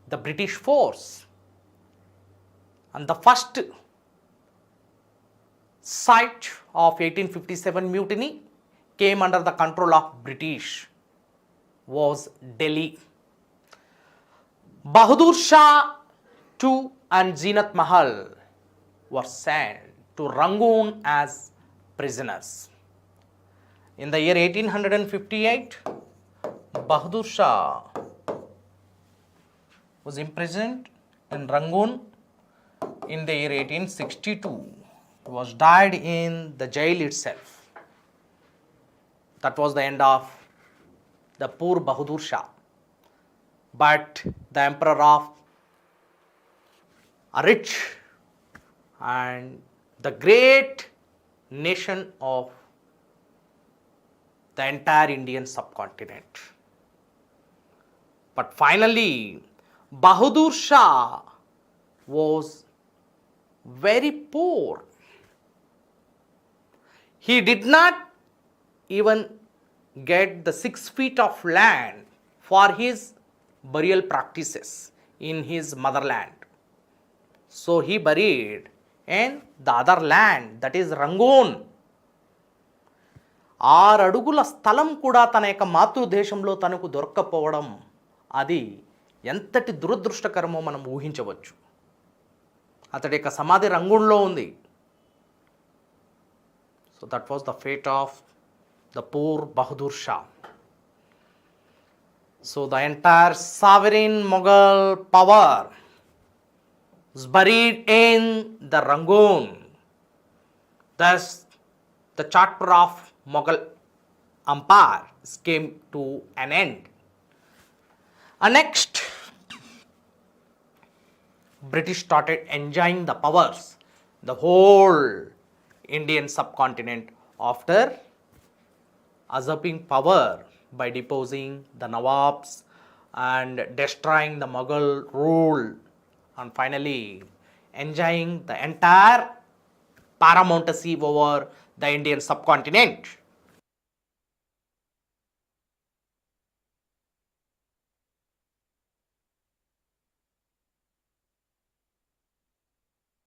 The British force and the first site of 1857 mutiny came under the control of British was Delhi. Bahadur Shah II and Zinat Mahal were sent to Rangoon as prisoners. In the year 1858, Bahadur Shah was imprisoned in Rangoon. In the year 1862, he was died in the jail itself. That was the end of the poor Bahadur Shah. But the emperor of a rich and the great nation of the entire Indian subcontinent. But finally, Bahadur Shah was very poor. He did not even get the 6 feet of land for his burial practices in his motherland. So he buried in the other land, that is Rangoon. 6 అడుగుల స్థలం కూడా తన యొక్క మాతృదేశంలో తనకు దొరక్కపోవడం అది ఎంతటి దురదృష్టకరమో మనం ఊహించవచ్చు. అతడి యొక్క సమాధి రంగూన్లో ఉంది. So that was the fate of the poor Bahadur Shah. So the entire sovereign Mughal power is buried in the Rangoon. Thus, the chapter of Mughal empire came to an end. And next, British started enjoying the powers, the whole Indian subcontinent after usurping power by deposing the Nawabs and destroying the Mughal rule, and finally enjoying the entire paramountcy over the Indian subcontinent.